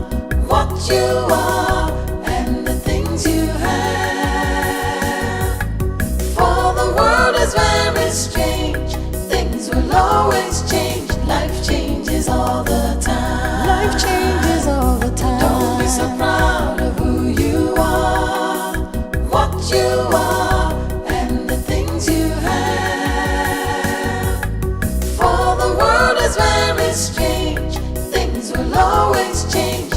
S16: what you are, and the things you have. For the world is very strange, things will always change, life changes all the time. Life changes all the time. Don't be so proud of who you are, what you are, and the things you have. For the world is very strange, things will always change,